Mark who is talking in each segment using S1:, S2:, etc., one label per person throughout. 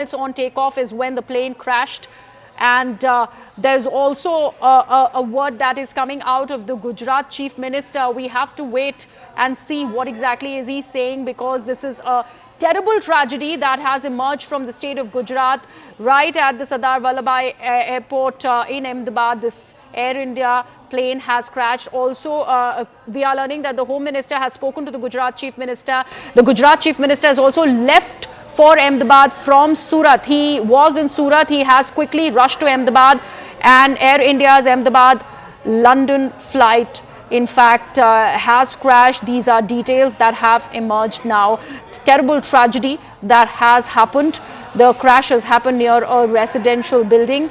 S1: It's on takeoff is when the plane crashed. And there's also a word that is coming out of the Gujarat Chief Minister. We have to wait and see what exactly is he saying, because this is a terrible tragedy that has emerged from the state of Gujarat right at the Sardar Vallabhbhai Airport in Ahmedabad. This Air India plane has crashed. Also, we are learning that the Home Minister has spoken to the Gujarat Chief Minister. The Gujarat Chief Minister has also left for Ahmedabad from Surat. He was in Surat. He has quickly rushed to Ahmedabad, and Air India's Ahmedabad London flight, in fact, has crashed. These are details that have emerged now. Terrible tragedy that has happened. The crash has happened near a residential building.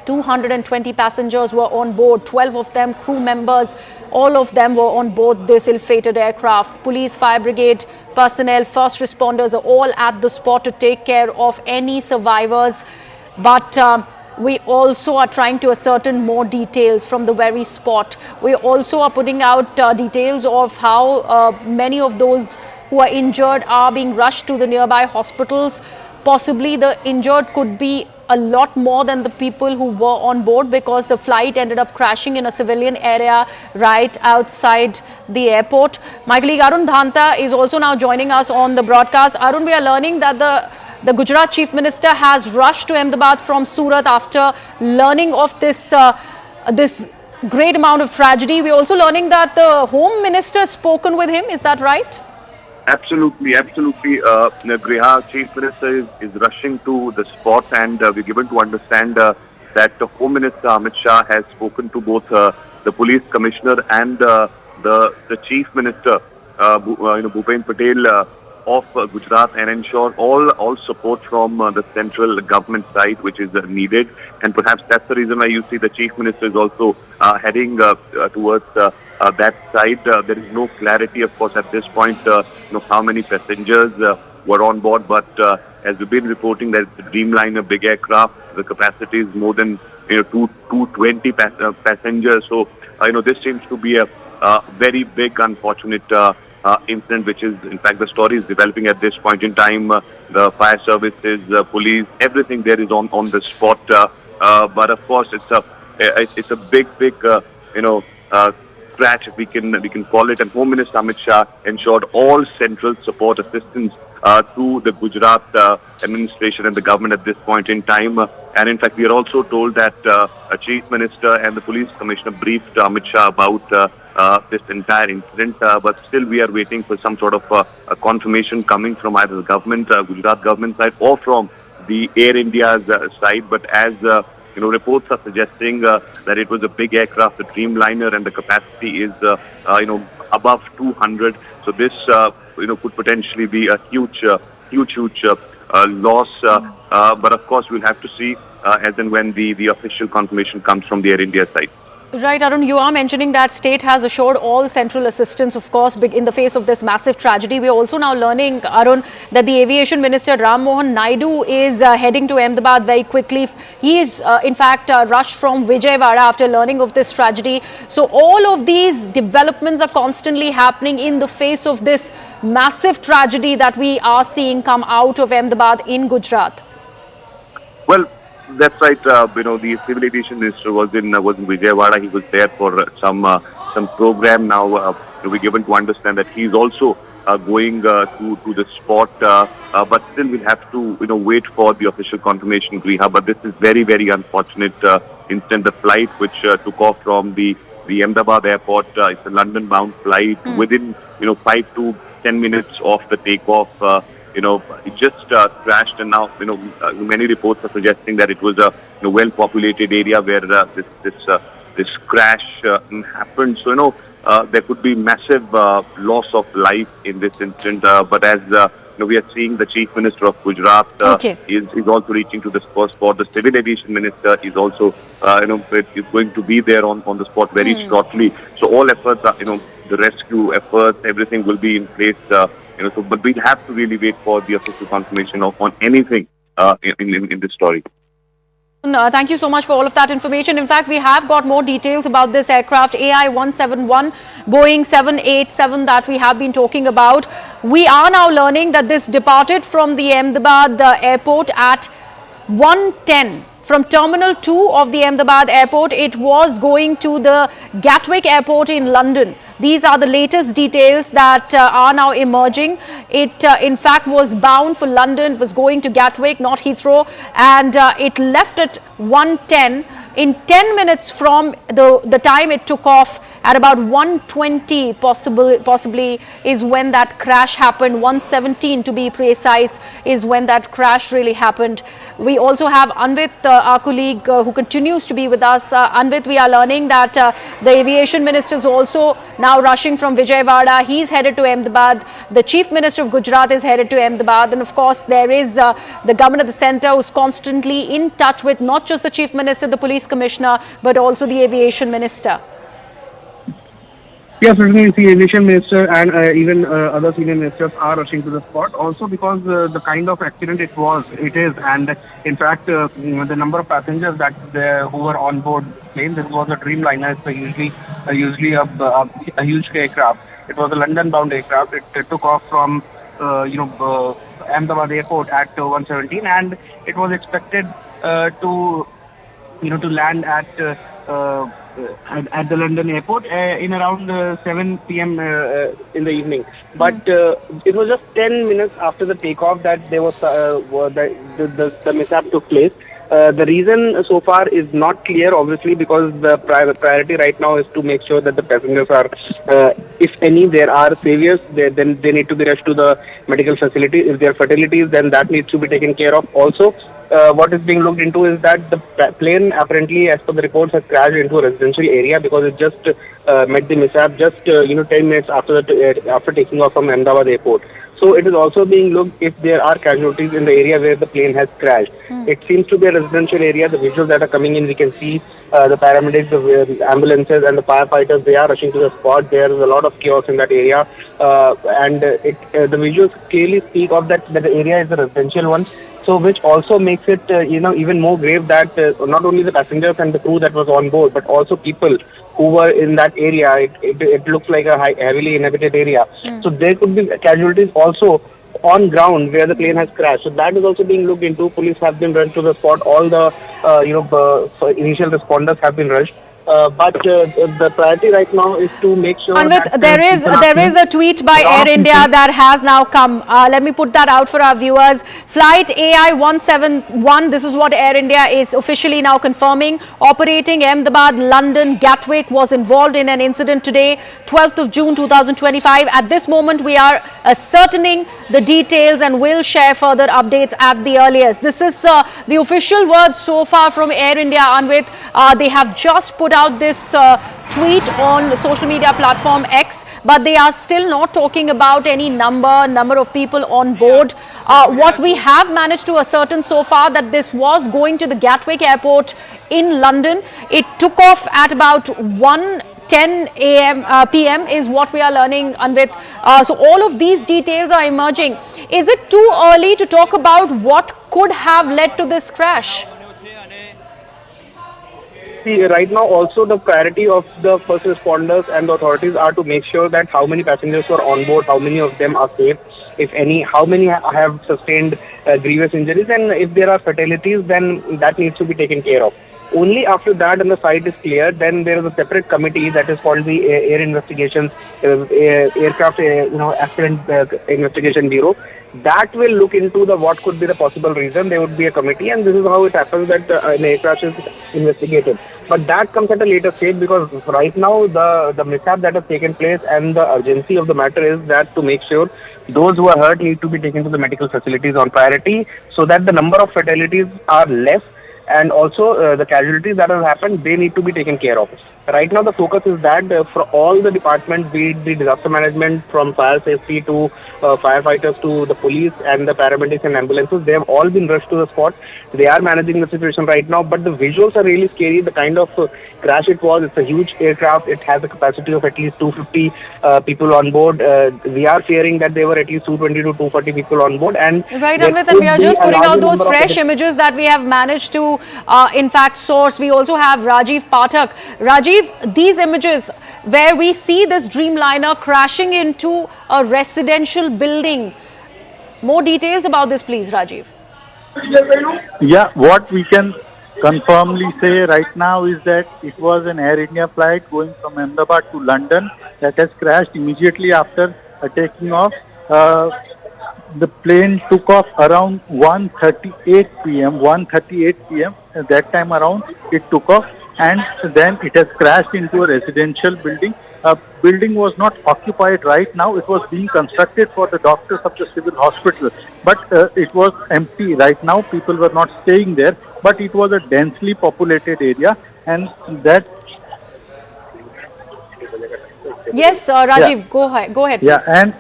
S1: 220 passengers were on board, 12 of them crew members. All of them were on board this ill-fated aircraft. Police, fire brigade personnel, first responders are all at the spot to take care of any survivors. But we also are trying to ascertain more details from the very spot. We also are putting out details of how many of those who are injured are being rushed to the nearby hospitals. Possibly the injured could be a lot more than the people who were on board, because the flight ended up crashing in a civilian area right outside the airport. My colleague Arun Dhanta is also now joining us on the broadcast. Arun, we are learning that the Gujarat Chief Minister has rushed to Ahmedabad from Surat after learning of this great amount of tragedy. We are also learning that the Home Minister has spoken with him. Is that right?
S2: Absolutely. Griha Chief Minister is rushing to the spot, and we're given to understand that the Home Minister Amit Shah has spoken to both the Police Commissioner and the Chief Minister, Bhupen Patel of Gujarat, and ensure all support from the central government side, which is needed. And perhaps that's the reason why you see the Chief Minister is also heading towards that side. There is no clarity, of course, at this point, how many passengers were on board. But as we've been reporting, that the Dreamliner big aircraft, the capacity is more than 220 passengers. So this seems to be a very big, unfortunate incident, which is, in fact, the story is developing at this point in time. The fire services, police, everything there is on the spot. But of course, it's a big crash, if we can call it. And Home Minister Amit Shah ensured all central support assistance to the Gujarat administration and the government at this point in time. And in fact, we are also told that a Chief Minister and the Police Commissioner briefed Amit Shah about this entire incident. But still, we are waiting for some sort of a confirmation coming from either the government, Gujarat government side, or from the Air India's side. But as reports are suggesting that it was a big aircraft, the Dreamliner, and the capacity is, above 200. So this, could potentially be a huge loss. But of course, we'll have to see as and when the official confirmation comes from the Air India side.
S1: Right, Arun, you are mentioning that state has assured all central assistance, of course, in the face of this massive tragedy. We are also now learning, Arun, that the Aviation Minister Ram Mohan Naidu is heading to Ahmedabad very quickly. He is, in fact, rushed from Vijayawada after learning of this tragedy. So all of these developments are constantly happening in the face of this massive tragedy that we are seeing come out of Ahmedabad in Gujarat.
S2: Well, that's right. The Civil Aviation Minister was in Vijayawada. He was there for some program. Now we're given to understand that he's also going to the spot. But still, we'll have to wait for the official confirmation, Griha. But this is very, very unfortunate incident. The flight which took off from the Ahmedabad airport, it's a London-bound flight. Within 5 to 10 minutes of the takeoff, it just crashed, and now many reports are suggesting that it was a well-populated area where this crash happened. So there could be massive loss of life in this incident. But as we are seeing, the Chief Minister of Gujarat is also reaching to the spot. The Civil Aviation Minister is also is going to be there on the spot very shortly. So all efforts are the rescue efforts, everything will be in place. But we'll have to really wait for the official confirmation on anything in this story.
S1: Thank you so much for all of that information. In fact, we have got more details about this aircraft AI-171 Boeing 787 that we have been talking about. We are now learning that this departed from the Ahmedabad airport at 1:10. From Terminal 2 of the Ahmedabad airport, it was going to the Gatwick airport in London. These are the latest details that are now emerging. It, in fact, was bound for London, was going to Gatwick, not Heathrow, and it left at 1:10. In 10 minutes from the time it took off, at about 1:20 possibly is when that crash happened. 1:17 to be precise is when that crash really happened. We also have Anvit, our colleague, who continues to be with us. Anvit, we are learning that the aviation minister is also now rushing from Vijayawada. He's headed to Ahmedabad. The chief minister of Gujarat is headed to Ahmedabad. And of course, there is the government of the centre who's constantly in touch with not just the chief minister, the police commissioner, but also the aviation minister.
S3: Yes, certainly the aviation minister and even other senior ministers are rushing to the spot. Also because the kind of accident it is, and in fact, the number of passengers who were on board plane. This was a Dreamliner. It's usually a huge aircraft. It was a London-bound aircraft. It took off from Ahmedabad airport at 1:17, and it was expected to land at the London airport in around 7 p.m. In the evening. But it was just 10 minutes after the takeoff that there was the mishap took place. The reason so far is not clear, obviously, because the priority right now is to make sure that the passengers are, if any, there are saviors, then they need to be rushed to the medical facility. If there are fatalities, then that needs to be taken care of. Also, what is being looked into is that the plane, apparently, as per the reports, has crashed into a residential area because it just met the mishap just 10 minutes after taking off from Ahmedabad airport. So it is also being looked if there are casualties in the area where the plane has crashed. It seems to be a residential area. The visuals that are coming in, we can see the paramedics, the ambulances and the firefighters, they are rushing to the spot. There is a lot of chaos in that area. And the visuals clearly speak of that the area is a residential one. So which also makes it, even more grave that not only the passengers and the crew that was on board, but also people who were in that area. It looks like a heavily inhabited area. So there could be casualties also on ground where the plane has crashed. So that is also being looked into. Police have been rushed to the spot. All the initial responders have been rushed. But the priority right now is to make sure
S1: that there is a tweet by Air India that has now come. Let me put that out for our viewers. Flight AI-171, this is what Air India is officially now confirming. Operating Ahmedabad, London, Gatwick was involved in an incident today, 12th of June 2025. At this moment, we are ascertaining the details and will share further updates at the earliest. This is the official words so far from Air India, Anvit. They have just put out this tweet on the social media platform X, but they are still not talking about any number of people on board. What we have managed to ascertain so far that this was going to the Gatwick airport in London. It took off at about 1:10 p.m. is what we are learning, Anvit. So all of these details are emerging. Is it too early to talk about what could have led to this crash?
S3: See, right now also the priority of the first responders and the authorities are to make sure that how many passengers were on board, how many of them are safe, if any, how many have sustained grievous injuries, and if there are fatalities, then that needs to be taken care of. Only after that and the site is clear, then there is a separate committee that is called the Air Investigations, Aircraft Accident Investigation Bureau. That will look into what could be the possible reason. There would be a committee, and this is how it happens that an air crash is investigated. But that comes at a later stage, because right now the mishap that has taken place and the urgency of the matter is that to make sure those who are hurt need to be taken to the medical facilities on priority, so that the number of fatalities are less, and also the casualties that have happened, they need to be taken care of. Right now, the focus is that for all the departments, be it the disaster management, from fire safety to firefighters to the police and the paramedics and ambulances, they have all been rushed to the spot. They are managing the situation right now, but the visuals are really scary. The kind of crash it was, it's a huge aircraft. It has a capacity of at least 250 people on board. We are fearing that there were at least 220 to 240 people on board. And
S1: right, Anvit, and we are just putting out those fresh images that we have managed to, in fact, source. We also have Rajiv Pathak. Rajiv, these images where we see this Dreamliner crashing into a residential building. More details about this, please, Rajiv.
S4: Yeah, what we can confirmly say right now is that it was an Air India flight going from Ahmedabad to London that has crashed immediately after taking off. The plane took off around 1:38 p.m. 1:38 p.m. At that time around it took off, and then it has crashed into a residential building. Building was not occupied right now. It was being constructed for the doctors of the civil hospital, but it was empty right now. People were not staying there, but it was a densely populated area, and that.
S1: Yes, Rajiv,
S4: yeah.
S1: Go ahead.
S4: Yeah,
S1: please.
S4: and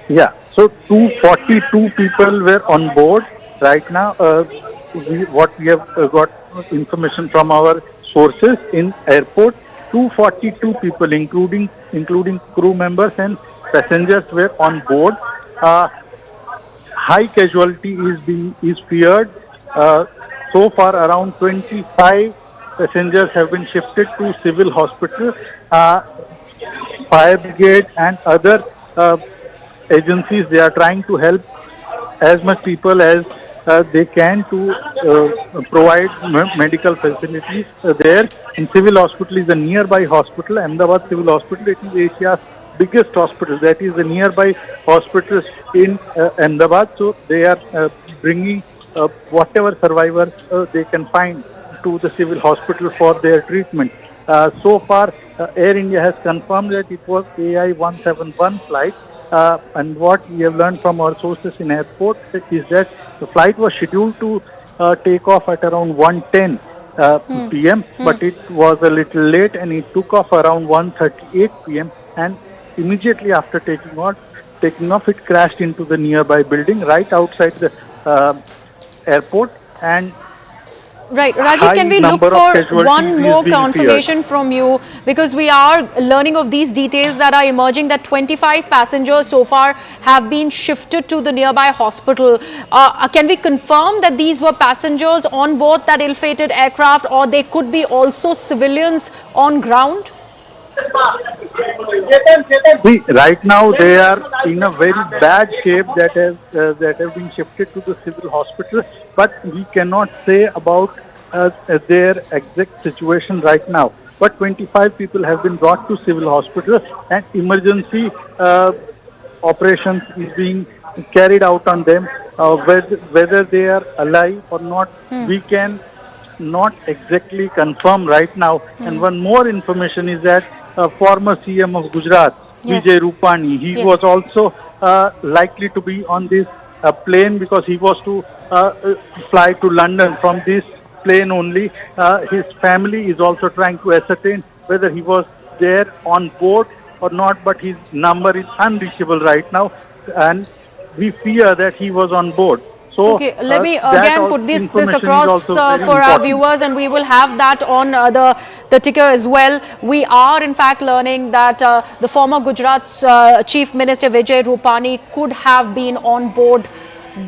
S4: yeah, so 242 people were on board right now. What we have got information from our sources in airport. 242 people, including crew members and passengers, were on board. High casualty is feared. So far, around 25 passengers have been shifted to civil hospital. Fire brigade and other agencies, they are trying to help as much people as they can to provide medical facilities there. In civil hospital is a nearby hospital, Ahmedabad Civil Hospital. It is Asia's biggest hospital. That is the nearby hospitals in Ahmedabad. So they are bringing whatever survivors they can find to the civil hospital for their treatment. So far, Air India has confirmed that it was AI 171 flight. And what we have learned from our sources in airport is that the flight was scheduled to take off at around 1:10 p.m. But it was a little late, and it took off around 1:38 p.m. And immediately after taking off, it crashed into the nearby building right outside the airport. And
S1: right, Rajiv, can we look for one more confirmation from you, because we are learning of these details that are emerging that 25 passengers so far have been shifted to the nearby hospital. Can we confirm that these were passengers on board that ill-fated aircraft, or they could be also civilians on ground?
S4: See, right now they are in a very bad shape that have been shifted to the civil hospital, but we cannot say about their exact situation right now. But 25 people have been brought to civil hospital, and emergency operations is being carried out on them. Whether they are alive or not, we can not exactly confirm right now. And one more information is that former CM of Gujarat, Vijay Rupani, he was also likely to be on this plane, because he was to fly to London from this plane only. His family is also trying to ascertain whether he was there on board or not, but his number is unreachable right now, and we fear that he was on board. So,
S1: okay, let me again put this across for our viewers, and we will have that on the ticker as well. We are in fact learning that the former Gujarat's Chief Minister Vijay Rupani could have been on board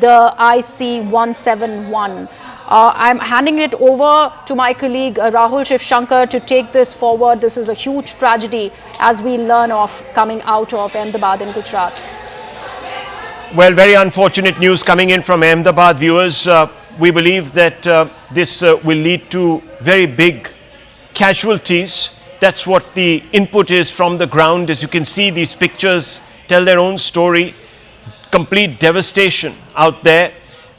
S1: the IC-171. I'm handing it over to my colleague Rahul Shivshankar to take this forward. This is a huge tragedy as we learn of coming out of Ahmedabad in Gujarat.
S5: Well, very unfortunate news coming in from Ahmedabad, viewers. We believe that this will lead to very big casualties. That's what the input is from the ground. As you can see, these pictures tell their own story. Complete devastation out there.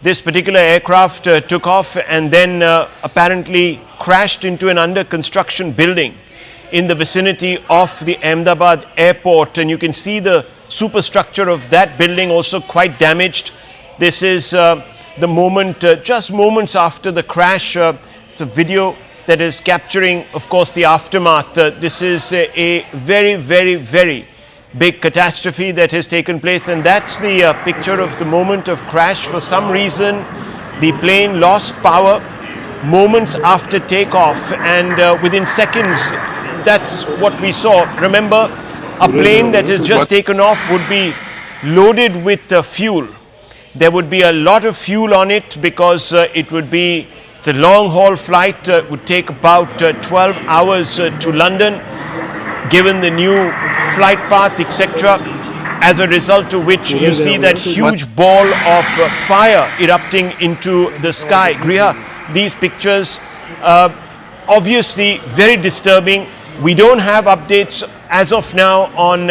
S5: This particular aircraft took off and then apparently crashed into an under construction building in the vicinity of the Ahmedabad airport, and you can see the superstructure of that building also quite damaged. This is the moment, just moments after the crash. It's a video that is capturing, of course, the aftermath. This is a very, very, very big catastrophe that has taken place, and that's the picture of the moment of crash. For some reason, the plane lost power moments after takeoff, and within seconds, that's what we saw. Remember, a plane that has just taken off would be loaded with fuel. There would be a lot of fuel on it because it's a long haul flight. It would take about 12 hours to London, given the new flight path, etc. As a result of which you see that huge ball of fire erupting into the sky. Griha, these pictures obviously very disturbing. We don't have updates as of now on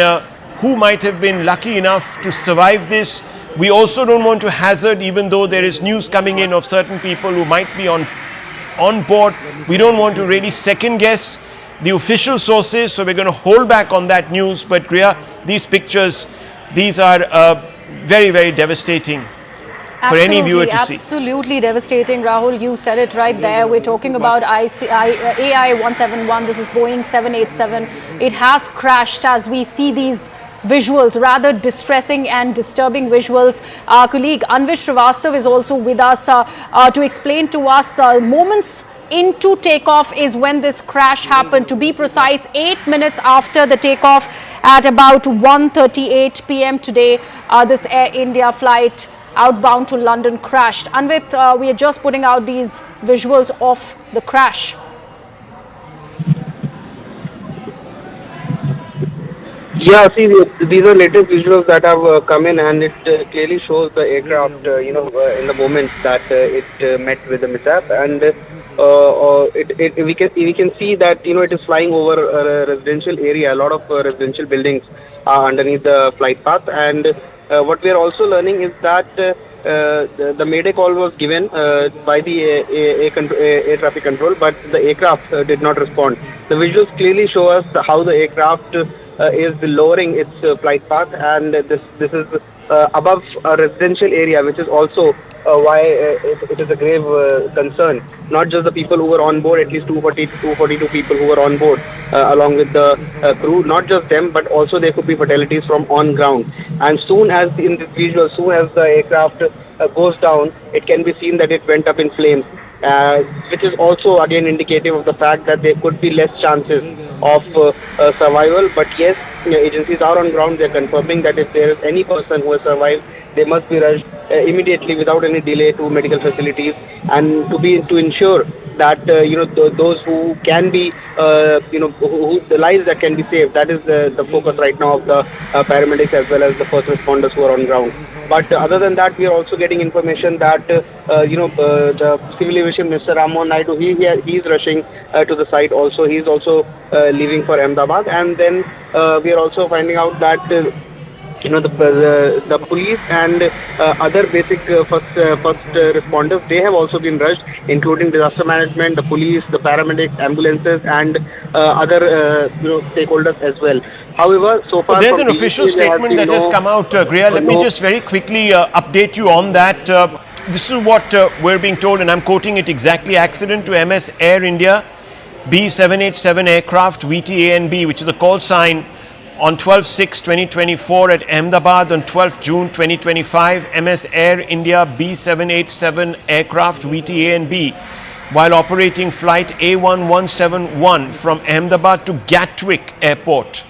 S5: who might have been lucky enough to survive this. We also don't want to hazard, even though there is news coming in of certain people who might be on board. We don't want to really second guess the official sources, so we're going to hold back on that news. But Griha, these pictures, these are very, very devastating for any viewer to see.
S1: Absolutely devastating, Rahul. You said it right there. We're talking about AI-171. This is Boeing 787. It has crashed as we see these visuals, rather distressing and disturbing visuals. Our colleague Anvish Srivastav is also with us to explain to us moments into takeoff is when this crash happened. To be precise, 8 minutes after the takeoff at about 1:38 p.m. today, this Air India flight outbound to London crashed. Anvit, we are just putting out these visuals of the crash.
S3: Yeah, see, these are latest visuals that have come in, and it clearly shows the aircraft, in the moment that it met with the mishap, and we can see that it is flying over a residential area. A lot of residential buildings are underneath the flight path, and what we are also learning is that the mayday call was given by the air traffic control, but the aircraft did not respond. The visuals clearly show us how the aircraft is lowering its flight path, and this is above a residential area, which is also why it is a grave concern. Not just the people who were on board, at least 242 people who were on board along with the crew, not just them, but also there could be fatalities from on ground. And soon as in this visual, soon as the aircraft goes down, it can be seen that it went up in flames. Which is also again indicative of the fact that there could be less chances of survival. But yes, agencies are on ground. They're confirming that if there is any person who has survived, they must be rushed immediately without any delay to medical facilities, and to ensure that those who can be who the lives that can be saved. That is the focus right now of the paramedics as well as the first responders who are on ground. But other than that, we are also getting information that the Civil Aviation Minister Rammohan Naidu, he is rushing to the site. Also, he is also leaving for Ahmedabad, and then we are also finding out that the police and other basic first responders, they have also been rushed, including disaster management, the police, the paramedics, ambulances, and other stakeholders as well. However, so far
S5: there's an official statement that has come out, Griha. Let me just very quickly update you on that. This is what we're being told, and I'm quoting it exactly. Accident to MS Air India B787 aircraft VTANB, which is the call sign, on 12/6/2024 at Ahmedabad. On 12th June 2025, MS Air India B787 aircraft VTANB, while operating flight A1171 from Ahmedabad to Gatwick Airport,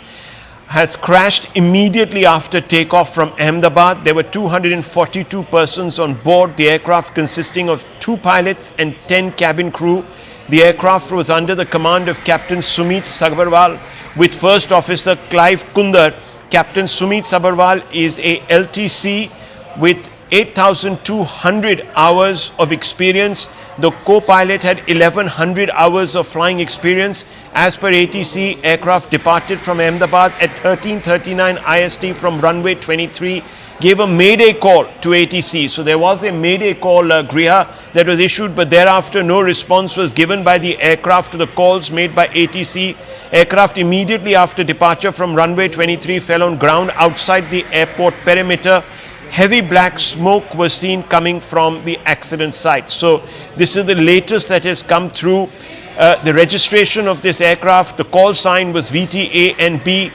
S5: has crashed immediately after takeoff from Ahmedabad. There were 242 persons on board the aircraft, consisting of 2 pilots and 10 cabin crew. The aircraft was under the command of Captain Sumit Sabharwal with First Officer Clive Kundar. Captain Sumit Sabharwal is a LTC with 8,200 hours of experience. The co-pilot had 1,100 hours of flying experience. As per ATC, aircraft departed from Ahmedabad at 13:39 IST from runway 23, gave a mayday call to ATC. So there was a mayday call, Griha, that was issued, but thereafter no response was given by the aircraft to the calls made by ATC. Aircraft immediately after departure from runway 23 fell on ground outside the airport perimeter. heavy black smoke was seen coming from the accident site. So this is the latest that has come through. The registration of this aircraft, the call sign was VTANB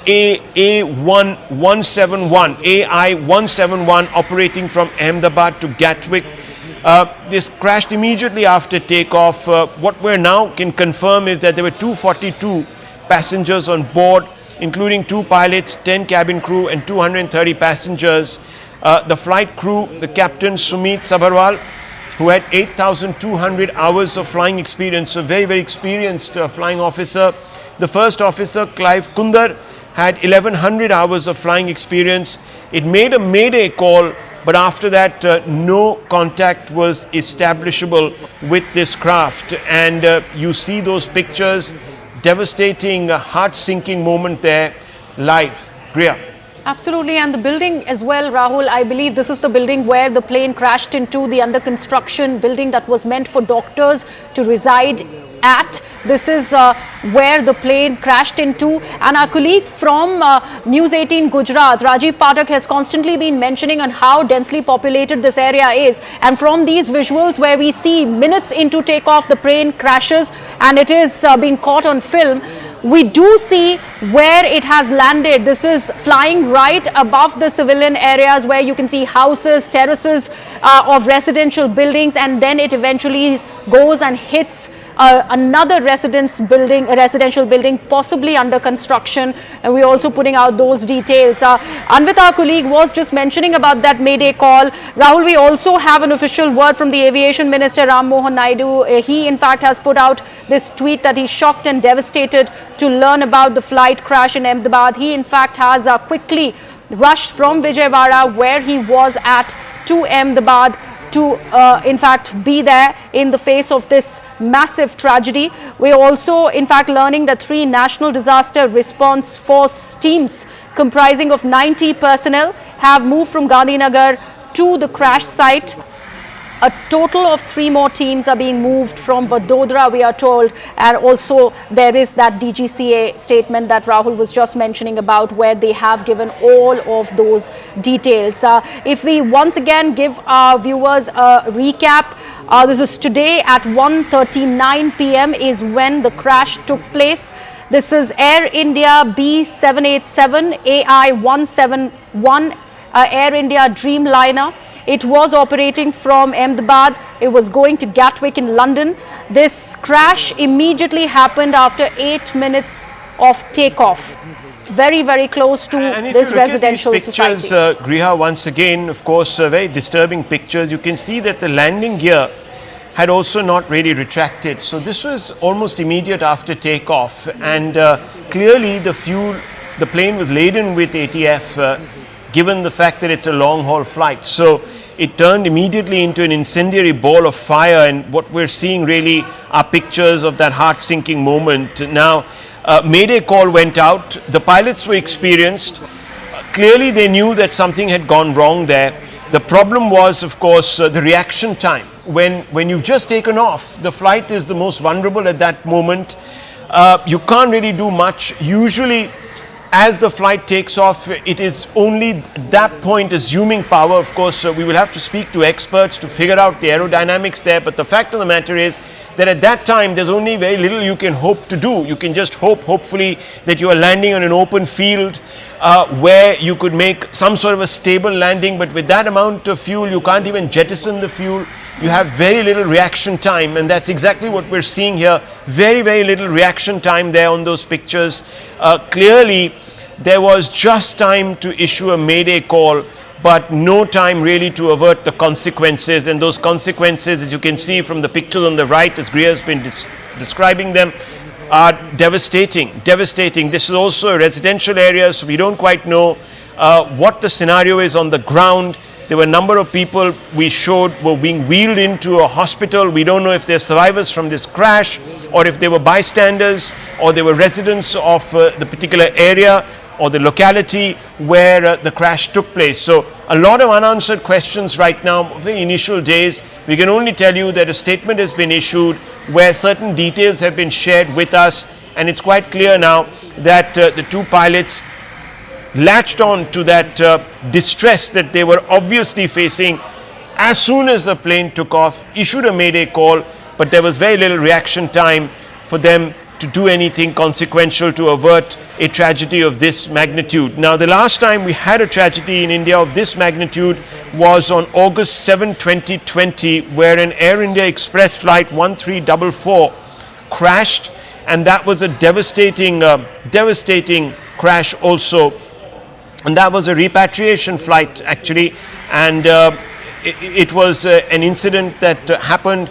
S5: AI-171 operating from Ahmedabad to Gatwick. This crashed immediately after takeoff. What we now can confirm is that there were 242 passengers on board, including 2 pilots, 10 cabin crew and 230 passengers. The flight crew, the captain Sumit Sabharwal, who had 8,200 hours of flying experience, a very, very experienced flying officer. The first officer, Clive Kundar, had 1,100 hours of flying experience. It made a mayday call, but after that no contact was establishable with this craft. And you see those pictures, devastating, heart-sinking moment there, live. Griya.
S1: Absolutely, and the building as well, Rahul, I believe this is the building where the plane crashed into, the under construction building that was meant for doctors to reside at. This is where the plane crashed into, and our colleague from News 18 Gujarat, Rajiv Pathak, has constantly been mentioning on how densely populated this area is. And from these visuals where we see minutes into takeoff the plane crashes and it is being caught on film, we do see where it has landed. This is flying right above the civilian areas where you can see houses, terraces of residential buildings, and then it eventually goes and hits another residential building possibly under construction, and we're also putting out those details. Anvit, our colleague, was just mentioning about that mayday call. Rahul, we also have an official word from the Aviation Minister Ram Mohan Naidu. He in fact has put out this tweet that he's shocked and devastated to learn about the flight crash in Ahmedabad. He in fact has quickly rushed from Vijayawada, where he was at, to Ahmedabad to in fact be there in the face of this massive tragedy. We're also in fact learning that 3 National Disaster Response Force teams comprising of 90 personnel have moved from Meghaninagar to the crash site. A total of 3 more teams are being moved from Vadodara, we are told, and also there is that DGCA statement that Rahul was just mentioning about, where they have given all of those details. If we once again give our viewers a recap, this is today at 1:39 p.m. is when the crash took place. This is Air India B787 AI-171 Air India Dreamliner. It was operating from Ahmedabad. It was going to Gatwick in London. This crash immediately happened after 8 minutes of takeoff. Very, very close to this residential society.
S5: These pictures, Griha, once again, of course, very disturbing pictures. You can see that the landing gear had also not really retracted. So this was almost immediate after takeoff. And clearly the plane was laden with ATF, given the fact that it's a long-haul flight. So it turned immediately into an incendiary ball of fire, and what we're seeing really are pictures of that heart-sinking moment. Now, mayday call went out. The pilots were experienced. Clearly they knew that something had gone wrong there. The problem was, of course, the reaction time. When you've just taken off, the flight is the most vulnerable at that moment. You can't really do much. Usually, as the flight takes off, it is only that point assuming power. Of course, we will have to speak to experts to figure out the aerodynamics there. But the fact of the matter is that at that time, there's only very little you can hope to do. You can just hopefully, that you are landing on an open field where you could make some sort of a stable landing. But with that amount of fuel, you can't even jettison the fuel. You have very little reaction time, and that's exactly what we're seeing here. Very, very little reaction time there on those pictures. Clearly, there was just time to issue a mayday call, but no time really to avert the consequences. And those consequences, as you can see from the pictures on the right, as Griya has been describing them, are devastating. This is also a residential area, so we don't quite know what the scenario is on the ground. There were a number of people we showed were being wheeled into a hospital. We don't know if they're survivors from this crash, or if they were bystanders, or they were residents of the particular area or the locality where the crash took place. So a lot of unanswered questions right now, very initial days. We can only tell you that a statement has been issued where certain details have been shared with us, and it's quite clear now that the 2 pilots latched on to that distress that they were obviously facing as soon as the plane took off, issued a mayday call, but there was very little reaction time for them to do anything consequential to avert a tragedy of this magnitude. Now, the last time we had a tragedy in India of this magnitude was on August 7, 2020, where an Air India Express flight 1344 crashed, and that was a devastating crash also. And that was a repatriation flight actually, and it was an incident that happened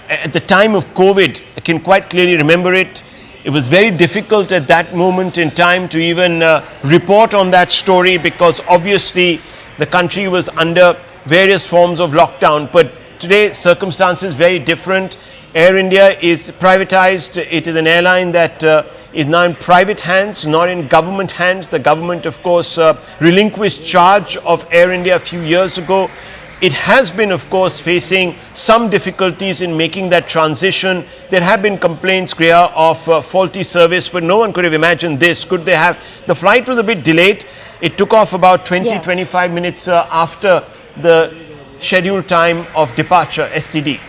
S5: at the time of COVID. I can quite clearly remember it. It was very difficult at that moment in time to even report on that story, because obviously the country was under various forms of lockdown. But today circumstances very different. Air India is privatized. It is an airline that is now in private hands, not in government hands. The government, of course, relinquished charge of Air India a few years ago. It has been, of course, facing some difficulties in making that transition. There have been complaints, Kriya, of faulty service, but no one could have imagined this. Could they have? The flight was a bit delayed. It took off about 20-25 minutes after the scheduled time of departure, STD.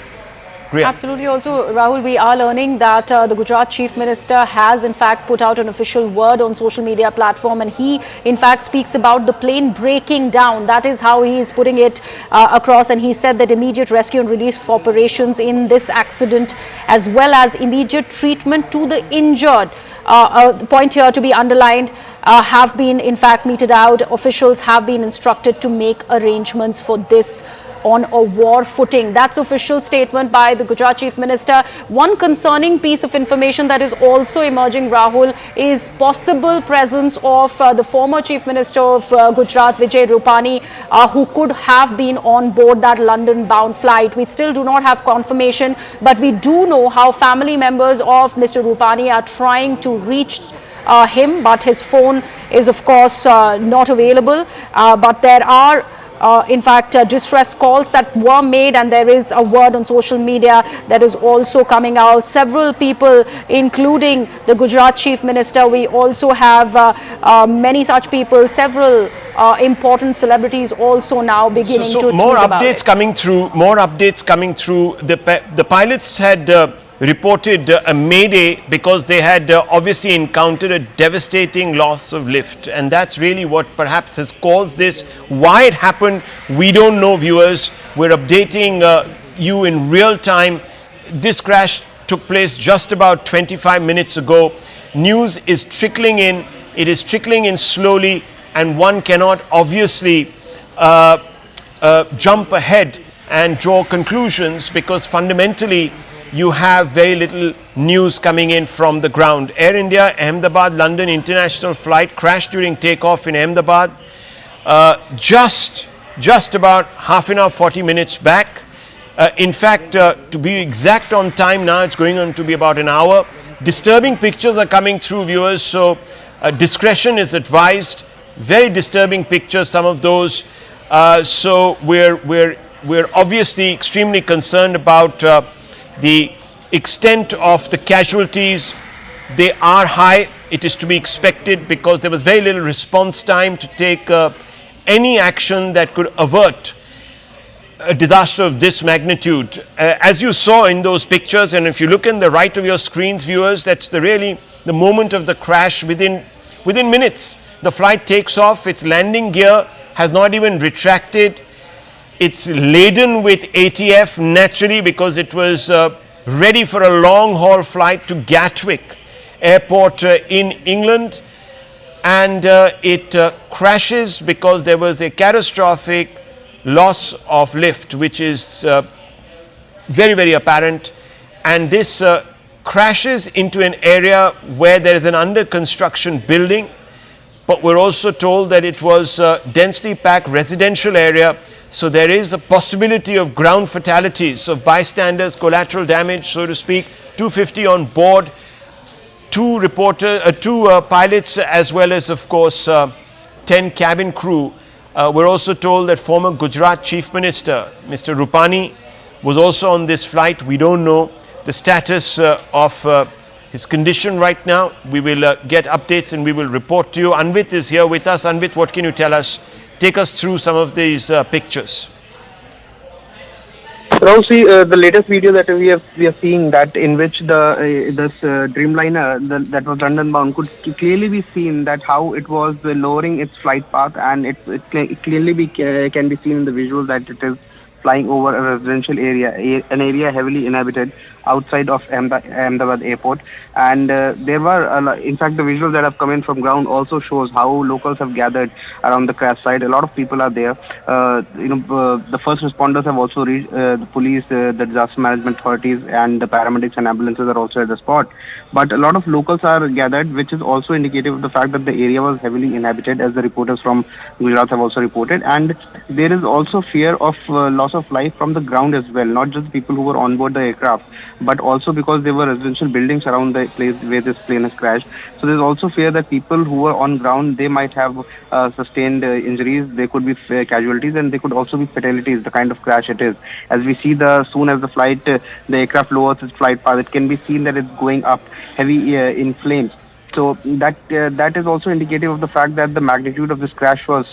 S5: Kriya.
S1: Absolutely. Also, Rahul, we are learning that the Gujarat Chief Minister has in fact put out an official word on social media platform, and he in fact speaks about the plane breaking down. That is how he is putting it across, and he said that immediate rescue and relief operations in this accident, as well as immediate treatment to the injured, the point here to be underlined, have been in fact meted out. Officials have been instructed to make arrangements for this on a war footing. That's official statement by the Gujarat Chief Minister. One concerning piece of information that is also emerging, Rahul, is possible presence of the former Chief Minister of Gujarat, Vijay Rupani, who could have been on board that London-bound flight. We still do not have confirmation, but we do know how family members of Mr. Rupani are trying to reach him, but his phone is of course not available. But there are in fact distress calls that were made, and there is a word on social media that is also coming out. Several people, including the Gujarat Chief Minister, we also have many such people, several important celebrities also now beginning to
S5: more
S1: tweet about
S5: updates
S1: it.
S5: coming through. More updates coming through. The pilots had reported a mayday because they had obviously encountered a devastating loss of lift, and that's really what perhaps has caused this. Why it happened, we don't know, viewers. We're updating you in real time. This crash took place just about 25 minutes ago. News is trickling in. It is trickling in slowly, and one cannot obviously jump ahead and draw conclusions, because fundamentally you have very little news coming in from the ground. Air India Ahmedabad London international flight crashed during takeoff in Ahmedabad just about half an hour, 40 minutes back. In fact, to be exact on time now, it's going on to be about an hour. Disturbing pictures are coming through, viewers, so discretion is advised. Very disturbing pictures, some of those. So we're obviously extremely concerned about the extent of the casualties. They are high. It is to be expected, because there was very little response time to take any action that could avert a disaster of this magnitude. As you saw in those pictures, and if you look in the right of your screens, viewers, that's really the moment of the crash. Within minutes, the flight takes off. Its landing gear has not even retracted. It's laden with ATF, naturally, because it was ready for a long-haul flight to Gatwick airport in England. And it crashes because there was a catastrophic loss of lift, which is very, very apparent. And this crashes into an area where there is an under-construction building. But we're also told that it was a densely packed residential area. So there is a possibility of ground fatalities, of bystanders, collateral damage, so to speak. 250 on board, two pilots, as well as, of course, 10 cabin crew. We're also told that former Gujarat Chief Minister, Mr. Rupani, was also on this flight. We don't know the status of his condition right now. We will get updates and we will report to you. Anvit is here with us. Anvit, what can you tell us? Take us through some of these pictures.
S3: Rahul, see, the latest video that we are seeing, that in which this Dreamliner that was London bound could clearly be seen that how it was lowering its flight path, and it clearly can be seen in the visuals that it is flying over a residential area, an area heavily inhabited outside of Ahmedabad airport. And there were, in fact, the visuals that have come in from ground also shows how locals have gathered around the crash site. A lot of people are there. The first responders have also reached, the police, the disaster management authorities, and the paramedics and ambulances are also at the spot. But a lot of locals are gathered, which is also indicative of the fact that the area was heavily inhabited, as the reporters from Gujarat have also reported. And there is also fear of loss of life from the ground as well, not just people who were on board the aircraft, but also because there were residential buildings around the place where this plane has crashed. So there's also fear that people who were on ground, they might have sustained injuries, there could be casualties, and there could also be fatalities, the kind of crash it is. As we see, soon as the aircraft lowers its flight path, it can be seen that it's going up heavy in flames. So that is also indicative of the fact that the magnitude of this crash was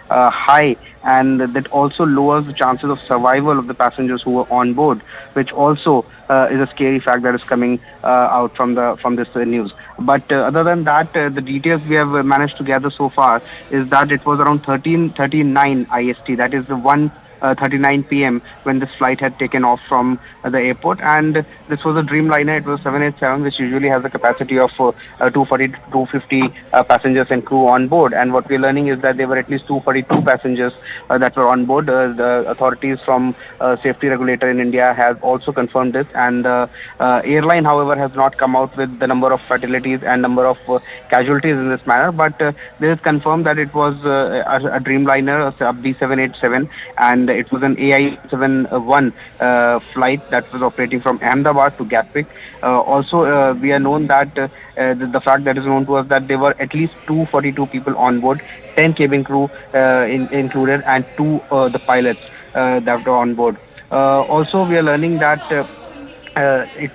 S3: high, and that also lowers the chances of survival of the passengers who were on board, which also is a scary fact that is coming out from this news. But other than that, the details we have managed to gather so far is that it was around 13:39 IST, that is the 1:39 p.m. when this flight had taken off from the airport. And this was a Dreamliner. It was 787, which usually has a capacity of 240 to 250 passengers and crew on board. And what we're learning is that there were at least 242 passengers that were on board. The authorities from safety regulator in India have also confirmed this. And the airline, however, has not come out with the number of fatalities and number of casualties in this manner. But this is confirmed that it was a Dreamliner, a B787, and it was an AI-71 flight that was operating from Ahmedabad to Gatwick. Also, we are known that the fact that is known to us that there were at least 242 people on board, 10 cabin crew included, and 2 the pilots that were on board. Also, we are learning that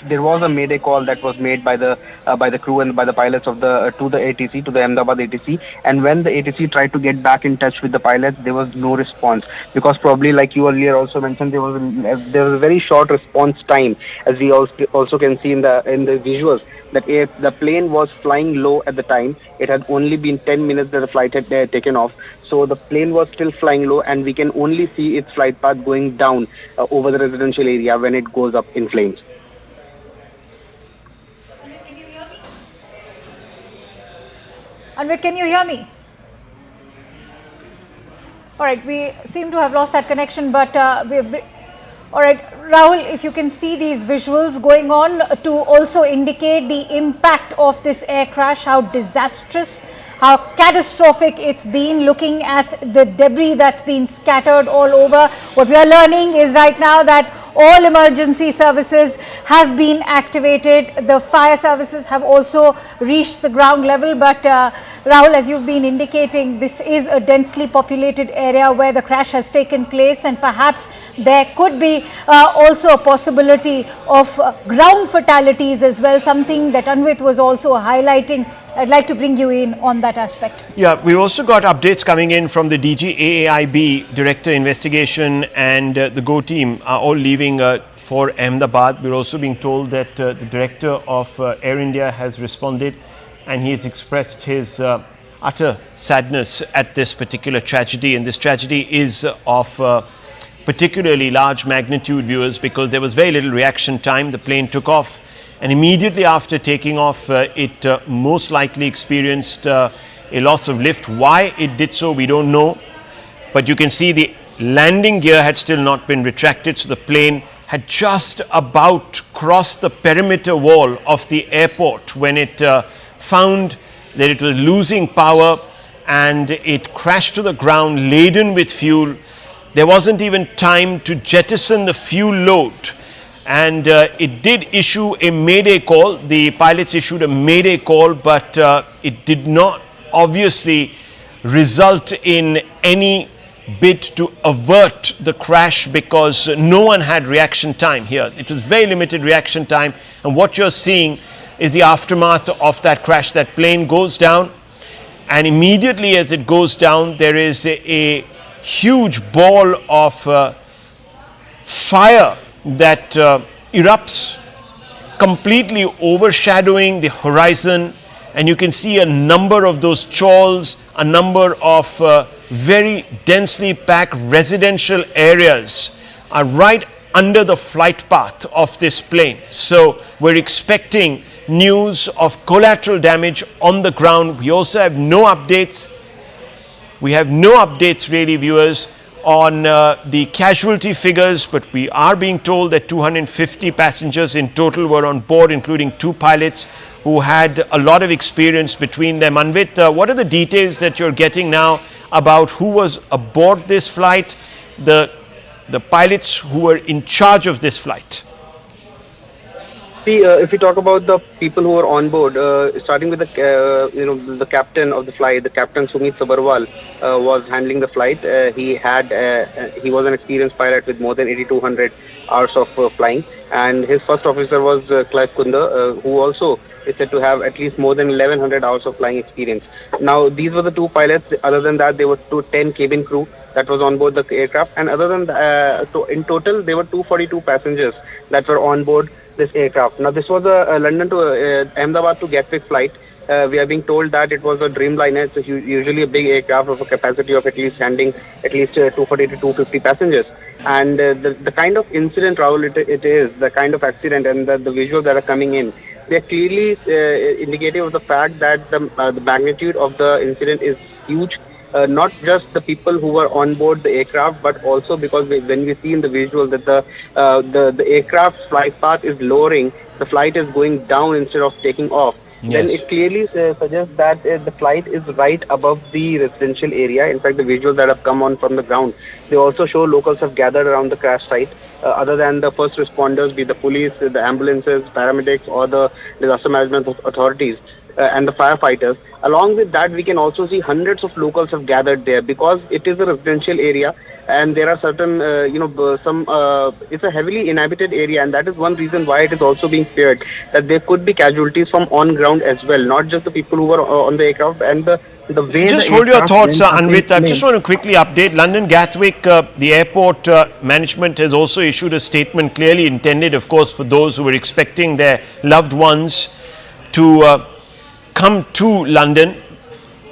S3: there was a mayday call that was made by the crew and by the pilots of the ATC, to the Ahmedabad ATC. And when the ATC tried to get back in touch with the pilots, there was no response, because probably, like you earlier also mentioned, there was a very short response time, as we also can see in the visuals, that the plane was flying low at the time. It had only been 10 minutes that the flight had taken off. So the plane was still flying low, and we can only see its flight path going down over the residential area when it goes up in flames.
S6: Anvit, can you hear me? All right, we seem to have lost that connection, but all right, Rahul, if you can see these visuals going on to also indicate the impact of this air crash, how disastrous, how catastrophic it's been, looking at the debris that's been scattered all over. What we are learning is right now that all emergency services have been activated. The fire services have also reached the ground level. But Rahul, as you've been indicating, this is a densely populated area where the crash has taken place, and perhaps there could be also a possibility of ground fatalities as well, something that Anvit was also highlighting. I'd like to bring you in on that aspect.
S5: Yeah, we've also got updates coming in from the DGAAIB, Director Investigation, and the GO team are all leaving for Ahmedabad. We're also being told that the Director of Air India has responded, and he has expressed his utter sadness at this particular tragedy. And this tragedy is of particularly large magnitude, viewers, because there was very little reaction time. The plane took off, and immediately after taking off, it most likely experienced a loss of lift. Why it did so, we don't know. But you can see the landing gear had still not been retracted, so the plane had just about crossed the perimeter wall of the airport when it found that it was losing power, and it crashed to the ground laden with fuel. There wasn't even time to jettison the fuel load, and it did issue a mayday call. The pilots issued a mayday call, but it did not obviously result in any bid to avert the crash, because no one had reaction time here. It was very limited reaction time, and what you're seeing, is the aftermath of that crash. That plane goes down, and immediately as it goes down, there is a huge ball of fire that erupts, completely overshadowing the horizon, and you can see a number of those chawls, a number of very densely packed residential areas are right under the flight path of this plane. So we're expecting news of collateral damage on the ground. We also have no updates. We have no updates really, viewers, on the casualty figures, but we are being told that 250 passengers in total were on board, including 2 pilots who had a lot of experience between them. Anvit, what are the details that you're getting now about who was aboard this flight, the pilots who were in charge of this flight?
S3: See, if we talk about the people who were on board, starting with the captain of the flight, the captain Sumit Sabarwal was handling the flight. He was an experienced pilot with more than 8,200 hours of flying, and his first officer was Clive Kunda, who also is said to have at least more than 1,100 hours of flying experience. Now, these were the 2 pilots. Other than that, there were 10 cabin crew that was on board the aircraft, and other than that, so in total, there were 242 passengers that were on board this aircraft. Now, this was a London to Ahmedabad to Gatwick flight. We are being told that it was a Dreamliner. It's usually a big aircraft of a capacity of at least handling at least 240 to 250 passengers. And the kind of incident, Rahul, it is, the kind of accident and the visuals that are coming in, they are clearly indicative of the fact that the magnitude of the incident is huge. Not just the people who were on board the aircraft, but also because when we see in the visual that the aircraft's flight path is lowering, the flight is going down instead of taking off. Yes. Then it clearly suggests that the flight is right above the residential area. In fact, the visuals that have come on from the ground, they also show locals have gathered around the crash site. Other than the first responders, be the police, the ambulances, paramedics, or the disaster management authorities, and the firefighters. Along with that, we can also see hundreds of locals have gathered there because it is a residential area and there are certain, it's a heavily inhabited area, and that is one reason why it is also being feared that there could be casualties from on ground as well, not just the people who were on the aircraft and the way.
S5: Just hold your thoughts, Anvit. I just want to quickly update London Gatwick. The airport management has also issued a statement clearly intended, of course, for those who were expecting their loved ones to come to London.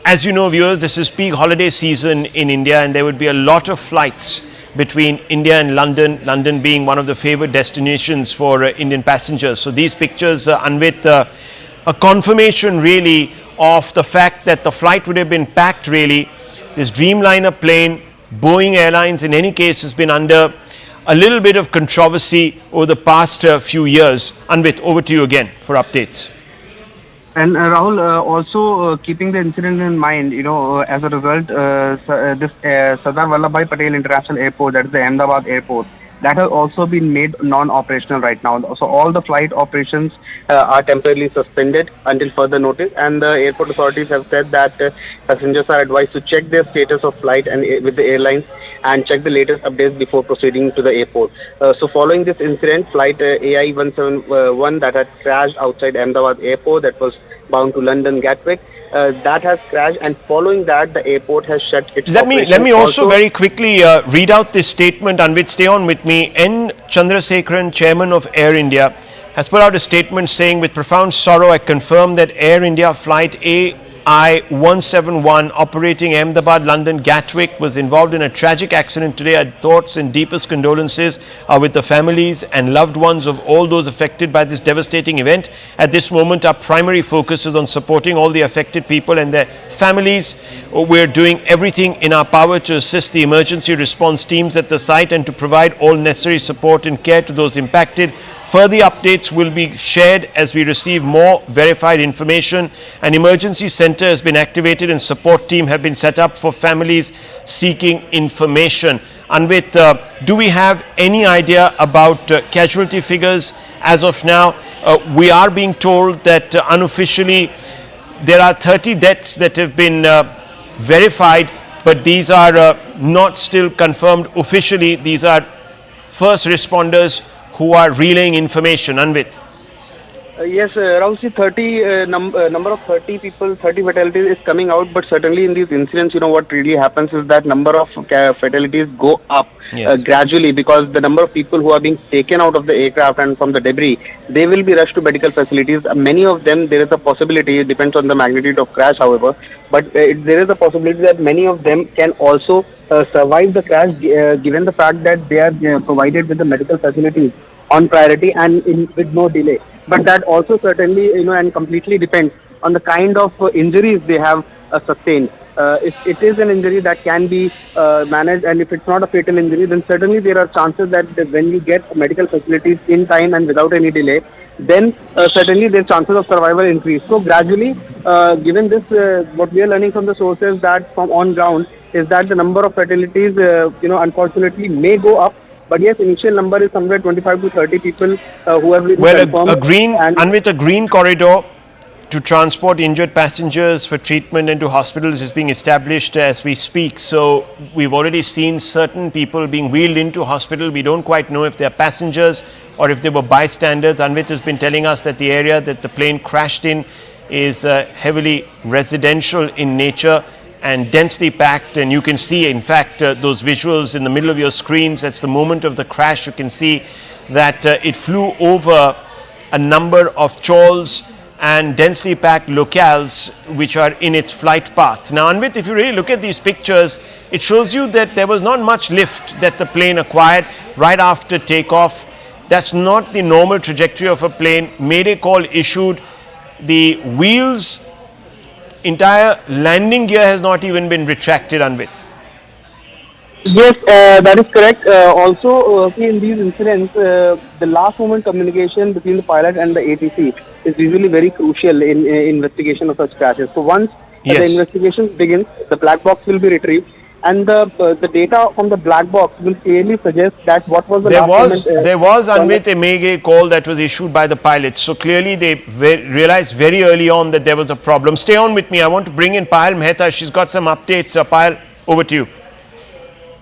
S5: As you know, viewers, this is peak holiday season in India, and there would be a lot of flights between India and London, London being one of the favored destinations for Indian passengers. So these pictures, Anvit, a confirmation really of the fact that the flight would have been packed really. This Dreamliner plane, Boeing Airlines in any case, has been under a little bit of controversy over the past few years. Anvit, over to you again for updates.
S3: And Rahul, also keeping the incident in mind, as a result, this Sardar Vallabhbhai Patel International Airport, that is the Ahmedabad airport, that has also been made non-operational right now. So all the flight operations are temporarily suspended until further notice, and the airport authorities have said that passengers are advised to check their status of flight and with the airlines and check the latest updates before proceeding to the airport. So following this incident, flight AI-171 that had crashed outside Ahmedabad airport, that was bound to London Gatwick, that has crashed, and following that the airport has shut its operations.
S5: Let me also very quickly read out this statement, Anvit, stay on with me. N. Chandrasekharan, chairman of Air India, has put out a statement saying, with profound sorrow I confirm that Air India flight AI-171 operating Ahmedabad London Gatwick was involved in a tragic accident today. Our thoughts and deepest condolences are with the families and loved ones of all those affected by this devastating event. At this moment, our primary focus is on supporting all the affected people and their families. We're doing everything in our power to assist the emergency response teams at the site and to provide all necessary support and care to those impacted. Further updates will be shared as we receive more verified information. An emergency center has been activated and support team have been set up for families seeking information. Anvit, do we have any idea about casualty figures as of now? We are being told that unofficially there are 30 deaths that have been verified, but these are not still confirmed officially. These are first responders who are relaying information. Anvit.
S3: Yes, around 30 number of 30 people, 30 fatalities is coming out, but certainly in these incidents, what really happens is that number of fatalities go up
S5: Yes.
S3: gradually, because the number of people who are being taken out of the aircraft and from the debris, they will be rushed to medical facilities. Many of them, there is a possibility, it depends on the magnitude of crash, however, but there is a possibility that many of them can also survive the crash, given the fact that they are provided with the medical facilities on priority and with no delay. But that also certainly, and completely depends on the kind of injuries they have sustained. If it is an injury that can be managed, and if it's not a fatal injury, then certainly there are chances that when you get medical facilities in time and without any delay, then certainly their chances of survival increase. So gradually, given this, what we are learning from the sources that from on ground is that the number of fatalities, unfortunately may go up. But yes, initial number is somewhere 25 to 30 people who have been confirmed.
S5: With a green corridor to transport injured passengers for treatment into hospitals is being established as we speak. So we've already seen certain people being wheeled into hospital. We don't quite know if they're passengers or if they were bystanders. Anvit has been telling us that the area that the plane crashed in is heavily residential in nature and densely packed, and you can see in fact those visuals in the middle of your screens. That's the moment of the crash. You can see that it flew over a number of chawls and densely packed locales which are in its flight path. Now Anvit, if you really look at these pictures, it shows you that there was not much lift that the plane acquired right after takeoff. That's not the normal trajectory of a plane. Mayday call issued. The wheels, entire landing gear has not even been retracted, Anvit.
S3: Yes, that is correct. Also, in these incidents, the last moment communication between the pilot and the ATC is usually very crucial in investigation of such crashes. So once the investigation begins, the black box will be retrieved, and the data from the black box will clearly suggest that what was the
S5: there was Anvit a Mayday call that was issued by the pilots. So clearly they realized very early on that there was a problem. Stay on with me. I want to bring in Payal Mehta. She's got some updates. Payal, over to you.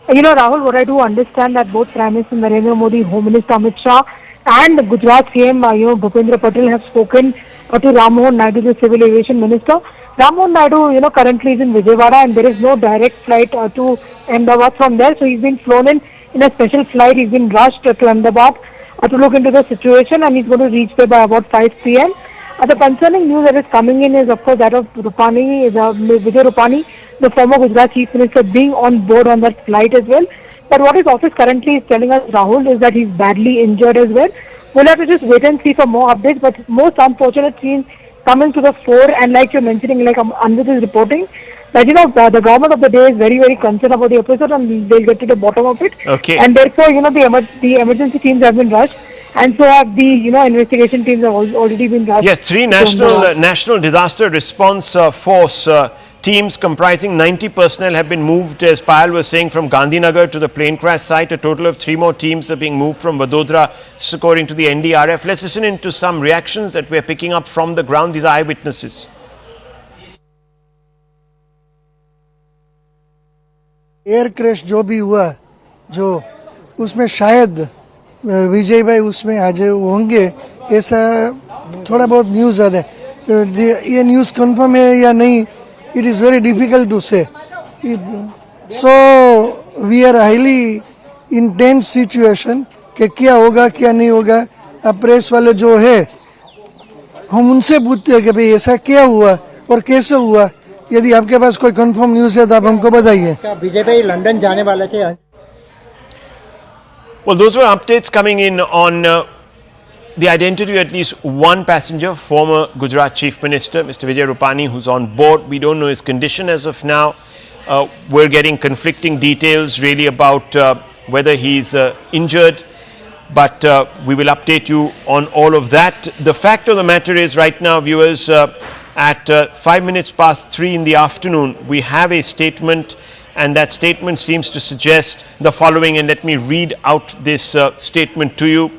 S7: Rahul, what I do understand that both Prime Minister Narendra Modi, Home Minister Amit Shah, and the Gujarat CM, Bhupendra Patel have spoken to Ram Mohan Naidu, the Civil Aviation Minister. Ram Mohan Naidu, currently is in Vijayawada, and there is no direct flight to Ahmedabad from there. So he's been flown in a special flight. He's been rushed to Ahmedabad to look into the situation, and he's going to reach there by about 5 p.m. The concerning news that is coming in is, of course, that of Vijay Rupani, the former Gujarat Chief Minister, being on board on that flight as well. But what his office currently is telling us, Rahul, is that he's badly injured as well. We'll have to just wait and see for more updates. But most unfortunate scenes coming to the fore, and like you're mentioning, like Anvit is reporting, that the government of the day is very, very concerned about the episode, and they'll get to the bottom of it.
S5: Okay.
S7: And therefore, the emergency teams have been rushed. And so have the investigation teams have already been rushed.
S5: Yes, 3 national disaster response force teams comprising 90 personnel have been moved, as Payal was saying, from Gandhinagar to the plane crash site. A total of 3 more teams are being moved from Vadodara, according to the NDRF. Let's listen into some reactions that we're picking up from the ground. These are eyewitnesses.
S8: Air crash जो भी हुआ, जो उसमें शायद विजय भाई उसमें आज होंगे, ऐसा थोड़ा बहुत न्यूज़ आता है. ये न्यूज़ कंफर्म है या नहीं, it is very difficult to say. So we are highly intense situation कि क्या होगा क्या नहीं होगा. अब प्रेस वाले जो है हम उनसे पूछते हैं कि भाई ऐसा क्या हुआ और कैसे हुआ. यदि आपके पास कोई कंफर्म न्यूज़ है तो आप हमको बताइए. क्या बीजेपी लंदन जाने वाले थे?
S5: Well, those were updates coming in on the identity of at least one passenger, former Gujarat Chief Minister, Mr. Vijay Rupani, who's on board. We don't know his condition as of now. We're getting conflicting details really about whether he's injured, but we will update you on all of that. The fact of the matter is, right now, viewers, at 5 minutes past 3 in the afternoon, we have a statement, and that statement seems to suggest the following, and let me read out this statement to you.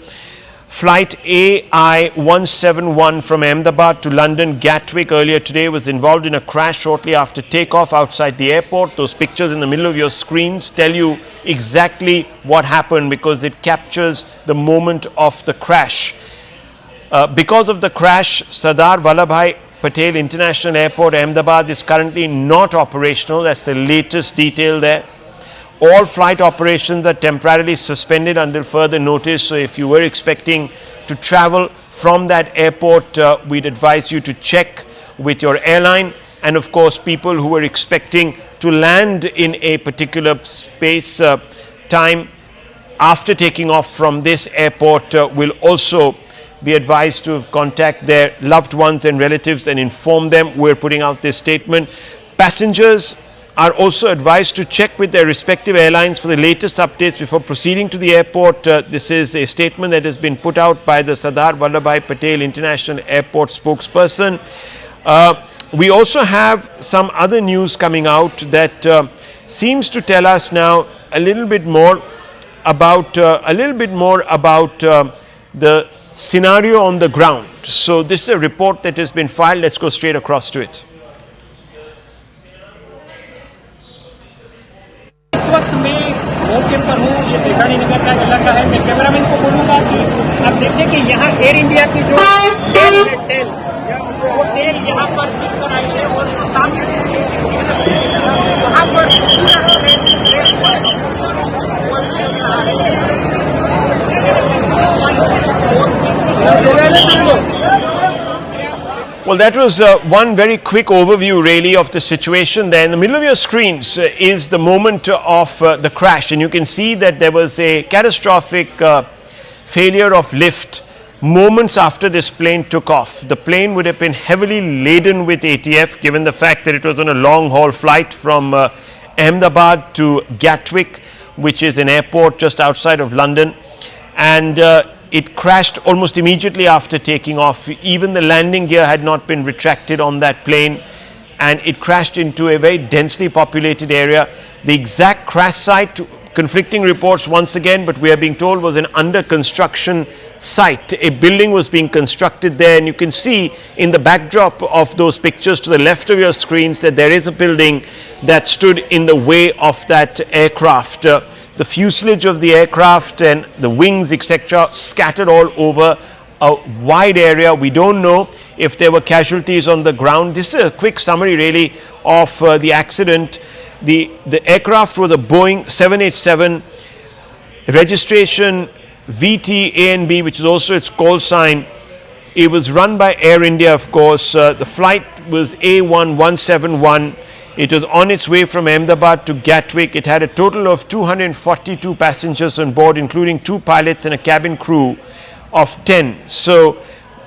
S5: Flight AI-171 from Ahmedabad to London Gatwick earlier today was involved in a crash shortly after takeoff outside the airport. Those pictures in the middle of your screens tell you exactly what happened, because it captures the moment of the crash. Because of the crash, Sardar Vallabhbhai Patel International Airport, Ahmedabad is currently not operational. That's the latest detail there. All flight operations are temporarily suspended until further notice. So if you were expecting to travel from that airport, we'd advise you to check with your airline. And of course, people who were expecting to land in a particular space time after taking off from this airport will also be advised to contact their loved ones and relatives and inform them. We're putting out this statement. Passengers are also advised to check with their respective airlines for the latest updates before proceeding to the airport. This is a statement that has been put out by the Sardar Vallabhbhai Patel International Airport spokesperson. We also have some other news coming out that seems to tell us now a little bit more about the scenario on the ground. So this is a report that has been filed. Let's go straight across to it.
S9: इस वक्त मैं मौके पर हूँ, ये मेघानीनगर का इलाका है। मैं कैमरामैन को बोलूँगा कि आप देखिए कि यहाँ एयर इंडिया की जो टेल वो टेल यहाँ पर दिख कर आई है और सामने वहाँ
S5: Well, that was one very quick overview really of the situation there. In the middle of your screens is the moment of the crash, and you can see that there was a catastrophic failure of lift moments after this plane took off. The plane would have been heavily laden with ATF given the fact that it was on a long haul flight from Ahmedabad to Gatwick, which is an airport just outside of London, and it crashed almost immediately after taking off. Even the landing gear had not been retracted on that plane, and it crashed into a very densely populated area. The exact crash site, conflicting reports once again, but we are being told was an under construction site. A building was being constructed there, and you can see in the backdrop of those pictures to the left of your screens that there is a building that stood in the way of that aircraft. The fuselage of the aircraft and the wings, etc., scattered all over a wide area. We don't know if there were casualties on the ground. This is a quick summary really of the accident. The aircraft was a Boeing 787, registration VT-ANB, which is also its call sign. It was run by Air India, of course. The flight was A1171. It was on its way from Ahmedabad to Gatwick. It had a total of 242 passengers on board, including 2 pilots and a cabin crew of 10. So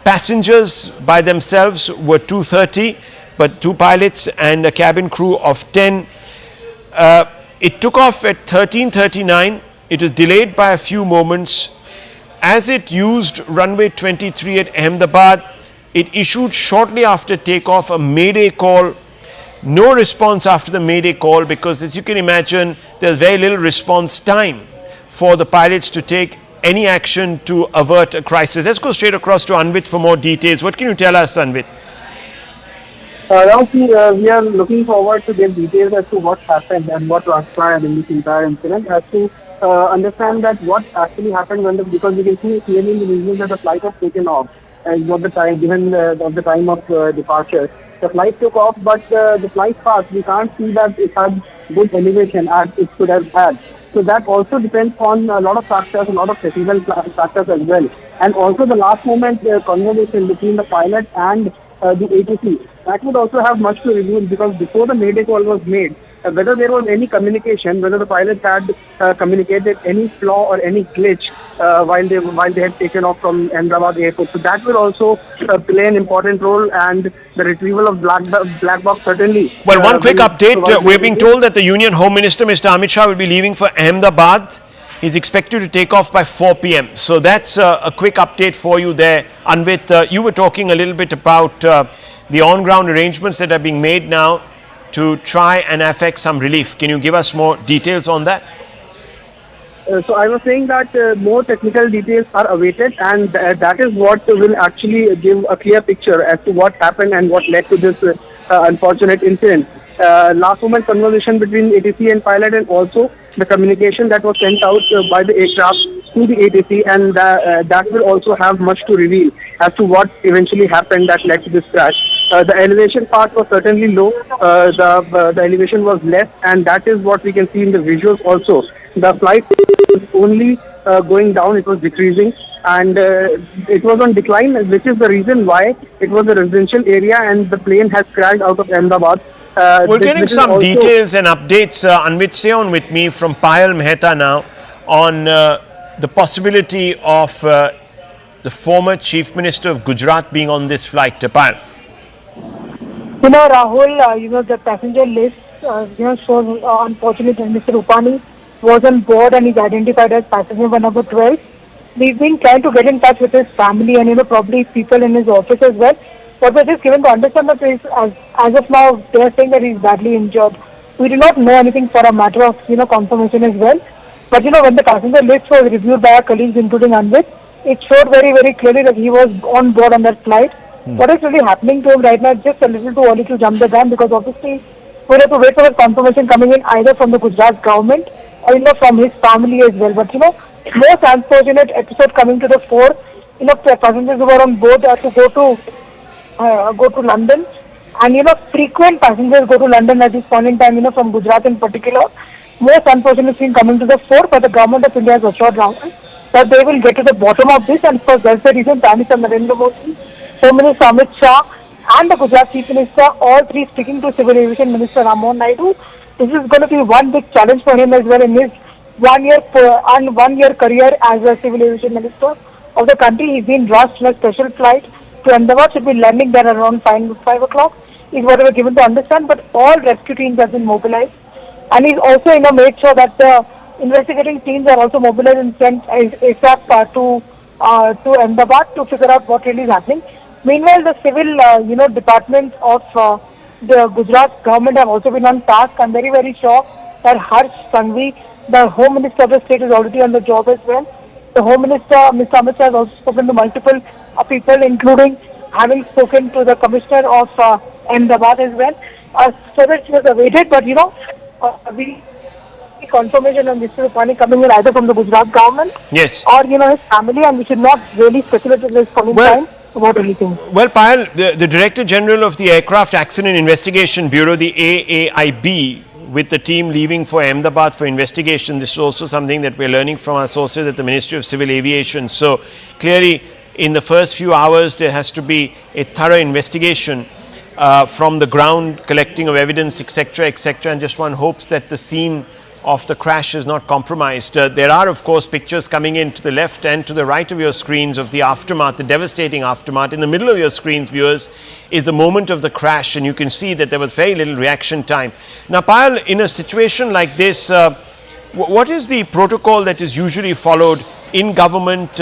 S5: passengers by themselves were 230, but 2 pilots and a cabin crew of 10. It took off at 13:39. It was delayed by a few moments. As it used runway 23 at Ahmedabad, it issued shortly after takeoff a mayday call. No response after the mayday call, because as you can imagine, there's very little response time for the pilots to take any action to avert a crisis. Let's go straight across to Anvit for more details. What can you tell us, Anvit?
S3: We are looking forward to get details as to what happened and what transpired in this entire incident, as to understand that what actually happened because we can see clearly in the visuals that the flight was taken off and what the time, given the time of departure. The flight took off, but the flight path, we can't see that it had good elevation as it could have had. So that also depends on a lot of factors, a lot of technical factors as well. And also the last moment conversation between the pilot and the ATC, that would also have much to reveal, because before the mayday call was made, whether there was any communication, whether the pilot had communicated any flaw or any glitch while they had taken off from Ahmedabad airport. So that will also play an important role, and the retrieval of black box certainly.
S5: Well, one quick update. We're being told that the Union Home Minister, Mr. Amit Shah, will be leaving for Ahmedabad. He's expected to take off by 4 p.m. So that's a quick update for you there. Anvit, you were talking a little bit about the on-ground arrangements that are being made now to try and affect some relief. Can you give us more details on that?
S3: So I was saying that more technical details are awaited, and that is what will actually give a clear picture as to what happened and what led to this unfortunate incident. Last moment conversation between ATC and pilot, and also the communication that was sent out by the aircraft to the ATC, and that will also have much to reveal. as to what eventually happened that led to this crash. The elevation part was certainly low. The elevation was less, and that is what we can see in the visuals also. The flight was only going down; it was decreasing, and it was on decline, which is the reason why it was a residential area, and the plane has crashed out of Ahmedabad.
S5: We're getting some details and updates. Anvit, stay on with me from Payal Mehta now on the possibility of the former Chief Minister of Gujarat being on this flight. Payal.
S7: You know, Rahul, the passenger list, shows unfortunately Mr. Rupani was on board and is identified as passenger number 12. We've been trying to get in touch with his family and, probably people in his office as well. But we're just given to understand that as of now, they're saying that he's badly injured. We do not know anything for a matter of, confirmation as well. But, when the passenger list was reviewed by our colleagues, including Anvit, it showed very, very clearly that he was on board on that flight. What is really happening to him right now is just a little too early to jump the gun, because obviously we'll have to wait for the confirmation coming in either from the Gujarat government or from his family as well. But most unfortunate episode coming to the fore. Passengers who were on board are to go to London, and frequent passengers go to London at this point in time. From Gujarat in particular. Most unfortunate thing coming to the fore, but the government of India has assured Rahul that they will get to the bottom of this, and of course that's the reason Prime Minister Narendra Modi, Home Minister Amit Shah, and the Gujarat Chief Minister, all three speaking to Civil Aviation Minister Rammohan Naidu. This is going to be one big challenge for him as well in his 1 year career as a Civil Aviation Minister of the country. He's been rushed in a special flight to Ahmedabad, should be landing there around 5 o'clock, is what we were given to understand, but all rescue teams have been mobilized. And he's also, made sure that the investigating teams are also mobilized and sent ASAP to Ahmedabad to figure out what really is happening. Meanwhile, the civil, departments of the Gujarat government have also been on task. I'm very, very sure that Harsh Sanghvi, the Home Minister of the state, is already on the job as well. The Home Minister, Mr. Amit Shah, has also spoken to multiple people, including having spoken to the Commissioner of Ahmedabad as well. So that it was awaited, but we confirmation on Mr. Rupani coming in either from the Gujarat government,
S5: yes,
S7: or his family, and we should not really speculate at this point in time about anything.
S5: Well, Payal, the Director General of the Aircraft Accident Investigation Bureau, the AAIB, with the team leaving for Ahmedabad for investigation. This is also something that we're learning from our sources at the Ministry of Civil Aviation. So clearly, in the first few hours, there has to be a thorough investigation from the ground, collecting of evidence, etc., etc. And just one hopes that the scene of the crash is not compromised. There are, of course, pictures coming in to the left and to the right of your screens of the aftermath, the devastating aftermath. In the middle of your screens, viewers, is the moment of the crash, and you can see that there was very little reaction time. Now, Payal, in a situation like this, what is the protocol that is usually followed in government?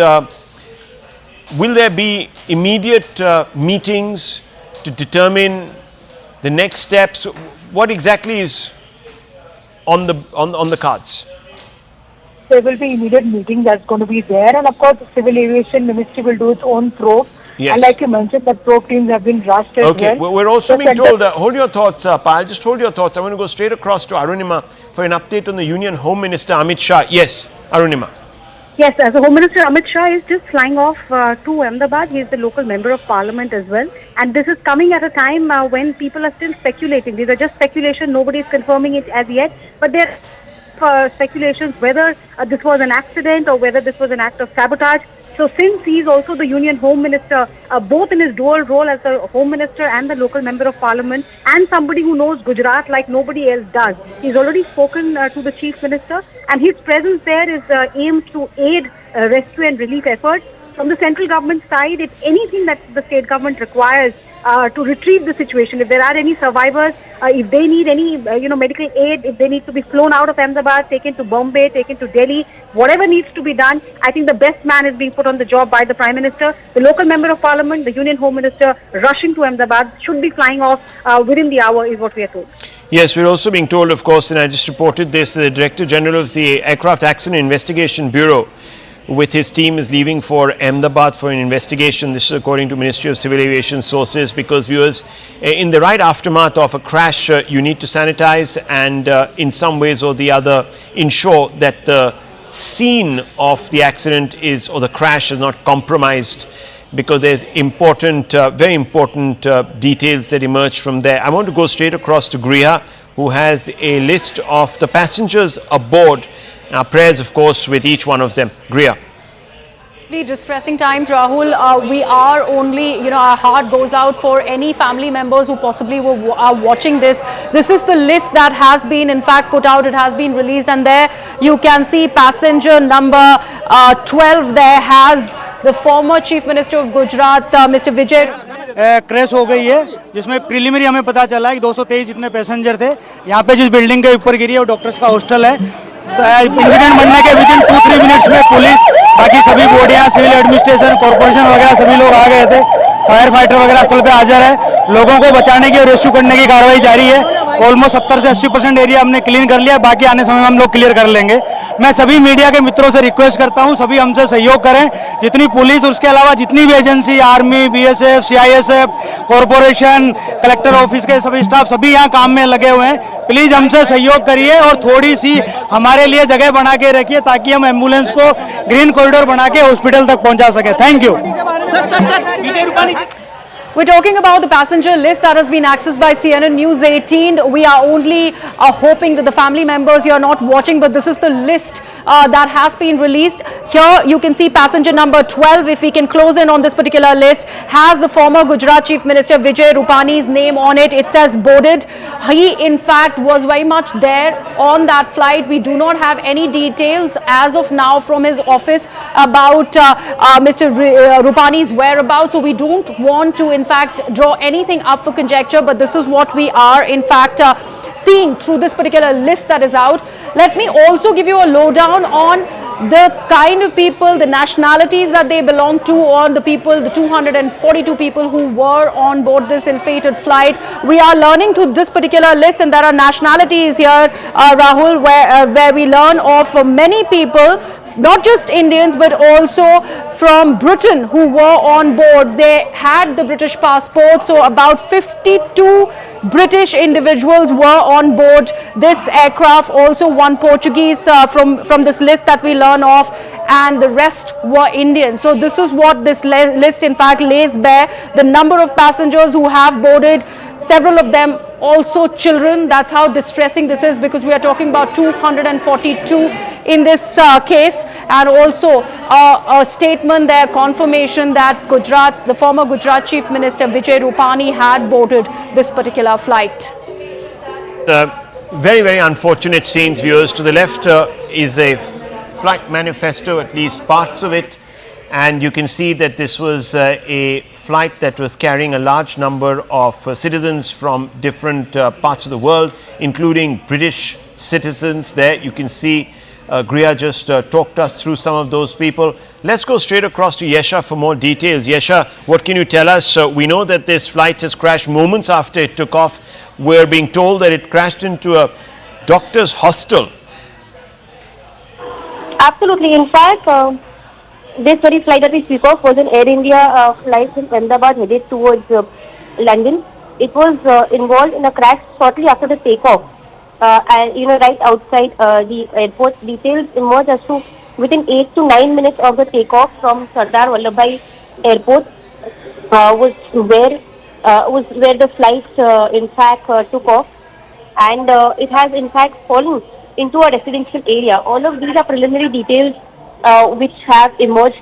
S5: Will there be immediate meetings to determine the next steps? What exactly is on the cards?
S7: There will be immediate meeting that's going to be there, and of course the Civil Aviation Ministry will do its own probe.
S5: Yes.
S7: And like you mentioned, the probe teams have been rushed as
S5: okay.
S7: well.
S5: We're also being told, hold your thoughts, Payal, just hold your thoughts. I want to go straight across to Arunima for an update on the Union Home Minister Amit Shah. Yes, Arunima.
S10: Yes, as a Home Minister, Amit Shah is just flying off to Ahmedabad. He is the local member of parliament as well. And this is coming at a time when people are still speculating. These are just speculation. Nobody is confirming it as yet. But there are speculations whether this was an accident or whether this was an act of sabotage. So since he is also the Union Home Minister, both in his dual role as the Home Minister and the local member of parliament, and somebody who knows Gujarat like nobody else does, he's already spoken to the Chief Minister, and his presence there is aimed to aid rescue and relief efforts. From the central government side, if anything that the state government requires to retrieve the situation, if there are any survivors, if they need any medical aid, if they need to be flown out of Ahmedabad, taken to Bombay, taken to Delhi, whatever needs to be done, I think the best man is being put on the job by the Prime Minister. The local member of parliament, the Union Home Minister rushing to Ahmedabad, should be flying off within the hour is what we are told.
S5: Yes, we're also being told, of course, and I just reported this, the Director General of the Aircraft Accident Investigation Bureau with his team is leaving for Ahmedabad for an investigation. This is according to Ministry of Civil Aviation sources, because viewers, in the right aftermath of a crash, you need to sanitize and in some ways or the other ensure that the scene of the accident is, or the crash is not compromised. because there's important, very important details that emerge from there. I want to go straight across to Griha, who has a list of the passengers aboard. Our prayers, of course, with each one of them. Griha.
S1: Distressing times, Rahul. We are only, our heart goes out for any family members who possibly are watching this. This is the list that has been, in fact, put out. It has been released, and there you can see passenger number 12. There has the former Chief Minister of Gujarat, Mr. Vijay.
S11: Crash हो गई है, जिसमें preliminary हमें पता चला है कि 223 जितने पैसेंजर थे यहाँ पे जिस बिल्डिंग के ऊपर गिरी है वो डॉक्टर्स का हॉस्टल है। इंसिडेंट बनने के विदिन 2-3 मिनट्स में पुलिस, बाकी सभी बॉडियां, सिविल एडमिनिस्ट्रेशन, कॉर्पोरेशन वगैरह सभी लोग आ गए थे। फायर फाइटर वगैरह स्थल पे हाजिर है। लोगों को बचाने की और रेस्क्यू करने की कार्रवाई जारी है। ऑलमोस्ट 70 से 80% एरिया हमने क्लीन कर लिया, बाकी आने समय में हम लोग क्लियर कर लेंगे। मैं सभी मीडिया के मित्रों से रिक्वेस्ट करता हूं, सभी हमसे सहयोग करें। जितनी पुलिस, उसके अलावा जितनी भी agency, army, BSF, CISF, corporation, collector office के सभी स्टाफ, सभी यहाँ काम में लगे हुए हैं। प्लीज हमसे सहयोग करिए और थोड़ी सी हमारे लिए जगह बना के रखिए ताकि हम एम्बुलेंस को ग्रीन कॉरिडोर बना के हॉस्पिटल तक पहुंचा सके। Thank you.
S1: We're talking about the passenger list that has been accessed by CNN News 18. We are only hoping that the family members, you are not watching, but this is the list that has been released. Here you can see passenger number 12, if we can close in on this particular list, has the former Gujarat Chief Minister Vijay Rupani's name on it. It says boarded. He in fact was very much there on that flight. We do not have any details as of now from his office about Mr. Rupani's whereabouts, so we don't want to in fact draw anything up for conjecture, but this is what we are in fact seeing through this particular list that is out. Let me also give you a lowdown on the kind of people, the nationalities that they belong to, or the people, the 242 people who were on board this ill-fated flight. We are learning through this particular list, and there are nationalities here, Rahul, where we learn of many people, not just Indians but also from Britain, who were on board. They had the British passport, so about 52 British individuals were on board this aircraft. Also one Portuguese from this list that we learn of, and the rest were Indian. So this is what this list in fact lays bare. The number of passengers who have boarded, several of them also children. That's how distressing this is, because we are talking about 242 in this case, and also a statement there, confirmation that Gujarat, the former Gujarat Chief Minister Vijay Rupani had boarded this particular flight.
S5: Very, very unfortunate scenes, viewers. To the left is a flight manifesto, at least parts of it, and you can see that this was a flight that was carrying a large number of citizens from different parts of the world, including British citizens. There you can see Griha just talked us through some of those people. Let's go straight across to Yesha for more details. Yesha, what can you tell us? We know that this flight has crashed moments after it took off. We're being told that it crashed into a doctor's hostel.
S12: Absolutely. In fact, this very flight that we speak of was an Air India flight from Ahmedabad headed towards London. It was involved in a crash shortly after the takeoff. And right outside the airport. Details emerge as to within 8 to 9 minutes of the takeoff from Sardar Vallabhbhai Airport was where the flight in fact took off, and it has in fact fallen into a residential area. All of these are preliminary details which have emerged.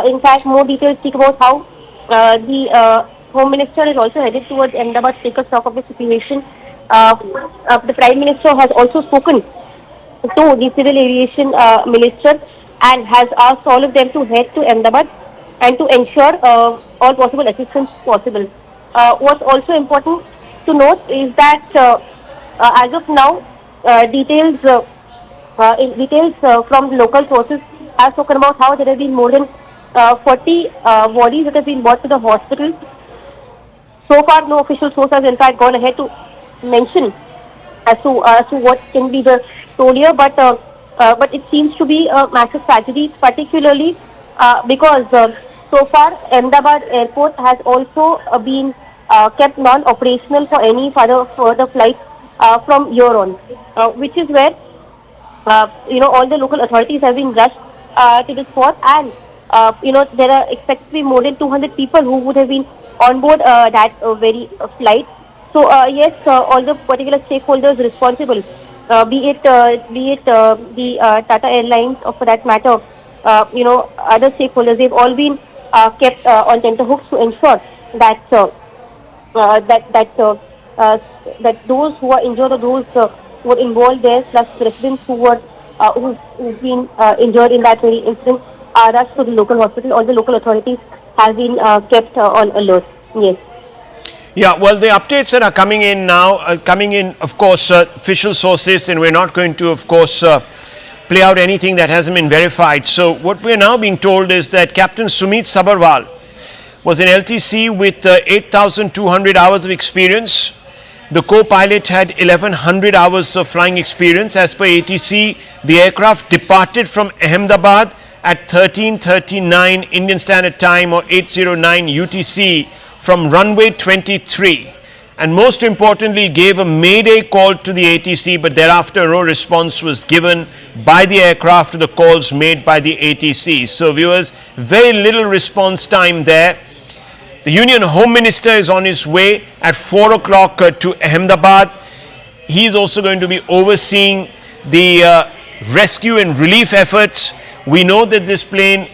S12: In fact, more details speak about how the Home Minister is also headed towards Ahmedabad to take a stock of the situation. The Prime Minister has also spoken to the Civil Aviation Minister and has asked all of them to head to Ahmedabad and to ensure all possible assistance possible. What's also important to note is that as of now, details from local sources have spoken about how there have been more than 40 bodies that have been brought to the hospital. So far, no official source has in fact gone ahead to mention as to what can be the toll here, but it seems to be a massive tragedy, particularly because so far Ahmedabad Airport has also been kept non-operational for any further flights from here on, which is where all the local authorities have been rushed to the spot, and there are expected to be more than 200 people who would have been on board that very flight. So yes, all the particular stakeholders responsible, be it the Tata Airlines or for that matter, other stakeholders, they've all been kept on tenterhooks to ensure that that those who are injured or those who were involved there, plus residents who've been injured in that very incident, are rushed to the local hospital. All the local authorities have been kept on alert. Yes.
S5: Yeah, well, the updates that are coming in now, of course, official sources, and we're not going to, of course, play out anything that hasn't been verified. So what we're now being told is that Captain Sumit Sabarwal was an LTC with 8,200 hours of experience. The co-pilot had 1,100 hours of flying experience. As per ATC, the aircraft departed from Ahmedabad at 13:39 Indian Standard Time or 8:09 UTC from runway 23, and most importantly gave a mayday call to the ATC, but thereafter no response was given by the aircraft to the calls made by the ATC. So viewers, very little response time there. The Union Home Minister is on his way at 4 o'clock to Ahmedabad. He is also going to be overseeing the rescue and relief efforts. We know that this plane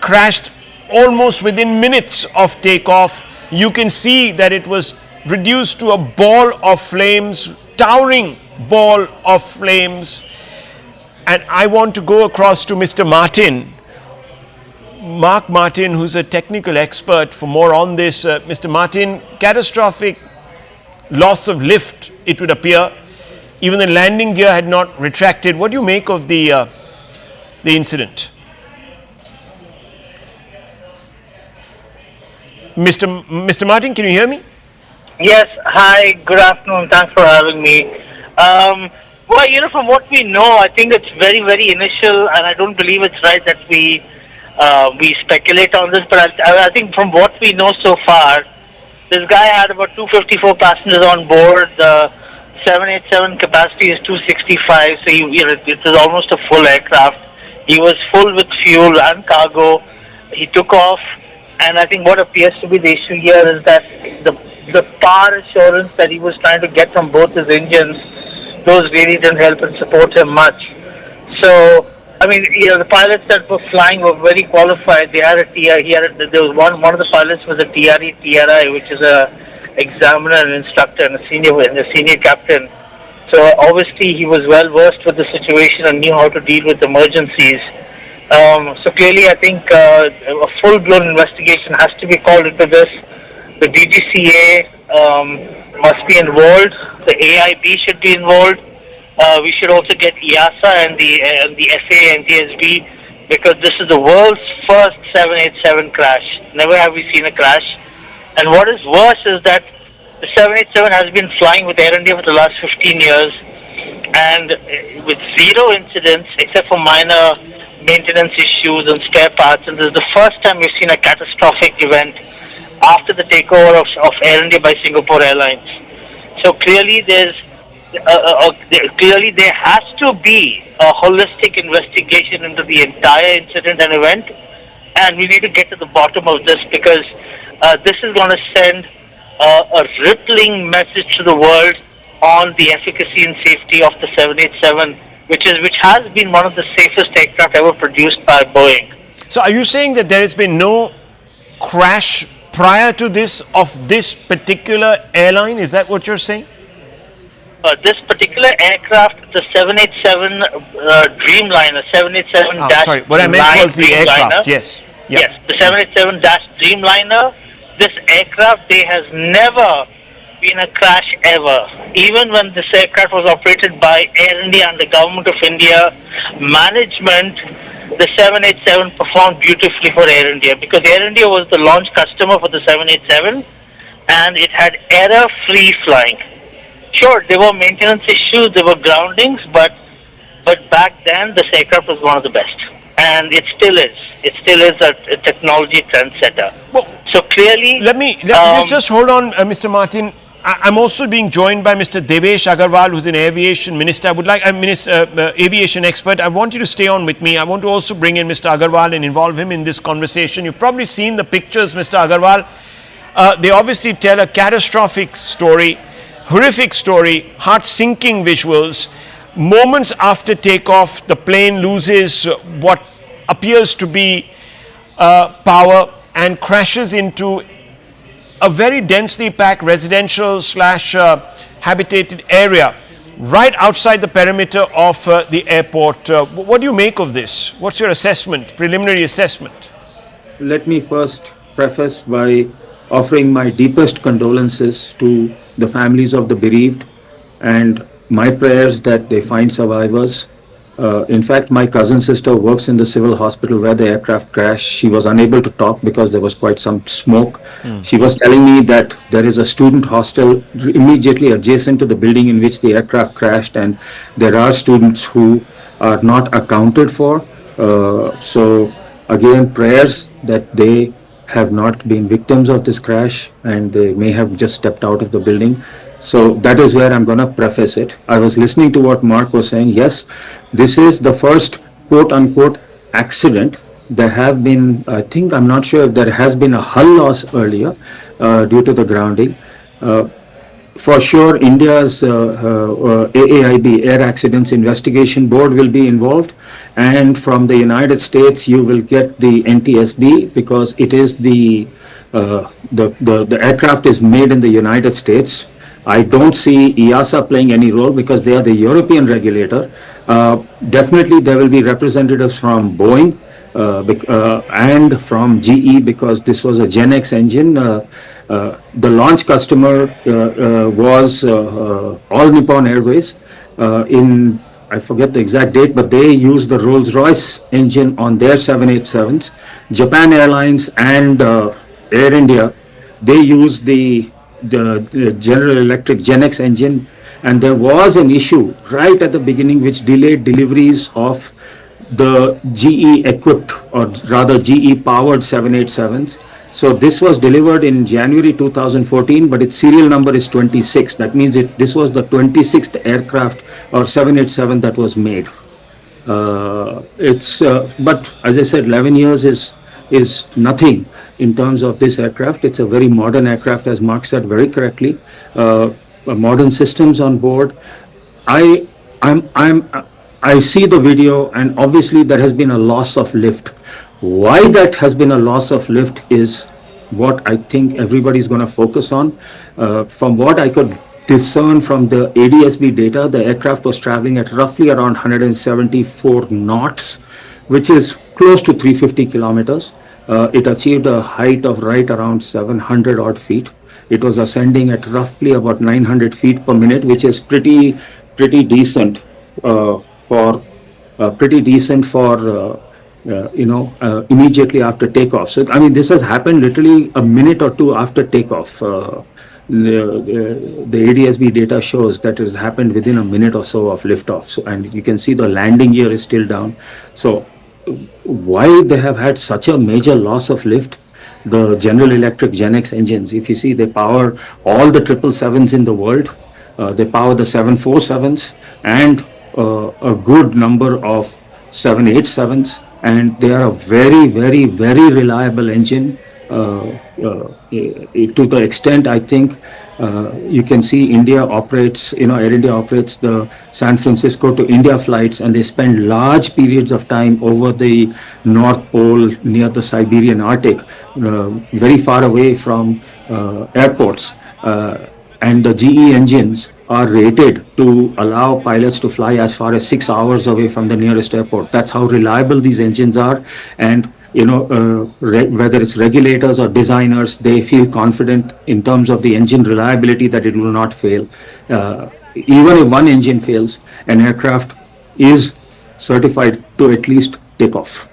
S5: crashed almost within minutes of takeoff. You can see that it was reduced to a ball of flames, towering ball of flames. And I want to go across to Mr. Mark Martin, who's a technical expert, for more on this. Mr. Martin, catastrophic loss of lift, it would appear. Even the landing gear had not retracted. What do you make of the incident? Mr. Martin, can you hear me?
S13: Yes. Hi. Good afternoon. Thanks for having me. Well, from what we know, I think it's very, very initial, and I don't believe it's right that we speculate on this. But I think from what we know so far, this guy had about 254 passengers on board. The 787 capacity is 265, so it is almost a full aircraft. He was full with fuel and cargo. He took off. And I think what appears to be the issue here is that the power assurance that he was trying to get from both his engines, those really didn't help and support him much. So, I mean, the pilots that were flying were very qualified. They had a TRI. There was one of the pilots was a TRI, which is a examiner and instructor and a senior captain. So obviously he was well versed with the situation and knew how to deal with emergencies. So clearly, I think a full-blown investigation has to be called into this. The DGCA must be involved. The AIB should be involved. We should also get EASA and the FAA and TSB, because this is the world's first 787 crash. Never have we seen a crash. And what is worse is that the 787 has been flying with Air India for the last 15 years, and with zero incidents except for minor maintenance issues and spare parts. And this is the first time we've seen a catastrophic event after the takeover of Air India by Singapore Airlines. So clearly there has to be a holistic investigation into the entire incident and event, and we need to get to the bottom of this, because this is going to send a rippling message to the world on the efficacy and safety of the 787, which has been one of the safest aircraft ever produced by Boeing.
S5: So are you saying that there has been no crash prior to this of this particular airline? Is that what you're saying?
S13: This particular aircraft, the 787 Dreamliner, 787
S5: sorry, what I meant was the aircraft, yes. Yep.
S13: Yes, the 787-Dreamliner, this aircraft, there has never been a crash ever. Even when this aircraft was operated by Air India and the Government of India management, the 787 performed beautifully for Air India, because Air India was the launch customer for the 787 and it had error-free flying. Sure, there were maintenance issues, there were groundings, but back then this aircraft was one of the best, and it still is. It still is a technology trendsetter.
S5: Well,
S13: so clearly,
S5: let me just hold on, Mr. Martin. I'm also being joined by Mr. Devesh Agarwal, who's an aviation minister. I would like, aviation expert. I want you to stay on with me. I want to also bring in Mr. Agarwal and involve him in this conversation. You've probably seen the pictures, Mr. Agarwal. They obviously tell a catastrophic story, horrific story, heart-sinking visuals. Moments after takeoff, the plane loses what appears to be power and crashes into a very densely packed residential slash habitated area right outside the perimeter of the airport. What do you make of this? What's your assessment, preliminary assessment?
S14: Let me first preface by offering my deepest condolences to the families of the bereaved and my prayers that they find survivors. In fact, my cousin sister works in the civil hospital where the aircraft crashed. She was unable to talk because there was quite some smoke. She was telling me that there is a student hostel immediately adjacent to the building in which the aircraft crashed, and there are students who are not accounted for. So again, prayers that they have not been victims of this crash and they may have just stepped out of the building. So that is where I'm going to preface it. I was listening to what Mark was saying. Yes, this is the first quote unquote accident. There have been, I think, I'm not sure if there has been a hull loss earlier due to the grounding. For sure, India's AAIB, Air Accidents Investigation Board, will be involved. And from the United States, you will get the NTSB because it is the aircraft is made in the United States. I don't see EASA playing any role because they are the European regulator. Definitely there will be representatives from Boeing and from GE because this was a Gen X engine. The launch customer was All Nippon Airways in, I forget the exact date, but they used the Rolls-Royce engine on their 787s. Japan Airlines and Air India, they used the General Electric Gen X engine, and there was an issue right at the beginning which delayed deliveries of the GE equipped or rather GE powered 787s. So this was delivered in January 2014, but its serial number is 26. That means this was the 26th aircraft or 787 that was made. But as I said, 11 years is nothing in terms of this aircraft. It's a very modern aircraft, as Mark said very correctly. Modern systems on board. I see the video, and obviously there has been a loss of lift. Why that has been a loss of lift is what I think everybody's going to focus on. From what I could discern from the ADSB data, the aircraft was traveling at roughly around 174 knots, which is close to 350 kilometers. It achieved a height of right around 700 odd feet. It was ascending at roughly about 900 feet per minute, which is pretty decent immediately after takeoff. So I mean, this has happened literally a minute or two after takeoff. The ADSB data shows that it has happened within a minute or so of liftoff. So, and you can see the landing gear is still down. So why they have had such a major loss of lift? The General Electric Gen X engines, if you see, they power all the 777s in the world. They power the 747s and a good number of 787s, and they are a very, very, very reliable engine. To the extent, I think, you can see India operates, Air India operates the San Francisco to India flights, and they spend large periods of time over the North Pole near the Siberian Arctic, very far away from airports. And the GE engines are rated to allow pilots to fly as far as 6 hours away from the nearest airport. That's how reliable these engines are. And whether it's regulators or designers, they feel confident in terms of the engine reliability that it will not fail. Even if one engine fails, an aircraft is certified to at least take off.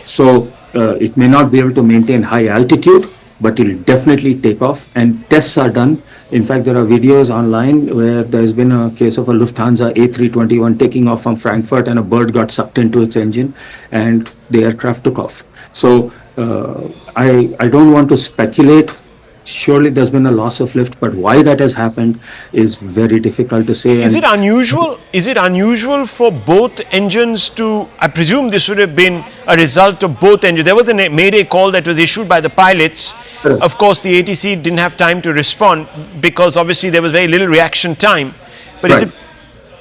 S14: So it may not be able to maintain high altitude, but it will definitely take off, and tests are done. In fact, there are videos online where there's been a case of a Lufthansa A321 taking off from Frankfurt, and a bird got sucked into its engine and the aircraft took off. So I don't want to speculate surely there's been a loss of lift, but why that has happened is very difficult to say.
S5: Is it unusual? Is it unusual for both engines to? I presume this would have been a result of both engines. There was a mayday call that was issued by the pilots. Of course, the ATC didn't have time to respond because obviously there was very little reaction time. But is it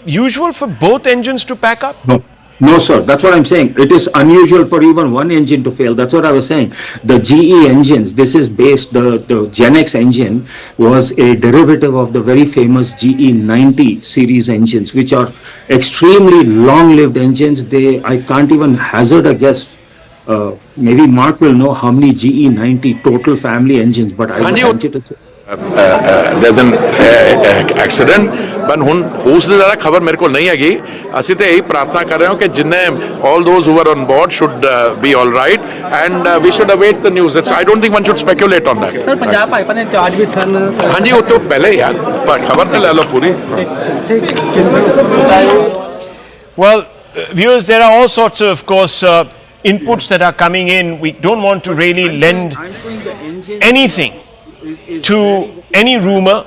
S5: usual for both engines to pack up?
S14: No. No, sir. That's what I'm saying. It is unusual for even one engine to fail. That's what I was saying. The GE engines, this is based, the Gen X engine was a derivative of the very famous GE 90 series engines, which are extremely long-lived engines. I can't even hazard a guess. Maybe Mark will know how many GE 90 total family engines, but I will venture to
S15: there's an accident, but who's the खबर मेरे को नहीं आगी. ਅਸੀਂ ਤੇ ਇਹੀ ਪ੍ਰਾਰਥਨਾ ਕਰ ਰਹੇ ਹਾਂ ਕਿ ਜਿੰਨੇ all those who were on board should be all right, and we should await the news. I don't think one should speculate on that.
S9: Sir Punjab हाईपा ने चार्ज भी सर.
S15: हाँ जी वो तो पहले यार खबर तो ले लो पूरी.
S5: Well, viewers, there are all sorts of course inputs that are coming in. We don't want to really lend anything to any rumor,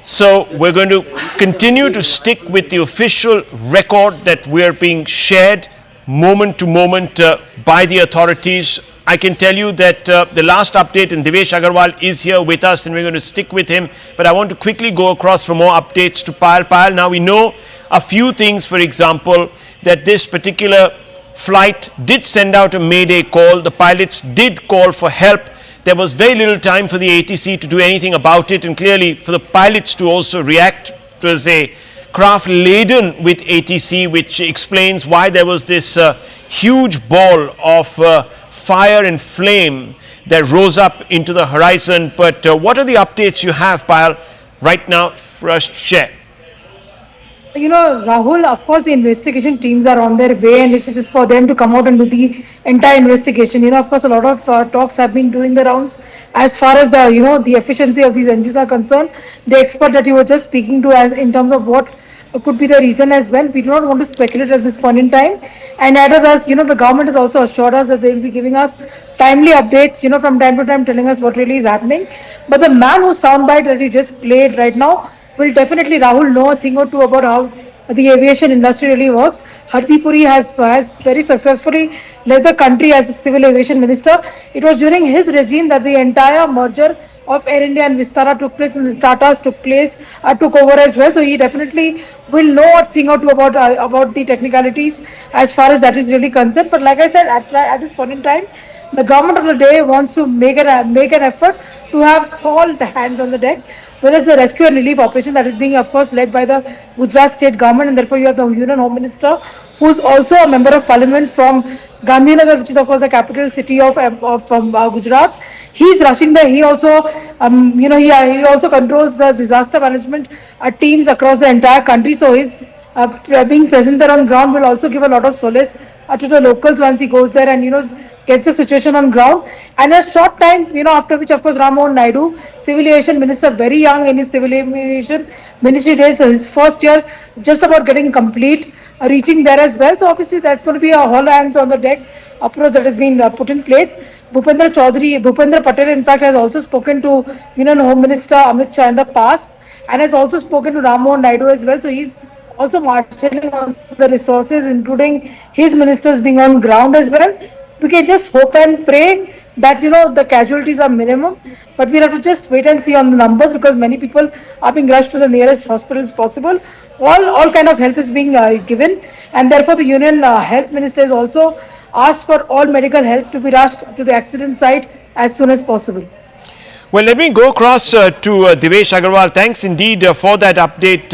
S5: so we're going to continue to stick with the official record that we're being shared moment to moment by the authorities. I can tell you that the last update, and Devesh Agarwal is here with us and we're going to stick with him, but I want to quickly go across for more updates to Payal. Now we know a few things, for example, that this particular flight did send out a mayday call. The pilots did call for help. There was very little time for the ATC to do anything about it, and clearly for the pilots to also react. It was a craft laden with ATC, which explains why there was this huge ball of fire and flame that rose up into the horizon. But what are the updates you have, Payal, right now for us to share?
S7: You know, Rahul, of course, the investigation teams are on their way, and it's just for them to come out and do the entire investigation. You know, of course, a lot of talks have been doing the rounds as far as the, the efficiency of these engines are concerned. The expert that you were just speaking to, as in terms of what could be the reason as well, we do not want to speculate at this point in time. And added us, the government has also assured us that they will be giving us timely updates, from time to time, telling us what really is happening. But the man whose soundbite that you just played right now will definitely, Rahul, know a thing or two about how the aviation industry really works. Hardeep Puri has very successfully led the country as a civil aviation minister. It was during his regime that the entire merger of Air India and Vistara took place, and the Tatas took over as well. So he definitely will know a thing or two about the technicalities as far as that is really concerned. But like I said, at this point in time, the government of the day wants to make an effort to have all the hands on the deck, whether it's the rescue and relief operation that is being, of course, led by the Gujarat state government, and therefore you have the Union Home Minister, who is also a member of Parliament from Gandhinagar, which is of course the capital city of Gujarat. He's rushing there. He also, he also controls the disaster management teams across the entire country. So his being present there on ground will also give a lot of solace to the locals once he goes there and gets the situation on ground. And a short time, after which, of course, Rammohan Naidu, civil aviation minister, very young in his civil aviation ministry days, his first year just about getting complete, reaching there as well. So obviously that's going to be a all hands on the deck approach that has been put in place. Bhupendra Patel, in fact, has also spoken to Home Minister Amit Shah in the past, and has also spoken to Rammohan Naidu as well. So he's also marshalling on the resources, including his ministers being on ground as well. We can just hope and pray that the casualties are minimum, but we'll have to just wait and see on the numbers, because many people are being rushed to the nearest hospitals possible. All kind of help is being given, and therefore the Union Health Minister has also asked for all medical help to be rushed to the accident site as soon as possible.
S5: Well, let me go across to Devesh Agarwal. Thanks indeed for that update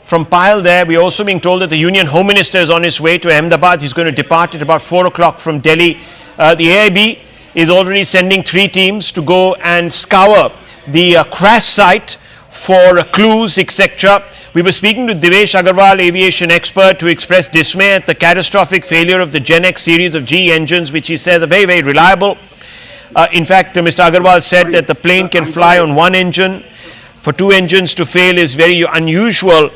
S5: from Payal there. We're also being told that the Union Home Minister is on his way to Ahmedabad. He's going to depart at about 4 o'clock from Delhi. The AIB is already sending 3 teams to go and scour the crash site for clues, etc. We were speaking to Devesh Agarwal, aviation expert, who expressed dismay at the catastrophic failure of the Gen X series of GE engines, which he says are very, very reliable. In fact, Mr. Agarwal said that the plane can fly on one engine. For 2 engines to fail is very unusual.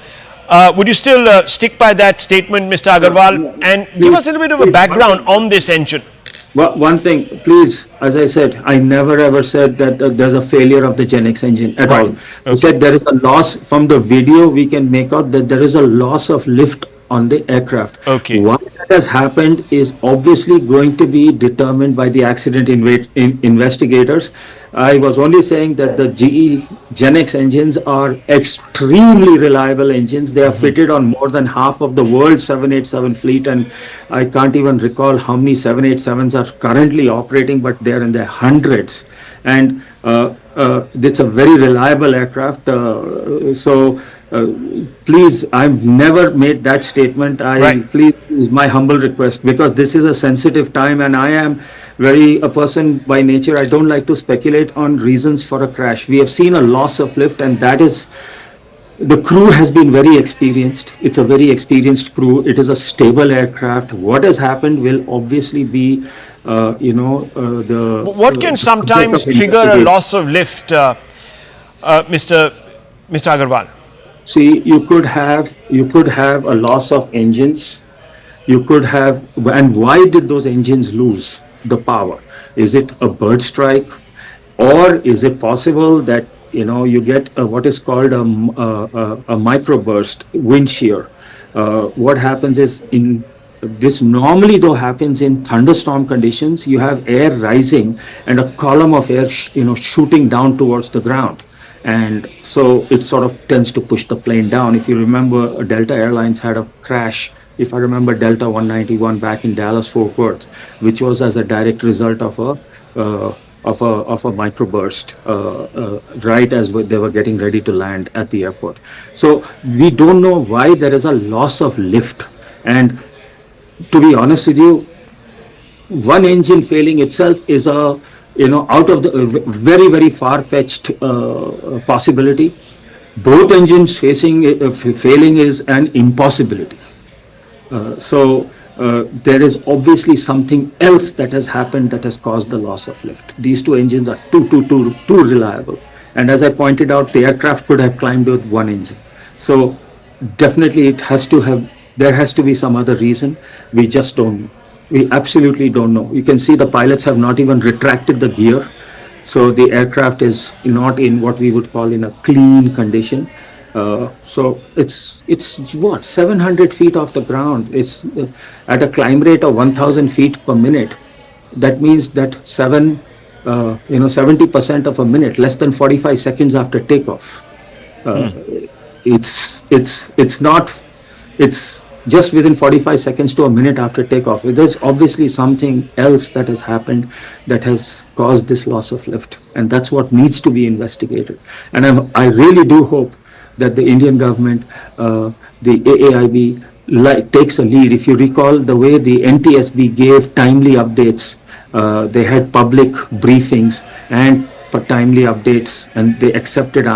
S5: Would you still stick by that statement, Mr. Agarwal, and give us a little bit of a background on this engine?
S14: One thing, please, as I said, I never ever said that there's a failure of the GenX engine at all. I said there is a loss. From the video, we can make out that there is a loss of lift on the aircraft.
S5: Okay.
S14: Why that has happened is obviously going to be determined by the accident investigators. I was only saying that the GE GenX engines are extremely reliable engines. They are fitted on more than half of the world's 787 fleet, and I can't even recall how many 787s are currently operating, but they're in the hundreds. And it's a very reliable aircraft. Please, I've never made that statement. Please, is my humble request, because this is a sensitive time, and I am a person by nature. I don't like to speculate on reasons for a crash. We have seen a loss of lift, and that is, the crew has been very experienced. It's a very experienced crew. It is a stable aircraft. What has happened will obviously be,
S5: What can sometimes trigger a loss of lift, Mr. Agarwal?
S14: See, you could have a loss of engines. You could have, and why did those engines lose the power? Is it a bird strike, or is it possible that you get what is called a microburst wind shear? What happens is, in this normally though happens in thunderstorm conditions, you have air rising and a column of air shooting down towards the ground. And so it sort of tends to push the plane down. If you remember, Delta Airlines had a crash, if I remember, Delta 191 back in Dallas-Fort Worth, which was as a direct result of a microburst right as they were getting ready to land at the airport. So we don't know why there is a loss of lift. And to be honest with you, one engine failing itself is out of the very, very far-fetched possibility. Both engines failing is an impossibility. There is obviously something else that has happened that has caused the loss of lift. These two engines are too reliable. And as I pointed out, the aircraft could have climbed with one engine. So definitely there has to be some other reason. We just don't know. We absolutely don't know. You can see the pilots have not even retracted the gear. So the aircraft is not in what we would call in a clean condition. So it's what, 700 feet off the ground. It's at a climb rate of 1,000 feet per minute. That means that 70% of a minute, less than 45 seconds after takeoff. It's just within 45 seconds to a minute after takeoff. There's obviously something else that has happened that has caused this loss of lift, and that's what needs to be investigated. And I really do hope that the Indian government, the AAIB, takes a lead. If you recall the way the NTSB gave timely updates, they had public briefings and timely updates, and they accepted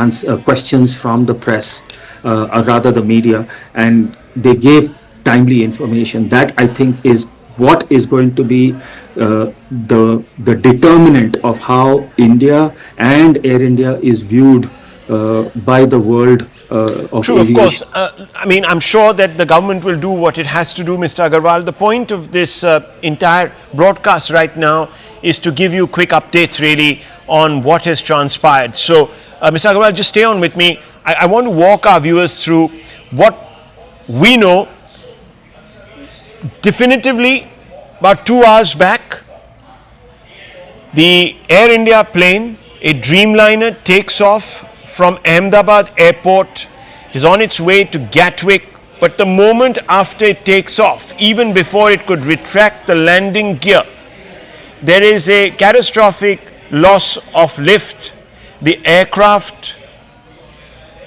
S14: questions from the press, or rather the media, and they gave timely information. That, I think, is what is going to be the determinant of how India and Air India is viewed by the world of
S5: True,
S14: aviation.
S5: of course. I'm sure that the government will do what it has to do, Mr. Agarwal. The point of this entire broadcast right now is to give you quick updates, really, on what has transpired. So, Mr. Agarwal, just stay on with me. I want to walk our viewers through what we know. Definitively, about 2 hours back, the Air India plane, a Dreamliner, takes off from Ahmedabad airport. It is on its way to Gatwick, but the moment after it takes off, even before it could retract the landing gear, there is a catastrophic loss of lift. The aircraft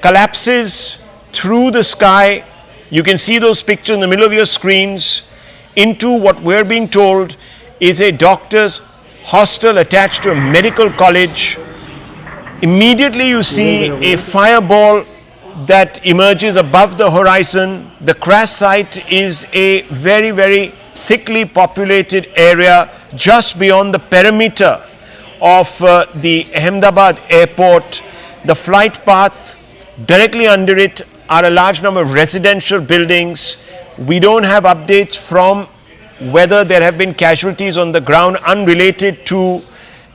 S5: collapses through the sky. You can see those pictures in the middle of your screens, into what we're being told is a doctor's hostel attached to a medical college. Immediately you see a fireball that emerges above the horizon. The crash site is a very, very thickly populated area just beyond the perimeter of the Ahmedabad airport. The flight path directly under it are a large number of residential buildings. We don't have updates from whether there have been casualties on the ground unrelated to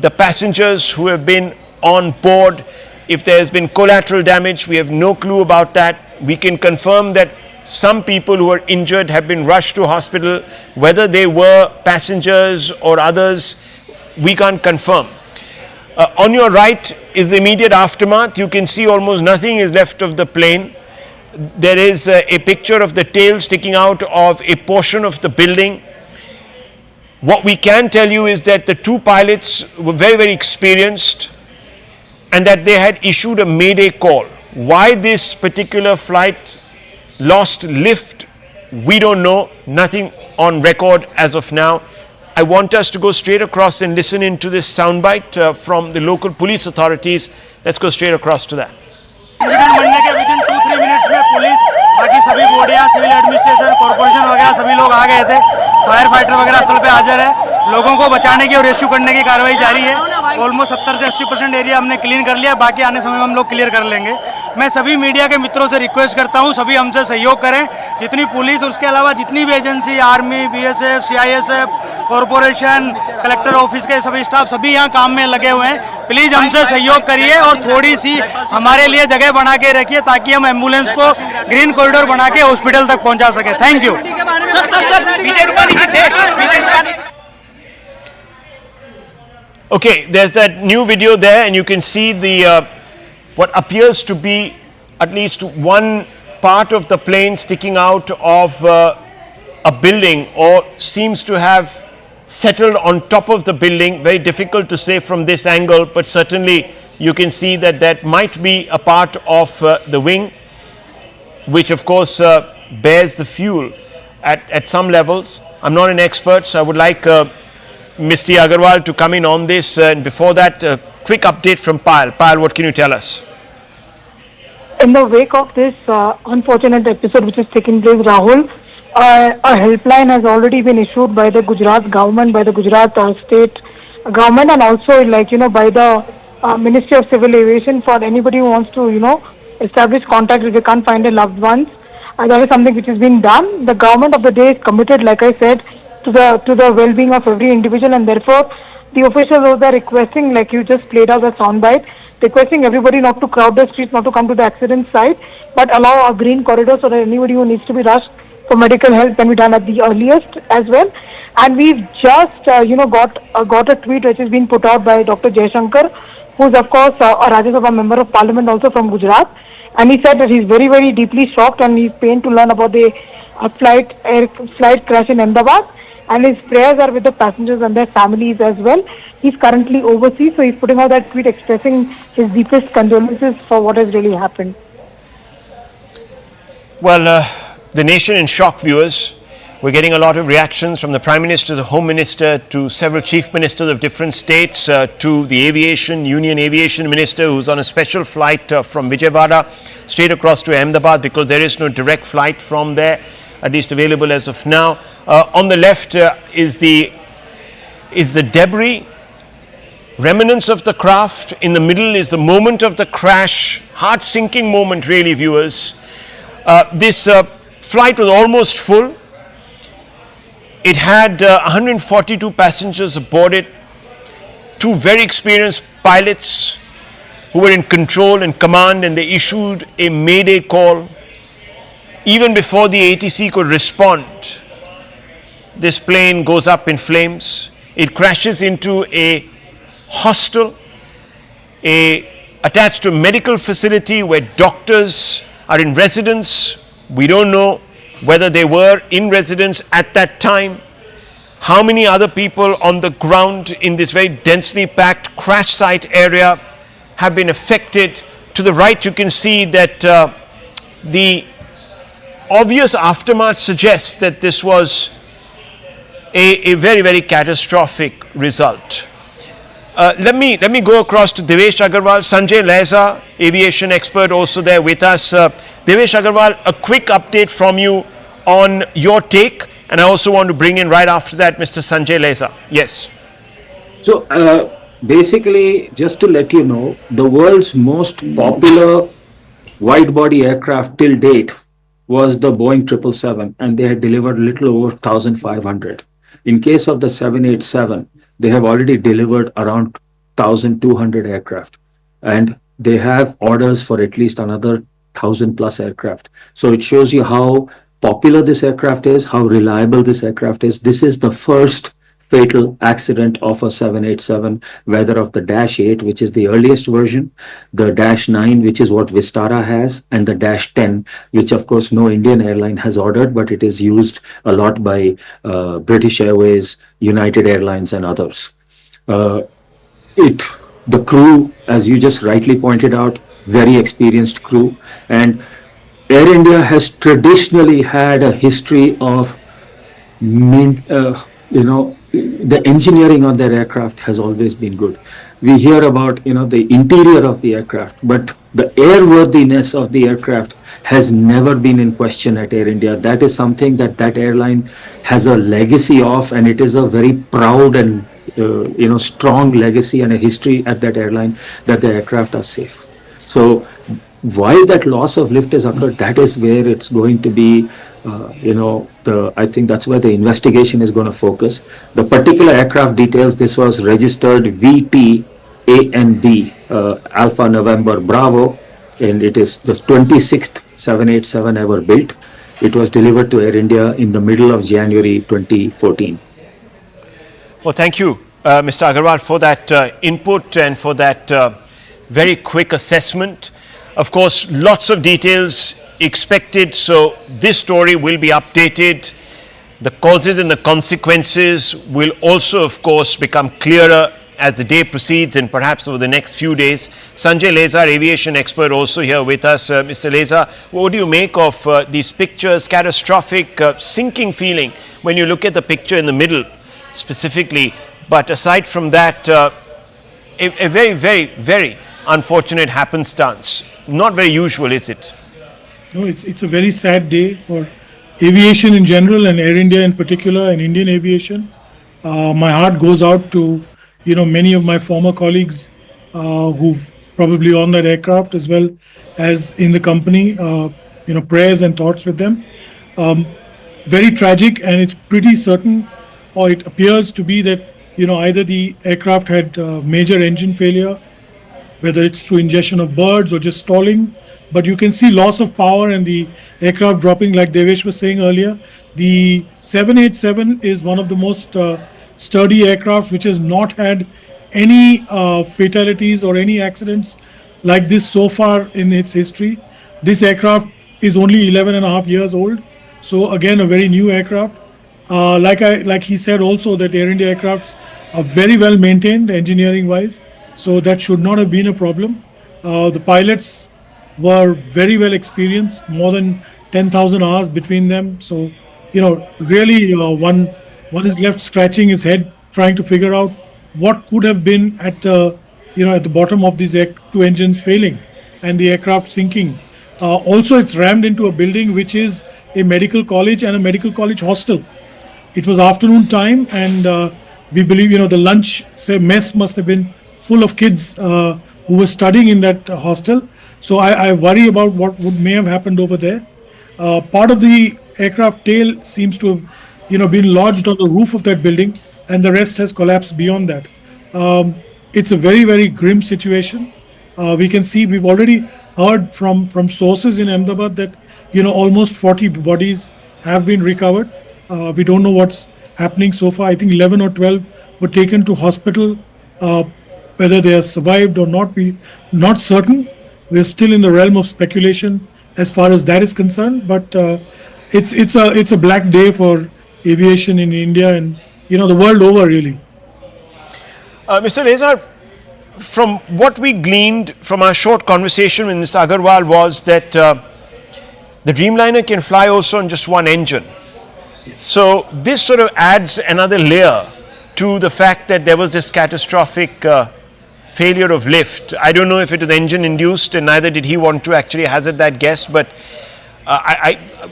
S5: the passengers who have been on board. If there has been collateral damage, we have no clue about that. We can confirm that some people who are injured have been rushed to hospital. Whether they were passengers or others, we can't confirm. On your right is the immediate aftermath. You can see almost nothing is left of the plane. There is a picture of the tail sticking out of a portion of the building. What we can tell you is that the two pilots were very, very experienced and that they had issued a mayday call. Why this particular flight lost lift, we don't know. Nothing on record as of now. I want us to go straight across and listen into this soundbite from the local police authorities. Let's go straight across to that.
S11: Incident बनने के within 2-3 minutes में police, बाकी सभी बॉडियां, civil administration, corporation वगैरह सभी लोग आ गए थे। फायर फाइटर वगैरह स्थल पे हाजिर है। लोगों को बचाने की और रेस्क्यू करने की कार्रवाई जारी है। ऑलमोस्ट 70 से 80% एरिया हमने क्लीन कर लिया, बाकी आने समय में हम लोग क्लियर कर लेंगे। मैं सभी मीडिया के मित्रों से रिक्वेस्ट करता हूं, सभी हमसे सहयोग करें। जितनी पुलिस और उसके अलावा जितनी भी agency, army, BSF, CISF, corporation, collector office के सभी स्टाफ सभी यहाँ काम में लगे हुए हैं। प्लीज हमसे सहयोग करिए और थोड़ी सी हमारे लिए जगह बना के रखिए ताकि हम एम्बुलेंस को ग्रीन कॉरिडोर बना के हॉस्पिटल तक पहुंचा सके। Thank you.
S5: Okay, there's that new video there, and you can see the what appears to be at least one part of the plane sticking out of a building, or seems to have settled on top of the building. Very difficult to say from this angle, but certainly you can see that that might be a part of the wing, which of course bears the fuel at some levels. I'm not an expert, so I would like Mr. Agarwal to come in on this, and before that, a quick update from Payal. Payal, what can you tell us?
S7: In the wake of this unfortunate episode which has taken place, Rahul, a helpline has already been issued by the Gujarat government, by the Gujarat state government, and also by the Ministry of Civil Aviation for anybody who wants to establish contact if they can't find their loved ones. That is something which has been done. The government of the day is committed, like I said, to the well-being of every individual, and therefore the officials over there requesting, like you just played out the soundbite, requesting everybody not to crowd the streets, not to come to the accident site, but allow a green corridor so that anybody who needs to be rushed for medical help can be done at the earliest as well. And we've just got a tweet which has been put out by Dr. Jaishankar, who is of course a Rajya Sabha member of Parliament also from Gujarat, and he said that he's very, very deeply shocked and he's pained to learn about the flight crash in Ahmedabad, and his prayers are with the passengers and their families as well. He's currently overseas, so he's putting out that tweet expressing his deepest condolences for what has really happened.
S5: Well, the nation in shock, viewers. We're getting a lot of reactions from the Prime Minister, the Home Minister, to several Chief Ministers of different states, to the Aviation, Union Aviation Minister, who's on a special flight from Vijayawada straight across to Ahmedabad because there is no direct flight from there, at least available as of now. On the left is the debris, remnants of the craft. In the middle is the moment of the crash, heart-sinking moment really, viewers. This flight was almost full. It had 142 passengers aboard it, two very experienced pilots who were in control and command, and they issued a mayday call. Even before the ATC could respond, this plane goes up in flames. It crashes into a hostel, attached to a medical facility where doctors are in residence. We don't know whether they were in residence at that time, how many other people on the ground in this very densely packed crash site area have been affected. To the right you can see that the obvious aftermath suggests that this was a very, very catastrophic result. Let me go across to Devesh Agarwal, Sanjay Leza, aviation expert, also there with us. Devesh Agarwal, a quick update from you on your take, and I also want to bring in right after that Mr. Sanjay Leza. Yes.
S14: So basically, just to let you know, the world's most popular wide-body aircraft till date was the Boeing 777, and they had delivered a little over 1,500. In case of the 787, they have already delivered around 1,200 aircraft, and they have orders for at least another 1,000 plus aircraft. So it shows you how popular this aircraft is, how reliable this aircraft is. This is the first fatal accident of a 787, whether of the Dash 8, which is the earliest version, the Dash 9, which is what Vistara has, and the Dash 10, which of course no Indian airline has ordered, but it is used a lot by British Airways, United Airlines, and others. The crew, as you just rightly pointed out, very experienced crew, and Air India has traditionally had a history of the engineering on their aircraft has always been good. We hear about, the interior of the aircraft, but the airworthiness of the aircraft has never been in question at Air India. That is something that airline has a legacy of, and it is a very proud and, strong legacy and a history at that airline that the aircraft are safe. So why that loss of lift has occurred, that is where it's going to be, I think that's where the investigation is going to focus. The particular aircraft details, this was registered VT-ANB, Alpha November Bravo, and it is the 26th 787 ever built. It was delivered to Air India in the middle of January 2014.
S5: Well, thank you, Mr. Agarwal, for that input and for that very quick assessment. Of course, lots of details expected, so this story will be updated. The causes and the consequences will also, of course, become clearer as the day proceeds and perhaps over the next few days. Sanjay Lezar, aviation expert, also here with us. Mr. Lezar, what do you make of these pictures? Catastrophic, sinking feeling when you look at the picture in the middle specifically. But aside from that, a very, very, very unfortunate happenstance. Not very usual, is it?
S16: No, it's a very sad day for aviation in general and Air India in particular and Indian aviation. My heart goes out to many of my former colleagues who've probably on that aircraft as well as in the company. Prayers and thoughts with them. Very tragic, and it's pretty certain, or it appears to be that either the aircraft had major engine failure, whether it's through ingestion of birds or just stalling. But you can see loss of power and the aircraft dropping, like Devesh was saying earlier. The 787 is one of the most sturdy aircraft which has not had any fatalities or any accidents like this so far in its history. This aircraft is only 11 and a half years old. So again, a very new aircraft. Like he said also, that Air India aircrafts are very well maintained engineering wise. So that should not have been a problem. The pilots were very well experienced, more than 10,000 hours between them. So, really one is left scratching his head trying to figure out what could have been at the bottom of these two engines failing and the aircraft sinking. Also, it's rammed into a building which is a medical college and a medical college hostel. It was afternoon time, and we believe, the lunch mess must have been full of kids who were studying in that hostel. So I worry about what may have happened over there. Part of the aircraft tail seems to have, been lodged on the roof of that building, and the rest has collapsed beyond that. It's a very, very grim situation. We can see, we've already heard from sources in Ahmedabad that, almost 40 bodies have been recovered. We don't know what's happening so far. I think 11 or 12 were taken to hospital. Whether they have survived or not, we're not certain. We're still in the realm of speculation as far as that is concerned. But it's a black day for aviation in India and the world over, really.
S5: Mr. Lezar, from what we gleaned from our short conversation with Mr. Agarwal was that the Dreamliner can fly also on just one engine. So this sort of adds another layer to the fact that there was this catastrophic failure of lift. I don't know if it was engine induced, and neither did he want to actually hazard that guess, but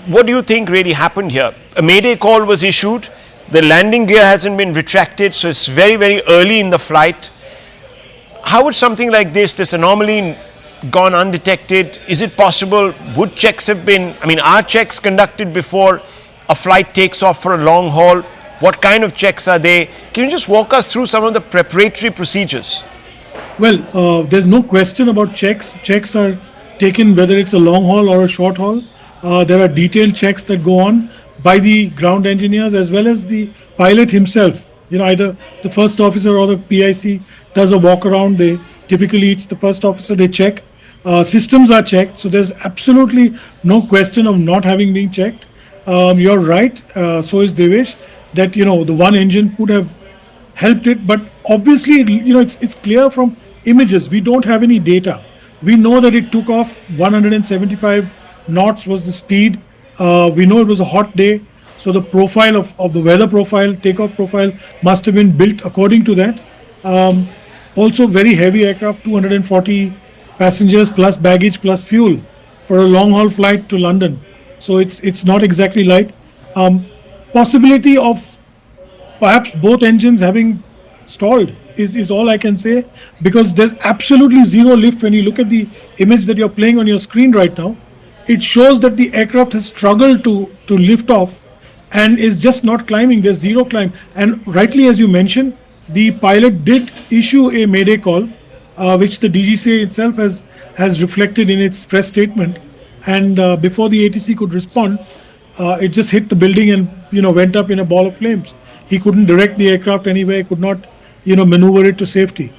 S5: what do you think really happened here? A mayday call was issued, the landing gear hasn't been retracted, so it's very, very early in the flight. How would something like this anomaly gone undetected? Is it possible? Would checks have been, are checks conducted before a flight takes off for a long haul? What kind of checks are they? Can you just walk us through some of the preparatory procedures?
S16: Well, there's no question about checks. Checks are taken whether it's a long haul or a short haul. There are detailed checks that go on by the ground engineers as well as the pilot himself. You know, either the first officer or the PIC does a walk around. Typically it's the first officer, they check. Systems are checked, so there's absolutely no question of not having been checked. You're right, so is Devesh, that, you know, the one engine could have helped it, but obviously, you know, it's clear from images. We don't have any data. We know that it took off 175 knots was the speed. We know it was a hot day, so the profile of the weather profile, takeoff profile must have been built according to that. Also very heavy aircraft, 240 passengers plus baggage plus fuel for a long haul flight to London. So it's not exactly light. Possibility of perhaps both engines having stalled is all I can say, because there's absolutely zero lift. When you look at the image that you're playing on your screen right now, it shows that the aircraft has struggled to lift off and is just not climbing. There's zero climb. And rightly, as you mentioned, the pilot did issue a mayday call, which the DGCA itself has reflected in its press statement. And before the ATC could respond, it just hit the building and, you know, went up in a ball of flames. He couldn't direct the aircraft anywhere, could not, you know, maneuver it to safety.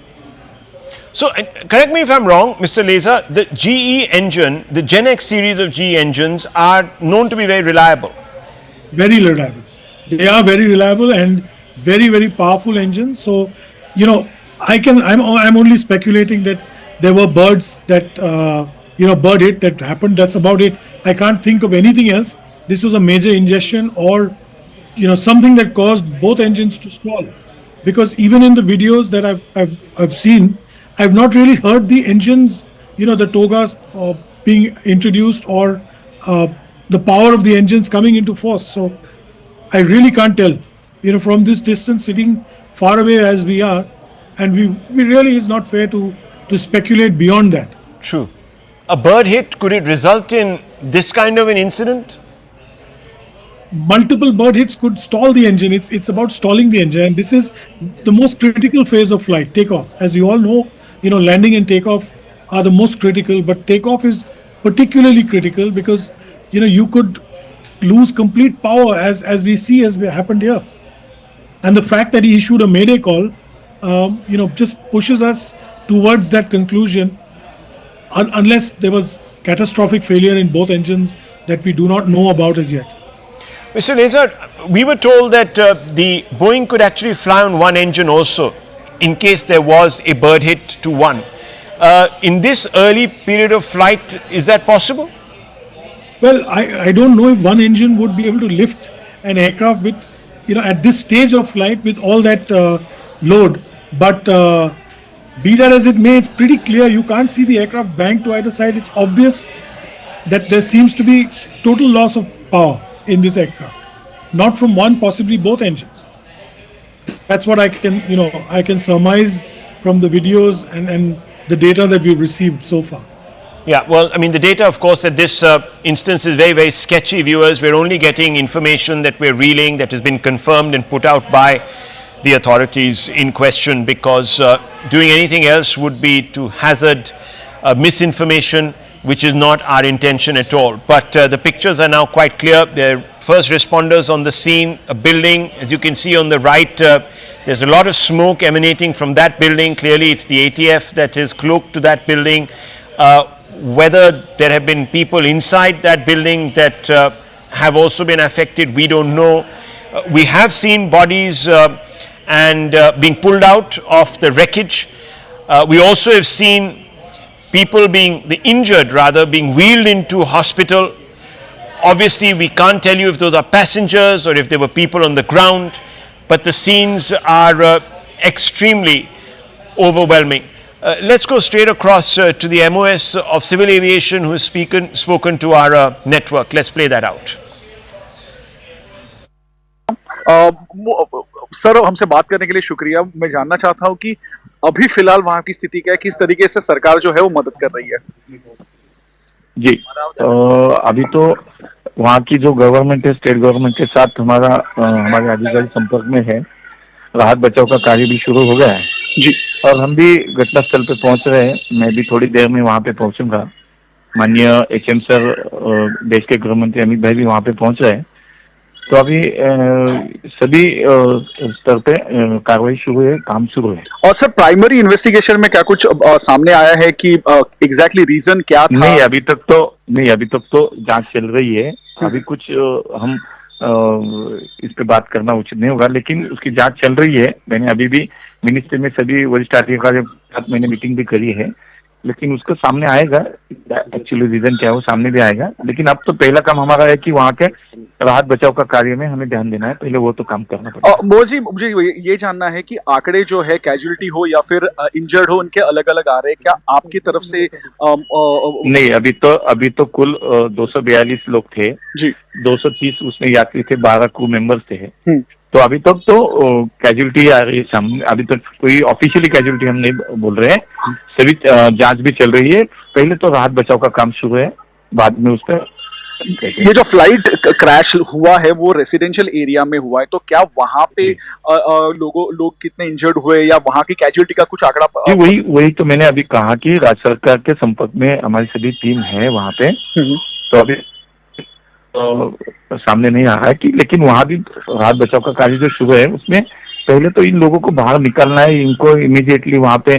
S5: So, correct me if I'm wrong, Mr. Leza, the GE engine, the Gen X series of GE engines are known to be very reliable.
S16: Very reliable. They are very reliable and very, very powerful engines. So, you know, I'm only speculating that there were birds that, bird hit that happened. That's about it. I can't think of anything else. This was a major ingestion or, you know, something that caused both engines to stall. Because even in the videos that I've seen, I've not really heard the engines, you know, the togas being introduced or the power of the engines coming into force. So I really can't tell, you know, from this distance, sitting far away as we are, and we really is not fair to speculate beyond that.
S5: True. A bird hit, could it result in this kind of an incident?
S16: Multiple bird hits could stall the engine. It's about stalling the engine, and this is the most critical phase of flight, takeoff. As you all know, you know, landing and takeoff are the most critical, but takeoff is particularly critical because, you know, you could lose complete power as we see as happened here. And the fact that he issued a mayday call, you know, just pushes us towards that conclusion, unless there was catastrophic failure in both engines that we do not know about as yet.
S5: Mr. Leza, we were told that the Boeing could actually fly on one engine also, in case there was a bird hit to one. In this early period of flight, is that possible?
S16: Well, I don't know if one engine would be able to lift an aircraft with, you know, at this stage of flight with all that load. But be that as it may, it's pretty clear. You can't see the aircraft bank to either side. It's obvious that there seems to be total loss of power in this aircraft. Not from one, possibly both engines. That's what I can surmise from the videos and the data that we've received so far.
S5: Yeah, well, I mean, the data, of course, at this instance is very, very sketchy, viewers. We're only getting information that we're reeling that has been confirmed and put out by the authorities in question, because doing anything else would be to hazard misinformation, which is not our intention at all. But the pictures are now quite clear. There are first responders on the scene, a building, as you can see on the right, there's a lot of smoke emanating from that building. Clearly, it's the ATF that is cloaked to that building. Whether there have been people inside that building that have also been affected, we don't know. We have seen bodies and being pulled out of the wreckage. We also have seen people being wheeled into hospital. Obviously, we can't tell you if those are passengers or if there were people on the ground, but the scenes are extremely overwhelming. Let's go straight across to the MOS of Civil Aviation, who has spoken to our network. Let's play that out.
S17: Sir, हमसे बात करने के लिए शुक्रिया। मैं जानना चाहता हूं कि अभी फिलहाल वहां की स्थिति क्या है, किस तरीके से सरकार जो है वो मदद कर रही है।
S18: जी, अभी तो
S4: वहाँ की जो गवर्नमेंट है, स्टेट गवर्नमेंट के साथ हमारे अधिकारी संपर्क में है। राहत बचाव का कार्य भी शुरू हो गया है
S17: जी,
S4: और हम भी घटनास्थल पे पहुंच रहे हैं। मैं भी थोड़ी देर में वहाँ पे पहुंचूंगा। माननीय HM सर, देश के गृह मंत्री अमित भाई भी वहाँ पे पहुंच रहे हैं। तो अभी सभी स्तर पे कार्रवाई शुरू है, काम शुरू है।
S17: और सर प्राइमरी इन्वेस्टिगेशन में क्या कुछ सामने आया है कि एग्जैक्टली रीजन क्या था?
S4: नहीं, अभी तक तो जांच चल रही है। अभी कुछ हम इस पे बात करना उचित नहीं होगा, लेकिन उसकी जांच चल रही है। मैंने अभी भी मिनिस्ट्री में सभी वरिष्ठ अधिकारियों के साथ मैंने मीटिंग भी करी है, लेकिन उसका सामने आएगा एक्चुअली रीजन क्या है, वो सामने भी आएगा। लेकिन अब तो पहला काम हमारा है कि वहाँ के राहत बचाव का कार्य में हमें ध्यान देना है, पहले वो तो काम करना पड़ेगा।
S17: मोर जी, मुझे ये जानना है कि आंकड़े जो है कैजुअलिटी हो या फिर इंजर्ड हो, उनके अलग अलग आ रहे हैं क्या आपकी तरफ से?
S4: नहीं, अभी तो कुल 242 लोग थे
S17: जी,
S4: 230 उसमें यात्री थे, 12 क्रू मेंबर्स थे। तो अभी तक तो कैजुअलिटी आ रही है सामने। अभी तक कोई ऑफिशियली कैजुअलिटी हम नहीं बोल रहे हैं, सभी जांच भी चल रही है। पहले तो राहत बचाव का काम शुरू है, बाद में उस पर।
S17: ये जो फ्लाइट क्रैश हुआ है वो रेसिडेंशियल एरिया में हुआ है, तो क्या वहां पे लोग कितने इंजर्ड हुए या वहां की कैजुअलिटी का कुछ आंकड़ा?
S4: वही तो मैंने अभी कहा कि राज्य सरकार के संपर्क में हमारी सभी टीम है वहां पे। तो अभी सामने नहीं आ रहा है कि, लेकिन वहां भी राहत बचाव का कार्य जो शुरू है उसमें पहले तो इन लोगों को बाहर निकालना है। इनको इमीडिएटली वहां पे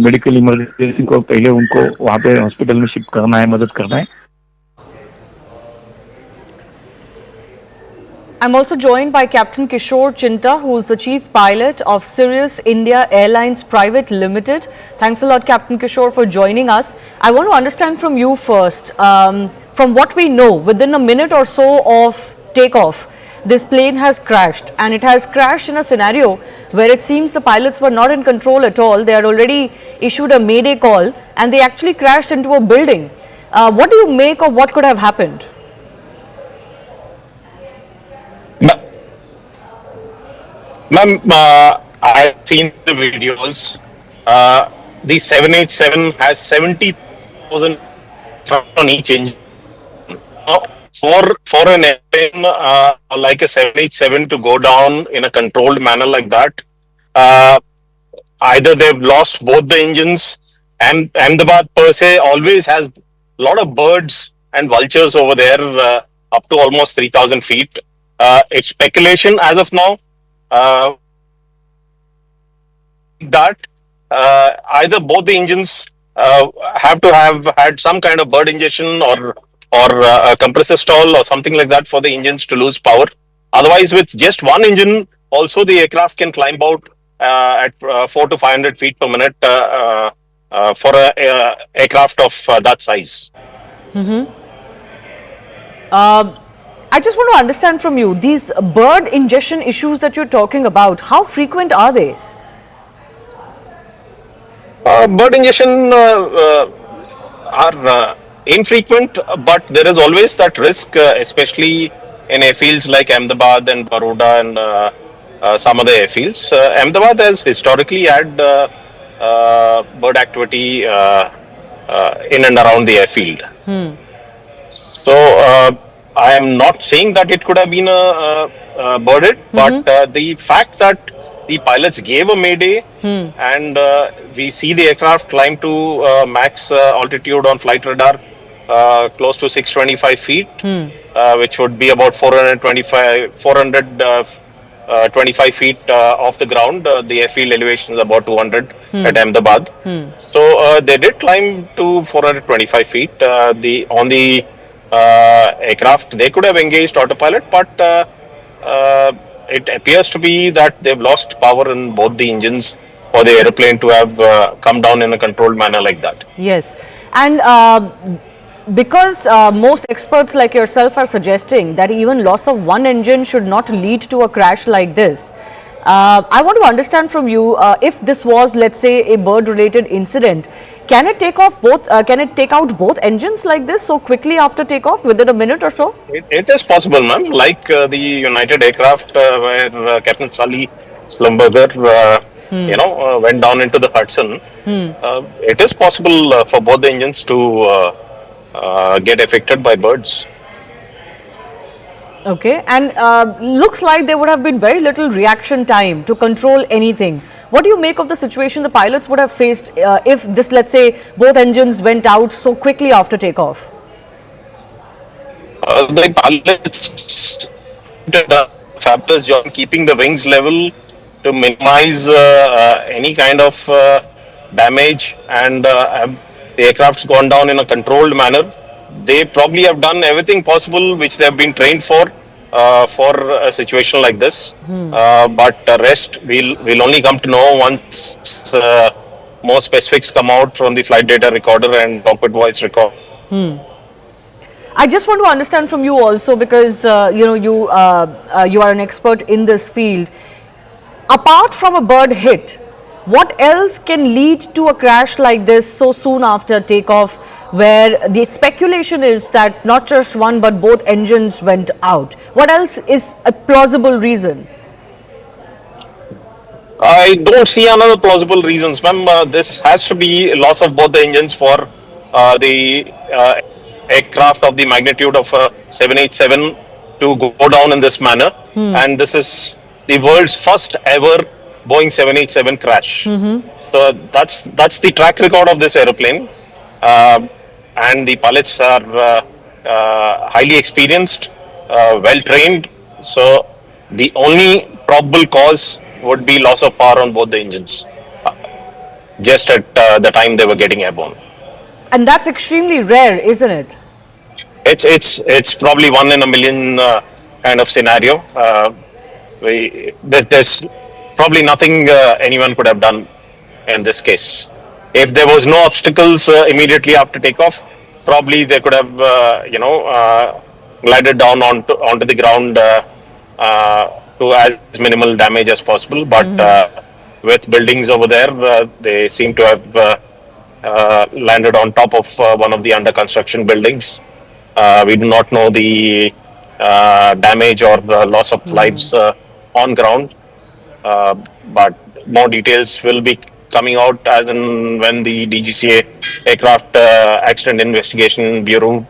S4: मेडिकल इमरजेंसी को पहले उनको वहां पे हॉस्पिटल में शिफ्ट करना है, मदद करना है।
S18: I'm also joined by Captain Kishore Chinta, who is the Chief Pilot of Sirius India Airlines Private Limited. Thanks a lot, Captain Kishore, for joining us. I want to understand from you first, from what we know, within a minute or so of takeoff, this plane has crashed, and it has crashed in a scenario where it seems the pilots were not in control at all. They had already issued a mayday call, and they actually crashed into a building. What do you make of what could have happened?
S19: Ma'am, I've seen the videos. The 787 has 70,000 on each engine. For an airplane like a 787 to go down in a controlled manner like that, either they've lost both the engines, and Ahmedabad per se always has a lot of birds and vultures over there, up to almost 3,000 feet. It's speculation as of now. That either both the engines have to have had some kind of bird ingestion or a compressor stall or something like that for the engines to lose power. Otherwise, with just one engine, also the aircraft can climb out at 400 to 500 feet per minute for a aircraft of that size.
S18: I just want to understand from you, these bird ingestion issues that you're talking about, how frequent are they?
S19: Bird ingestion are infrequent, but there is always that risk, especially in airfields like Ahmedabad and Baroda and some other airfields. Ahmedabad has historically had bird activity in and around the airfield. So I am not saying that it could have been birded, but the fact that the pilots gave a mayday and we see the aircraft climb to max altitude on flight radar close to 625 feet, which would be about 425 feet off the ground. The airfield elevation is about 200 at Ahmedabad. So they did climb to 425 feet. On the aircraft, they could have engaged autopilot, but it appears to be that they've lost power in both the engines for the aeroplane to have come down in a controlled manner like that.
S18: Yes, and because most experts like yourself are suggesting that even loss of one engine should not lead to a crash like this, I want to understand from you, if this was, let's say, a bird-related incident, can it take off both? Can it take out both engines like this so quickly after takeoff, within a minute or so?
S19: It is possible, ma'am. Like the United aircraft where Captain Sully Slumberger, went down into the Hudson. It is possible for both the engines to get affected by birds.
S18: Okay, and looks like there would have been very little reaction time to control anything. What do you make of the situation the pilots would have faced if this, let's say, both engines went out so quickly after takeoff?
S19: The pilots did a fabulous job keeping the wings level to minimize any kind of damage, and the aircraft's gone down in a controlled manner. They probably have done everything possible which they have been trained for a situation like this. But the rest we'll only come to know once more specifics come out from the flight data recorder and cockpit voice record.
S18: I just want to understand from you also, because you are an expert in this field. Apart from a bird hit, what else can lead to a crash like this so soon after takeoff, where the speculation is that not just one but both engines went out? What else is a plausible reason?
S19: I don't see another plausible reasons, ma'am. This has to be loss of both the engines for the aircraft of the magnitude of 787 to go down in this manner. And this is the world's first ever Boeing 787 crash. So that's the track record of this aeroplane. And the pilots are highly experienced, well trained. So the only probable cause would be loss of power on both the engines, just at the time they were getting airborne.
S18: And that's extremely rare, isn't it?
S19: It's probably 1 in a million kind of scenario. There's probably nothing anyone could have done in this case. If there was no obstacles immediately after takeoff, probably they could have glided down onto the ground to as minimal damage as possible. But with buildings over there, they seem to have landed on top of one of the under construction buildings. We do not know the damage or the loss of lives on ground, but more details will be coming out as and when the DGCA Aircraft Accident Investigation Bureau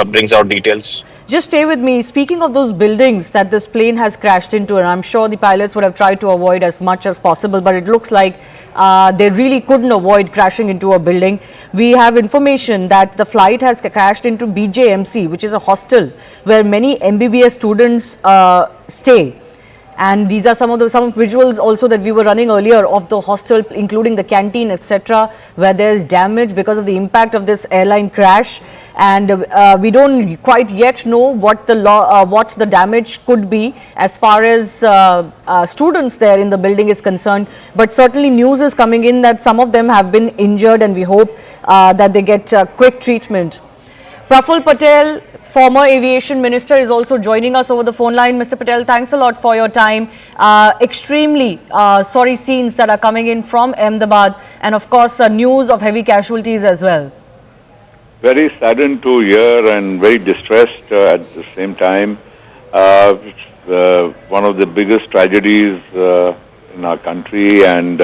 S19: brings out details.
S18: Just stay with me. Speaking of those buildings that this plane has crashed into, and I'm sure the pilots would have tried to avoid as much as possible, but it looks like they really couldn't avoid crashing into a building. We have information that the flight has crashed into BJMC, which is a hostel where many MBBS students stay. And these are some visuals also that we were running earlier of the hostel, including the canteen, etc., where there is damage because of the impact of this airline crash. And we don't quite yet know what the damage could be as far as students there in the building is concerned. But certainly news is coming in that some of them have been injured, and we hope that they get quick treatment. Praful Patel, former Aviation Minister, is also joining us over the phone line. Mr. Patel, thanks a lot for your time. Extremely sorry scenes that are coming in from Ahmedabad, and of course news of heavy casualties as well.
S20: Very saddened to hear and very distressed at the same time. One of the biggest tragedies in our country, and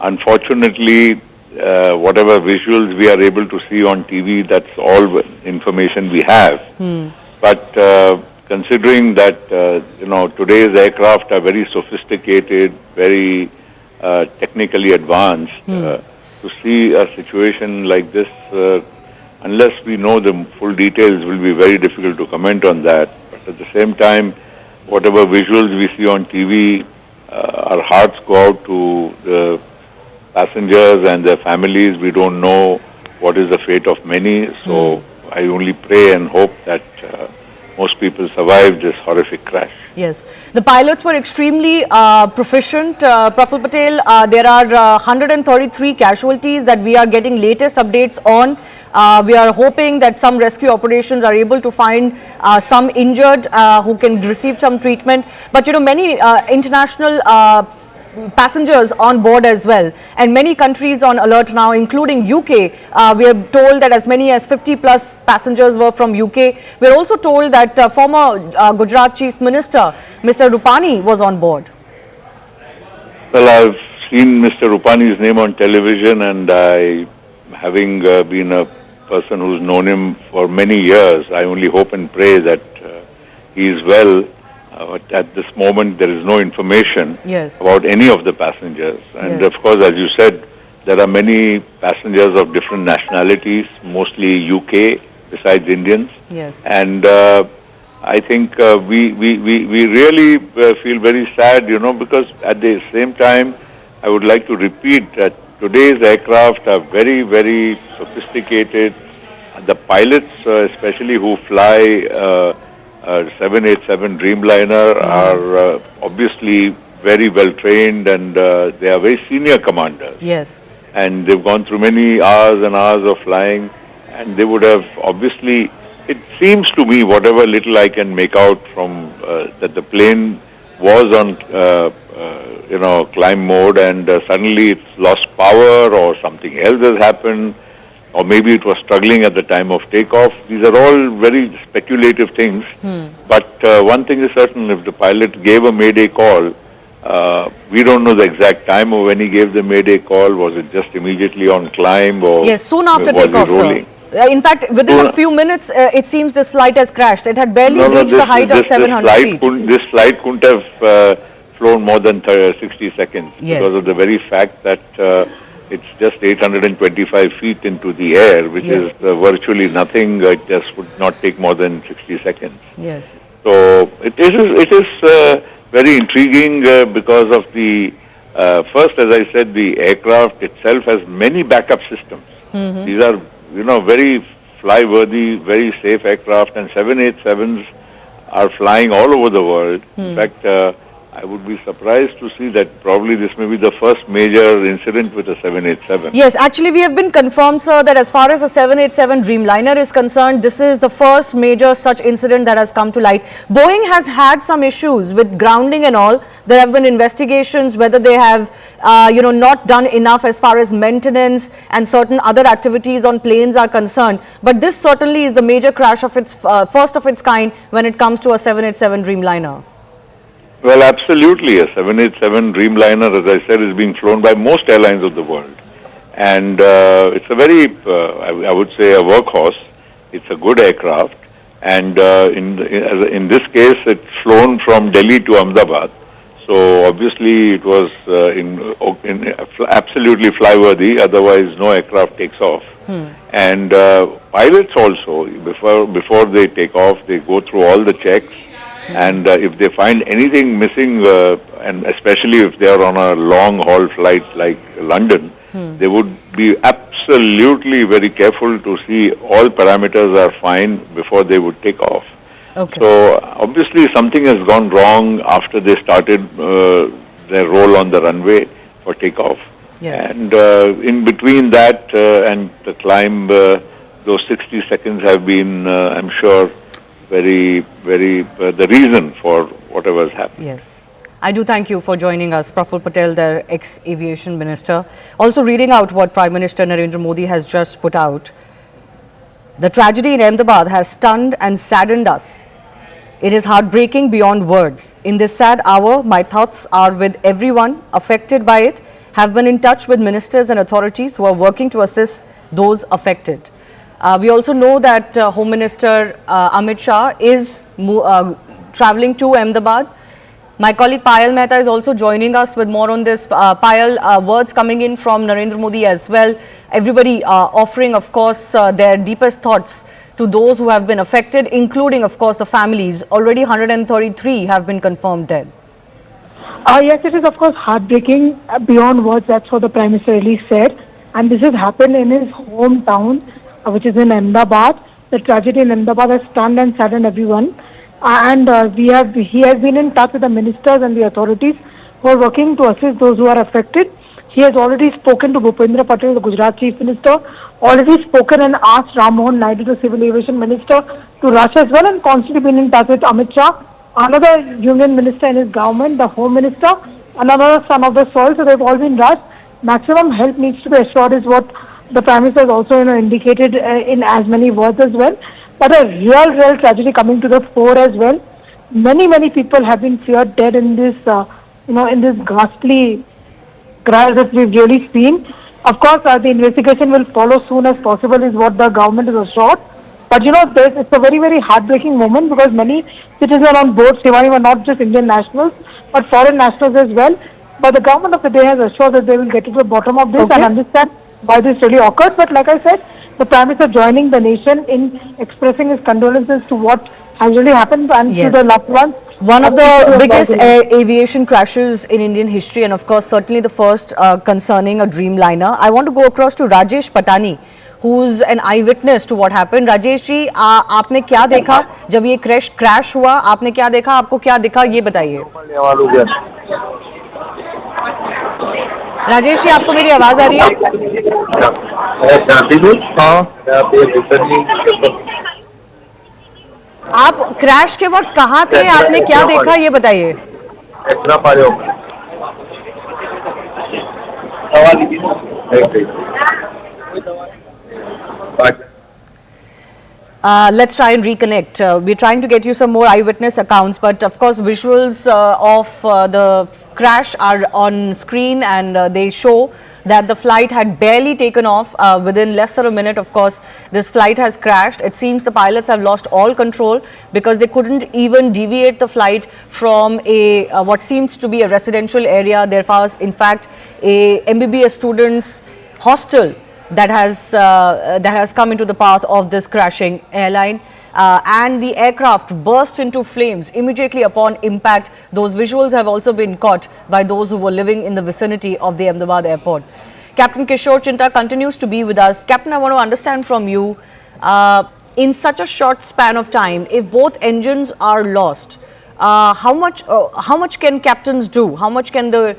S20: unfortunately whatever visuals we are able to see on TV, that's all information we have. But considering that today's aircraft are very sophisticated, very technically advanced, to see a situation like this, unless we know the full details, will be very difficult to comment on that. But at the same time, whatever visuals we see on TV, our hearts go out to the passengers and their families. We don't know what is the fate of many, so I only pray and hope that most people survive this horrific crash.
S18: Yes, the pilots were extremely proficient. Praful Patel, there are 133 casualties that we are getting latest updates on. We are hoping that some rescue operations are able to find some injured who can receive some treatment. But many international passengers on board as well, and many countries on alert now, including UK. We are told that as many as 50 plus passengers were from UK. We are also told that former Gujarat Chief Minister Mr. Rupani was on board.
S20: Well, I've seen Mr. Rupani's name on television, and having been a person who's known him for many years, I only hope and pray that he is well. But at this moment, there is no information
S18: Yes.
S20: about any of the passengers. And
S18: Yes.
S20: of course, as you said, there are many passengers of different nationalities, mostly UK, besides Indians.
S18: Yes.
S20: And I think we really feel very sad, because at the same time, I would like to repeat that today's aircraft are very, very sophisticated. The pilots, especially who fly 787 Dreamliner, are obviously very well trained, and they are very senior commanders.
S18: Yes.
S20: And they've gone through many hours and hours of flying, and they would have obviously, it seems to me, whatever little I can make out from that the plane was on climb mode, and suddenly it's lost power or something else has happened, or maybe it was struggling at the time of takeoff. These are all very speculative things. But one thing is certain: if the pilot gave a mayday call, we don't know the exact time of when he gave the mayday call. Was it just immediately on climb, or
S18: Yes, soon after
S20: was he
S18: takeoff, sir.
S20: rolling?
S18: In fact, within a few minutes, it seems this flight has crashed. It had barely reached the height of 700 feet.
S20: This flight couldn't have flown more than 60 seconds
S18: Yes.
S20: because of the very fact that it's just 825 feet into the air, which
S18: Yes.
S20: is virtually nothing. It just would not take more than 60 seconds.
S18: Yes.
S20: So it is very intriguing because of the first, as I said, the aircraft itself has many backup systems. These are very fly-worthy, very safe aircraft, and 787s are flying all over the world. In fact, I would be surprised to see that probably this may be the first major incident with a 787.
S18: Yes, actually we have been confirmed, sir, that as far as the 787 Dreamliner is concerned, this is the first major such incident that has come to light. Boeing has had some issues with grounding and all. There have been investigations whether they have, not done enough as far as maintenance and certain other activities on planes are concerned. But this certainly is the major crash of its first of its kind when it comes to a 787 Dreamliner.
S20: Well, absolutely. A 787 Dreamliner, as I said, is being flown by most airlines of the world. And it's a very, I would say, a workhorse. It's a good aircraft. And in this case, it's flown from Delhi to Ahmedabad. So obviously it was absolutely flyworthy. Otherwise, no aircraft takes off. And pilots also, before they take off, they go through all the checks. And if they find anything missing, and especially if they are on a long haul flight like London, they would be absolutely very careful to see all parameters are fine before they would take off.
S18: Okay.
S20: So obviously something has gone wrong after they started their roll on the runway for takeoff.
S18: Yes.
S20: And in between that and the climb, those 60 seconds have been, I'm sure, very, very the reason for whatever has happened.
S18: Yes. I do thank you for joining us, Praful Patel, the ex-aviation minister. Also reading out what Prime Minister Narendra Modi has just put out. The tragedy in Ahmedabad has stunned and saddened us. It is heartbreaking beyond words. In this sad hour, my thoughts are with everyone affected by it, have been in touch with ministers and authorities who are working to assist those affected. We also know that Home Minister Amit Shah is travelling to Ahmedabad. My colleague Payal Mehta is also joining us with more on this. Payal, words coming in from Narendra Modi as well. Everybody offering, of course, their deepest thoughts to those who have been affected, including, of course, the families. Already 133 have been confirmed dead.
S7: Yes, it is of course heartbreaking beyond words. That's what the Prime Minister really said. And this has happened in his hometown, which is in Ahmedabad. The tragedy in Ahmedabad has stunned and saddened everyone. He has been in touch with the ministers and the authorities who are working to assist those who are affected. He has already spoken to Bhupendra Patel, the Gujarat Chief Minister, already spoken and asked Ram Mohan Naidu, the Civil Aviation Minister, to rush as well, and constantly been in touch with Amit Shah, another Union Minister in his government, the Home Minister, another son of the soil. So they've all been rushed. Maximum help needs to be assured is what the Prime Minister has also indicated in as many words as well. But a real tragedy coming to the fore as well. Many people have been feared dead in this, in this ghastly crash that we've really seen. Of course, the investigation will follow soon as possible is what the government is assured. But it's a very, very heartbreaking moment because many citizens on board Shivani were not just Indian nationals, but foreign nationals as well. But the government of the day has assured that they will get to the bottom of this and understand why this really occurred. But like I said, the Prime Minister joining the nation in expressing his condolences to what has really happened and to the loved ones.
S18: One of the biggest aviation crashes in Indian history, and of course certainly the first concerning a Dreamliner. I want to go across to Rajesh Patani, who's an eyewitness to what happened. Rajesh ji, आपने क्या देखा जब ये crash हुआ? आपने क्या देखा? आपको क्या दिखा? ये बताइए. राजेश जी, आपको मेरी आवाज आ रही है? आप क्रैश के वक्त कहाँ थे? आपने क्या देखा? ये बताइए. Let's try and reconnect. We're trying to get you some more eyewitness accounts, but of course visuals of the crash are on screen, and they show that the flight had barely taken off. Within less than a minute, of course, this flight has crashed. It seems the pilots have lost all control because they couldn't even deviate the flight from a what seems to be a residential area. There was in fact a MBBS students hostel that has come into the path of this crashing airline, and the aircraft burst into flames immediately upon impact. Those visuals have also been caught by those who were living in the vicinity of the Ahmedabad airport. Captain Kishore Chinta continues to be with us. Captain, I want to understand from you, in such a short span of time, if both engines are lost, how much can captains do? How much can the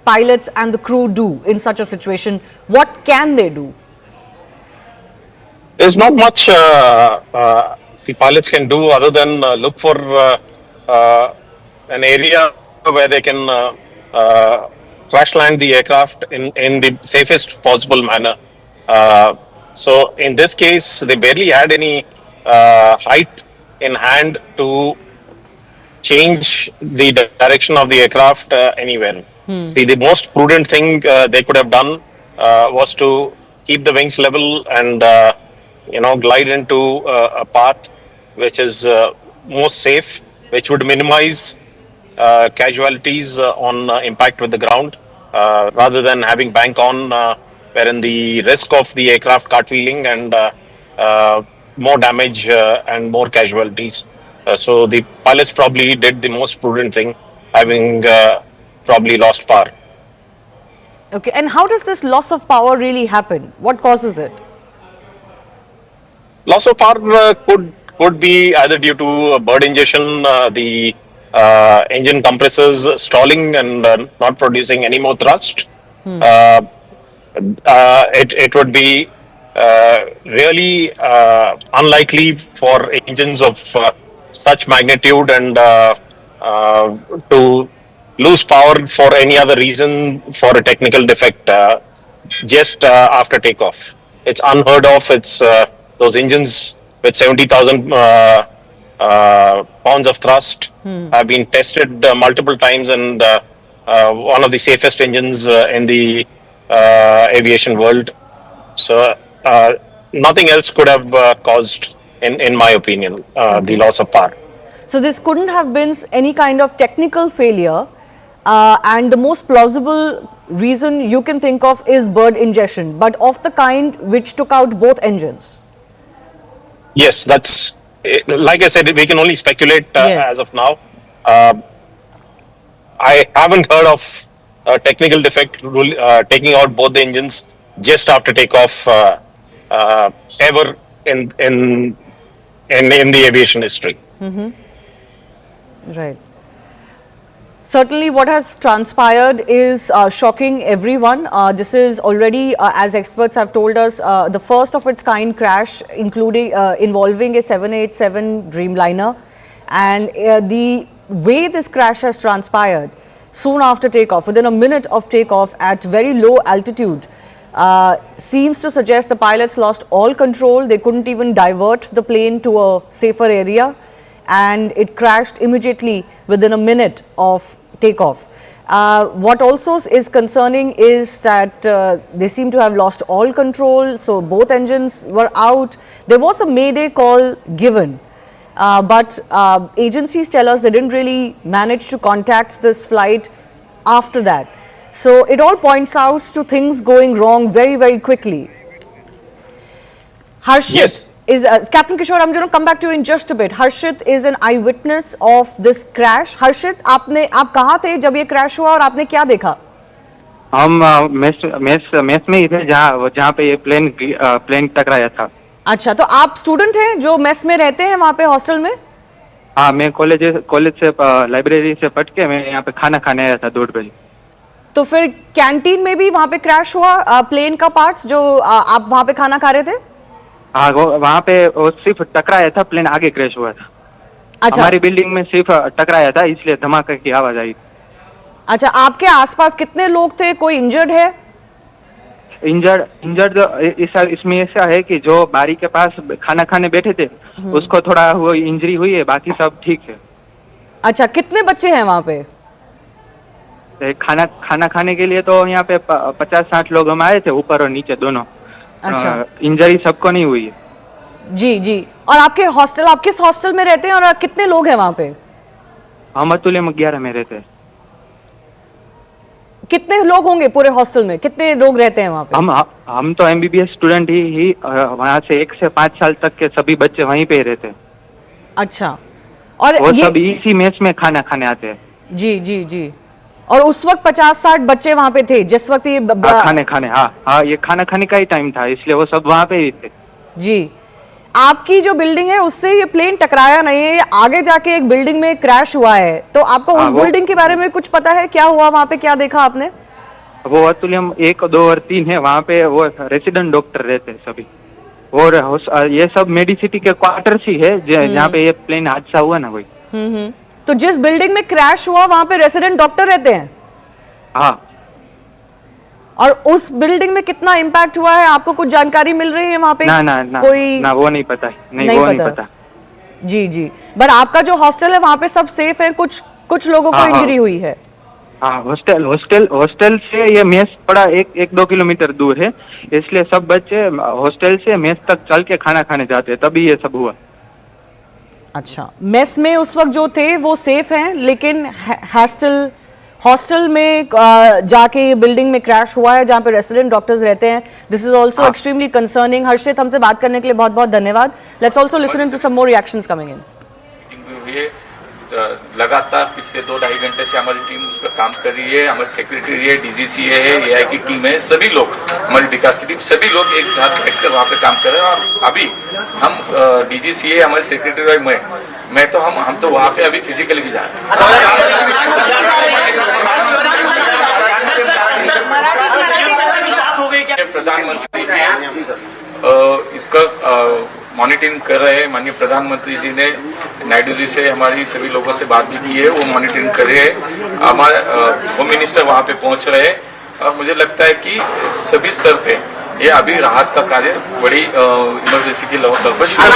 S18: pilots and the crew do in such a situation? What can they do?
S19: There's not much the pilots can do other than look for an area where they can crash land the aircraft in the safest possible manner. So in this case, they barely had any height in hand to change the direction of the aircraft anywhere. See, the most prudent thing they could have done was to keep the wings level and glide into a path which is most safe, which would minimize casualties on impact with the ground, rather than having bank on, wherein the risk of the aircraft cartwheeling and more damage and more casualties. So the pilots probably did the most prudent thing, having probably lost power.
S18: Okay, and how does this loss of power really happen? What causes it?
S19: Loss of power could be either due to bird ingestion, the engine compressors stalling and not producing any more thrust. It would be really unlikely for engines of such magnitude and to lose power for any other reason for a technical defect just after takeoff. It's unheard of. It's those engines with 70,000 pounds of thrust have been tested multiple times, and one of the safest engines in the aviation world. So nothing else could have caused, in my opinion, the loss of power.
S18: So this couldn't have been any kind of technical failure, and the most plausible reason you can think of is bird ingestion, but of the kind which took out both engines.
S19: Yes, that's, like I said, we can only speculate as of now. I haven't heard of a technical defect taking out both the engines just after takeoff ever in the aviation history.
S18: Right. Certainly what has transpired is shocking everyone. This is already, as experts have told us, the first of its kind crash, including involving a 787 Dreamliner. And the way this crash has transpired, soon after takeoff, within a minute of takeoff at very low altitude, seems to suggest the pilots lost all control. They couldn't even divert the plane to a safer area, and it crashed immediately within a minute of takeoff. What also is concerning is that they seem to have lost all control, so both engines were out. There was a mayday call given, but agencies tell us they didn't really manage to contact this flight after that. So it all points out to things going wrong very, very quickly. Harshit,
S19: Yes.
S18: Captain Kishore, I'm going to come back to you in just a bit. Harshit is an eyewitness of this crash. Harshit, आप कहाँ थे जब ये crash हुआ और आपने क्या देखा?
S21: हम मेस में ही थे जहाँ पे ये प्लेन टकराया था।
S18: अच्छा, तो आप स्टूडेंट हैं जो मेस में रहते हैं वहाँ पे हॉस्टल में?
S21: हाँ, मैं कॉलेज से लाइब्रेरी से पढ़ के मैं यहाँ पे खाना खाने आया था 2 बजे।
S18: तो फिर कैंटीन में भी वहाँ पे क्रैश हुआ प्लेन का पार्ट्स जो आप वहाँ पे खाना खा रहे थे?
S21: हाँ, वहाँ पे वो सिर्फ टकराया था, प्लेन आगे क्रैश हुआ था।
S18: अच्छा,
S21: हमारी बिल्डिंग में सिर्फ टकराया था, इसलिए धमाके की आवाज आई।
S18: अच्छा, आपके आसपास कितने लोग थे? कोई इंजर्ड है?
S21: इंजर्ड इसमें ऐसा है कि जो बारी के पास खाना खाने बैठे थे उसको थोड़ा वो इंजरी हुई है, बाकी सब ठीक है।
S18: अच्छा, कितने बच्चे हैं वहाँ पे?
S21: खाना खाने के लिए तो यहाँ पे 50-60 लोग हम आए थे, ऊपर और नीचे दोनों।
S18: अच्छा,
S21: इंजरी सबको नहीं हुई है।
S18: जी जी। और आपके हॉस्टल, आप किस हॉस्टल में रहते हैं और कितने लोग हैं वहाँ पे?
S21: हम अतुल्य में 11 में रहते हैं।
S18: कितने लोग होंगे पूरे हॉस्टल में? कितने लोग रहते हैं वहाँ पे?
S21: हम तो MBBS स्टूडेंट ही वहाँ से 1 से 5 साल तक के सभी बच्चे वहीं पे ही रहते हैं।
S18: अच्छा, और
S21: वो सब इसी मेस में खाना खाने आते हैं।
S18: जी जी जी। और उस वक्त 50-60 बच्चे वहाँ पे थे जिस वक्त ये
S21: खाने हाँ, ये खाना खाने का ही टाइम था, इसलिए वो सब वहाँ पे ही थे।
S18: जी। आपकी जो बिल्डिंग है उससे ये प्लेन टकराया नहीं है, ये आगे जाके एक बिल्डिंग में क्रैश हुआ है, तो आपको उस बिल्डिंग के बारे में कुछ पता है? क्या हुआ वहाँ पे, क्या देखा आपने?
S21: वो अतुल्यम 1, 2 और 3 है, वहाँ पे वो रेसिडेंट डॉक्टर रहते हैं सभी, और ये सब मेडिसिटी के क्वार्टर्स ही है जहाँ पे ये प्लेन हादसा हुआ ना वही।
S18: तो जिस बिल्डिंग में क्रैश हुआ वहाँ पे रेसिडेंट डॉक्टर रहते हैं?
S21: हाँ।
S18: और उस बिल्डिंग में कितना इम्पैक्ट हुआ है, आपको कुछ जानकारी मिल रही है वहाँ पे?
S21: ना,
S18: कोई
S21: वो नहीं पता है। नहीं पता।
S18: जी जी। पर आपका जो हॉस्टल है वहाँ पे सब सेफ है? कुछ लोगों को इंजरी हुई है?
S21: हाँ, हॉस्टल से ये मेस पड़ा 1-2 किलोमीटर दूर है, इसलिए सब बच्चे हॉस्टल से मेस तक चल के खाना खाने जाते हैं, तभी ये सब हुआ।
S18: अच्छा, मेस में उस वक्त जो थे वो सेफ हैं, लेकिन हॉस्टल में जाके ये बिल्डिंग में क्रैश हुआ है जहाँ पे रेसिडेंट डॉक्टर्स रहते हैं। This is also extremely concerning. Harshit, हमसे बात करने के लिए बहुत बहुत धन्यवाद। Let's also listen to some more reactions coming in.
S22: लगातार पिछले 2-2.5 घंटे से हमारी टीम उस पर काम कर रही है। हमारी सेक्रेटरी है, DGCA है, AI की टीम है, सभी लोग, हमारी विकास की टीम, सभी लोग एक साथ बैठकर वहाँ पे काम कर रहे हैं। और अभी हम DGCA, हमारे सेक्रेटरी मैं तो हम तो वहाँ पे अभी फिजिकली भी जा रहे हैं। प्रधानमंत्री जी इसका मॉनिटरिंग कर रहे हैं। माननीय प्रधानमंत्री जी ने नायडू जी से हमारी सभी लोगों से बात भी की है, वो मॉनिटरिंग कर रहे हैं। हमारे होम मिनिस्टर वहाँ पे पहुँच रहे हैं और मुझे लगता है कि सभी स्तर पे ये अभी राहत का कार्य बड़ी इमरजेंसी के तौर पर शुरू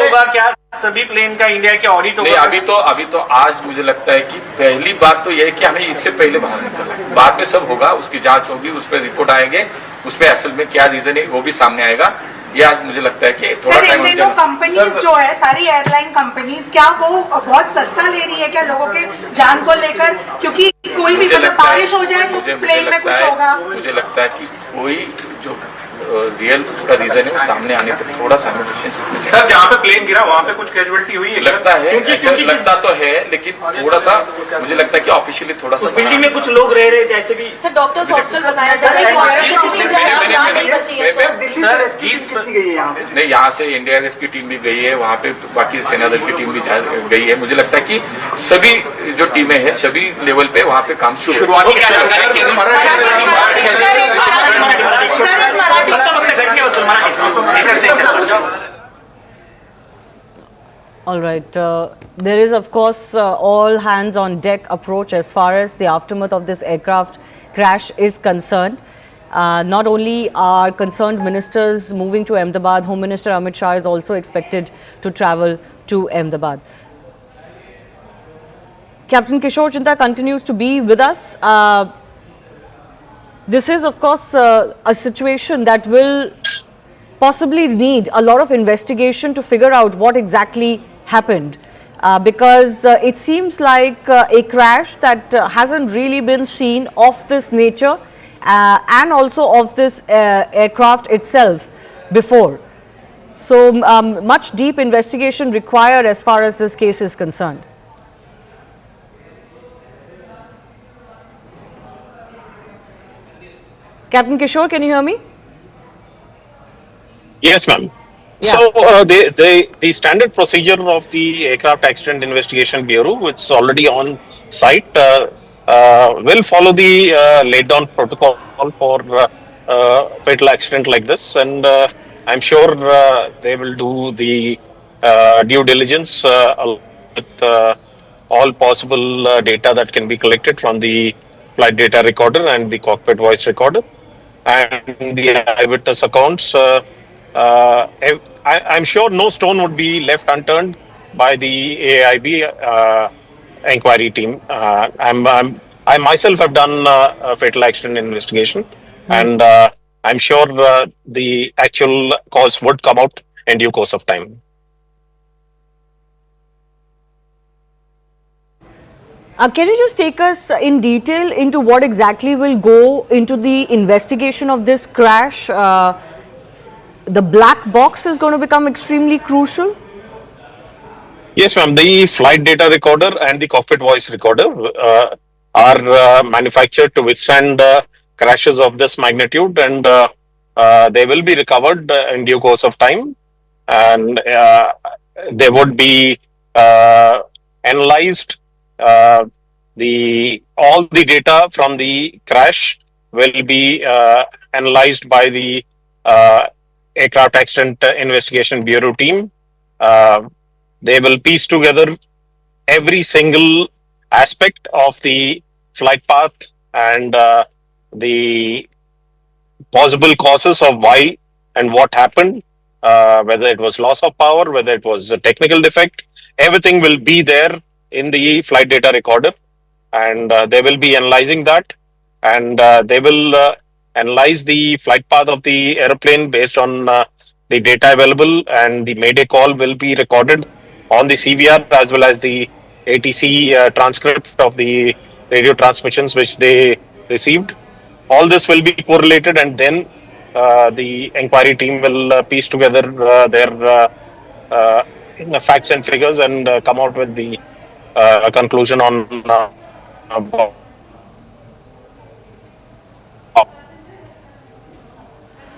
S9: होगा। क्या सभी प्लेन का इंडिया के ऑडिट होगा?
S22: नहीं, अभी तो आज मुझे लगता है कि पहली बात तो यह है कि हमें इससे पहले बाहर निकलना है। बाद में सब होगा, उसकी जांच होगी, उस पर रिपोर्ट आएंगे, उस पर असल में क्या रीजन है वो भी सामने आएगा। ये आज मुझे लगता है कि थोड़ा टाइम
S23: इन दिनों कंपनीज जो है, सारी एयरलाइन कंपनीज, क्या वो बहुत सस्ता ले रही है क्या लोगों के जान को लेकर? क्योंकि कोई भी बारिश हो जाए तो प्लेन में कुछ होगा।
S22: मुझे लगता है कि कोई जो रियल उसका रीजन है वो सामने आने तक थोड़ा सा
S9: सर, जहाँ पे प्लेन गिरा वहाँ पे कुछ कैजुअलिटी हुई है?
S22: लगता है, ऐसा लगता तो है, लेकिन थोड़ा सा मुझे लगता है कि ऑफिशियली थोड़ा सा
S9: बिल्डिंग में कुछ लोग रह रहे थे ऐसे भी।
S23: सर, डॉक्टर्स हॉस्टल बताया जा रहा है।
S22: नहीं, यहाँ से NDRF की टीम भी गई है, वहाँ पे बाकी सेना दल की टीम भी गई है। मुझे लगता है कि सभी जो टीमें हैं सभी लेवल पे वहाँ पे काम शुरू है।
S18: All right. There is, of course, all hands on deck approach as far as the aftermath of this aircraft crash is concerned. Not only are concerned ministers moving to Ahmedabad, Home Minister Amit Shah is also expected to travel to Ahmedabad. Captain Kishore Chinta continues to be with us. This is, of course, a situation that will possibly need a lot of investigation to figure out what exactly happened. Because it seems like a crash that hasn't really been seen of this nature and also of this aircraft itself before. So much deep investigation required as far as this case is concerned. Captain Kishore, can you hear me?
S19: Yes, ma'am.
S18: Yeah.
S19: So the standard procedure of the Aircraft Accident Investigation Bureau, which is already on site, will follow the laid down protocol for fatal accident like this, and I'm sure they will do the due diligence with all possible data that can be collected from the flight data recorder and the cockpit voice recorder and the eyewitness accounts. I'm sure no stone would be left unturned by the AIB inquiry team. I myself have done a fatal accident investigation, and I'm sure the actual cause would come out in due course of time.
S18: Can you just take us in detail into what exactly will go into the investigation of this crash? The black box is going to become extremely crucial.
S19: Yes, ma'am. The flight data recorder and the cockpit voice recorder are manufactured to withstand crashes of this magnitude, and they will be recovered in due course of time, and they would be analyzed. All the data from the crash will be analyzed by the Aircraft Accident Investigation Bureau team. They will piece together every single aspect of the flight path and the possible causes of why and what happened, whether it was loss of power, whether it was a technical defect. Everything will be there in the flight data recorder, and they will be analyzing that, and they will analyze the flight path of the aeroplane based on the data available, and the Mayday call will be recorded on the CVR as well as the ATC transcript of the radio transmissions which they received. All this will be correlated, and then the inquiry team will piece together their facts and figures and come out with the conclusion on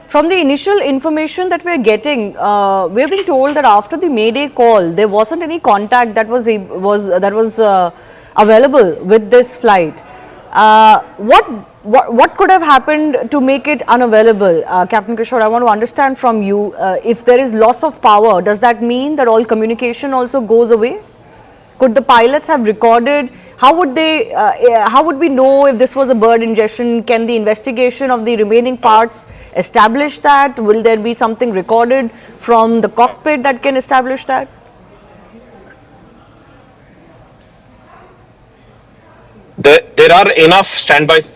S18: From the initial information that we're getting, we're being told that after the Mayday call, there wasn't any contact that was available with this flight. What could have happened to make it unavailable? Captain Kishore, I want to understand from you, if there is loss of power, does that mean that all communication also goes away? Could the pilots have recorded? How would they? How would we know if this was a bird ingestion? Can the investigation of the remaining parts establish that? Will there be something recorded from the cockpit that can establish that?
S19: There are enough standbys.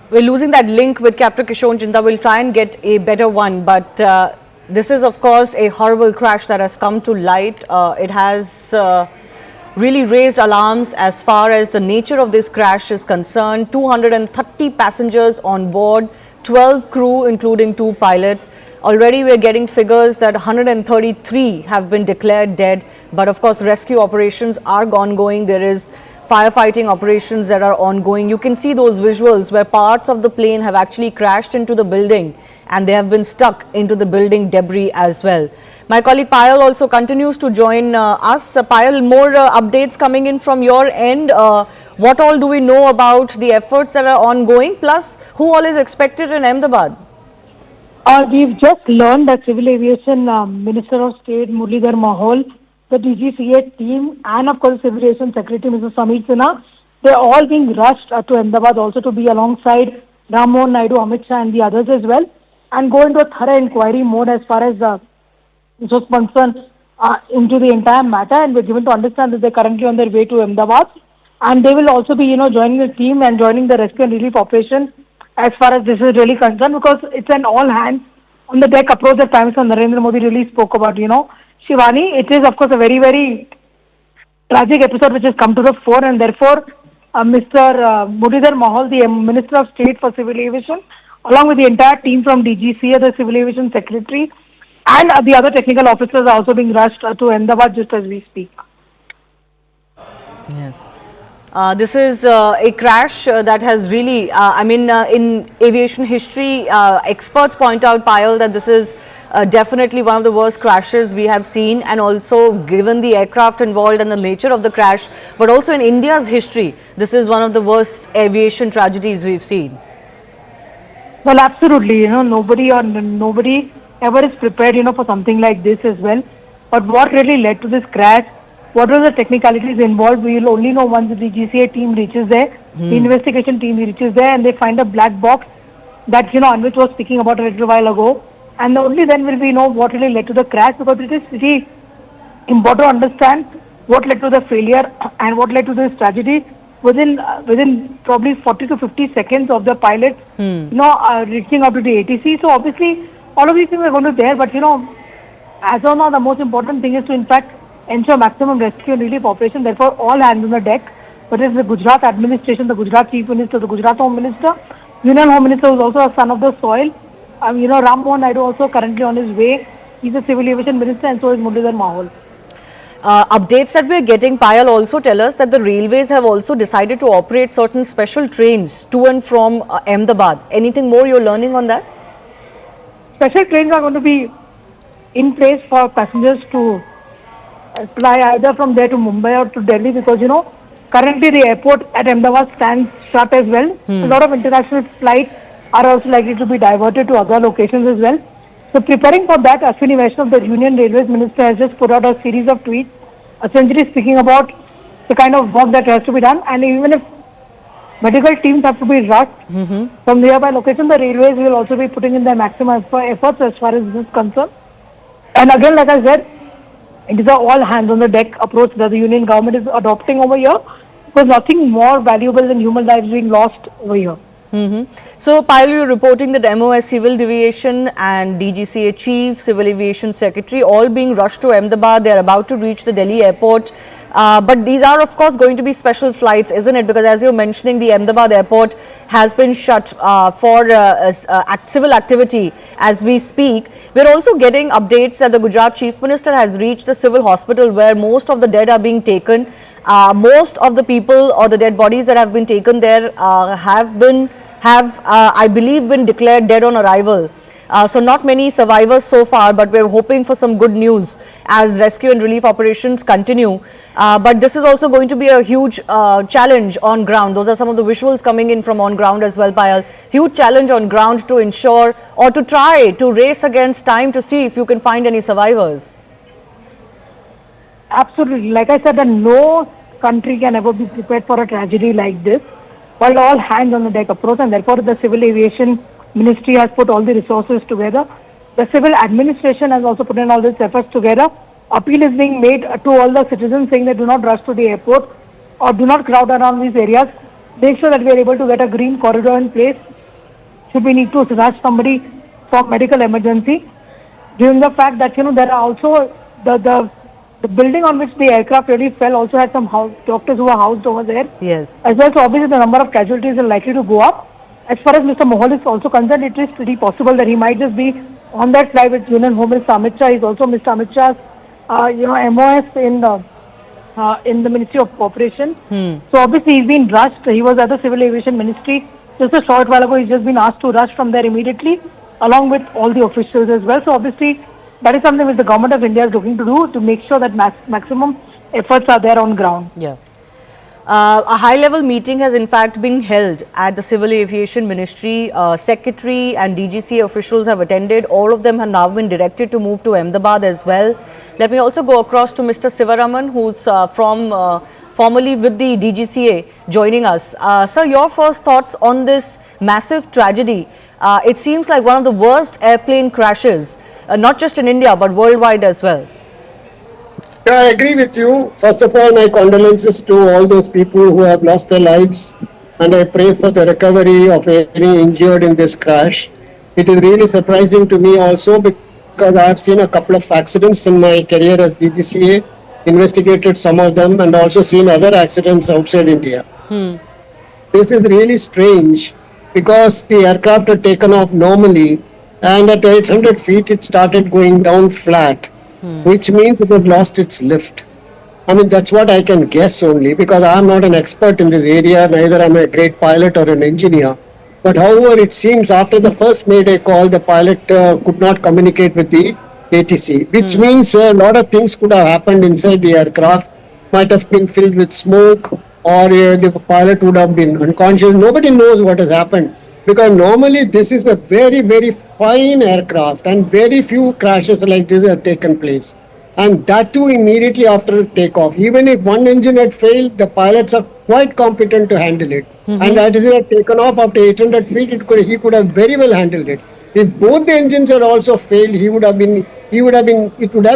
S18: We're losing that link with Captain Kishore Chinta. We'll try and get a better one, but this is of course a horrible crash that has come to light. It has really raised alarms as far as the nature of this crash is concerned. 230 passengers on board, 12 crew including 2 pilots. Already we're getting figures that 133 have been declared dead, but of course rescue operations are ongoing. There is firefighting operations that are ongoing. You can see those visuals where parts of the plane have actually crashed into the building and they have been stuck into the building debris as well. My colleague Payal also continues to join us. Payal, more updates coming in from your end. What all do we know about the efforts that are ongoing? Plus, who all is expected in Ahmedabad?
S7: We've just learned that Civil Aviation Minister of State Muralidhar Mahol, the DGCA team, and of course Civil Aviation Secretary Mr. Sameer Sinha, they're all being rushed to Ahmedabad also to be alongside Ram Mohan Naidu, Amit Shah and the others as well. and go into a thorough inquiry mode as far as this was concerned into the entire matter, and we're given to understand that they're currently on their way to Ahmedabad, and they will also be, joining the team and joining the rescue and relief operation as far as this is really concerned, because it's an all hands on the deck approach that Prime Minister Narendra Modi really spoke about. Shivani, it is of course a very, very tragic episode which has come to the fore, and therefore Mr. Muralidhar Mohal, the Minister of State for Civil Aviation, along with the entire team from DGCA, the Civil Aviation Secretary, and the other technical officers are also being rushed to Ahmedabad just as we speak.
S18: Yes. This is a crash that has really, in aviation history, experts point out, Payal, that this is definitely one of the worst crashes we have seen, and also given the aircraft involved and the nature of the crash, but also in India's history, this is one of the worst aviation tragedies we've seen.
S7: Well, absolutely. Nobody ever is prepared, for something like this as well. But what really led to this crash? What were the technicalities involved? We will only know once the DGCA team reaches there, the investigation team reaches there, and they find a black box that, Anvit was speaking about a little while ago. And only then will we know what really led to the crash, because it is pretty important to understand what led to the failure and what led to this tragedy within probably 40 to 50 seconds of the pilot, reaching out to the ATC. So obviously, all of these things are going to be there, but as of now, the most important thing is to in fact ensure maximum rescue and relief operation. Therefore, all hands on the deck. But it's the Gujarat administration, the Gujarat Chief Minister, the Gujarat Home Minister, Union Home Minister, who is also a son of the soil. Ram Mohan Naidu also currently on his way. He's a Civil Aviation Minister, and so is Muralidhar Mohal.
S18: Updates that we're getting, Payal, also tell us that the railways have also decided to operate certain special trains to and from Ahmedabad. Anything more you're learning on that?
S7: Special trains are going to be in place for passengers to fly either from there to Mumbai or to Delhi, because currently the airport at Ahmedabad stands shut as well. A lot of international flights are also likely to be diverted to other locations as well. So preparing for that, Ashwini Vaishnav, the Union Railways Minister, has just put out a series of tweets, essentially speaking about the kind of work that has to be done, and even if medical teams have to be rushed from nearby locations, the railways will also be putting in their maximum efforts as far as this is concerned. And again, like I said, it is an all hands on the deck approach that the Union government is adopting over here, because nothing more valuable than human lives being lost over here.
S18: So, Payal, you're reporting that MOS Civil Aviation and DGCA Chief, Civil Aviation Secretary, all being rushed to Ahmedabad. They're about to reach the Delhi airport. But these are, of course, going to be special flights, isn't it? Because as you're mentioning, the Ahmedabad airport has been shut for civil activity as we speak. We're also getting updates that the Gujarat Chief Minister has reached the civil hospital where most of the dead are being taken. Most of the people or the dead bodies that have been taken there have, I believe, been declared dead on arrival. So not many survivors so far, but we're hoping for some good news as rescue and relief operations continue. But this is also going to be a huge challenge on ground. Those are some of the visuals coming in from on ground as well, Payal. Huge challenge on ground to ensure or to try to race against time to see if you can find any survivors.
S7: Absolutely. Like I said, that no country can ever be prepared for a tragedy like this, while all hands on the deck approach, and therefore the Civil Aviation Ministry has put all the resources together. The civil administration has also put in all these efforts together. Appeal is being made to all the citizens saying that do not rush to the airport or do not crowd around these areas. Make sure that we are able to get a green corridor in place should we need to rush somebody for medical emergency. Given the fact that, there are also the building on which the aircraft really fell also had some doctors who were housed over there.
S18: Yes.
S7: As well, so obviously the number of casualties are likely to go up. As far as Mr. Mohal is also concerned, it is pretty possible that he might just be on that flight with Union Home Minister Amit Shah. He's also Mr. Amit Shah's, MOS in the Ministry of Cooperation. So obviously he's been rushed. He was at the Civil Aviation Ministry just a short while ago. He's just been asked to rush from there immediately, along with all the officials as well. So obviously that is something which the Government of India is looking to do to make sure that maximum efforts are there on ground.
S18: Yeah. A high-level meeting has in fact been held at the Civil Aviation Ministry. Secretary and DGCA officials have attended. All of them have now been directed to move to Ahmedabad as well. Let me also go across to Mr. Sivaraman, who's formerly with the DGCA, joining us. Sir, your first thoughts on this massive tragedy. It seems like one of the worst airplane crashes, not just in India but worldwide as well.
S2: Yeah, I agree with you. First of all, my condolences to all those people who have lost their lives, and I pray for the recovery of any injured in this crash. It is really surprising to me also because I have seen a couple of accidents in my career as DGCA, investigated some of them, and also seen other accidents outside India. This is really strange because the aircraft had taken off normally, and at 800 feet it started going down flat, which means it had lost its lift. I mean, that's what I can guess only because I am not an expert in this area, neither am I a great pilot or an engineer. But however, it seems after the first Mayday call, the pilot could not communicate with the ATC, which means a lot of things could have happened inside the aircraft, might have been filled with smoke, or the pilot would have been unconscious. Nobody knows what has happened because normally this is a very, very fine aircraft and very few crashes like this have taken place. And that too immediately after takeoff. Even if one engine had failed, the pilots are quite competent to handle it. And that is, it had taken off after 800 feet, he could have very well handled it. If both the engines had also failed, it would have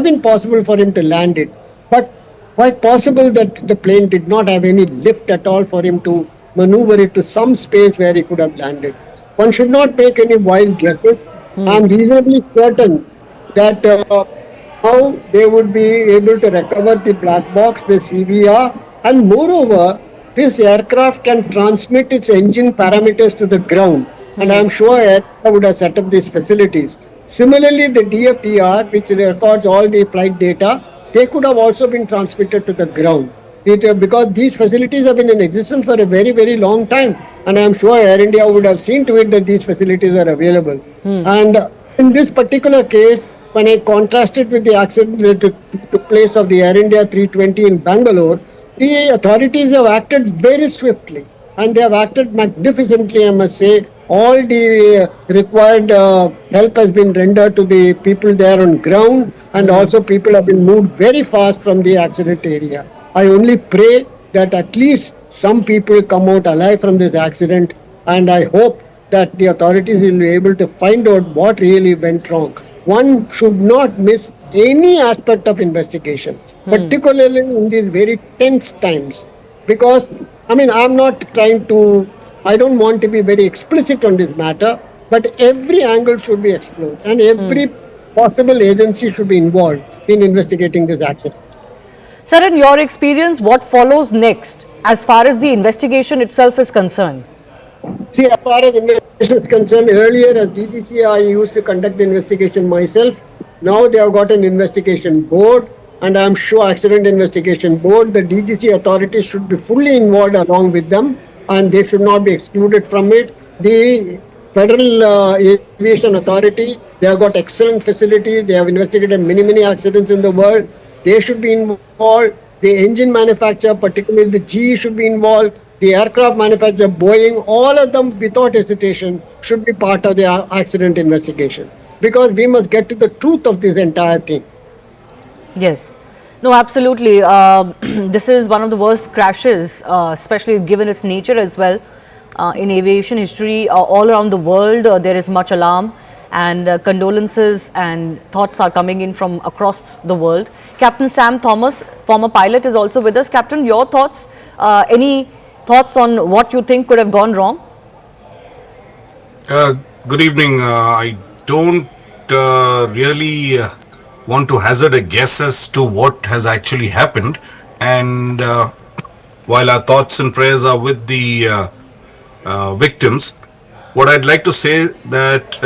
S2: been possible for him to land it. But quite possible that the plane did not have any lift at all for him to maneuver it to some space where he could have landed. One should not make any wild guesses. I am reasonably certain that how they would be able to recover the black box, the CVR, and moreover, this aircraft can transmit its engine parameters to the ground. And I am sure Air India would have set up these facilities. Similarly, the DFDR, which records all the flight data, they could have also been transmitted to the ground. Because these facilities have been in existence for a very, very long time. And I am sure Air India would have seen to it that these facilities are available. And in this particular case, when I contrasted with the accident that took place of the Air India 320 in Bangalore, the authorities have acted very swiftly and they have acted magnificently, I must say. All the required help has been rendered to the people there on ground, and also people have been moved very fast from the accident area. I only pray that at least some people come out alive from this accident, and I hope that the authorities will be able to find out what really went wrong. One should not miss any aspect of investigation, particularly in these very tense times. Because, I'm not trying to, I don't want to be very explicit on this matter, but every angle should be explored and every possible agency should be involved in investigating this accident.
S18: Sir, in your experience, what follows next as far as the investigation itself is concerned?
S2: See, as far as investigation is concerned, earlier as DGCA, I used to conduct the investigation myself. Now they have got an investigation board, and I am sure accident investigation board, the DGCA authorities should be fully involved along with them, and they should not be excluded from it. The Federal Aviation Authority, they have got excellent facilities. They have investigated many accidents in the world. They should be involved. The engine manufacturer, particularly the GE, should be involved. The aircraft manufacturer, Boeing, all of them without hesitation should be part of the accident investigation. Because we must get to the truth of this entire thing.
S18: Yes. No, absolutely. This is one of the worst crashes, especially given its nature as well. In aviation history, all around the world, there is much alarm and condolences and thoughts are coming in from across the world. Captain Sam Thomas, former pilot, is also with us. Captain, your thoughts? Any thoughts on what you think could have gone wrong?
S6: Good evening. I don't really want to hazard a guess as to what has actually happened, and while our thoughts and prayers are with the victims, what I'd like to say that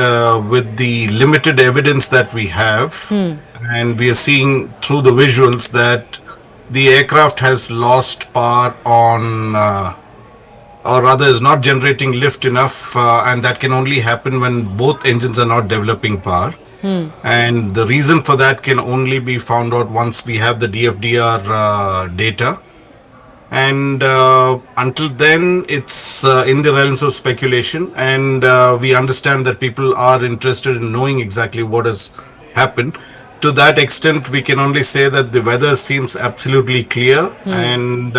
S6: with the limited evidence that we have, and we are seeing through the visuals that the aircraft has lost power on, or rather is not generating lift enough, and that can only happen when both engines are not developing power. And the reason for that can only be found out once we have the DFDR data. And until then, it's in the realms of speculation, and we understand that people are interested in knowing exactly what has happened. To that extent, we can only say that the weather seems absolutely clear, and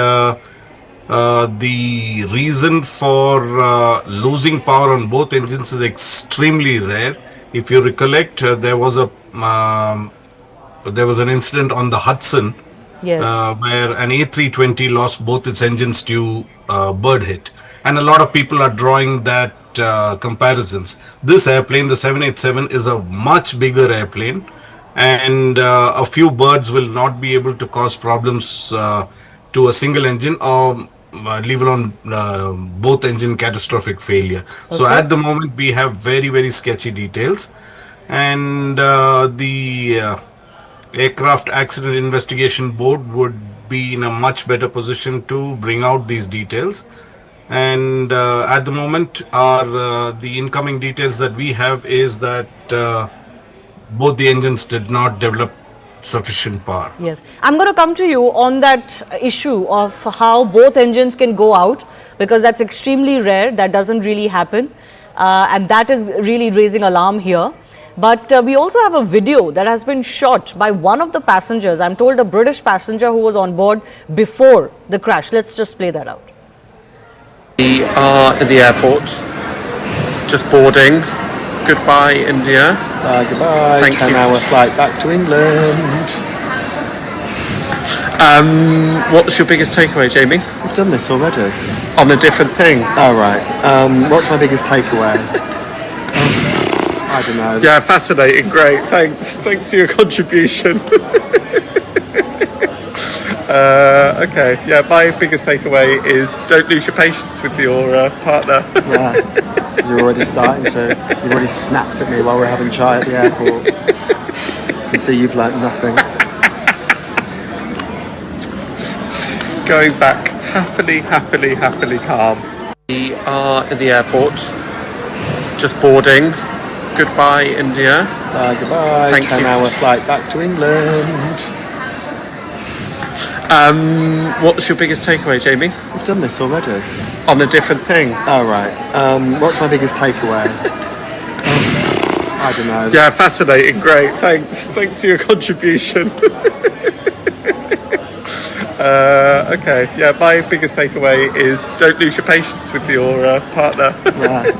S6: The reason for losing power on both engines is extremely rare. If you recollect, there was an incident on the Hudson
S18: Yes.
S6: where an A320 lost both its engines due bird hit, and a lot of people are drawing that comparisons. This airplane, the 787, is a much bigger airplane, and a few birds will not be able to cause problems to a single engine, or leave alone both engine catastrophic failure. So
S3: Okay.
S6: at the moment we have very, very sketchy details, and the Aircraft Accident Investigation Board would be in a much better position to bring out these details. And at the moment, the incoming details that we have is that both the engines did not develop sufficient power.
S18: Yes. I'm going to come to you on that issue of how both engines can go out, because that's extremely rare. That doesn't really happen. And that is really raising alarm here. But we also have a video that has been shot by one of the passengers. I'm told a British passenger who was on board before the crash. Let's just play that out.
S3: We are at the airport, just boarding. Goodbye, India.
S8: Goodbye.
S3: Thank you.
S8: 10-hour flight back to England.
S3: What's your biggest takeaway, Jamie?
S8: We've done this already.
S3: On a different thing.
S8: All right. What's my biggest takeaway? I don't know.
S3: Yeah, fascinating. Great. Thanks. Thanks for your contribution. Okay. Yeah, my biggest takeaway is don't lose your patience with your partner.
S8: Yeah. You're already starting to. You've already snapped at me while we're having chai at the airport. You see, you've learnt nothing.
S3: Going back happily calm. We are at the airport, just boarding. Goodbye, India.
S8: Goodbye.
S3: Thank you.
S8: 10-hour flight back to England.
S3: What's your biggest takeaway, Jamie?
S8: We've done this already.
S3: On a different thing.
S8: All right. What's my biggest takeaway? I don't know.
S3: Yeah, fascinating. Great. Thanks. Thanks for your contribution. Okay. Yeah, my biggest takeaway is don't lose your patience with your partner.
S8: Yeah.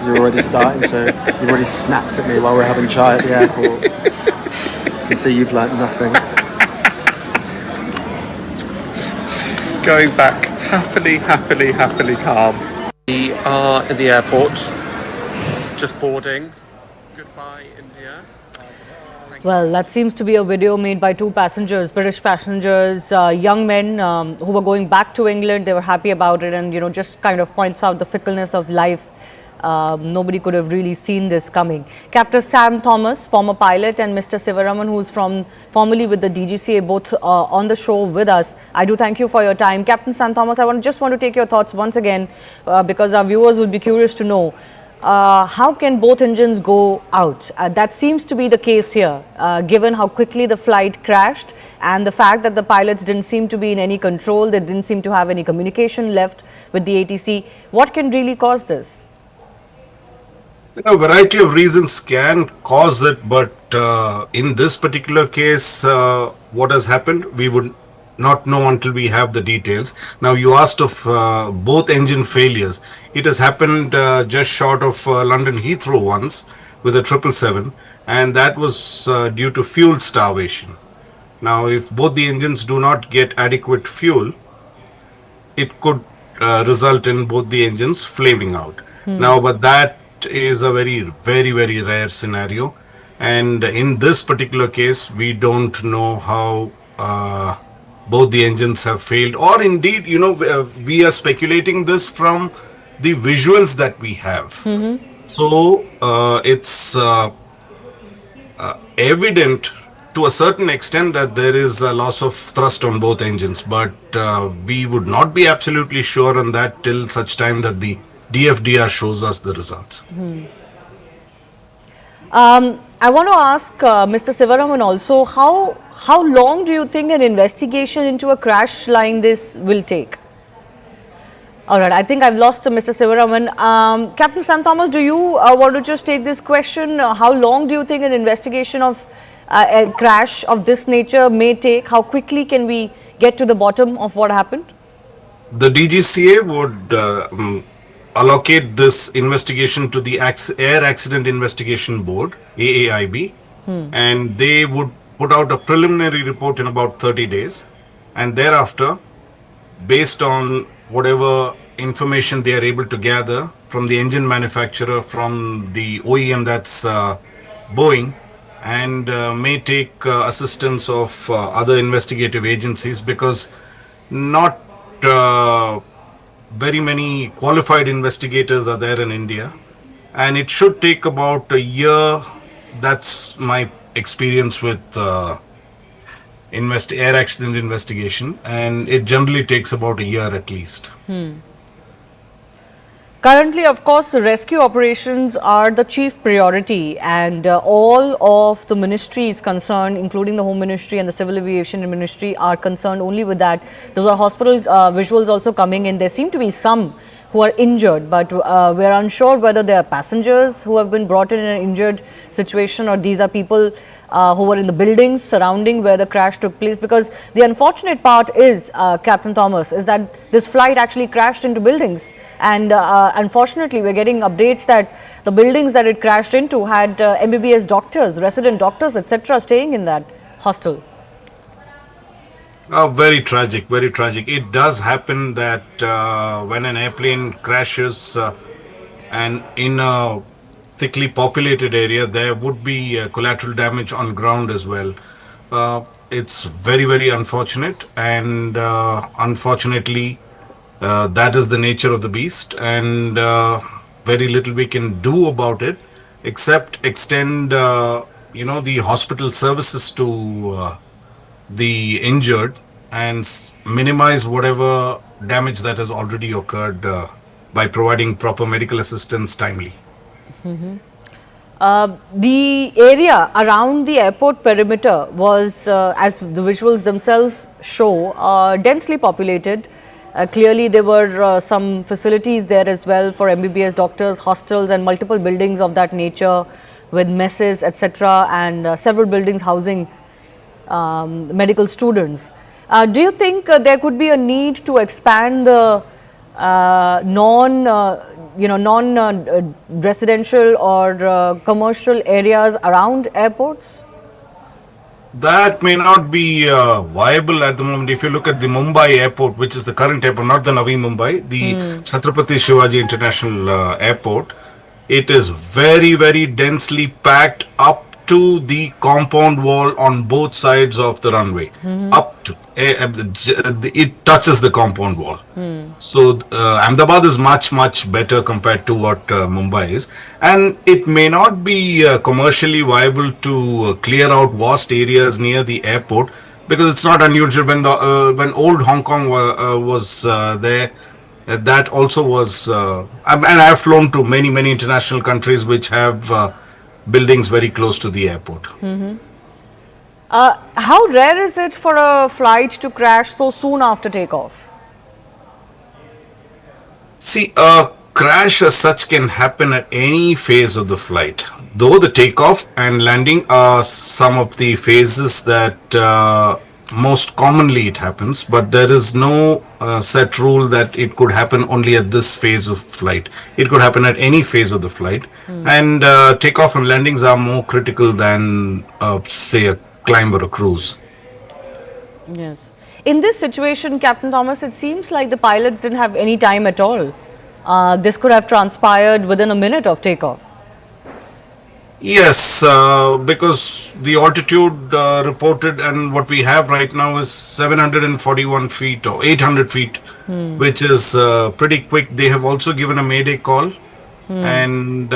S8: You're already starting to. You've already snapped at me while we're having chai at the airport. You see, you've learnt nothing.
S3: Going back happily calm. We are at the airport, just boarding. Goodbye, India.
S18: Well, that seems to be a video made by two passengers, British passengers, young men who were going back to England. They were happy about it, and just kind of points out the fickleness of life. Nobody could have really seen this coming. Captain Sam Thomas, former pilot, and Mr. Sivaraman, who's formerly with the DGCA, both on the show with us. I do thank you for your time. Captain Sam Thomas, I just want to take your thoughts once again, because our viewers will be curious to know, how can both engines go out? That seems to be the case here, given how quickly the flight crashed and the fact that the pilots didn't seem to be in any control. They didn't seem to have any communication left with the ATC. What can really cause this?
S6: A variety of reasons can cause it, but in this particular case, what has happened, we would not know until we have the details. Now, you asked of both engine failures. It has happened just short of London Heathrow once with a 777, and that was due to fuel starvation. Now, if both the engines do not get adequate fuel, it could result in both the engines flaming out. Now, but that is a very, very, very rare scenario, and in this particular case we don't know how both the engines have failed, or indeed we are speculating this from the visuals that we have. So it's evident to a certain extent that there is a loss of thrust on both engines, but we would not be absolutely sure on that till such time that the DFDR shows us the results.
S18: I want to ask Mr. Sivaraman also, how long do you think an investigation into a crash like this will take? All right, I think I've lost Mr. Sivaraman. Captain Sam Thomas, do you want to just take this question? How long do you think an investigation of a crash of this nature may take? How quickly can we get to the bottom of what happened?
S6: The DGCA would allocate this investigation to the Air Accident Investigation Board, AAIB, and they would put out a preliminary report in about 30 days. And thereafter, based on whatever information they are able to gather from the engine manufacturer, from the OEM, that's Boeing, and may take assistance of other investigative agencies, because not very many qualified investigators are there in India, and it should take about a year. That's my experience with air accident investigation, and it generally takes about a year at least.
S18: Currently, of course, rescue operations are the chief priority, and all of the ministries concerned, including the Home Ministry and the Civil Aviation Ministry, are concerned only with that. Those are hospital visuals also coming in. There seem to be some who are injured, but we are unsure whether they are passengers who have been brought in an injured situation, or these are people who were in the buildings surrounding where the crash took place. Because the unfortunate part is, Captain Thomas, is that this flight actually crashed into buildings, and unfortunately we're getting updates that the buildings that it crashed into had MBBS doctors, resident doctors, etc. staying in that hostel.
S6: Very tragic, very tragic. It does happen that when an airplane crashes and in a thickly populated area, there would be collateral damage on ground as well. It's very, very unfortunate, and unfortunately that is the nature of the beast, and very little we can do about it except extend the hospital services to the injured and minimize whatever damage that has already occurred by providing proper medical assistance timely.
S18: The area around the airport perimeter was, as the visuals themselves show, densely populated. Clearly there were some facilities there as well for MBBS doctors, hostels and multiple buildings of that nature with messes, etc., and several buildings housing medical students. Do you think there could be a need to expand the non-residential or commercial areas around airports?
S6: That may not be viable at the moment. If you look at the Mumbai airport, which is the current airport, not the Navi Mumbai, the Chhatrapati Shivaji International Airport, it is very, very densely packed up to the compound wall on both sides of the runway. Up to it touches the compound wall. So Ahmedabad is much, much better compared to what Mumbai is, and it may not be commercially viable to clear out vast areas near the airport, because it's not unusual when old Hong Kong was there. That also was, and I've flown to many, many international countries which have buildings very close to the airport.
S18: How rare is it for a flight to crash so soon after takeoff?
S6: See, a crash as such can happen at any phase of the flight. Though the takeoff and landing are some of the phases that most commonly it happens, but there is no set rule that it could happen only at this phase of flight. It could happen at any phase of the flight, and takeoff and landings are more critical than say a climb or a cruise.
S18: Yes. In this situation, Captain Thomas, it seems like the pilots didn't have any time at all. This could have transpired within a minute of takeoff.
S6: Yes, because the altitude reported and what we have right now is 741 feet or 800 feet, which is pretty quick. They have also given a mayday call, and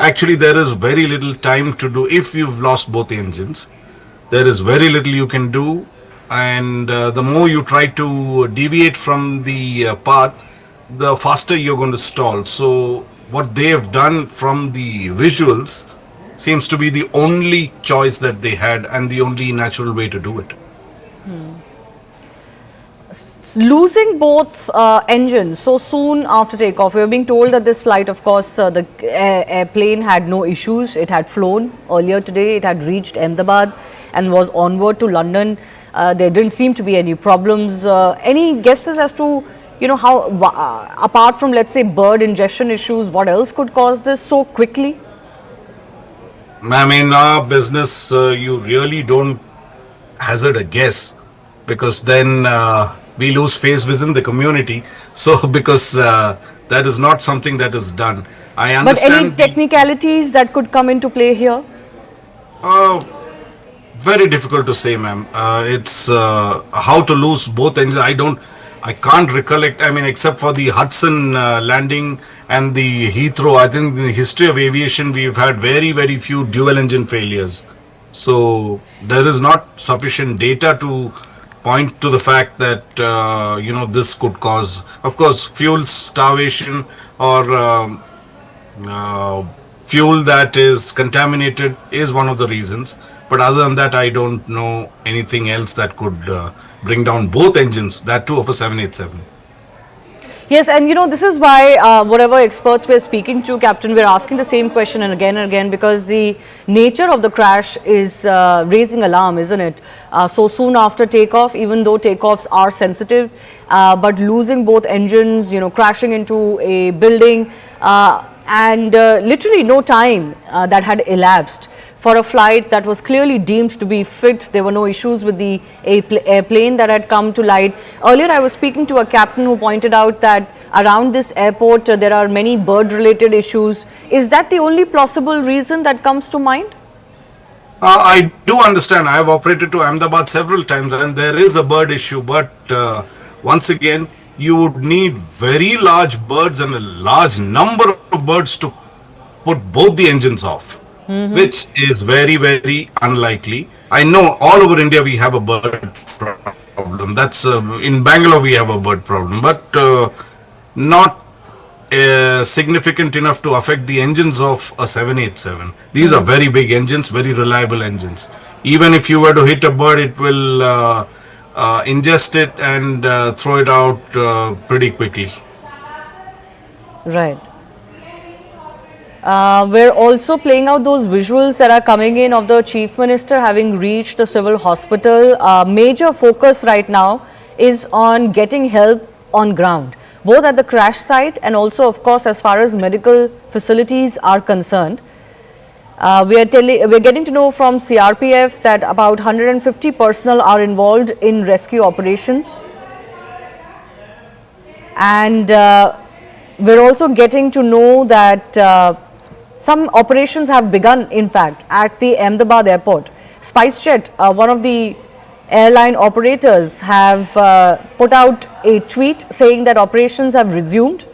S6: actually there is very little time to do. If you've lost both engines, there is very little you can do, and the more you try to deviate from the path, the faster you're going to stall. So what they have done from the visuals seems to be the only choice that they had and the only natural way to do it.
S18: Losing both engines so soon after takeoff, we were being told that this flight, of course, the airplane had no issues. It had flown earlier today. It had reached Ahmedabad and was onward to London. There didn't seem to be any problems. Any guesses as to, how, apart from, let's say, bird ingestion issues, what else could cause this so quickly?
S6: I mean, our business, you really don't hazard a guess, because then we lose face within the community. So, because that is not something that is done. I understand.
S18: But any technicalities that could come into play here?
S6: Very difficult to say, ma'am. It's how to lose both engines. I can't recollect. I mean, except for the Hudson landing and the Heathrow, I think in the history of aviation, we've had very, very few dual engine failures. So there is not sufficient data to point to the fact that, this could cause, of course, fuel starvation or fuel that is contaminated is one of the reasons. But other than that, I don't know anything else that could bring down both engines, that too of a 787.
S18: Yes, and this is why whatever experts we're speaking to, Captain, we're asking the same question and again, because the nature of the crash is raising alarm, isn't it? So soon after takeoff, even though takeoffs are sensitive, but losing both engines, crashing into a building, and literally no time that had elapsed for a flight that was clearly deemed to be fit. There were no issues with the airplane that had come to light. Earlier I was speaking to a captain who pointed out that around this airport there are many bird related issues. Is that the only plausible reason that comes to mind?
S6: I do understand. I have operated to Ahmedabad several times and there is a bird issue, but once again, you would need very large birds and a large number of birds to put both the engines off. Which is very, very unlikely. I know all over India we have a bird problem. That's in Bangalore we have a bird problem, but not significant enough to affect the engines of a 787. These are very big engines, very reliable engines. Even if you were to hit a bird, it will ingest it and throw it out pretty quickly.
S18: Right. We're also playing out those visuals that are coming in of the Chief Minister having reached the civil hospital. Major focus right now is on getting help on ground, both at the crash site and also, of course, as far as medical facilities are concerned. We're getting to know from CRPF that about 150 personnel are involved in rescue operations. And we're also getting to know that some operations have begun, in fact, at the Ahmedabad airport. SpiceJet, one of the airline operators, have put out a tweet saying that operations have resumed.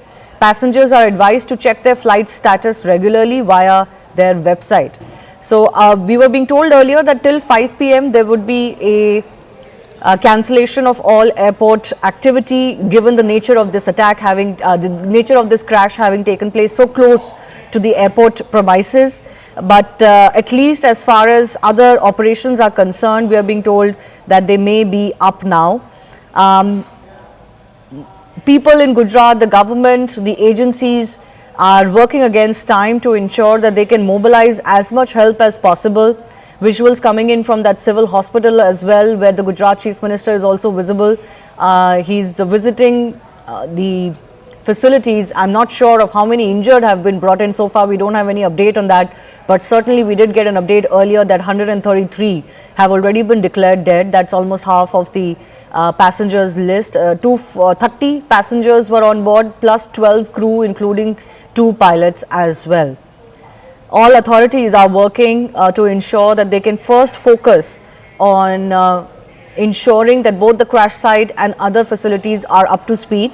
S18: Passengers are advised to check their flight status regularly via their website. So we were being told earlier that till 5 p.m. there would be a cancellation of all airport activity, given the nature of this attack having, the nature of this crash having taken place so close to the airport premises. But at least as far as other operations are concerned, we are being told that they may be up now. People in Gujarat, the government, the agencies are working against time to ensure that they can mobilize as much help as possible. Visuals coming in from that civil hospital as well, where the Gujarat Chief Minister is also visible. He's visiting the facilities. I'm not sure of how many injured have been brought in so far. We don't have any update on that. But certainly we did get an update earlier that 133 have already been declared dead. That's almost half of the passengers list. 30 passengers were on board, plus 12 crew, including 2 pilots as well. All authorities are working to ensure that they can first focus on ensuring that both the crash site and other facilities are up to speed.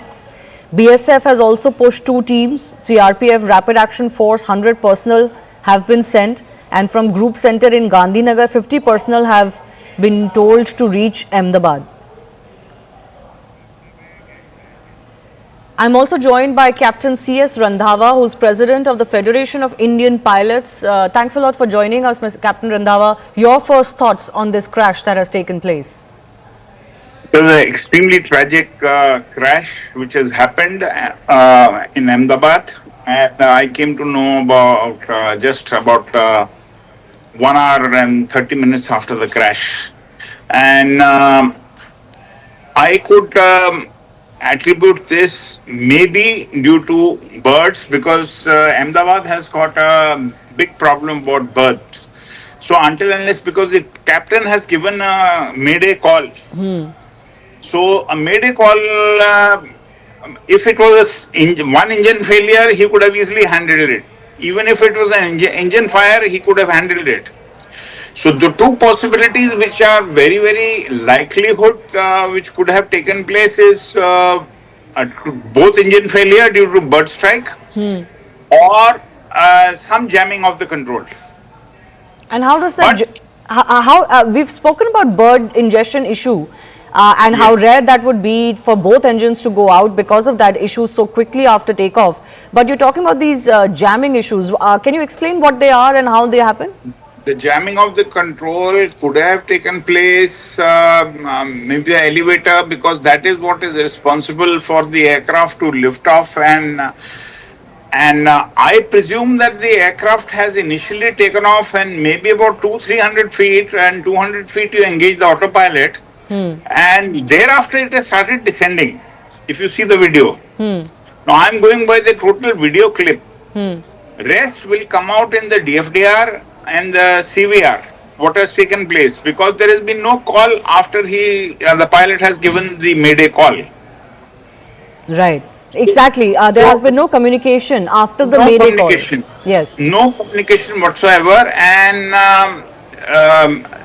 S18: BSF has also pushed 2 teams. CRPF Rapid Action Force 100 personnel have been sent, and from Group Center in Gandhinagar 50 personnel have been told to reach Ahmedabad. I'm also joined by Captain C.S. Randhawa, who's President of the Federation of Indian Pilots. Thanks a lot for joining us, Mr. Captain Randhawa. Your first thoughts on this crash that has taken place?
S1: It was an extremely tragic crash which has happened in Ahmedabad, and I came to know about just about 1 hour and 30 minutes after the crash. And I could attribute this maybe due to birds, because Ahmedabad has got a big problem about birds. So until unless, because the captain has given a mayday call. So a mayday call, if it was one engine failure, he could have easily handled it. Even if it was an engine fire, he could have handled it. So the two possibilities which are very, very likelihood which could have taken place is both engine failure due to bird strike or some jamming of the control.
S18: And how does that, we've spoken about bird ingestion issue and how rare that would be for both engines to go out because of that issue so quickly after takeoff. But you're talking about these jamming issues. Can you explain what they are and how they happen?
S1: The jamming of the control could have taken place, maybe the elevator, because that is what is responsible for the aircraft to lift off, and I presume that the aircraft has initially taken off and maybe about 200-300 feet, and 200 feet you engage the autopilot, and thereafter it has started descending, if you see the video. Now I'm going by the total video clip. Rest will come out in the DFDR and the CVR, what has taken place, because there has been no call after the pilot has given the mayday call.
S18: Right, exactly. There has been no communication after the mayday call. Yes.
S1: No communication whatsoever, and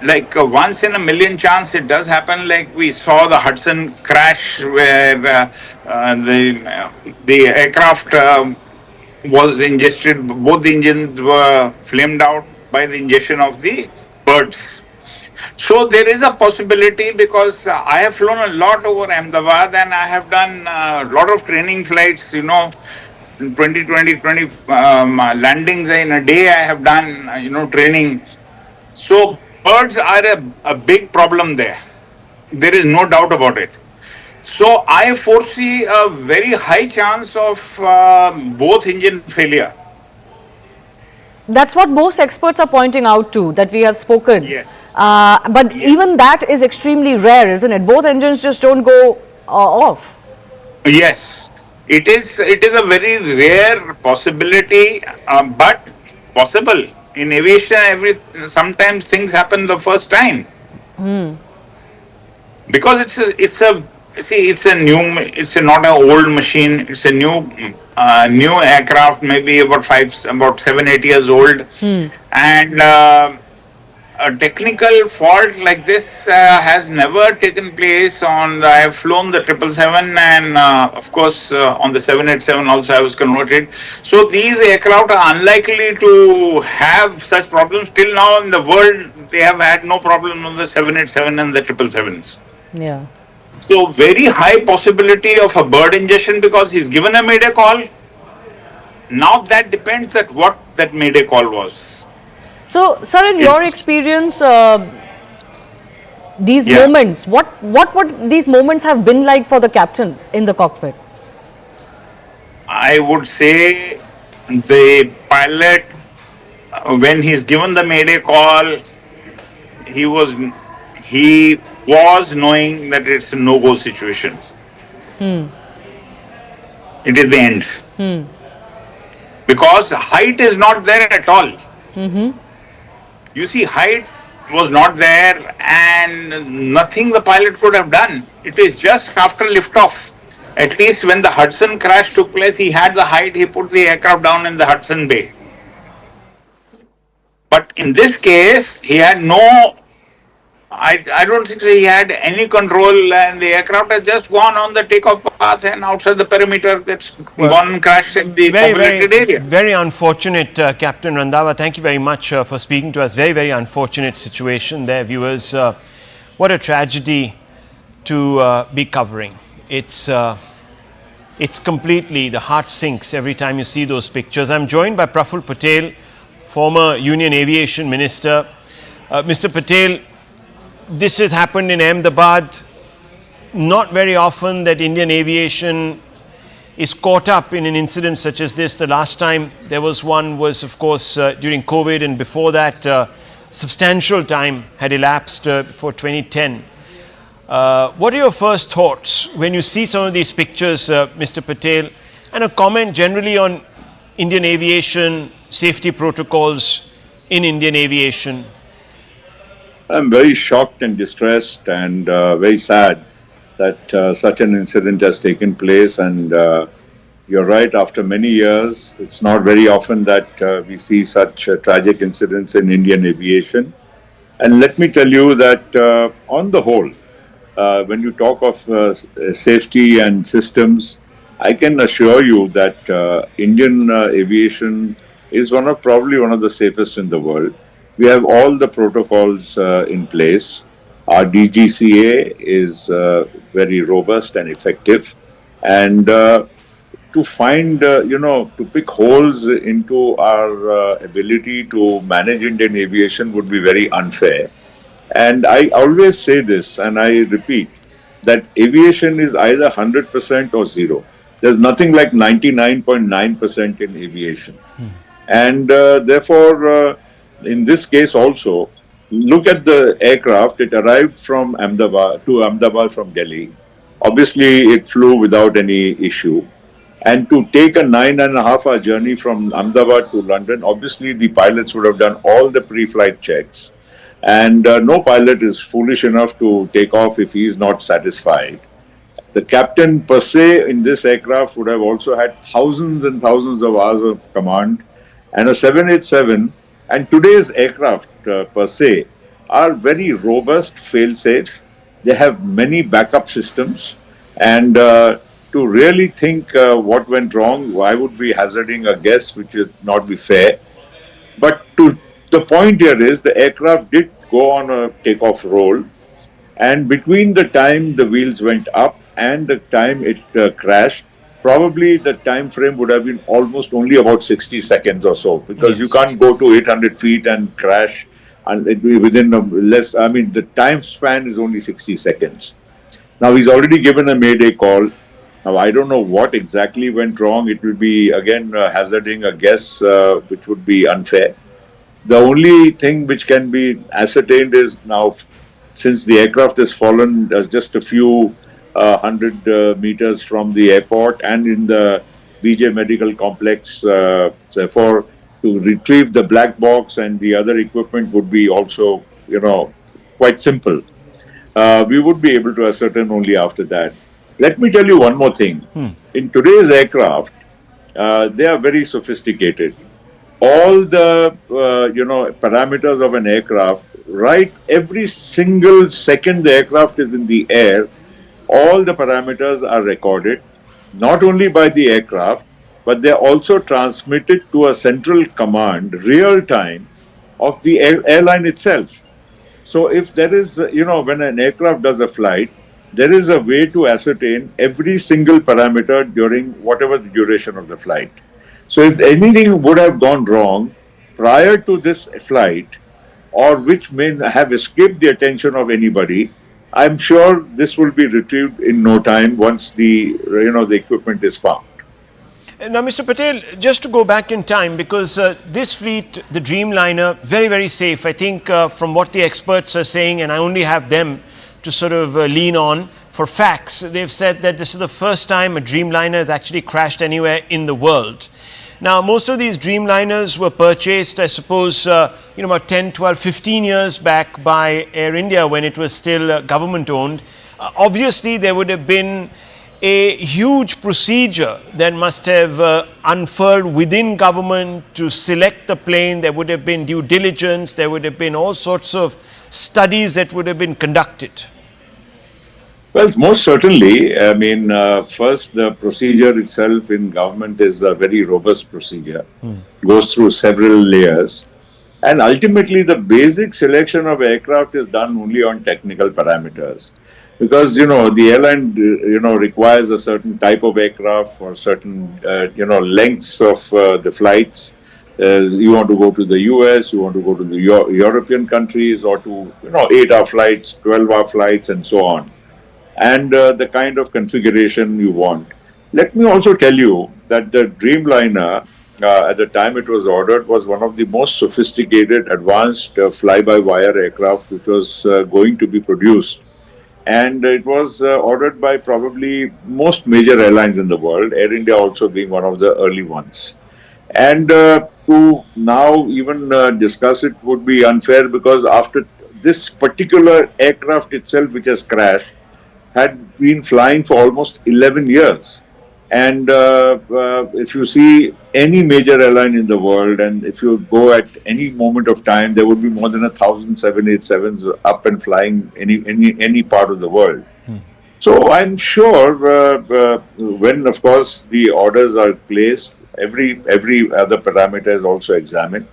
S1: like once in a million chance it does happen, like we saw the Hudson crash where the aircraft was ingested, both the engines were flamed out by the ingestion of the birds. So there is a possibility, because I have flown a lot over Ahmedabad and I have done a lot of training flights, 20 landings in a day I have done, training. So birds are a big problem there. There is no doubt about it. So I foresee a very high chance of both engine failure.
S18: That's what most experts are pointing out to, that we have spoken.
S1: Yes.
S18: But even that is extremely rare, isn't it? Both engines just don't go off.
S1: Yes, it is a very rare possibility, but possible. In aviation, sometimes things happen the first time. Because it's not an old machine. It's a new aircraft, maybe about 7-8 years old, and a technical fault like this has never taken place on. I have flown the 777 and of course on the 787 also I was converted. So these aircraft are unlikely to have such problems. Till now in the world, they have had no problem on the 787 and the 777s.
S18: Yeah.
S1: So very high possibility of a bird ingestion, because he's given a mayday call. Now that depends that what that mayday call was.
S18: So, sir, in your experience, these moments, what would these moments have been like for the captains in the cockpit?
S1: I would say the pilot, when he's given the mayday call, he was knowing that it's a no-go situation. It is the end. Because height is not there at all. You see, height was not there and nothing the pilot could have done. It is just after liftoff. At least when the Hudson crash took place, he had the height, he put the aircraft down in the Hudson Bay. But in this case, he had no, I don't think he had any control, and the aircraft had just gone on the takeoff path and outside the perimeter, that's gone and crashed in the populated area.
S5: Very unfortunate, Captain Randhawa. Thank you very much for speaking to us. Very, very unfortunate situation there, viewers. What a tragedy to be covering. It's completely, the heart sinks every time you see those pictures. I'm joined by Praful Patel, former Union Aviation Minister. Mr. Patel, this has happened in Ahmedabad. Not very often that Indian aviation is caught up in an incident such as this. The last time there was one was, of course, during COVID, and before that, substantial time had elapsed before 2010. What are your first thoughts when you see some of these pictures, Mr. Patel, and a comment generally on Indian aviation, safety protocols in Indian aviation?
S20: I'm very shocked and distressed and very sad that such an incident has taken place. And you're right, after many years, it's not very often that we see such tragic incidents in Indian aviation. And let me tell you that on the whole, when you talk of safety and systems, I can assure you that Indian aviation is probably one of the safest in the world. We have all the protocols in place. Our DGCA is very robust and effective. And to find, to pick holes into our ability to manage Indian aviation would be very unfair. And I always say this, and I repeat, that aviation is either 100% or zero. There's nothing like 99.9% in aviation. And therefore, in this case also, look at the aircraft. It arrived from Ahmedabad from Delhi. Obviously, it flew without any issue. And to take a 9.5-hour journey from Ahmedabad to London, obviously the pilots would have done all the pre-flight checks. And no pilot is foolish enough to take off if he is not satisfied. The captain per se in this aircraft would have also had thousands and thousands of hours of command. And a 787 and today's aircraft per se are very robust, fail-safe. They have many backup systems. And to really think what went wrong, I would be hazarding a guess, which would not be fair. But the point here is the aircraft did go on a takeoff roll, and between the time the wheels went up and the time it crashed, probably the time frame would have been almost only about 60 seconds or so, because you can't go to 800 feet and crash and it be within the time span is only 60 seconds. Now he's already given a mayday call. Now I don't know what exactly went wrong. It will be again hazarding a guess, which would be unfair. The only thing which can be ascertained is now, since the aircraft has fallen just a few 100 meters from the airport and in the BJ Medical Complex, therefore, to retrieve the black box and the other equipment would be also, quite simple. We would be able to ascertain only after that. Let me tell you one more thing. In today's aircraft, they are very sophisticated. All the parameters of an aircraft, right? Every single second the aircraft is in the air, all the parameters are recorded, not only by the aircraft, but they are also transmitted to a central command, real time, of the airline itself. So if there is, when an aircraft does a flight, there is a way to ascertain every single parameter during whatever the duration of the flight. So if anything would have gone wrong prior to this flight, or which may have escaped the attention of anybody, I'm sure this will be retrieved in no time once the equipment is found.
S5: Now, Mr. Patel, just to go back in time, because this fleet, the Dreamliner, very, very safe. I think from what the experts are saying, and I only have them to sort of lean on for facts, they've said that this is the first time a Dreamliner has actually crashed anywhere in the world. Now, most of these Dreamliners were purchased, I suppose, about 10, 12, 15 years back by Air India when it was still government-owned. Obviously, there would have been a huge procedure that must have unfurled within government to select the plane. There would have been due diligence. There would have been all sorts of studies that would have been conducted.
S20: Well, most certainly. I mean, first, the procedure itself in government is a very robust procedure. Goes through several layers. And ultimately, the basic selection of aircraft is done only on technical parameters. Because, the airline, requires a certain type of aircraft for certain, lengths of the flights. You want to go to the US, you want to go to the European countries, or to, 8-hour flights, 12-hour flights, and so on. And the kind of configuration you want. Let me also tell you that the Dreamliner at the time it was ordered, was one of the most sophisticated, advanced fly-by-wire aircraft which was going to be produced. And it was ordered by probably most major airlines in the world, Air India also being one of the early ones. And to now even discuss it would be unfair, because after this particular aircraft itself, which has crashed, had been flying for almost 11 years. And if you see any major airline in the world, and if you go at any moment of time, there would be more than 1,000 787s up and flying any part of the world. So I'm sure when, of course, the orders are placed, every other parameter is also examined.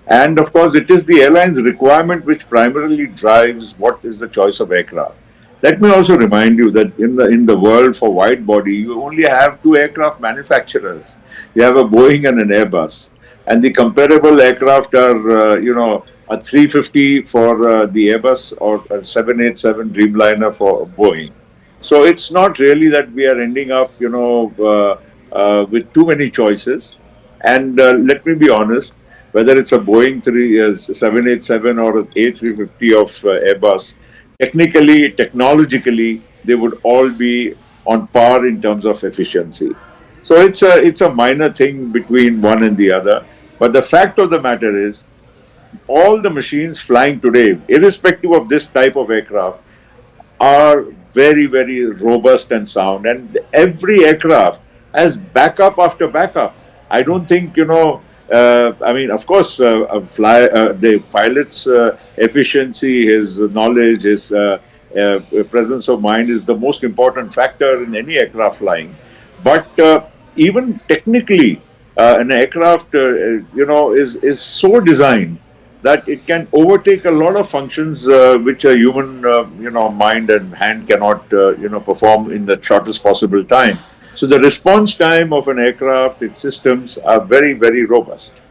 S20: And of course, it is the airline's requirement which primarily drives what is the choice of aircraft. Let me also remind you that in the world for wide body, you only have two aircraft manufacturers. You have a Boeing and an Airbus, and the comparable aircraft are a 350 for the Airbus or a 787 Dreamliner for Boeing. So it's not really that we are ending up, with too many choices. And let me be honest, whether it's a Boeing 787 or an A350 of Airbus, technically, technologically, they would all be on par in terms of efficiency. So it's a minor thing between one and the other. But the fact of the matter is, all the machines flying today, irrespective of this type of aircraft, are very, very robust and sound. And every aircraft has backup after backup. I don't think, of course, the pilot's efficiency, his knowledge, his presence of mind is the most important factor in any aircraft flying. But even technically, an aircraft, is so designed that it can overtake a lot of functions which a human, mind and hand cannot, perform in the shortest possible time. So the response time of an aircraft, its systems are very, very robust.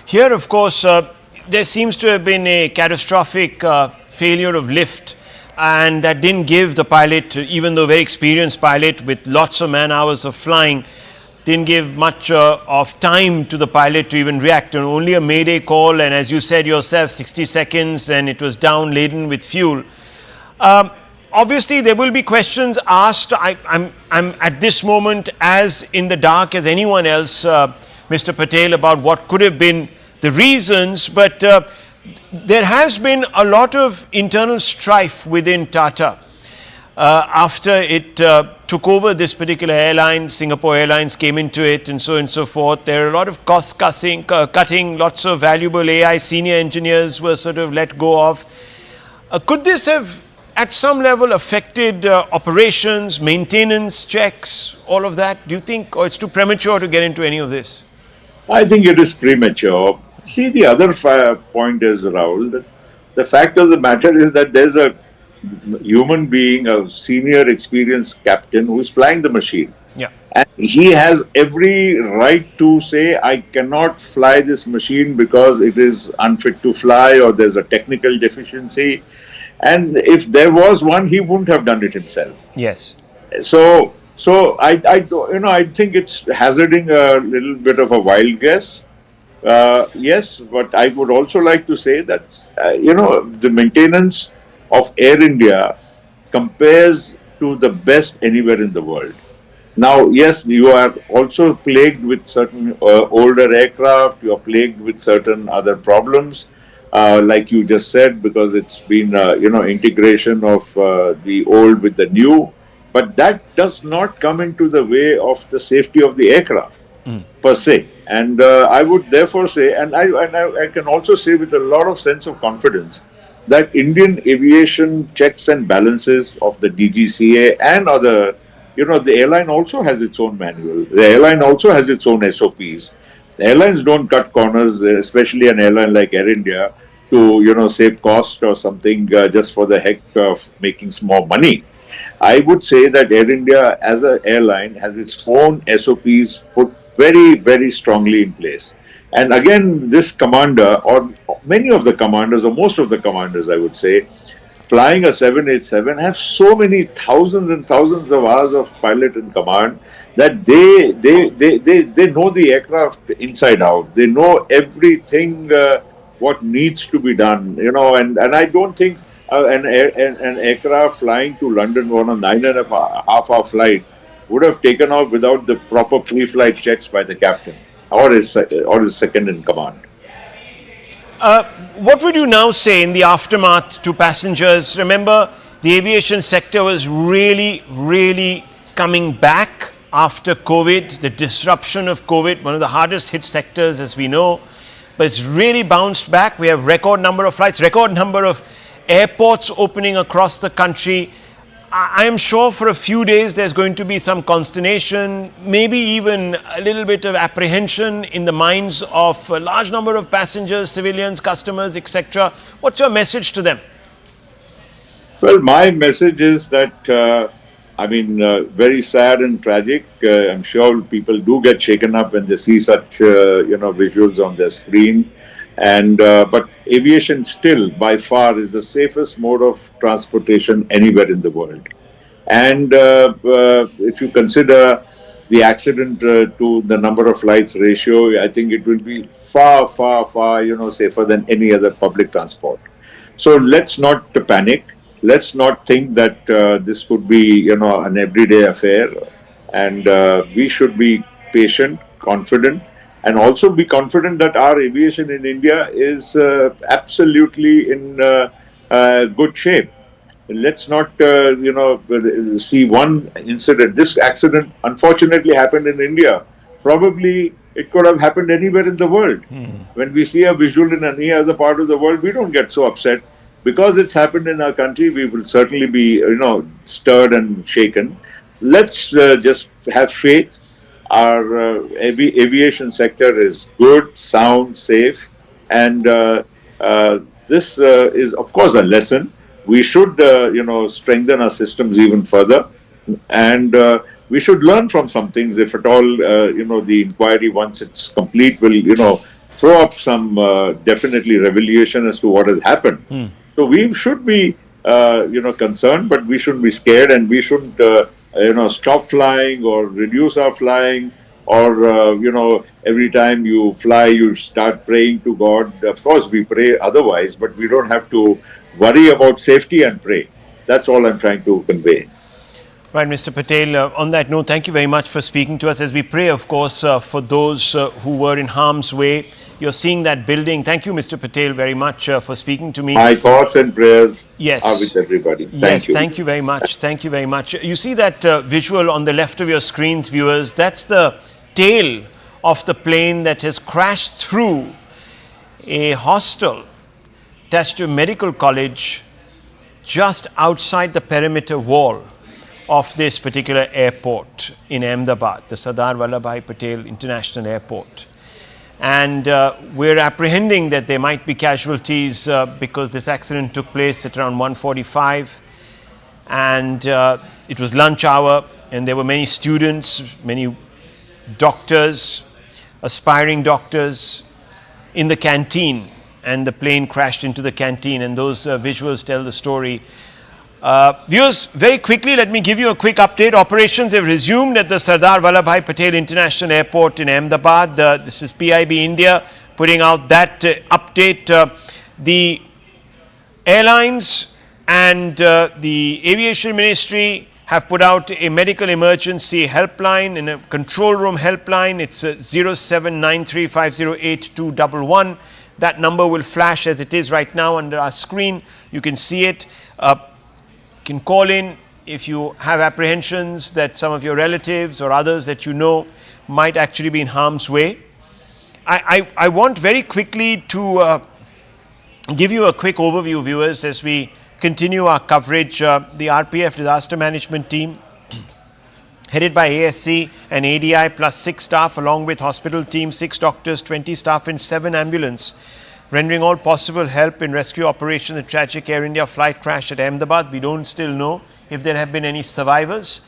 S5: Here, of course, there seems to have been a catastrophic failure of lift, and that didn't give the pilot, even though very experienced pilot with lots of man hours of flying, didn't give much of time to the pilot to even react. And only a mayday call, and as you said yourself, 60 seconds, and it was down laden with fuel. Obviously, there will be questions asked. I'm at this moment as in the dark as anyone else, Mr. Patel, about what could have been the reasons, but there has been a lot of internal strife within Tata. After it took over this particular airline, Singapore Airlines came into it, and so on and so forth. There are a lot of cost cutting, lots of valuable AI senior engineers were sort of let go of. Could this have at some level affected operations, maintenance, checks, all of that? Do you think, or it's too premature to get into any of this?
S20: I think it is premature. See, the other point is, Rahul, that the fact of the matter is that there's a human being, a senior experienced captain who is flying the machine.
S5: Yeah.
S20: And he has every right to say, I cannot fly this machine because it is unfit to fly or there's a technical deficiency. And if there was one, he wouldn't have done it himself.
S5: Yes.
S20: So I think it's hazarding a little bit of a wild guess. Yes, but I would also like to say that, the maintenance of Air India compares to the best anywhere in the world. Now, yes, you are also plagued with certain older aircraft, you are plagued with certain other problems. Like you just said, because it's been, integration of the old with the new. But that does not come into the way of the safety of the aircraft per se. And I would therefore say, and I can also say with a lot of sense of confidence, that Indian aviation checks and balances of the DGCA and other, the airline also has its own manual. The airline also has its own SOPs. The airlines don't cut corners, especially an airline like Air India, to, save cost or something just for the heck of making small money. I would say that Air India as an airline has its own SOPs put very, very strongly in place. And again, this commander, or many of the commanders, or most of the commanders, I would say, flying a 787 have so many thousands and thousands of hours of pilot in command that they know the aircraft inside out. They know everything what needs to be done, and I don't think an aircraft flying to London on a 9.5 hour flight would have taken off without the proper pre-flight checks by the captain or his second in command.
S5: What would you now say in the aftermath to passengers? Remember, the aviation sector was really, really coming back after COVID, the disruption of COVID, one of the hardest hit sectors as we know, but it's really bounced back. We have record number of flights, record number of airports opening across the country. I am sure for a few days there's going to be some consternation, maybe even a little bit of apprehension in the minds of a large number of passengers, civilians, customers, etc. What's your message to them?
S20: Well, my message is that, very sad and tragic. I'm sure people do get shaken up when they see such, visuals on their screen. But aviation still, by far, is the safest mode of transportation anywhere in the world. And if you consider the accident to the number of flights ratio, I think it will be far, far, far, safer than any other public transport. So let's not panic. Let's not think that this could be, an everyday affair. And we should be patient, confident, and also be confident that our aviation in India is absolutely in good shape. Let's not, see one incident. This accident unfortunately happened in India. Probably it could have happened anywhere in the world. When we see a visual in any other part of the world, we don't get so upset. Because it's happened in our country, we will certainly be, stirred and shaken. Let's just have faith. Our aviation sector is good, sound, safe, and this is, of course, a lesson. We should, strengthen our systems even further, and we should learn from some things. If at all, the inquiry, once it's complete, will, throw up some definitely revelation as to what has happened. So we should be, concerned, but we shouldn't be scared, and we shouldn't, stop flying or reduce our flying, or, every time you fly, you start praying to God. Of course, we pray otherwise, but we don't have to worry about safety and pray. That's all I'm trying to convey.
S5: Right, Mr. Patel, on that note, thank you very much for speaking to us as we pray, of course, for those who were in harm's way. You're seeing that building. Thank you, Mr. Patel, very much for speaking to me.
S20: My thoughts and prayers
S5: yes.
S20: are with everybody.
S5: Thank you. Thank you very much. Thank you very much. You see that visual on the left of your screens, viewers? That's the tail of the plane that has crashed through a hostel attached to a medical college just outside the perimeter wall of this particular airport in Ahmedabad, the Sardar Vallabhbhai Patel International Airport. And we're apprehending that there might be casualties because this accident took place at around 1:45, and it was lunch hour, and there were many students, many doctors, aspiring doctors in the canteen, and the plane crashed into the canteen, and those visuals tell the story. Viewers, very quickly, let me give you a quick update. Operations have resumed at the Sardar Vallabhbhai Patel International Airport in Ahmedabad. This is PIB India putting out that update. The airlines and the Aviation Ministry have put out a medical emergency helpline and a control room helpline. It's 0793508211. That number will flash as it is right now under our screen. You can see it. Can call in if you have apprehensions that some of your relatives or others that you know might actually be in harm's way. I want very quickly to give you a quick overview, viewers, as we continue our coverage. The RPF disaster management team, headed by ASC and ADI plus 6 staff, along with hospital team, 6 doctors, 20 staff and 7 ambulance, rendering all possible help in rescue operation the tragic Air India flight crash at Ahmedabad. We don't still know if there have been any survivors.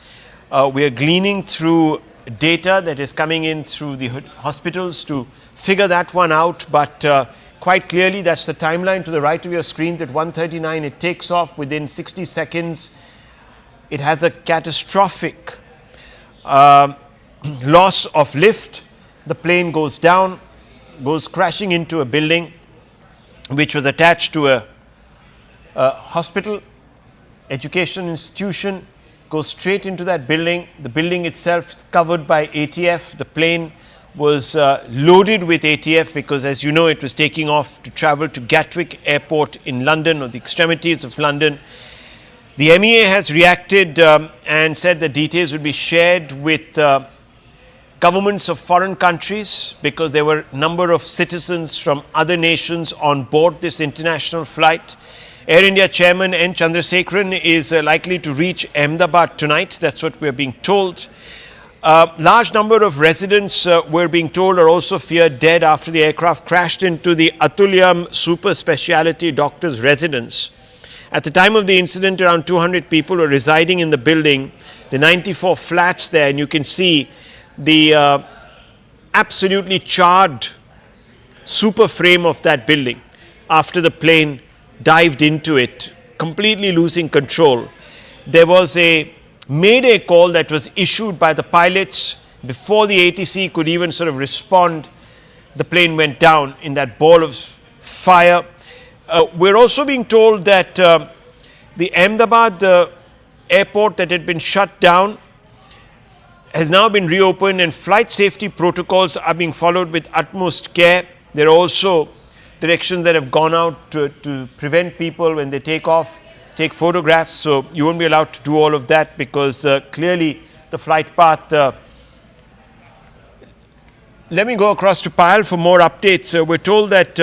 S5: We are gleaning through data that is coming in through the hospitals to figure that one out, but quite clearly. That's the timeline to the right of your screens. At 1:39, it takes off. Within 60 seconds, it has a catastrophic loss of lift. The plane goes down, goes crashing into a building which was attached to a hospital, education institution, goes straight into that building. The building itself is covered by ATF. The plane was loaded with ATF because, as you know, it was taking off to travel to Gatwick airport in London, or the extremities of London. The MEA has reacted and said that details will be shared with governments of foreign countries, because there were a number of citizens from other nations on board this international flight. Air India chairman N. Chandrasekaran is likely to reach Ahmedabad tonight. That's what we're being told. Large number of residents, we're being told, are also feared dead after the aircraft crashed into the Atulyam super speciality doctor's residence. At the time of the incident, around 200 people were residing in the building, the 94 flats there, and you can see the absolutely charred super frame of that building after the plane dived into it, completely losing control. There was a mayday call that was issued by the pilots before the ATC could even sort of respond. The plane went down in that ball of fire. We're also being told that the Ahmedabad airport that had been shut down has now been reopened, and flight safety protocols are being followed with utmost care. There are also directions that have gone out to prevent people when they take off, take photographs. So you won't be allowed to do all of that, because clearly the flight path. Let me go across to Payal for more updates. We're told that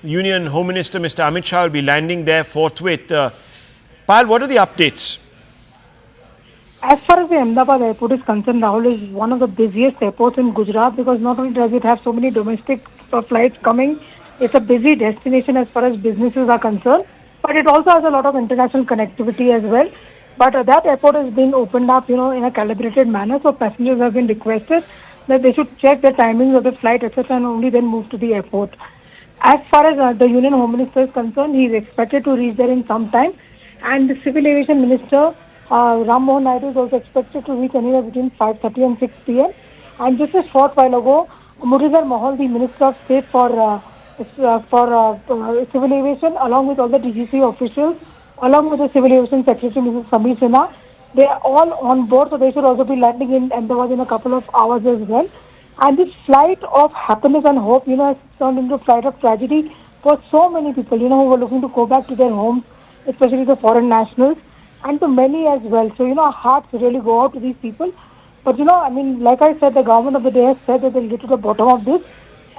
S5: Union Home Minister Mr. Amit Shah will be landing there forthwith. Payal, what are the updates?
S7: As far as the Ahmedabad airport is concerned, Rahul, is one of the busiest airports in Gujarat, because not only does it have so many domestic flights coming, it's a busy destination as far as businesses are concerned, but it also has a lot of international connectivity as well. But that airport has been opened up, in a calibrated manner, so passengers have been requested that they should check the timings of the flight, etc., and only then move to the airport. As far as the Union Home Minister is concerned, he is expected to reach there in some time, and the Civil Aviation Minister Ram Mohan Naidu is also expected to reach anywhere between 5:30 and 6 p.m. And just a short while ago, Muralidhar Mohal, the Minister of State for Civil Aviation, along with all the DGCA officials, along with the Civil Aviation Secretary Mrs. Samir Sinha, they are all on board, so they should also be landing in Ahmedabad in a couple of hours as well. And this flight of happiness and hope, has turned into a flight of tragedy for so many people, who were looking to go back to their homes, especially the foreign nationals, and to many as well. So, our hearts really go out to these people. But, like I said, the government of the day has said that they'll get to the bottom of this,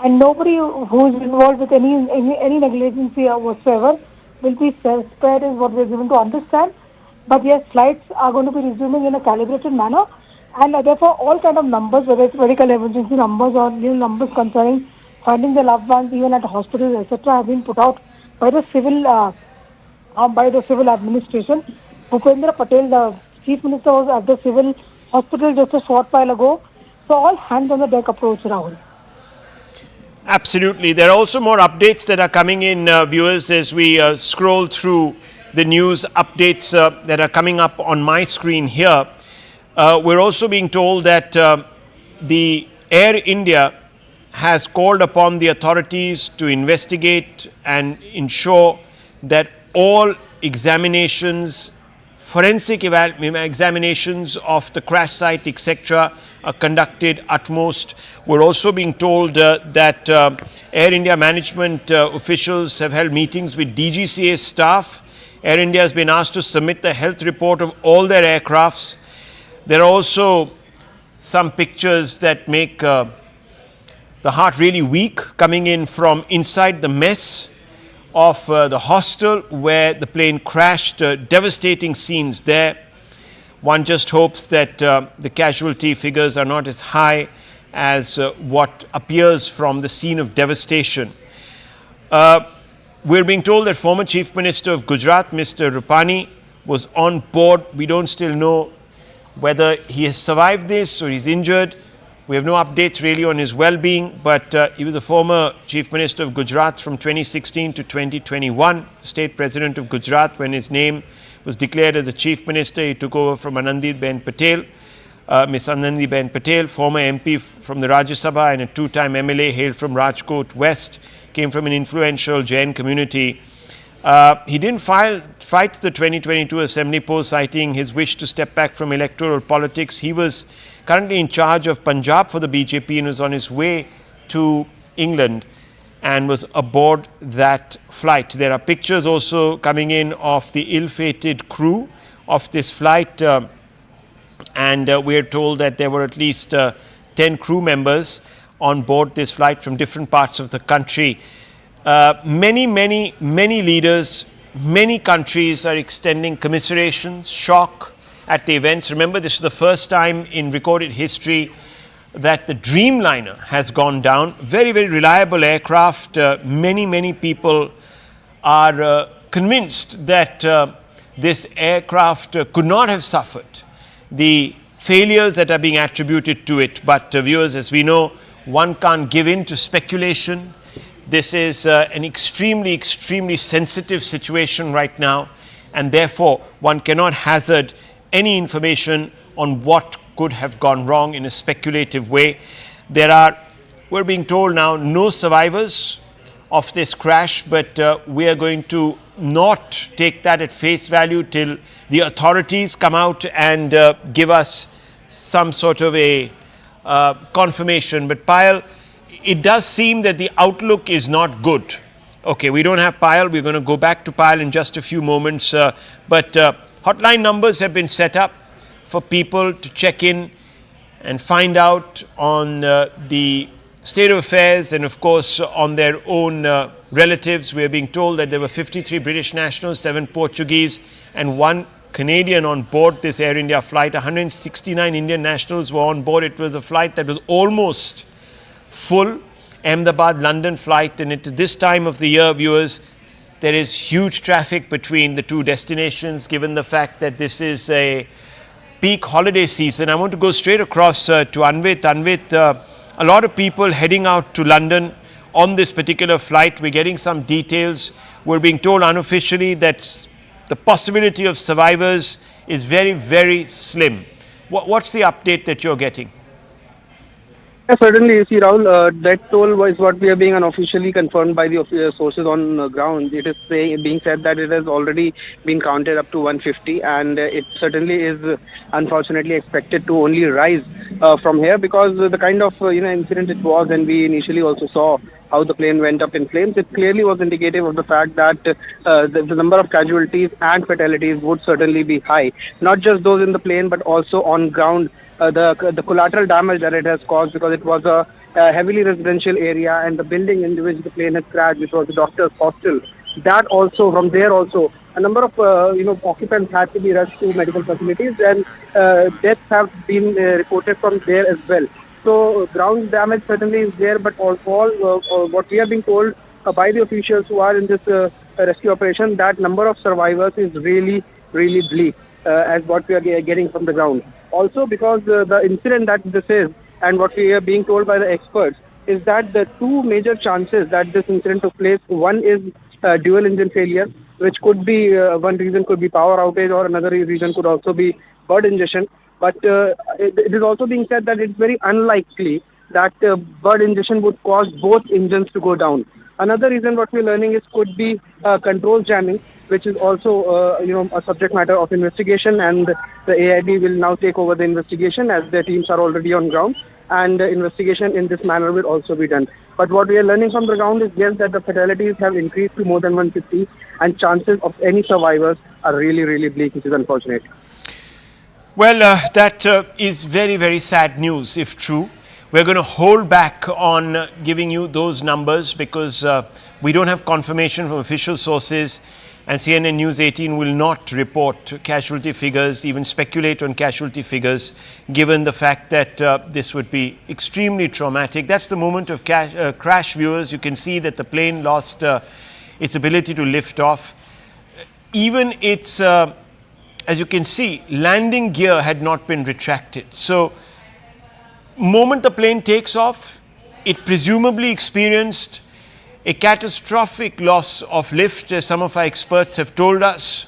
S7: and nobody who is involved with any negligence whatsoever will be spared, is what we're given to understand. But yes, flights are going to be resuming in a calibrated manner, and therefore all kind of numbers, whether it's medical emergency numbers or numbers concerning finding the loved ones even at hospitals, etc., have been put out by the civil administration. Bhupendra Patel, the Chief Minister, was at the civil hospital just a short while ago. So all hands on the deck approach, Rahul.
S5: Absolutely. There are also more updates that are coming in, viewers, as we scroll through the news updates that are coming up on my screen here. We're also being told that the Air India has called upon the authorities to investigate and ensure that all examinations, forensic examinations of the crash site, etc., are conducted utmost. We're also being told that Air India management officials have held meetings with DGCA staff. Air India has been asked to submit the health report of all their aircrafts. There are also some pictures that make the heart really weak, coming in from inside the mess of the hostel where the plane crashed. Devastating scenes there. One just hopes that the casualty figures are not as high as what appears from the scene of devastation. We're being told that former Chief Minister of Gujarat, Mr. Rupani, was on board. We don't still know whether he has survived this or he's injured. We have no updates really on his well-being, but he was a former Chief Minister of Gujarat from 2016 to 2021, the state president of Gujarat. When his name was declared as the Chief Minister, he took over from Anandiben Patel. Miss Anandiben Patel, former MP from the Rajya Sabha and a two-time MLA, hailed from Rajkot West, came from an influential Jain community. He didn't fight the 2022 Assembly poll, citing his wish to step back from electoral politics. He was currently in charge of Punjab for the BJP and was on his way to England and was aboard that flight. There are pictures also coming in of the ill-fated crew of this flight, and we are told that there were at least 10 crew members on board this flight from different parts of the country. Many leaders, many countries are extending commiserations, shock at the events. Remember, this is the first time in recorded history that the Dreamliner has gone down. Very reliable aircraft. Many people are convinced that this aircraft could not have suffered the failures that are being attributed to it. But viewers, as we know, one can't give in to speculation. This is an extremely sensitive situation right now, and therefore one cannot hazard any information on what could have gone wrong in a speculative way. We're being told now, no survivors of this crash, but we are going to not take that at face value till the authorities come out and give us some sort of a confirmation. But Payal, it does seem that the outlook is not good. Okay, we don't have Payal. We're going to go back to Payal in just a few moments. But hotline numbers have been set up for people to check in and find out on the state of affairs and, of course, on their own relatives. We are being told that there were 53 British nationals, 7 Portuguese and 1 Canadian on board this Air India flight. 169 Indian nationals were on board. It was a flight that was almost full, Ahmedabad-London flight, and at this time of the year, viewers, there is huge traffic between the two destinations, given the fact that this is a peak holiday season. I want to go straight across to Anvit. Anvit, a lot of people heading out to London on this particular flight. We're getting some details. We're being told unofficially that the possibility of survivors is very slim. What's the update that you're getting?
S10: Yeah, certainly, you see, Rahul, that toll is what we are being unofficially confirmed by the sources on ground. It is being said that it has already been counted up to 150, and it certainly is unfortunately expected to only rise from here, because the kind of incident it was, and we initially also saw how the plane went up in flames. It clearly was indicative of the fact that the number of casualties and fatalities would certainly be high. Not just those in the plane, but also on ground. The collateral damage that it has caused, because it was a heavily residential area, and the building in which the plane had crashed, which was the doctor's hostel, that also, from there also, a number of occupants had to be rushed to medical facilities, and deaths have been reported from there as well. So ground damage certainly is there, but all what we are being told by the officials who are in this rescue operation, that number of survivors is really bleak, as what we are getting from the ground. Also, because the incident that this is, and what we are being told by the experts, is that the two major chances that this incident took place, one is dual engine failure, which could be, one reason could be power outage, or another reason could also be bird ingestion. But it is also being said that it's very unlikely that bird ingestion would cause both engines to go down. Another reason what we're learning is could be control jamming, which is also a subject matter of investigation, and the AIB will now take over the investigation, as their teams are already on ground, and investigation in this manner will also be done. But what we are learning from the ground is, yes, that the fatalities have increased to more than 150, and chances of any survivors are really bleak, which is unfortunate.
S5: Well, that is very sad news, if true. We're going to hold back on giving you those numbers, because we don't have confirmation from official sources, and CNN News 18 will not report casualty figures, even speculate on casualty figures, given the fact that this would be extremely traumatic. That's the moment of crash, viewers. You can see that the plane lost its ability to lift off. Even its, as you can see, landing gear had not been retracted. So moment the plane takes off, it presumably experienced a catastrophic loss of lift, as some of our experts have told us.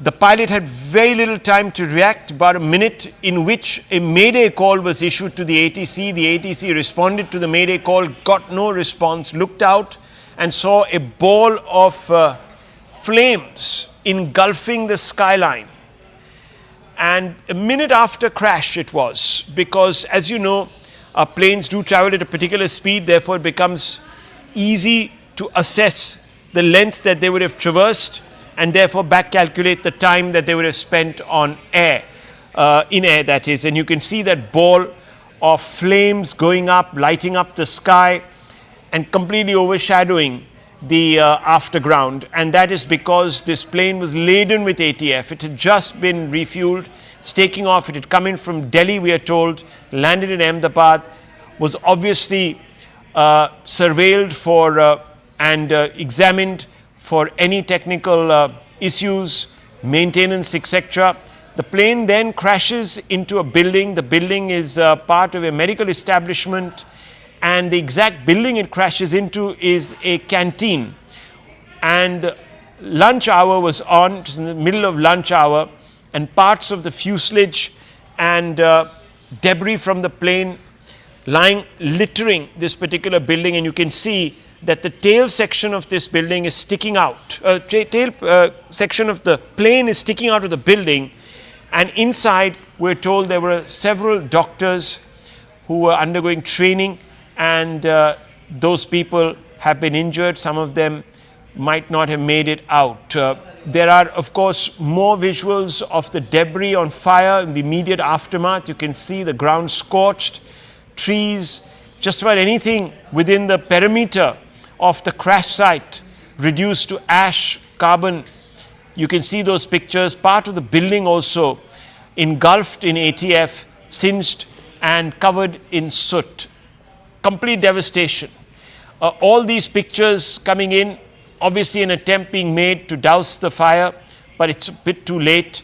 S5: The pilot had very little time to react, about a minute, in which a mayday call was issued to the ATC. The ATC responded to the mayday call, got no response, looked out and saw a ball of flames engulfing the skyline. And a minute after crash it was, because as you know, planes do travel at a particular speed, therefore it becomes easy to assess the length that they would have traversed and therefore back calculate the time that they would have spent on air, in air that is. And you can see that ball of flames going up, lighting up the sky and completely overshadowing the afterground, and that is because this plane was laden with ATF. It had just been refueled, it's taking off. It had come in from Delhi, we are told, landed in Ahmedabad, was obviously surveilled for and examined for any technical issues, maintenance, etc. The plane then crashes into a building. The building is part of a medical establishment, and the exact building it crashes into is a canteen. And lunch hour was on, it was in the middle of lunch hour, and parts of the fuselage and debris from the plane lying littering this particular building, and you can see that the tail section of this building is sticking out. Tail section of the plane is sticking out of the building, and inside we're told there were several doctors who were undergoing training, and those people have been injured. Some of them might not have made it out. There are, of course, more visuals of the debris on fire in the immediate aftermath. You can see the ground scorched, trees, just about anything within the perimeter of the crash site reduced to ash, carbon. You can see those pictures. Part of the building also engulfed in ATF, singed and covered in soot. Complete devastation. All these pictures coming in, obviously an attempt being made to douse the fire, but it's a bit too late.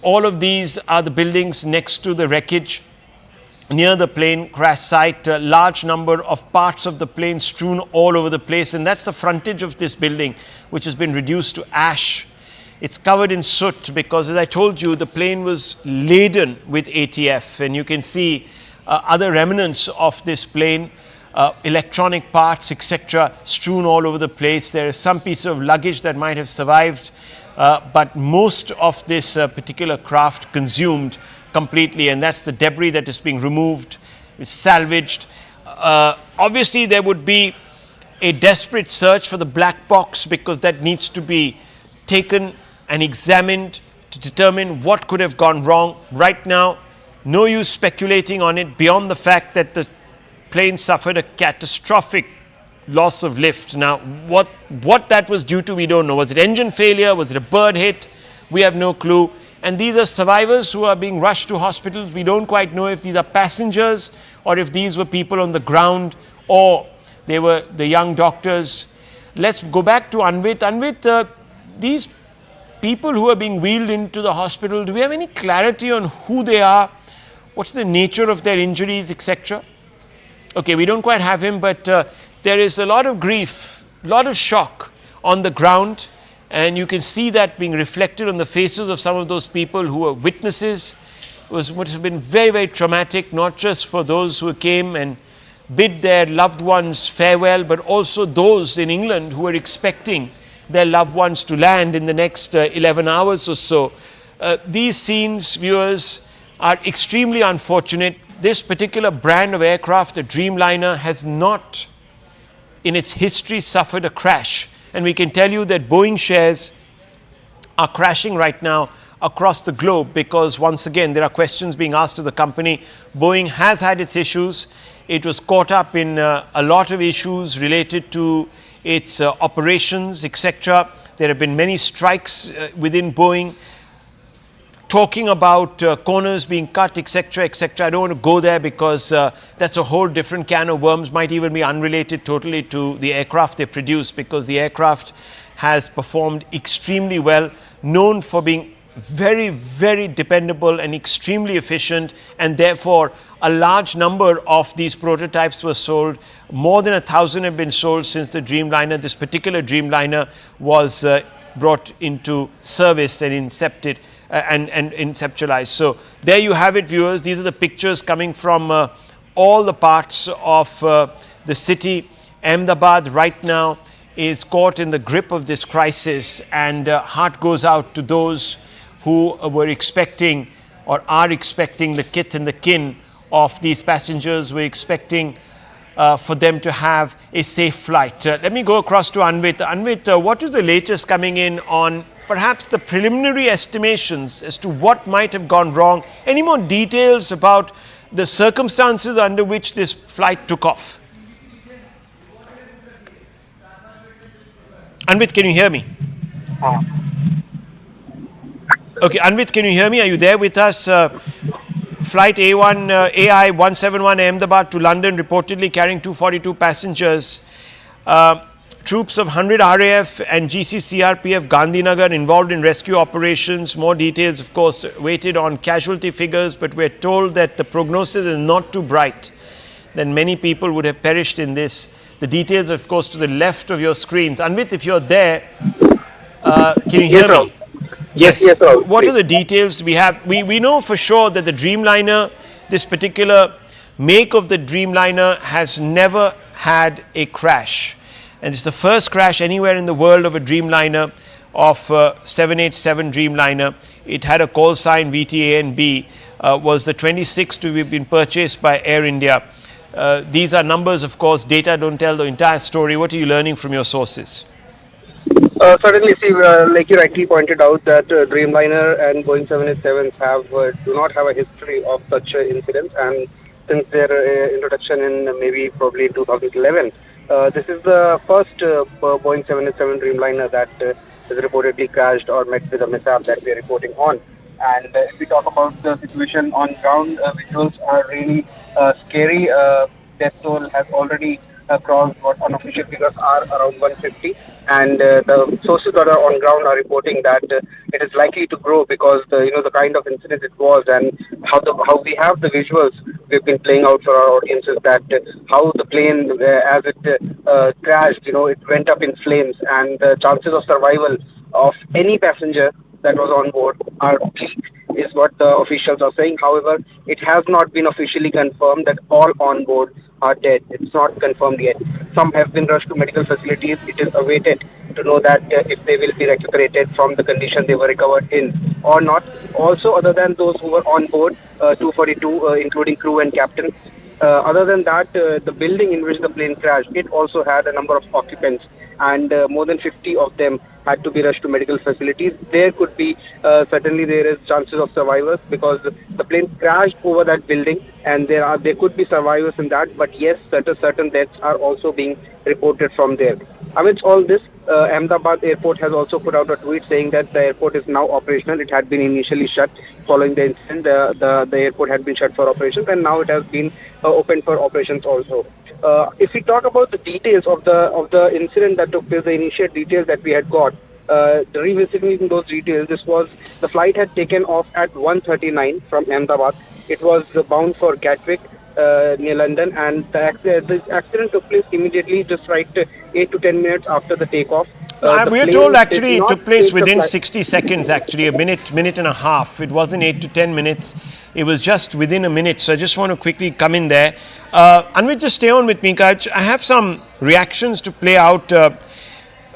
S5: All of these are the buildings next to the wreckage near the plane crash site. A large number of parts of the plane strewn all over the place, and that's the frontage of this building, which has been reduced to ash. It's covered in soot because, as I told you, the plane was laden with ATF, and you can see other remnants of this plane, electronic parts, etc., strewn all over the place. There is some piece of luggage that might have survived, but most of this particular craft consumed completely, and that's the debris that is being removed, is salvaged. Obviously, there would be a desperate search for the black box, because that needs to be taken and examined to determine what could have gone wrong. Right now, no use speculating on it beyond the fact that the plane suffered a catastrophic loss of lift. Now, what that was due to, we don't know. Was it engine failure? Was it a bird hit? We have no clue. And these are survivors who are being rushed to hospitals. We don't quite know if these are passengers or if these were people on the ground or they were the young doctors. Let's go back to Anvit. Anvit, these people who are being wheeled into the hospital, do we have any clarity on who they are? What's the nature of their injuries, etc.? Okay, we don't quite have him, but there is a lot of grief, a lot of shock on the ground, and you can see that being reflected on the faces of some of those people who were witnesses. It was what has been very, very traumatic, not just for those who came and bid their loved ones farewell, but also those in England who were expecting their loved ones to land in the next 11 hours or so. These scenes, viewers, are extremely unfortunate. This particular brand of aircraft, the Dreamliner, has not in its history suffered a crash. And we can tell you that Boeing shares are crashing right now across the globe, because once again there are questions being asked to the company. Boeing has had its issues. It was caught up in a lot of issues related to its operations, etc. There have been many strikes within Boeing, talking about corners being cut, etc., etc. I don't want to go there because that's a whole different can of worms, might even be unrelated totally to the aircraft they produce, because the aircraft has performed extremely well, known for being very, very dependable and extremely efficient, and therefore a large number of these prototypes were sold. More than 1,000 have been sold since the Dreamliner, this particular Dreamliner, was brought into service and incepted and inceptualized. So there you have it, viewers. These are the pictures coming from all the parts of the city. Ahmedabad right now is caught in the grip of this crisis, and heart goes out to those who were expecting or are expecting the kith and the kin of these passengers. We're expecting for them to have a safe flight. Let me go across to Anvit. Anvit, what is the latest coming in on perhaps the preliminary estimations as to what might have gone wrong? Any more details about the circumstances under which this flight took off? Anvit, can you hear me? Okay, Anvit, can you hear me? Are you there with us? Flight AI 171 Ahmedabad to London, reportedly carrying 242 passengers. Troops of 100 RAF and GCCRPF Gandhinagar involved in rescue operations. More details, of course, waited on casualty figures, but we're told that the prognosis is not too bright, that many people would have perished in this. The details, of course, to the left of your screens. Anvit, if you're there, can you hear me? Yes. What are the details we have? We know for sure that the Dreamliner, this particular make of the Dreamliner, has never had a crash. And it's the first crash anywhere in the world of a Dreamliner, of 787 Dreamliner. It had a call sign VTA and B, was the 26th to have been purchased by Air India. These are numbers, of course. Data don't tell the entire story. What are you learning from your sources?
S10: Certainly, see, like you rightly pointed out, that Dreamliner and Boeing 787s do not have a history of such incidents, and since their introduction in probably 2011, this is the first Boeing 787 Dreamliner that is reportedly crashed or met with a mishap that we are reporting on. And if we talk about the situation on ground, visuals are really scary. Death toll has already crossed what unofficial figures are, around 150, and the sources that are on ground are reporting that it is likely to grow because the kind of incident it was, and how we have the visuals we've been playing out for our audiences, that how the plane as it crashed, it went up in flames, and the chances of survival of any passenger that was on board are bleak, is what the officials are saying. However, it has not been officially confirmed that all on board are dead. It's not confirmed yet. Some have been rushed to medical facilities. It is awaited to know that if they will be recuperated from the condition they were recovered in or not. Also, other than those who were on board, 242, including crew and captain, other than that, the building in which the plane crashed, it also had a number of occupants, and more than 50 of them had to be rushed to medical facilities. There could be, certainly there is chances of survivors because the plane crashed over that building, and there could be survivors in that, but yes, certain deaths are also being reported from there. Amidst all this, Ahmedabad airport has also put out a tweet saying that the airport is now operational. It had been initially shut following the incident. The airport had been shut for operations, and now it has been opened for operations also. If we talk about the details of the incident that took place, the initial details that we had got, revisiting those details, the flight had taken off at 1:39 from Ahmedabad. It was bound for Gatwick, near London, and the accident took place immediately, just 8 to 10 minutes after the takeoff.
S5: We are told actually it took place within 60 seconds, actually, a minute and a half. It wasn't 8 to 10 minutes. It was just within a minute. So I just want to quickly come in there. Anvit, just stay on with me, Kaj. I have some reactions to play out.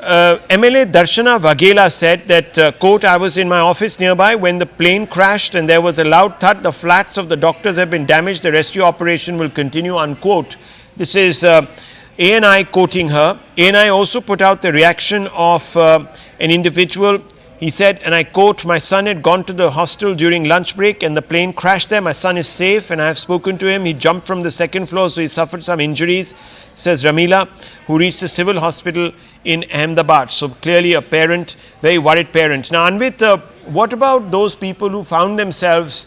S5: MLA Darshana Vaghela said that, quote, I was in my office nearby when the plane crashed and there was a loud thud. The flats of the doctors have been damaged. The rescue operation will continue, unquote. This is ANI quoting her. ANI also put out the reaction of an individual. He said, and I quote, my son had gone to the hostel during lunch break and the plane crashed there. My son is safe and I have spoken to him. He jumped from the second floor, so he suffered some injuries, says Ramila, who reached the civil hospital in Ahmedabad. So clearly a parent, very worried parent. Now, Anvit, what about those people who found themselves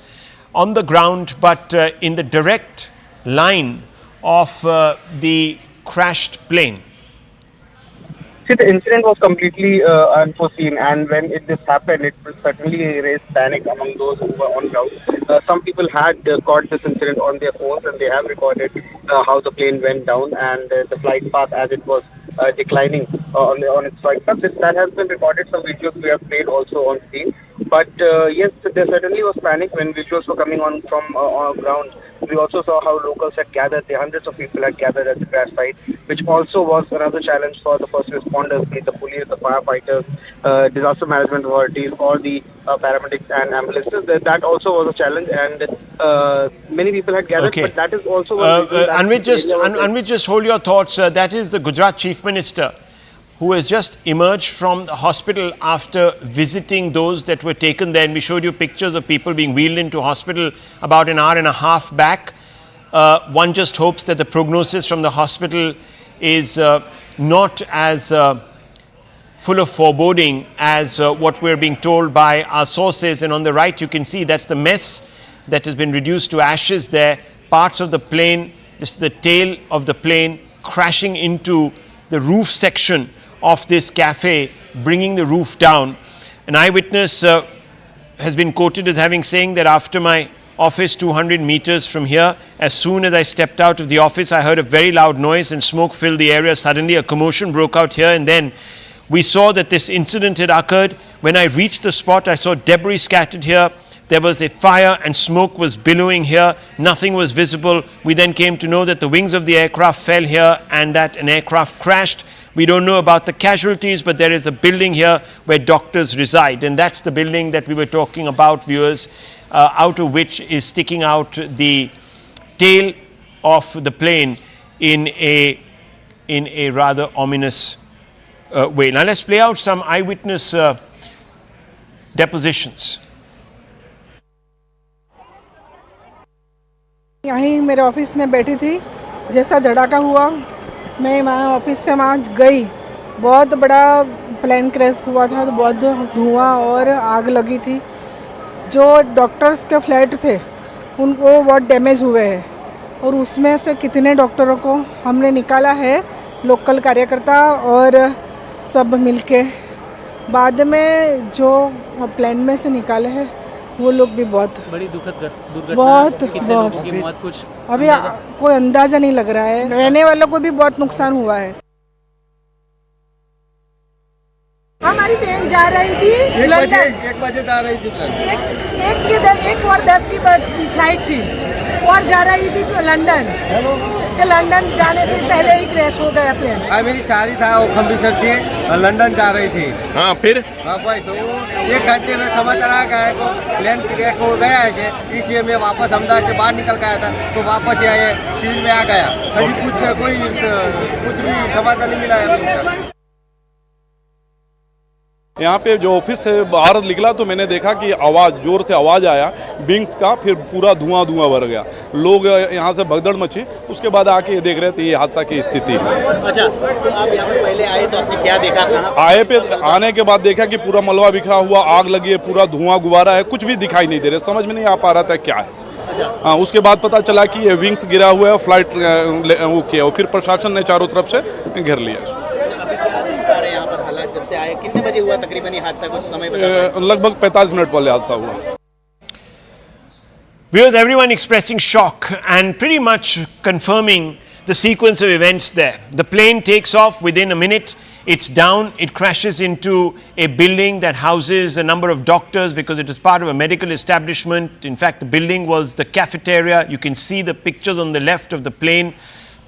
S5: on the ground but in the direct line of the crashed plane?
S10: See, the incident was completely unforeseen, and when this happened, it certainly raised panic among those who were on ground. Some people had caught this incident on their phones, and they have recorded how the plane went down and the flight path as it was declining on its flight path. That has been recorded. Some videos we have played also on scene. But yes, there certainly was panic when visuals were coming on from on ground. We also saw how locals had gathered. The hundreds of people had gathered at the crash site, which also was another challenge for the first responders, be it the police, the firefighters, disaster management authorities, or the paramedics and ambulances. That also was a challenge, and many people had gathered.
S5: Okay.
S10: But that is also one reason that
S5: Anvit, just hold your thoughts. That is the Gujarat Chief Minister, who has just emerged from the hospital after visiting those that were taken there. And we showed you pictures of people being wheeled into hospital about an hour and a half back. One just hopes that the prognosis from the hospital is not as full of foreboding as what we're being told by our sources. And on the right, you can see that's the mess that has been reduced to ashes there. Parts of the plane, this is the tail of the plane crashing into the roof section of this cafe, bringing the roof down. An eyewitness has been quoted as having saying that after my office 200 meters from here, as soon as I stepped out of the office, I heard a very loud noise and smoke filled the area. Suddenly a commotion broke out here, and then we saw that this incident had occurred. When I reached the spot, I saw debris scattered here. There was a fire and smoke was billowing here. Nothing was visible. We then came to know that the wings of the aircraft fell here and that an aircraft crashed. We don't know about the casualties, but there is a building here where doctors reside. And that's the building that we were talking about, viewers, out of which is sticking out the tail of the plane in a rather ominous way. Now let's play out some eyewitness depositions.
S12: यहीं मेरे office में बैठी थी, जैसा धड़ाका हुआ मैं वहाँ office से वहाँ गई। बहुत बड़ा प्लेन क्रैश हुआ था, तो बहुत धुआं और आग लगी थी। जो डॉक्टर्स के फ्लैट थे उनको बहुत डैमेज हुए हैं, और उसमें से कितने डॉक्टरों को हमने निकाला है, लोकल कार्यकर्ता और सब मिलके। बाद में जो प्लेन में से निकाले हैं वो लोग भी बहुत
S9: बड़ी दुखद दुर्घटना,
S12: बहुत
S9: कितने लोगों की मौत, कुछ
S12: अभी कोई अंदाजा नहीं लग रहा है। रहने वालों को भी बहुत नुकसान हुआ है। हमारी बहन जा रही थी लंदन,
S13: 1 बजे जा रही थी
S12: एक 1:10 की फ्लाइट थी और जा रही थी लंदन। लंदन जाने से पहले ही क्रैश हो गया प्लेन।
S13: मेरी साड़ी था, वो खम्बीसर थी, लंदन जा रही थी।
S19: हाँ, फिर
S13: बस 1 घंटे में समाचार आ गया तो प्लेन क्रैश हो गया है, इसलिए मैं वापस अहमदाबाद से बाहर निकल गया था, तो वापस आए सिविल में आ गया। अभी कुछ भी समाचार नहीं मिला है।
S15: यहाँ पे जो ऑफिस से बाहर निकला तो मैंने देखा कि जोर से आवाज़ आया विंग्स का, फिर पूरा धुआं भर गया। लोग यहाँ से भगदड़ मची। उसके बाद आके ये देख रहे थे ये हादसा की स्थिति है।
S9: अच्छा, तो आप यहाँ पर पहले आए तो आपने क्या देखा?
S15: आने के बाद देखा कि पूरा मलबा बिखरा हुआ, आग लगी है, पूरा धुआं गुब्बारा है, कुछ भी दिखाई नहीं दे रहा, समझ में नहीं आ पा रहा था क्या है। हाँ, उसके बाद पता चला कि ये विंग्स गिरा हुआ है, फ्लाइट वो किया, और फिर प्रशासन ने चारों तरफ से घेर लिया।
S9: जब से आए कितने बजे हुआ तकरीबन ये हादसा, कुछ समय
S15: लगभग 45 मिनट पहले हादसा हुआ।
S5: Viewers, everyone expressing shock and pretty much confirming the sequence of events there. The plane takes off within a minute. It's down. It crashes into a building that houses a number of doctors because it is part of a medical establishment. In fact, the building was the cafeteria. You can see the pictures on the left of the plane.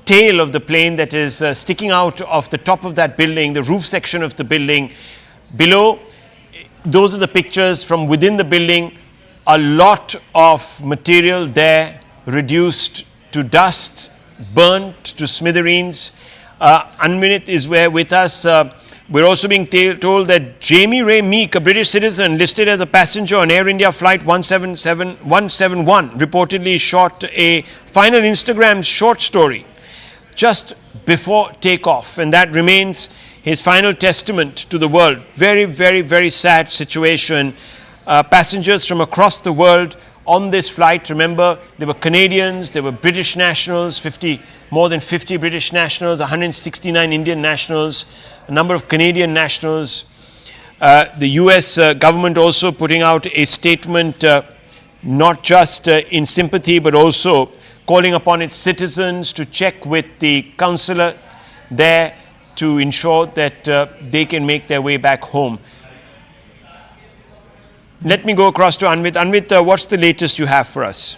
S5: Tail of the plane that is sticking out of the top of that building, the roof section of the building. Below, those are the pictures from within the building. A lot of material there reduced to dust, burnt to smithereens. Anvit is with us. We're also being told that Jamie Ray Meek, a British citizen listed as a passenger on Air India flight 171, reportedly shot a final Instagram short story just before takeoff, and that remains his final testament to the world. Very, very, very sad situation. Passengers from across the world on this flight. Remember, there were Canadians, there were British nationals, more than 50 British nationals, 169 Indian nationals, a number of Canadian nationals. The US government also putting out a statement, not just in sympathy, but also calling upon its citizens to check with the consulate there to ensure that they can make their way back home. Let me go across to Anvit. Anvit, what's the latest you have for us?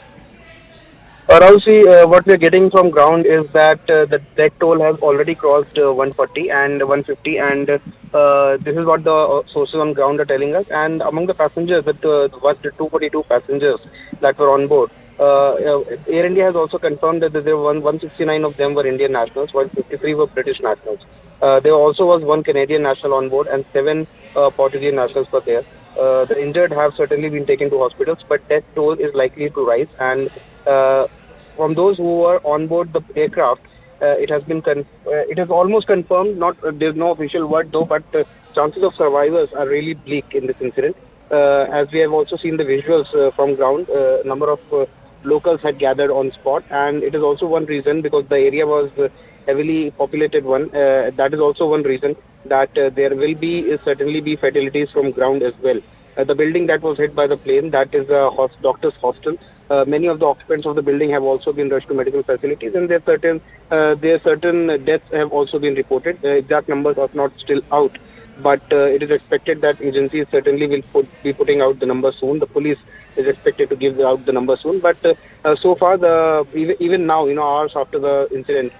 S10: Rahul, what we are getting from ground is that the death toll has already crossed 140 and 150, and this is what the sources on ground are telling us. And among the passengers, the 242 passengers that were on board, Air India has also confirmed that there were 169 of them were Indian nationals, while 53 were British nationals. There also was one Canadian national on board, and 7 Portuguese nationals were there. The injured have certainly been taken to hospitals, but death toll is likely to rise. And from those who were on board the aircraft, it is almost confirmed. There's no official word though, but chances of survivors are really bleak in this incident. As we have also seen the visuals from ground, a number of locals had gathered on spot, and it is also one reason, because the area was heavily populated one. That is also one reason that there will be certainly be fatalities from ground as well. The building that was hit by the plane, that is a doctor's hostel. Many of the occupants of the building have also been rushed to medical facilities, and there certain deaths have also been reported. The exact numbers are not still out, but it is expected that agencies certainly will be putting out the numbers soon. The police is expected to give out the numbers soon, but so far, even now, hours after the incident,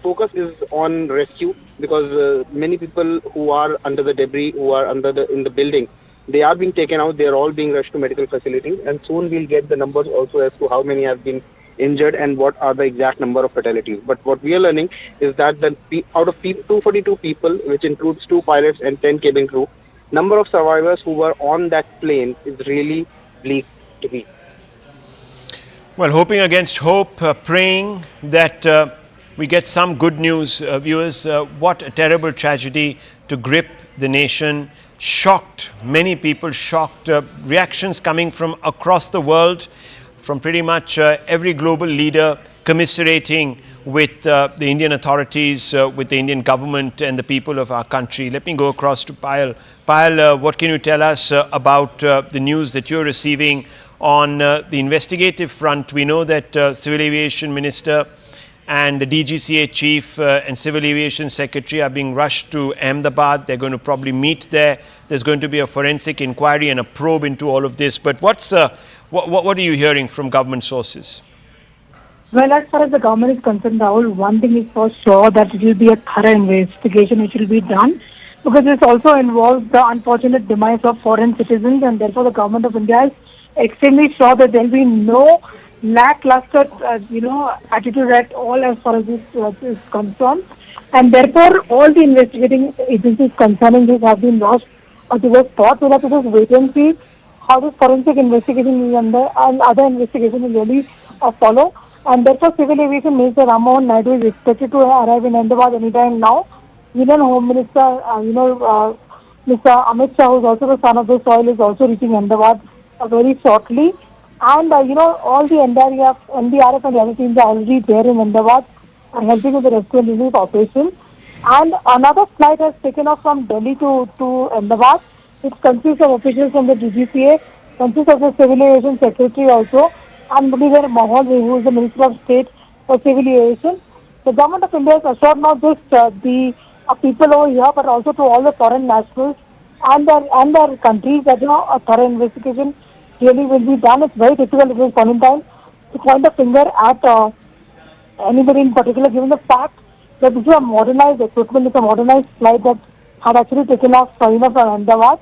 S10: focus is on rescue, because many people who are under the debris, who are in the building, they are being taken out. They are all being rushed to medical facilities, and soon we'll get the numbers also as to how many have been injured and what are the exact number of fatalities. But what we are learning is that out of 242 people, which includes 2 pilots and 10 cabin crew, number of survivors who were on that plane is really bleak to me.
S5: Well, hoping against hope, praying that we get some good news, viewers. What a terrible tragedy to grip the nation. Shocked, many people shocked. Reactions coming from across the world, from pretty much every global leader commiserating with the Indian authorities, with the Indian government and the people of our country. Let me go across to Payal. Payal, what can you tell us about the news that you're receiving on the investigative front? We know that Civil Aviation Minister and the DGCA chief and Civil Aviation Secretary are being rushed to Ahmedabad. They're going to probably meet there. There's going to be a forensic inquiry and a probe into all of this. But what are you hearing from government sources?
S7: Well, as far as the government is concerned, Rahul, one thing is for sure that it will be a thorough investigation which will be done, because this also involves the unfortunate demise of foreign citizens, and therefore the government of India is extremely sure that there will be no lackluster, attitude at all as far as this is concerned, and therefore all the investigating agencies concerning this have been lost to the spot. We'll have to just wait and see how this forensic investigation and other investigation will really follow. And therefore, Civil Aviation Minister Rammohan Naidu is expected to arrive in Ahmedabad anytime now. Union Home Minister, Mr. Amit Shah, who is also the son of the soil, is also reaching Ahmedabad very shortly. And, all the NDRF and other teams are already there in Ahmedabad and helping with the rescue and relief operation. And another flight has taken off from Delhi to Ahmedabad. It consists of officials from the DGCA, consists of the Civil Aviation Secretary also, and Muliver Mahal, who is the Minister of State for Civil Aviation. The government of India has assured not just the people over here, but also to all the foreign nationals and their countries that a thorough investigation really will be done. It's very difficult at this point in time to point a finger at anybody in particular, given the fact that this is a modernized equipment, it's a modernized flight that had actually taken off from Ahmedabad.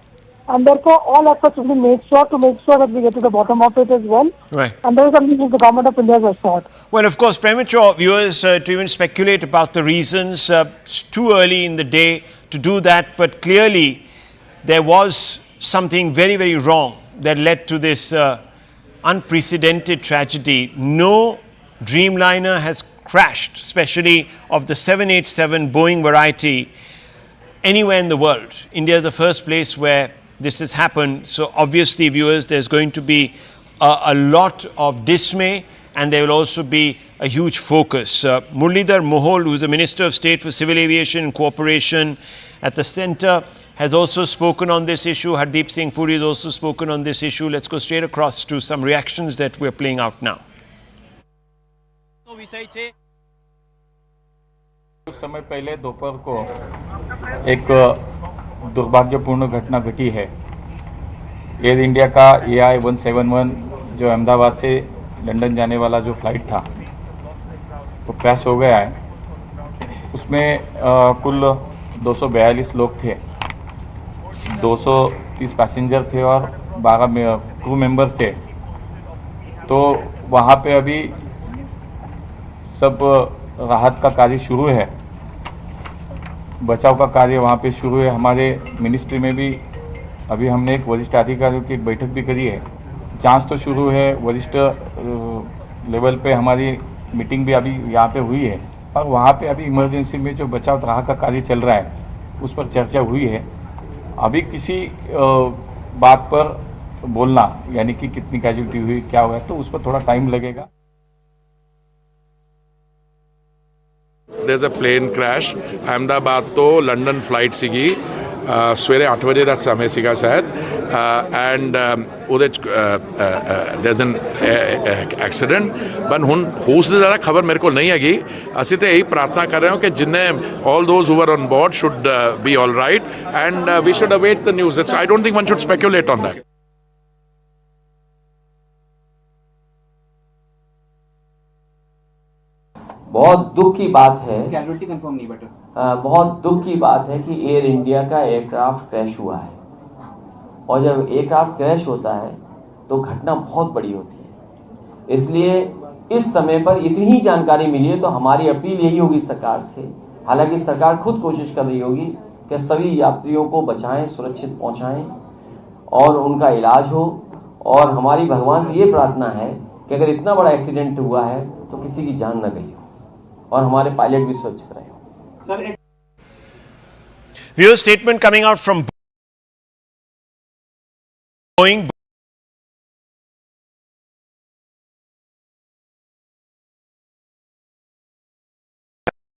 S7: And therefore, all efforts will be made to make sure that we get to the bottom of it as well. Right. And there is something that the government of India has assured.
S5: Well, of course, premature viewers to even speculate about the reasons. It's too early in the day to do that. But clearly, there was something very, very wrong that led to this unprecedented tragedy. No Dreamliner has crashed, especially of the 787 Boeing variety, anywhere in the world. India is the first place where this has happened. So obviously, viewers, there's going to be a lot of dismay, and there will also be a huge focus. Muralidhar Mohol, who is the Minister of State for Civil Aviation and Cooperation at the centre, has also spoken on this issue. Hardeep Singh Puri has also spoken on this issue. Let's go straight across to some reactions that we're playing out now.
S22: कुछ समय पहले दोपहर को एक दुर्भाग्यपूर्ण घटना घटी है। एयर इंडिया का AI-171 जो अहमदाबाद से लंदन जाने वाला जो फ्लाइट था वो क्रैश हो गया है। उसमें कुल 242 लोग थे, 230 पैसेंजर थे और 12 क्रू मेंबर्स थे। तो वहाँ पे अभी सब राहत का कार्य शुरू है, बचाव का कार्य वहाँ पे शुरू है। हमारे मिनिस्ट्री में भी अभी हमने एक वरिष्ठ अधिकारियों की एक बैठक भी करी है। जांच तो शुरू है, वरिष्ठ लेवल पे हमारी मीटिंग भी अभी यहाँ पे हुई है और वहाँ पे अभी इमरजेंसी में जो बचाव राहत का कार्य चल रहा है उस पर चर्चा हुई है। अभी किसी बात पर बोलना यानी कि कितनी कैजुअल्टी हुई, क्या हुआ, तो उस पर थोड़ा टाइम लगेगा।
S11: There's a plane crash. Ahmedabad to London flight ਸੀਗੀ ਸਵੇਰੇ 8 ਵਜੇ ਦਾ ਸਮੇਂ ਸੀਗਾ ਸ਼ਾਇਦ ਐਂਡ ਉਹਦੇ ਚ there's an accident but ਹੁਣ ਉਸ ਦੀ ਜ਼ਿਆਦਾ ਖਬਰ ਮੇਰੇ ਕੋਲ ਨਹੀਂ ਹੈਗੀ। ਅਸੀਂ ਤਾਂ ਇਹੀ ਪ੍ਰਾਰਥਨਾ ਕਰ ਰਹੇ ਹਾਂ ਕਿ ਜਿੰਨੇ all those who were on board should be all right and we should await the news. I don't think one should speculate on that.
S14: बहुत दुख की बात है,
S9: कैजुअल्टी कंफर्म नहीं बटा,
S14: बहुत दुख की बात है कि एयर इंडिया का एयरक्राफ्ट क्रैश हुआ है और जब एयरक्राफ्ट क्रैश होता है तो घटना बहुत बड़ी होती है। इसलिए इस समय पर इतनी जानकारी मिली है तो हमारी अपील यही होगी सरकार से, हालांकि सरकार खुद कोशिश कर रही होगी कि सभी यात्रियों को बचाएं, सुरक्षित पहुंचाएं और उनका इलाज हो। और हमारी भगवान से ये प्रार्थना है कि अगर इतना बड़ा एक्सीडेंट हुआ है तो किसी की जान न गई हो और हमारे पायलट भी सुरक्षित रहे हो।
S5: Viewer statement coming out from Boeing.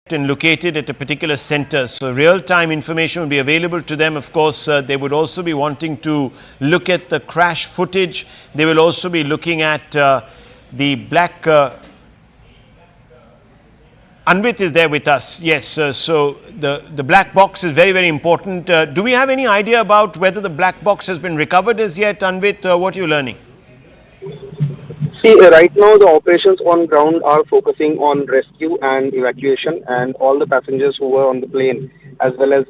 S5: And located at a particular center, so real-time information will be available to them. Of course, they would also be wanting to look at the crash footage. They will also be looking at the black Anvit is there with us. Yes, so the black box is very, very important. Do we have any idea about whether the black box has been recovered as yet, Anvit? What are you learning?
S10: See, right now the operations on ground are focusing on rescue and evacuation, and all the passengers who were on the plane as well as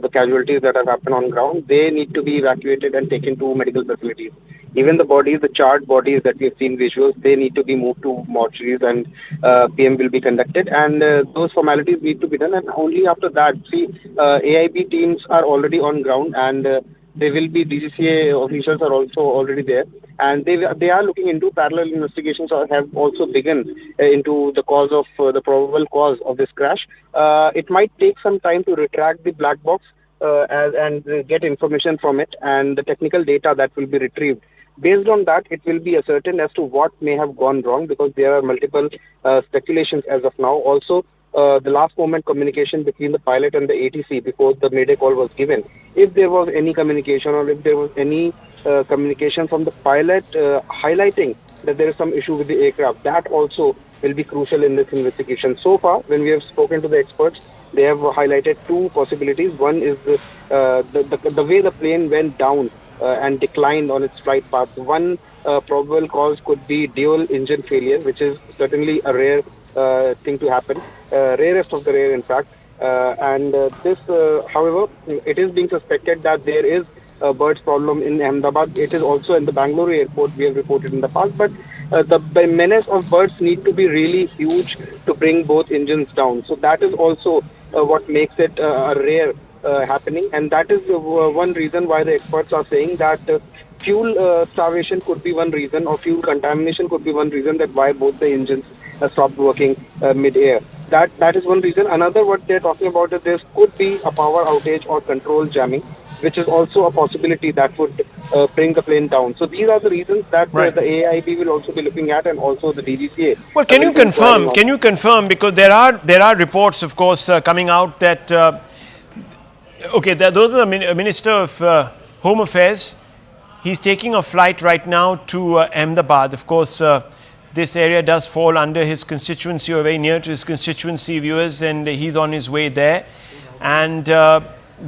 S10: the casualties that have happened on ground, they need to be evacuated and taken to medical facilities. Even the bodies, the charred bodies that we've seen visuals, they need to be moved to mortuaries and PM will be conducted, and those formalities need to be done, and only after that, see, AIB teams are already on ground, and there will be DGCA officials are also already there, and they are looking into parallel investigations or have also begun into the cause of the probable cause of this crash. It might take some time to retract the black box and get information from it and the technical data that will be retrieved. Based on that, it will be ascertained as to what may have gone wrong, because there are multiple speculations as of now. Also, the last moment communication between the pilot and the ATC before the mayday call was given, if there was any communication or if there was any communication from the pilot highlighting that there is some issue with the aircraft, that also will be crucial in this investigation. So far, when we have spoken to the experts, they have highlighted two possibilities. One is the way the plane went down and declined on its flight path. One probable cause could be dual engine failure, which is certainly a rare thing to happen, rarest of the rare in fact, and this however, it is being suspected that there is a birds problem in Ahmedabad. It is also in the Bangalore airport, we have reported in the past, but the menace of birds need to be really huge to bring both engines down. So that is also what makes it a rare happening, and that is one reason why the experts are saying that fuel starvation could be one reason, or fuel contamination could be one reason that why both the engines stopped working mid-air. That is one reason. Another, what they're talking about, is there could be a power outage or control jamming, which is also a possibility that would bring the plane down. So these are the reasons that the AIB will also be looking at, and also the DGCA.
S5: Well, can you confirm? Can you confirm, because there are reports, of course, coming out that those are the Minister of Home Affairs. He's taking a flight right now to Ahmedabad. Of course, this area does fall under his constituency, or very near to his constituency, viewers, and he's on his way there. And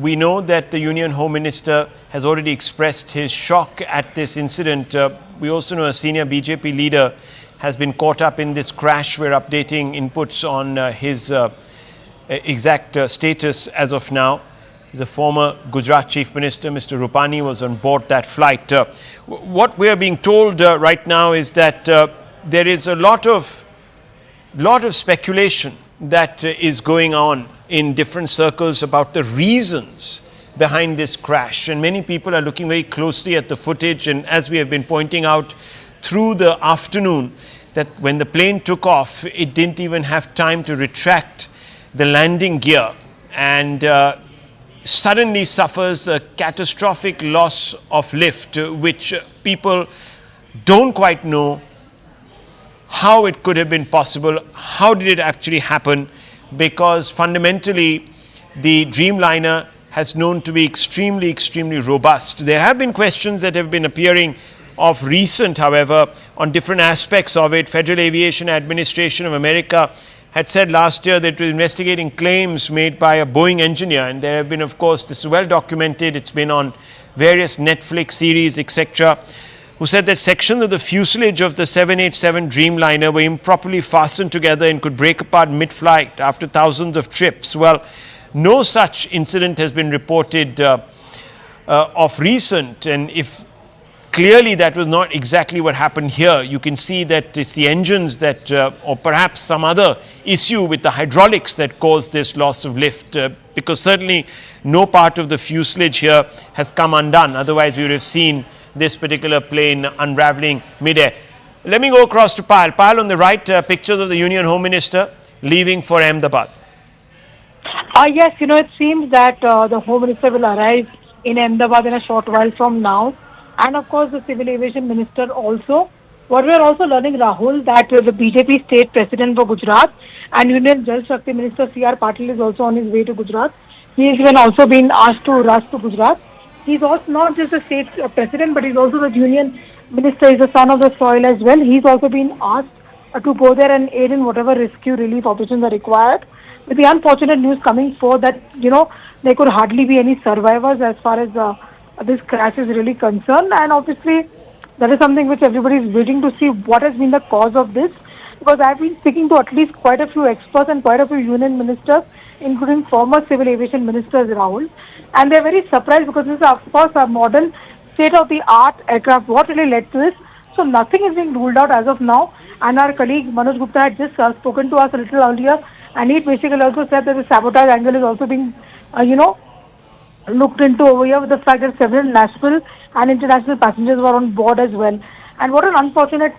S5: we know that the Union Home Minister has already expressed his shock at this incident. We also know a senior BJP leader has been caught up in this crash. We're updating inputs on his exact status as of now. He's a former Gujarat Chief Minister. Mr. Rupani was on board that flight. What we are being told right now is that there is a lot of speculation that is going on in different circles about the reasons behind this crash, and many people are looking very closely at the footage. And as we have been pointing out through the afternoon, that when the plane took off, it didn't even have time to retract the landing gear, and suddenly suffers a catastrophic loss of lift, which people don't quite know how it could have been possible. How did it actually happen? Because fundamentally, the Dreamliner has known to be extremely, extremely robust. There have been questions that have been appearing of recent, however, on different aspects of it. Federal Aviation Administration of America had said last year that it was investigating claims made by a Boeing engineer, and there have been, of course, this is well documented, it's been on various Netflix series, etc., who said that sections of the fuselage of the 787 Dreamliner were improperly fastened together and could break apart mid-flight after thousands of trips. Well, no such incident has been reported of recent, and if clearly that was not exactly what happened here, you can see that it's the engines that, or perhaps some other issue with the hydraulics that caused this loss of lift, because certainly no part of the fuselage here has come undone. Otherwise, we would have seen this particular plane unraveling mid-air. Let me go across to Payal. Payal, on the right, pictures of the Union Home Minister leaving for Ahmedabad.
S7: Yes, it seems that the Home Minister will arrive in Ahmedabad in a short while from now. And of course, the Civil Aviation Minister also. What we are also learning, Rahul, that the BJP State President for Gujarat and Union Jal Shakti Minister C.R. Patil is also on his way to Gujarat. He has even also been asked to rush to Gujarat. He's also not just the state president, but he's also the union minister. He's the son of the soil as well. He's also been asked to go there and aid in whatever rescue relief operations are required. With the unfortunate news coming forth that, there could hardly be any survivors as far as this crash is really concerned. And obviously, that is something which everybody is waiting to see what has been the cause of this. Because I've been speaking to at least quite a few experts and quite a few union ministers, including former civil aviation ministers, Rahul. And they're very surprised because this is, of course, a modern state-of-the-art aircraft. What really led to this? So nothing is being ruled out as of now. And our colleague Manoj Gupta had just spoken to us a little earlier, and he basically also said that the sabotage angle is also being, looked into over here, with the fact that several national and international passengers were on board as well. And what an unfortunate,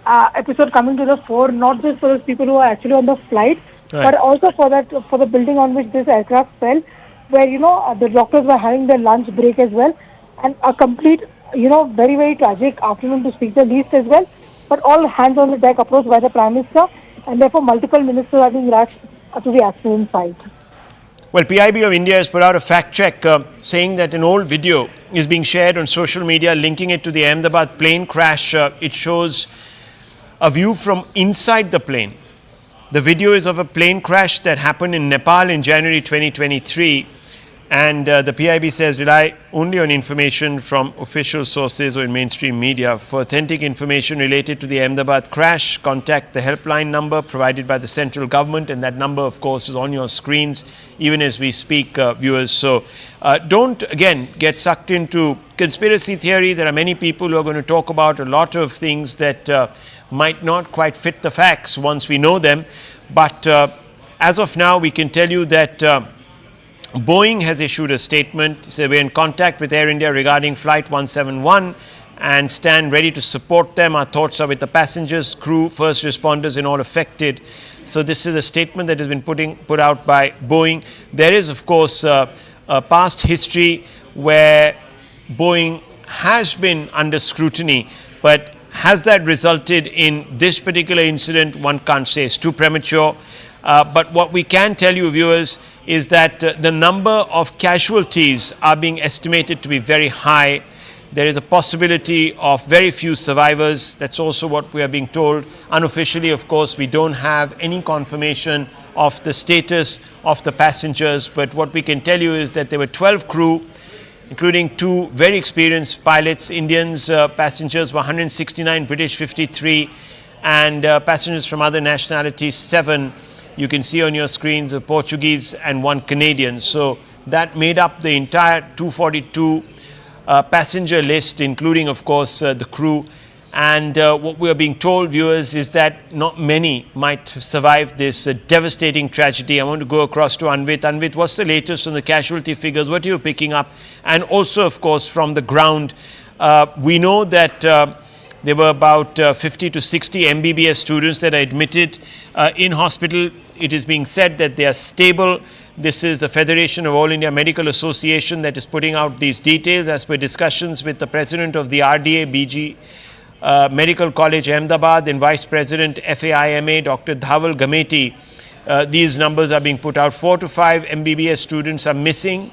S7: episode coming to the fore, not just for those people who are actually on the flight, but also for the building on which this aircraft fell, where, the doctors were having their lunch break as well. And a complete, very, very tragic afternoon to speak the least as well. But all hands on the deck approached by the Prime Minister, and therefore multiple ministers are being rushed to the accident site.
S5: Well, PIB of India has put out a fact check saying that an old video is being shared on social media linking it to the Ahmedabad plane crash. It shows a view from inside the plane. The video is of a plane crash that happened in Nepal in January 2023. And the PIB says rely only on information from official sources or in mainstream media. For authentic information related to the Ahmedabad crash, contact the helpline number provided by the central government. And that number, of course, is on your screens even as we speak, viewers. So don't, again, get sucked into conspiracy theories. There are many people who are going to talk about a lot of things that might not quite fit the facts once we know them. But as of now, we can tell you that Boeing has issued a statement. So we're in contact with Air India regarding Flight 171 and stand ready to support them. Our thoughts are with the passengers, crew, first responders and all affected. So this is a statement that has been put out by Boeing. There is, of course, a past history where Boeing has been under scrutiny, but has that resulted in this particular incident? One can't say. It's too premature. But what we can tell you, viewers, is that the number of casualties are being estimated to be very high. There is a possibility of very few survivors. That's also what we are being told. Unofficially, of course, we don't have any confirmation of the status of the passengers. But what we can tell you is that there were 12 crew, including 2 very experienced pilots. Indians passengers were 169, British 53, and passengers from other nationalities 7. You can see on your screens a Portuguese and 1 Canadian. So that made up the entire 242 passenger list, including, of course, the crew. And what we are being told, viewers, is that not many might have survived this devastating tragedy. I want to go across to Anvit. Anvit, what's the latest on the casualty figures? What are you picking up? And also, of course, from the ground, we know that there were about 50 to 60 MBBS students that are admitted in hospital. It is being said that they are stable. This is the Federation of All India Medical Association that is putting out these details as per discussions with the president of the RDA BG Medical College Ahmedabad and Vice President FAIMA Dr. Dhaval Gameti. These numbers are being put out. 4 to 5 MBBS students are missing.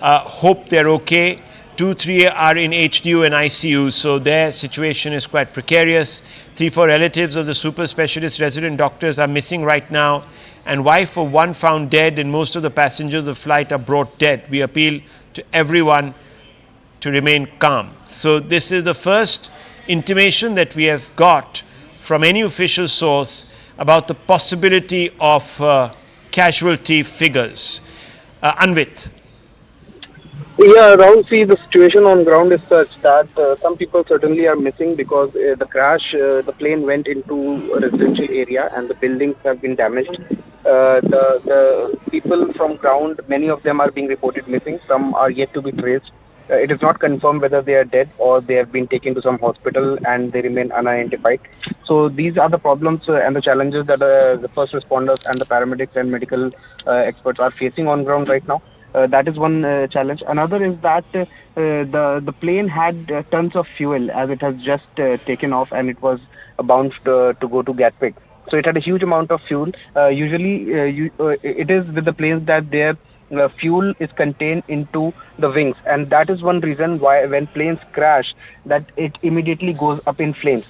S5: Hope they're okay. 2-3 are in HDU and ICU, so their situation is quite precarious. 3-4 relatives of the super specialist resident doctors are missing right now, and wife of 1 found dead, and most of the passengers of the flight are brought dead. We appeal to everyone to remain calm. So this is the first intimation that we have got from any official source about the possibility of casualty figures. Anvit.
S10: Yeah, Rahul, see, the situation on ground is such that some people certainly are missing because the crash, the plane went into a residential area and the buildings have been damaged. The people from ground, many of them are being reported missing. Some are yet to be traced. It is not confirmed whether they are dead or they have been taken to some hospital and they remain unidentified. So these are the problems and the challenges that the first responders and the paramedics and medical experts are facing on ground right now. That is one challenge. Another is that the plane had tons of fuel as it has just taken off and it was bound to go to Gatwick. So it had a huge amount of fuel. Usually it is with the planes that their fuel is contained into the wings, and that is one reason why when planes crash that it immediately goes up in flames.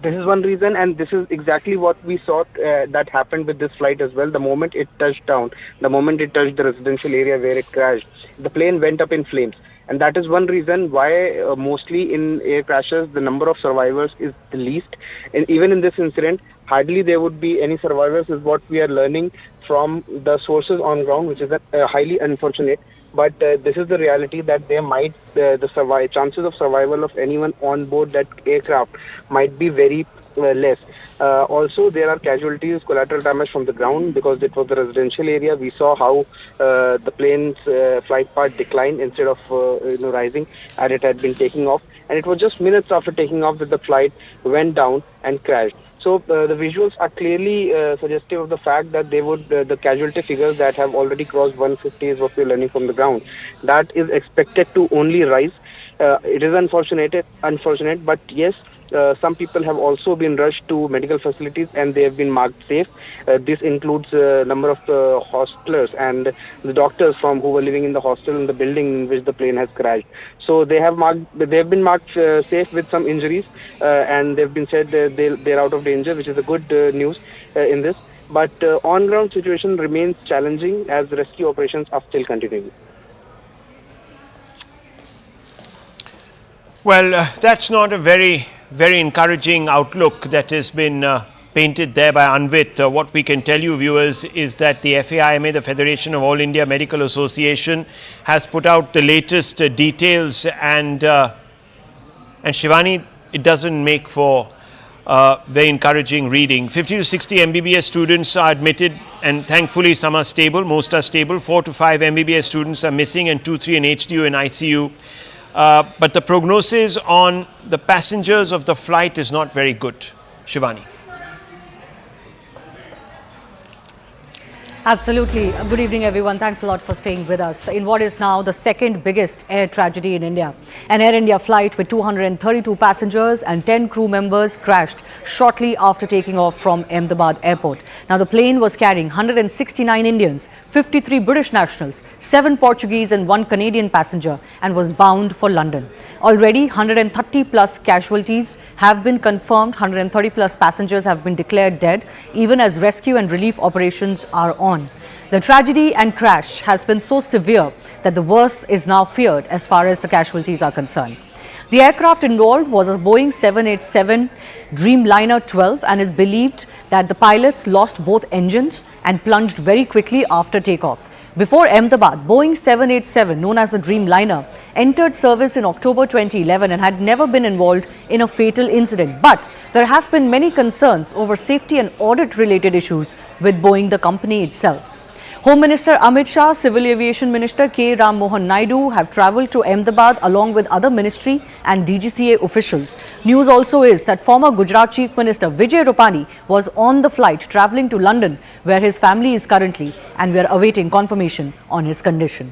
S10: This is one reason, and this is exactly what we saw that happened with this flight as well. The moment it touched down, the moment it touched the residential area where it crashed, the plane went up in flames. And that is one reason why mostly in air crashes, the number of survivors is the least. And even in this incident, hardly there would be any survivors is what we are learning from the sources on ground, which is highly unfortunate. But this is the reality that there might, the chances of survival of anyone on board that aircraft might be very less. Also, there are casualties, collateral damage from the ground because it was the residential area. We saw how the plane's flight path declined instead of rising, and it had been taking off. And it was just minutes after taking off that the flight went down and crashed. So the visuals are clearly suggestive of the fact that they would the casualty figures that have already crossed 150 is what we're learning from the ground. That is expected to only rise. It is unfortunate, but yes. Some people have also been rushed to medical facilities and they have been marked safe. This includes a number of hostelers and the doctors who were living in the hostel in the building in which the plane has crashed. So they have been marked safe with some injuries and they've been said they're out of danger, which is a good news in this. But on-ground situation remains challenging as rescue operations are still continuing.
S5: Well, that's not a very encouraging outlook that has been painted there by Anvit. What we can tell you, viewers, is that the FAIMA, the Federation of All India Medical Association, has put out the latest details, and Shivani, it doesn't make for very encouraging reading. 50 to 60 MBBS students are admitted, and thankfully some are stable, most are stable. 4 to 5 MBBS students are missing, and 2-3 in HDU and ICU. But the prognosis on the passengers of the flight is not very good. Shivani.
S18: Absolutely. Good evening, everyone. Thanks a lot for staying with us in what is now the second biggest air tragedy in India. An Air India flight with 232 passengers and 10 crew members crashed shortly after taking off from Ahmedabad airport. Now, the plane was carrying 169 Indians, 53 British nationals, 7 Portuguese and 1 Canadian passenger and was bound for London. Already 130 plus casualties have been confirmed, 130 plus passengers have been declared dead, even as rescue and relief operations are on. The tragedy and crash has been so severe that the worst is now feared as far as the casualties are concerned. The aircraft involved was a Boeing 787 Dreamliner 12 and is believed that the pilots lost both engines and plunged very quickly after takeoff. Before Ahmedabad, Boeing 787, known as the Dreamliner, entered service in October 2011 and had never been involved in a fatal incident. But there have been many concerns over safety and audit-related issues with Boeing, the company itself. Home Minister Amit Shah, Civil Aviation Minister K. Ram Mohan Naidu have travelled to Ahmedabad along with other ministry and DGCA officials. News also is that former Gujarat Chief Minister Vijay Rupani was on the flight travelling to London, where his family is currently, and we are awaiting confirmation on his condition.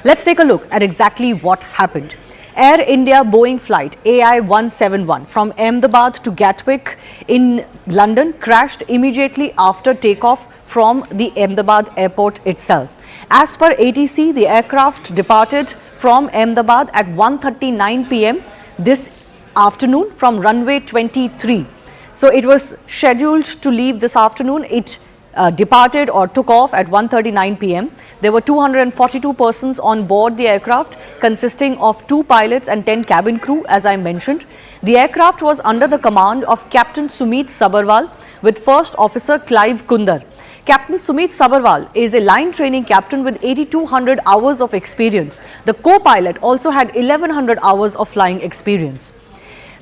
S18: Let's take a look at exactly what happened. Air India Boeing flight AI-171 from Ahmedabad to Gatwick in London crashed immediately after takeoff from the Ahmedabad airport itself. As per ATC, the aircraft departed from Ahmedabad at 1:39 p.m. this afternoon from runway 23. So it was scheduled to leave this afternoon. It departed or took off at 1:39 p.m. There were 242 persons on board the aircraft, consisting of 2 pilots and 10 cabin crew, as I mentioned. The aircraft was under the command of Captain Sumit Sabharwal with First Officer Clive Kundar. Captain Sumit Sabharwal is a line training captain with 8,200 hours of experience. The co-pilot also had 1,100 hours of flying experience.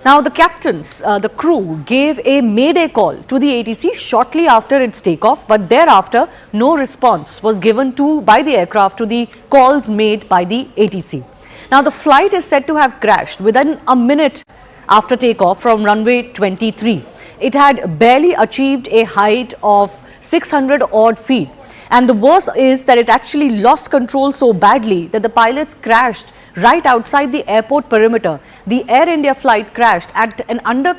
S18: Now, the captains, the crew gave a mayday call to the ATC shortly after its takeoff, but thereafter no response was given by the aircraft to the calls made by the ATC. Now, the flight is said to have crashed within a minute after takeoff from runway 23. It had barely achieved a height of 600 odd feet. And the worst is that it actually lost control so badly that the pilots crashed right outside the airport perimeter. The Air India flight crashed at an under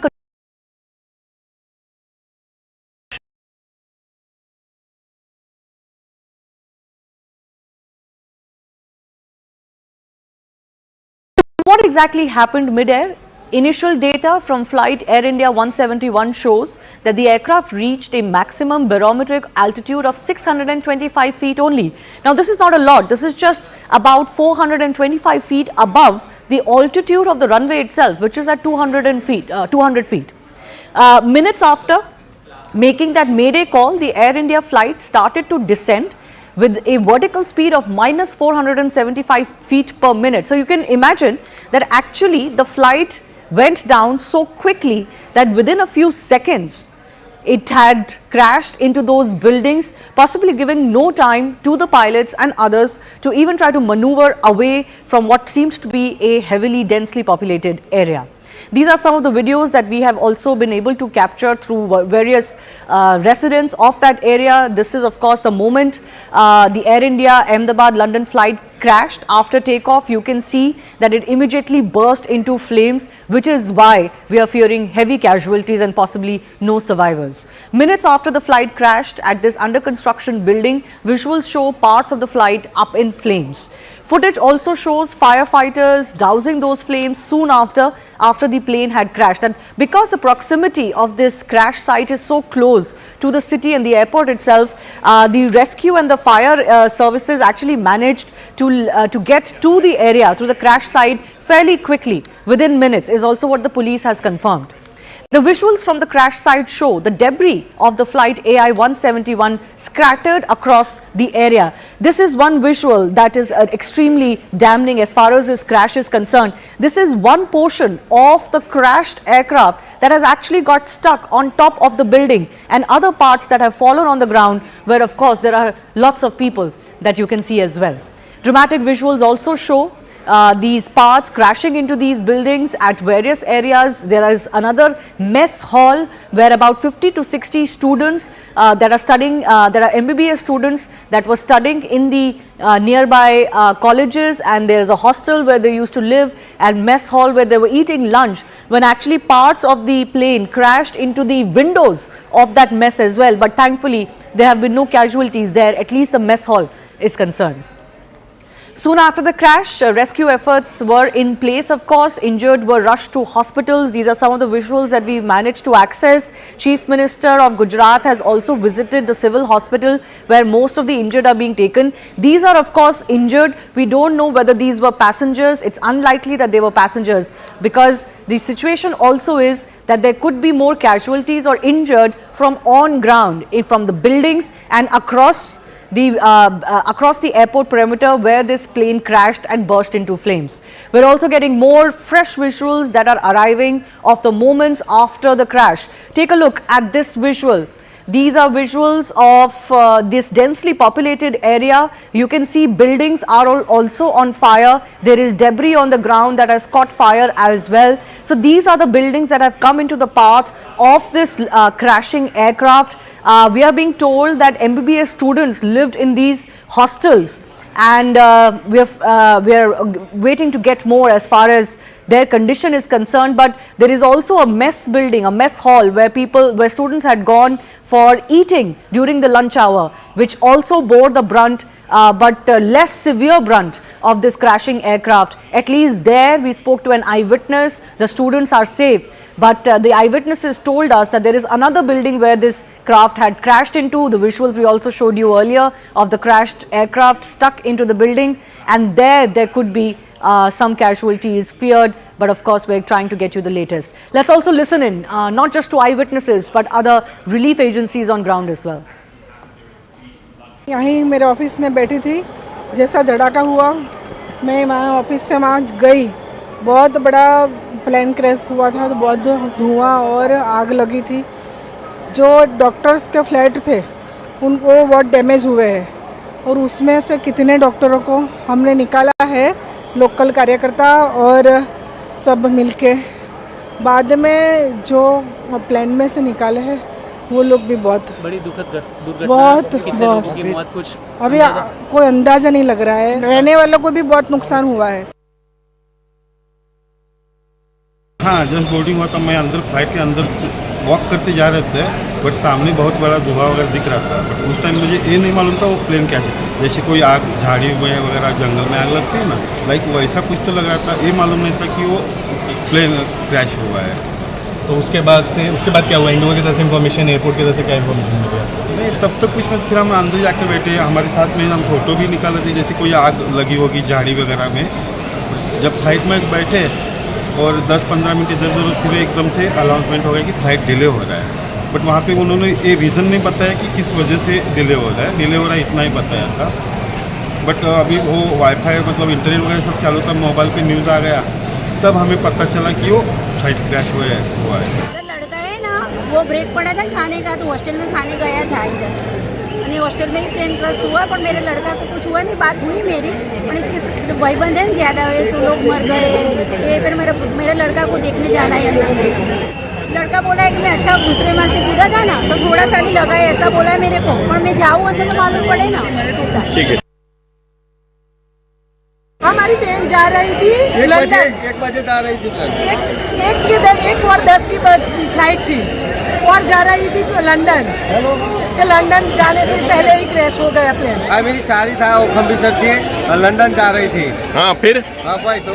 S18: What exactly happened mid-air? Initial data from flight Air India 171 shows that the aircraft reached a maximum barometric altitude of 625 feet only. Now, this is not a lot. This is just about 425 feet above the altitude of the runway itself, which is at 200 feet. Minutes after making that mayday call, the Air India flight started to descend with a vertical speed of minus 475 feet per minute. So you can imagine that actually the flight went down so quickly that within a few seconds it had crashed into those buildings, possibly giving no time to the pilots and others to even try to maneuver away from what seems to be a heavily densely populated area. These are some of the videos that we have also been able to capture through various residents of that area. This is of course the moment the Air India Ahmedabad London flight crashed. After takeoff, you can see that it immediately burst into flames, which is why we are fearing heavy casualties and possibly no survivors. Minutes after the flight crashed at this under construction building, visuals show parts of the flight up in flames. Footage also shows firefighters dousing those flames soon after the plane had crashed. And because the proximity of this crash site is so close to the city and the airport itself, the rescue and the fire services actually managed to get to the area, to the crash site fairly quickly, within minutes, is also what the police has confirmed. The visuals from the crash site show the debris of the flight AI-171 scattered across the area. This is one visual that is extremely damning as far as this crash is concerned. This is one portion of the crashed aircraft that has actually got stuck on top of the building, and other parts that have fallen on the ground, where of course there are lots of people that you can see as well. Dramatic visuals also show these parts crashing into these buildings at various areas. There is another mess hall where about 50 to 60 students that are studying, there are MBBS students that were studying in the nearby colleges, and there is a hostel where they used to live and mess hall where they were eating lunch, when actually parts of the plane crashed into the windows of that mess as well. But thankfully there have been no casualties there, at least the mess hall is concerned. Soon after the crash, rescue efforts were in place, of course. Injured were rushed to hospitals. These are some of the visuals that we've managed to access. Chief Minister of Gujarat has also visited the civil hospital where most of the injured are being taken. These are, of course, injured. We don't know whether these were passengers. It's unlikely that they were passengers, because the situation also is that there could be more casualties or injured from on ground, from the buildings and across the airport perimeter where this plane crashed and burst into flames. We're also getting more fresh visuals that are arriving of the moments after the crash. Take a look at this visual. These are visuals of this densely populated area. You can see buildings are also on fire. There is debris on the ground that has caught fire as well. So these are the buildings that have come into the path of this crashing aircraft. We are being told that MBBS students lived in these hostels, and we are waiting to get more as far as their condition is concerned. But there is also a mess building, a mess hall where students had gone for eating during the lunch hour, which also bore the brunt, but less severe brunt of this crashing aircraft. At least there we spoke to an eyewitness. The students are safe. But the eyewitnesses told us that there is another building where this craft had crashed into. The visuals we also showed you earlier of the crashed aircraft stuck into the building, and there could be some casualties feared. But of course we're trying to get you the latest. Let's also listen in, not just to eyewitnesses but other relief agencies on ground as well.
S12: यहीं मेरे office में बैठी थी, जैसा धड़ाका हुआ मैं वहाँ office से वहाँ गई। बहुत बड़ा प्लेन क्रैश हुआ था, तो बहुत धुआं और आग लगी थी। जो डॉक्टर्स के फ्लैट थे उनको बहुत डैमेज हुए हैं, और उसमें से कितने डॉक्टरों को हमने निकाला है, लोकल कार्यकर्ता और सब मिलके। बाद में जो प्लेन में से निकाले हैं वो लोग भी बहुत
S9: बड़ी दुखद दुर्घटना,
S12: बहुत
S9: लोगों की मौत कुछ
S12: अभी कोई अंदाजा नहीं लग रहा है। रहने वालों को भी बहुत नुकसान हुआ है।
S4: हाँ, जस्ट बोर्डिंग हुआ था, मैं अंदर फ्लाइट के अंदर वॉक करते जा रहे थे, बट सामने बहुत बड़ा धुआं वगैरह दिख रहा था। बट उस टाइम मुझे ये नहीं मालूम था वो प्लेन क्या है। जैसे कोई आग, झाड़ी में वगैरह जंगल में आग लगती है ना, लाइक वैसा कुछ तो लग रहा था। ये मालूम नहीं था कि वो प्लेन क्रैश हुआ है।
S16: तो उसके बाद क्या हुआ? इंडिगो की तरफ से इन्फॉर्मेशन, एयरपोर्ट की तरफ से क्या इन्फॉर्मेशन मिल गया?
S4: नहीं, तब तक कुछ फिर हम अंदर जाके बैठे, हमारे साथ में हम फोटो भी निकाल रहे थे, जैसे कोई आग लगी होगी झाड़ी वगैरह में। जब फ्लाइट में बैठे और 10-15 मिनट इधर फिर एकदम से अनाउंसमेंट हो गया कि फ्लाइट डिले हो रहा है। बट वहाँ पे उन्होंने ये रीज़न नहीं बताया कि किस वजह से डिले हो रहा है। डिले हो रहा है इतना ही बताया था। बट अभी वो वाईफाई मतलब इंटरनेट वगैरह सब चालू था, मोबाइल पे न्यूज़ आ गया, तब हमें पता चला कि वो फ्लाइट क्रैश हुआ है।
S17: लड़का है ना, वो ब्रेक पड़ा था खाने का, तो हॉस्टल में खाने गया था इधर, અને હોસ્ટેલ में ही प्लेन क्रैश हुआ, पर मेरे लड़का को कुछ हुआ नहीं। बात हुई मेरी, और इसके भाईबंद है ज़्यादा हुए तो लोग मर गए। ये फिर मेरे लड़का को देखने जाना है अंदर। मेरे को लड़का बोला है कि मैं अच्छा दूसरे माल से कूदा था ना, तो थोड़ा खाली लगा है, ऐसा बोला है मेरे को। पर मैं जाऊँ अंदर तो मालूम पड़े ना।
S16: ठीक है।
S12: हमारी बहन जा रही थी,
S13: 1 बजे जा रही थी फ्लाइट,
S12: 1:10 की फ्लाइट थी और जा रही थी लंदन। लंदन जाने से पहले ही क्रैश हो गया प्लेन।
S13: मेरी सारी था वो खम्बीसर थी और लंदन जा रही थी।
S16: हाँ, फिर
S13: बस वो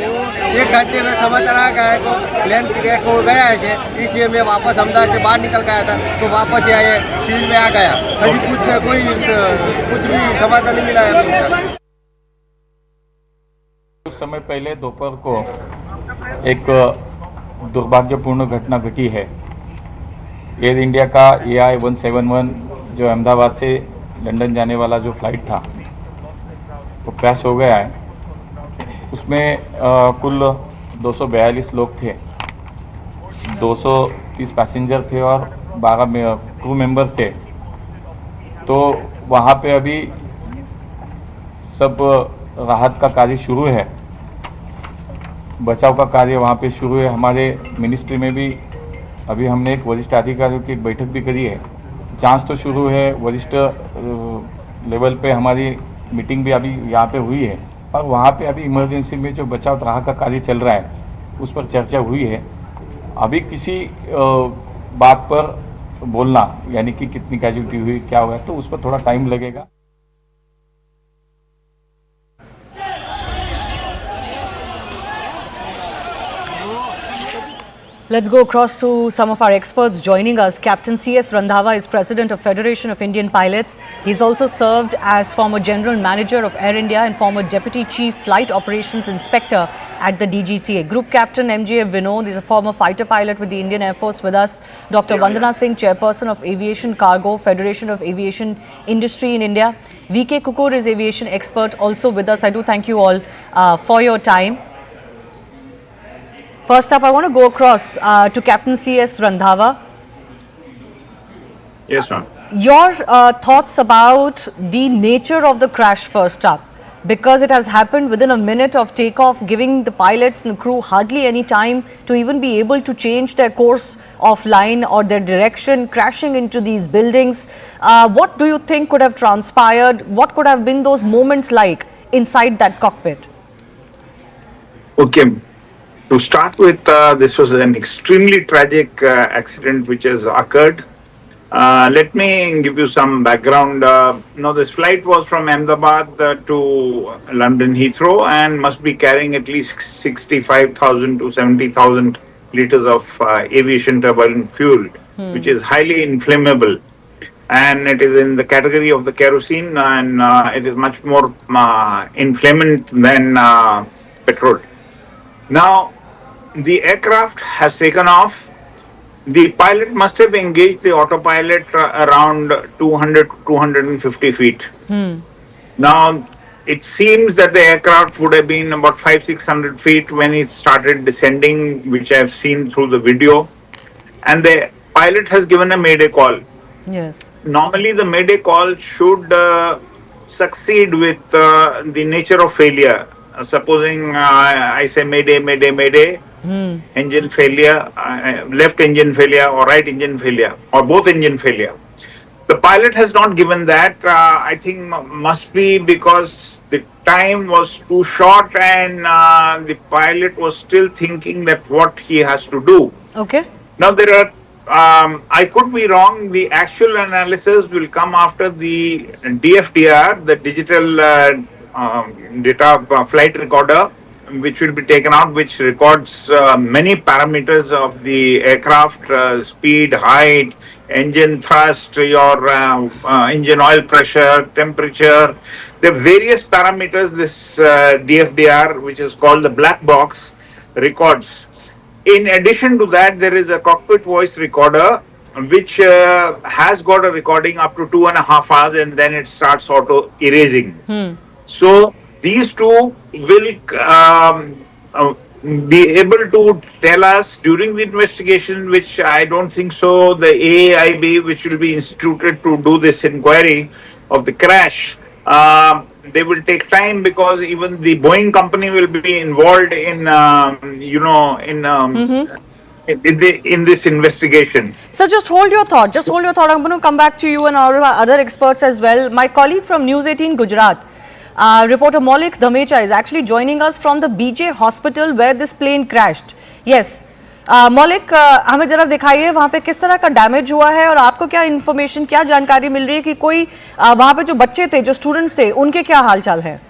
S13: 1 घंटे में समाचार आ गया तो प्लेन क्रैश हो गया है, इसलिए मैं वापस अहमदाबाद से बाहर निकल गया था, तो वापस आए सील में आ गया। अभी कुछ भी समाचार नहीं मिला है।
S22: कुछ समय पहले दोपहर को एक दुर्भाग्यपूर्ण घटना घटी है। एयर इंडिया का AI-171 जो अहमदाबाद से लंदन जाने वाला जो फ्लाइट था वो क्रैश हो गया है। उसमें कुल 242 लोग थे, 230 पैसेंजर थे और 12 क्रू मेंबर्स थे। तो वहाँ पे अभी सब राहत का कार्य शुरू है
S2: बचाव का कार्य वहाँ पे शुरू है। हमारे मिनिस्ट्री में भी अभी हमने एक वरिष्ठ अधिकारियों की एक बैठक भी करी है। जांच तो शुरू है, वरिष्ठ लेवल पे हमारी मीटिंग भी अभी यहाँ पे हुई है, और वहाँ पे अभी इमरजेंसी में जो बचाव राहत का कार्य चल रहा है उस पर चर्चा हुई है। अभी किसी बात पर बोलना, यानी कि कितनी कैजुअल्टी हुई, क्या हुआ, तो उस पर थोड़ा टाइम लगेगा।
S18: Let's go across to some of our experts joining us. Captain C.S. Randhawa is President of Federation of Indian Pilots. He's also served as former General Manager of Air India and former Deputy Chief Flight Operations Inspector at the DGCA. Group Captain M.J. Vinod is a former fighter pilot with the Indian Air Force with us. Dr. Vandana Singh, Chairperson of Aviation Cargo, Federation of Aviation Industry in India. V.K. Kukur is aviation expert also with us. I do thank you all for your time. First up, I want to go across to Captain C.S. Randhawa.
S1: Yes, ma'am.
S18: Your thoughts about the nature of the crash first up, because it has happened within a minute of takeoff, giving the pilots and the crew hardly any time to even be able to change their course of line or their direction, crashing into these buildings. What do you think could have transpired? What could have been those moments like inside that cockpit?
S1: Okay. To start with, this was an extremely tragic accident which has occurred. Let me give you some background. This flight was from Ahmedabad to London Heathrow and must be carrying at least 65,000 to 70,000 liters of aviation turbulent fuel, which is highly inflammable. And it is in the category of the kerosene, and it is much more inflammant than petrol. Now, the aircraft has taken off. The pilot must have engaged the autopilot around 200 to 250 feet. Now, it seems that the aircraft would have been about 500-600 feet when it started descending, which I have seen through the video. And the pilot has given a mayday call.
S18: Yes.
S1: Normally, the mayday call should succeed with the nature of failure. Supposing I say mayday, mayday, mayday, engine failure, left engine failure or right engine failure or both engine failure. The pilot has not given that. I think must be because the time was too short and the pilot was still thinking that what he has to do.
S18: Okay.
S1: Now there are, I could be wrong, the actual analysis will come after the DFDR, the digital data flight recorder, which will be taken out, which records many parameters of the aircraft, speed, height, engine thrust, your engine oil pressure, temperature. There are various parameters this DFDR, which is called the black box, records. In addition to that, there is a cockpit voice recorder, which has got a recording up to 2.5 hours, and then it starts auto erasing. So these two will be able to tell us during the investigation, which I don't think so, the AAIB, which will be instituted to do this inquiry of the crash, they will take time because even the Boeing company will be involved in, in this investigation.
S18: So just hold your thought. Just hold your thought. I'm going to come back to you and all our other experts as well. My colleague from News 18 Gujarat, reporter Maulik Dhamecha, is actually joining us from the BJ hospital where this plane crashed. Yes. मौलिक, हमें जरा दिखाइए वहाँ पे किस तरह का damage हुआ है और आपको क्या इन्फॉर्मेशन, क्या जानकारी मिल रही है कि कोई वहाँ पे जो बच्चे थे, जो स्टूडेंट्स थे, उनके क्या हालचाल है?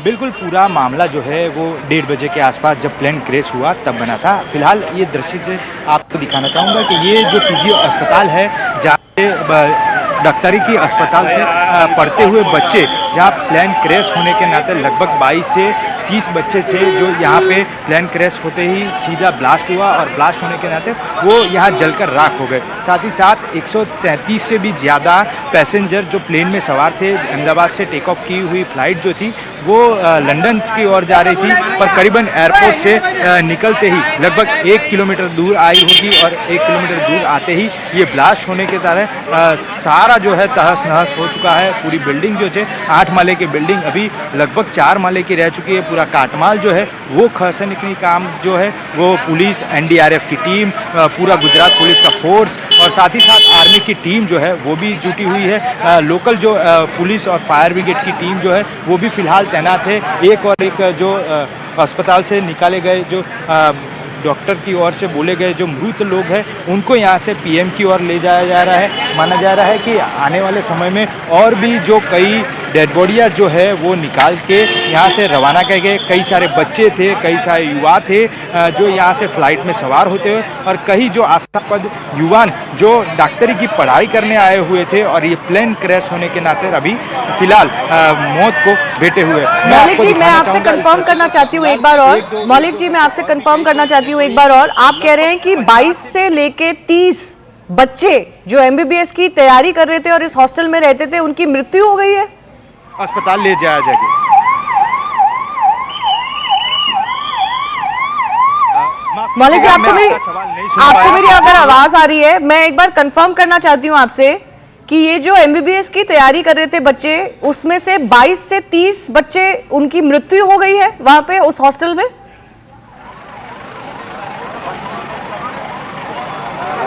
S21: बिल्कुल पूरा मामला जो है वो 1:30 बजे के आसपास जब प्लेन क्रैश हुआ तब बना था। फिलहाल ये दृश्य आपको दिखाना चाहूँगा कि ये जो पीजी अस्पताल है जहाँ डॉक्टरी की अस्पताल से पढ़ते हुए बच्चे, जहाँ प्लेन क्रैश होने के नाते लगभग 22 से 30 बच्चे थे जो यहाँ पे प्लेन क्रैश होते ही सीधा ब्लास्ट हुआ और ब्लास्ट होने के नाते वो यहाँ जलकर राख हो गए। साथ ही साथ 133 से भी ज़्यादा पैसेंजर जो प्लेन में सवार थे, अहमदाबाद से टेक ऑफ की हुई फ्लाइट जो थी वो लंदन की ओर जा रही थी, पर करीबन एयरपोर्ट से निकलते ही लगभग 1 किलोमीटर दूर आई होगी और 1 किलोमीटर दूर आते ही ये ब्लास्ट होने के कारण सारा जो है तहस नहस हो चुका है। पूरी बिल्डिंग जो है 8 माले की बिल्डिंग अभी लगभग 4 माले की रह चुकी है। पूरा काटमाल जो है वो खसने की काम जो है वो पुलिस, NDRF की टीम, पूरा गुजरात पुलिस का फोर्स और साथ ही साथ आर्मी की टीम जो है वो भी जुटी हुई है। लोकल जो पुलिस और फायर ब्रिगेड की टीम जो है वो भी फिलहाल तैनात है। एक जो अस्पताल से निकाले गए जो डॉक्टर की ओर से बोले गए जो मृत लोग हैं उनको यहाँ से PM की ओर ले जाया जा रहा है। माना जा रहा है कि आने वाले समय में और भी जो कई डेड बॉडियाँ जो है वो निकाल के यहाँ से रवाना किए गए। कई सारे बच्चे थे, कई सारे युवा थे जो यहाँ से फ्लाइट में सवार होते हुए और कई जो आशास्पद युवान जो डॉक्टरी की पढ़ाई करने आए हुए थे और ये प्लेन क्रैश होने के नाते अभी फिलहाल मौत को भेटे हुए।
S18: मौलिक जी, मैं आपसे कंफर्म करना चाहती हूँ एक बार और। मौलिक जी, मैं आपसे कंफर्म करना चाहती हूँ एक बार और। आप कह रहे हैं कि 22 से लेके 30 बच्चे जो MBBS की तैयारी कर रहे थे और इस हॉस्टल में रहते थे उनकी मृत्यु हो गई है,
S21: अस्पताल ले जाया जाएगा।
S18: मौलिक जी, आपको मेरी अगर आवाज आ रही है, मैं एक बार कंफर्म करना चाहती हूँ आपसे कि ये जो MBBS की तैयारी कर रहे थे बच्चे, उसमें से 22 से 30 बच्चे उनकी मृत्यु हो गई है वहां पे उस हॉस्टल में।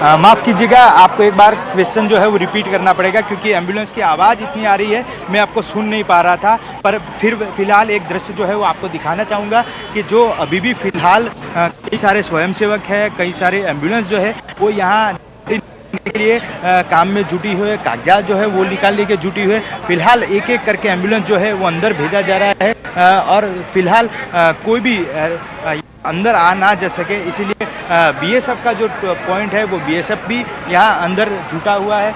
S21: माफ़ कीजिएगा, आपको एक बार क्वेश्चन जो है वो रिपीट करना पड़ेगा क्योंकि एम्बुलेंस की आवाज़ इतनी आ रही है, मैं आपको सुन नहीं पा रहा था। पर फिलहाल एक दृश्य जो है वो आपको दिखाना चाहूँगा कि जो अभी भी फिलहाल कई सारे स्वयंसेवक हैं, कई सारे एम्बुलेंस जो है वो यहाँ के लिए काम में जुटी हुई है, कागजात जो है वो निकालने के जुटी हुई है। फिलहाल एक एक करके एम्बुलेंस जो है वो अंदर भेजा जा रहा है और फिलहाल कोई भी अंदर आ ना जा सके, इसीलिए BSF का जो पॉइंट है वो BSF भी यहाँ अंदर जुटा हुआ है।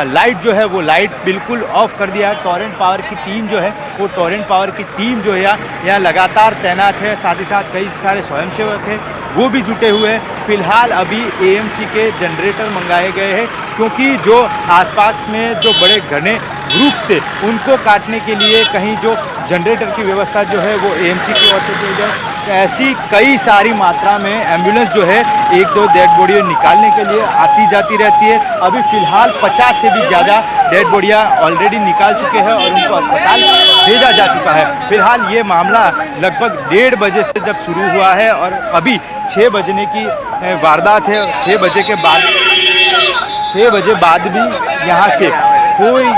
S21: लाइट जो है वो लाइट बिल्कुल ऑफ कर दिया है। टॉरेंट पावर की टीम जो है वो टॉरेंट पावर की टीम जो है यहाँ लगातार तैनात है। साथ ही साथ कई सारे स्वयंसेवक हैं वो भी जुटे हुए हैं। फिलहाल अभी AMC के जनरेटर मंगाए गए हैं क्योंकि जो आसपास में जो बड़े घने वृक्ष से उनको काटने के लिए कहीं जो जनरेटर की व्यवस्था जो है वो AMC की ओर से की जाए। ऐसी कई सारी मात्रा में एम्बुलेंस जो है 1-2 डेड बॉडी निकालने के लिए आती जाती रहती है। अभी फिलहाल 50 से भी ज़्यादा डेड बॉडियाँ ऑलरेडी निकाल चुके हैं और उनको अस्पताल भेजा जा चुका है। फिलहाल ये मामला लगभग 1:30 बजे से जब शुरू हुआ है और अभी 6 बजने की वारदात है। 6 बजे बाद भी यहाँ से कोई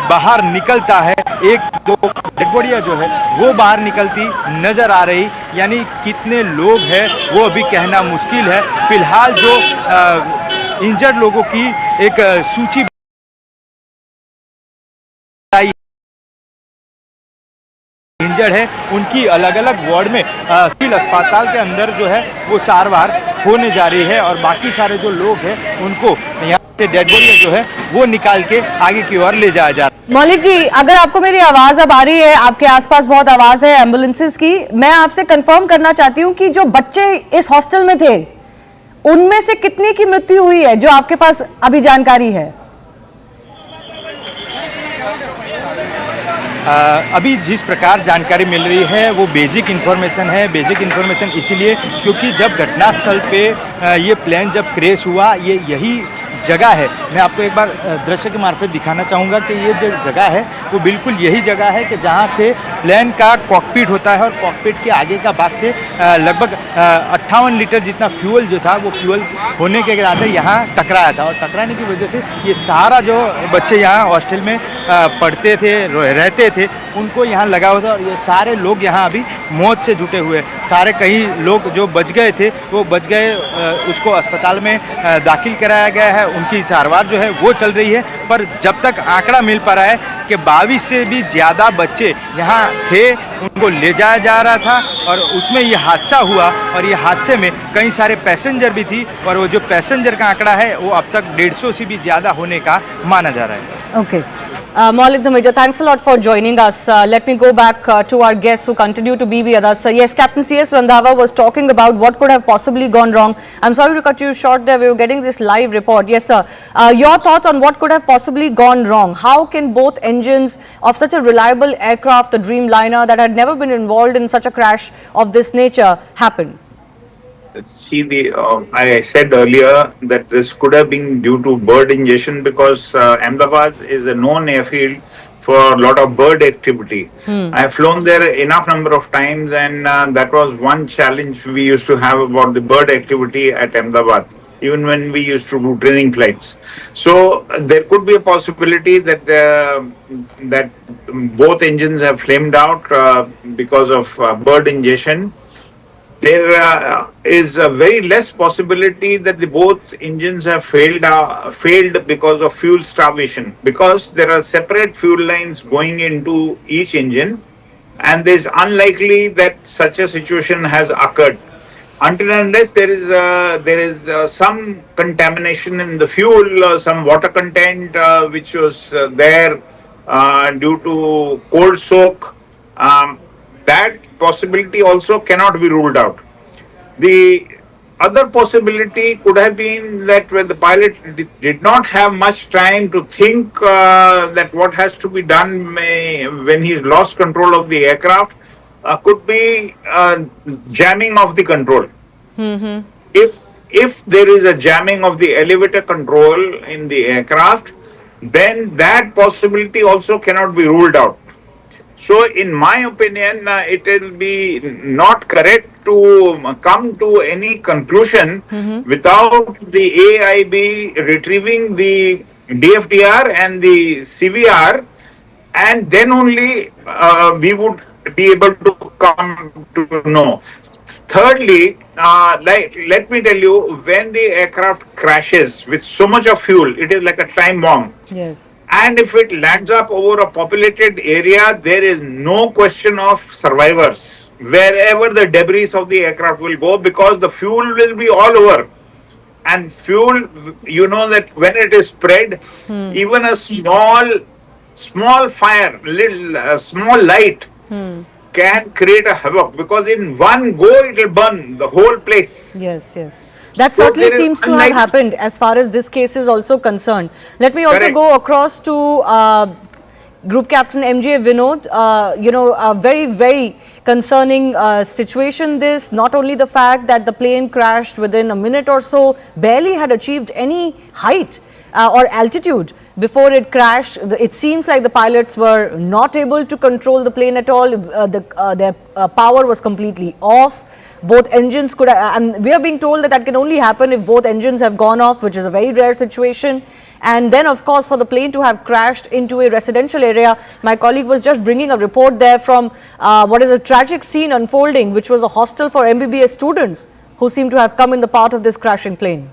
S21: बाहर निकलता है, 1-2 डेड बॉडियाँ जो है वो बाहर निकलती नज़र आ रही। यानी कितने लोग हैं वो अभी कहना मुश्किल है। फिलहाल जो इंजर्ड लोगों की एक सूची इंजर्ड है, उनकी अलग अलग वार्ड में सिविल अस्पताल के अंदर जो है वो सारवार होने जा रही है और बाकी सारे जो लोग हैं उनको यहाँ से डेड बॉडी जो है वो निकाल के आगे की ओर ले जाया जा रहा है।
S18: मौलिक जी, अगर आपको मेरी आवाज अब आ रही है, आपके आसपास बहुत आवाज है एम्बुलेंसेस की, मैं आपसे कंफर्म करना चाहती हूँ कि जो बच्चे इस हॉस्टल में थे उनमें से कितने की मृत्यु हुई है जो आपके पास अभी जानकारी है?
S21: अभी जिस प्रकार जानकारी मिल रही है वो बेसिक इन्फॉर्मेशन है। बेसिक इन्फॉर्मेशन इसीलिए क्योंकि जब घटनास्थल पे ये प्लेन जब क्रैश हुआ, ये यही जगह है। मैं आपको एक बार दृश्य के मार्फत दिखाना चाहूँगा कि ये जो जगह है वो बिल्कुल यही जगह है कि जहाँ से प्लेन का कॉकपिट होता है और कॉकपिट के आगे का भाग से लगभग 58 लीटर जितना फ्यूल जो था वो फ्यूल होने के नाते यहाँ टकराया था और टकराने की वजह से ये सारा जो बच्चे यहाँ हॉस्टल में पढ़ते थे, रहते थे, उनको यहाँ लगा हुआ था और ये सारे लोग यहाँ अभी मौत से जुटे हुए। सारे कई लोग जो बच गए थे वो बच गए, उसको अस्पताल में दाखिल कराया गया है, उनकी सारवार जो है वो चल रही है। पर जब तक आंकड़ा मिल पा रहा है कि 22 से भी ज़्यादा बच्चे यहाँ थे, उनको ले जाया जा रहा था और उसमें ये हादसा हुआ और ये हादसे में कई सारे पैसेंजर भी थी और वो जो पैसेंजर का आंकड़ा है वो अब तक 150 से भी ज़्यादा होने का माना जा रहा है।
S18: Okay, Maulik Dhameja, thanks a lot for joining us. Let me go back to our guests who continue to be with us. Yes, Captain C.S. Randhawa was talking about what could have possibly gone wrong. I'm sorry to cut you short there. We were getting this live report. Yes, sir. Your thoughts on what could have possibly gone wrong? How can both engines of such a reliable aircraft, the Dreamliner, that had never been involved in such a crash of this nature, happen?
S1: See, I said earlier that this could have been due to bird ingestion because Ahmedabad is a known airfield for a lot of bird activity. I have flown there enough number of times, and that was one challenge we used to have about the bird activity at Ahmedabad, even when we used to do training flights. So there could be a possibility that that both engines have flamed out because of bird ingestion. There is a very less possibility that the both engines have failed because of fuel starvation, because there are separate fuel lines going into each engine, and it is unlikely that such a situation has occurred until and unless there is some contamination in the fuel, some water content which was there due to cold soak. That possibility also cannot be ruled out. The other possibility could have been that when the pilot did not have much time to think that what has to be done when he's lost control of the aircraft, could be jamming of the control. If there is a jamming of the elevator control in the aircraft, then that possibility also cannot be ruled out. So, in my opinion, it will be not correct to come to any conclusion without the AIB retrieving the DFDR and the CVR, and then only we would be able to come to know. Thirdly, let me tell you, when the aircraft crashes with so much of fuel, it is like a time bomb.
S18: Yes.
S1: And if it lands up over a populated area, there is no question of survivors wherever the debris of the aircraft will go, because the fuel will be all over. And fuel, you know that when it is spread, even a small fire, small light can create a havoc, because in one go it will burn the whole place.
S18: Yes, yes. That
S1: So
S18: certainly
S1: there is
S18: seems to have happened as far as this case is also concerned. Let me also
S1: Correct.
S18: go across to Group Captain MJ Vinod. A very, very concerning situation this. Not only the fact that the plane crashed within a minute or so, barely had achieved any height or altitude before it crashed. It seems like the pilots were not able to control the plane at all. Their power was completely off. Both engines could have, and we are being told that can only happen if both engines have gone off, which is a very rare situation. And then, of course, for the plane to have crashed into a residential area, my colleague was just bringing a report there from what is a tragic scene unfolding, which was a hostel for MBBS students who seem to have come in the path of this crashing plane.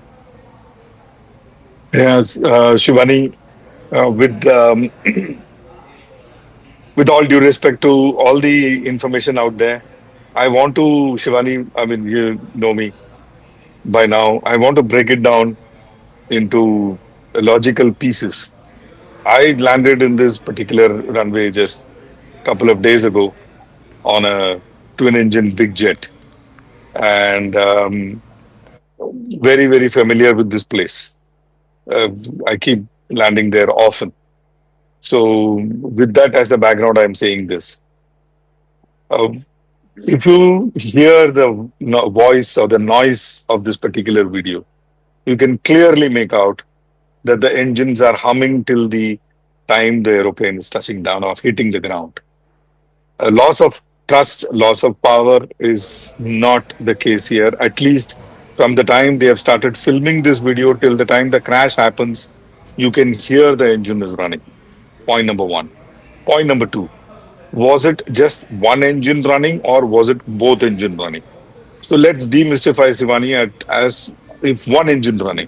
S3: Yes, Shivani, with all due respect to all the information out there, I want to, Shivani, I mean, you know me by now, I want to break it down into logical pieces. I landed in this particular runway just a couple of days ago on a twin-engine big jet, and very, very familiar with this place. I keep landing there often. So, with that as the background, I'm saying this. If you hear the voice or the noise of this particular video, you can clearly make out that the engines are humming till the time the aeroplane is touching down or hitting the ground. A loss of thrust, loss of power is not the case here. At least from the time they have started filming this video till the time the crash happens, you can hear the engine is running. Point number one. Point number two. Was it just one engine running or was it both engine running? So let's demystify, Shivani, as if one engine running.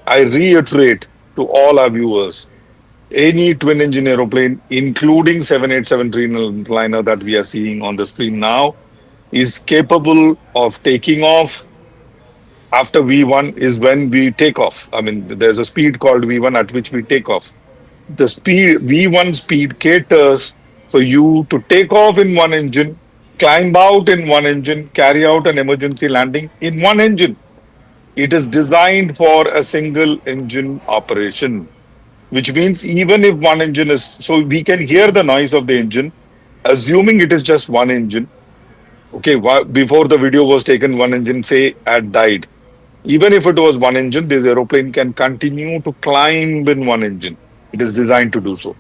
S3: I reiterate to all our viewers, any twin engine aeroplane, including 787 Dreamliner that we are seeing on the screen now, is capable of taking off. After V1 is when we take off. I mean, there's a speed called V1 at which we take off. the speed V1 speed caters for you to take off in one engine, climb out in one engine, carry out an emergency landing in one engine. It is designed for a single engine operation, which means even if one engine is, so we can hear the noise of the engine, assuming it is just one engine. Okay, before the video was taken, one engine, say, had died. Even if it was one engine, this aeroplane can continue to climb in one engine. It is designed to do so.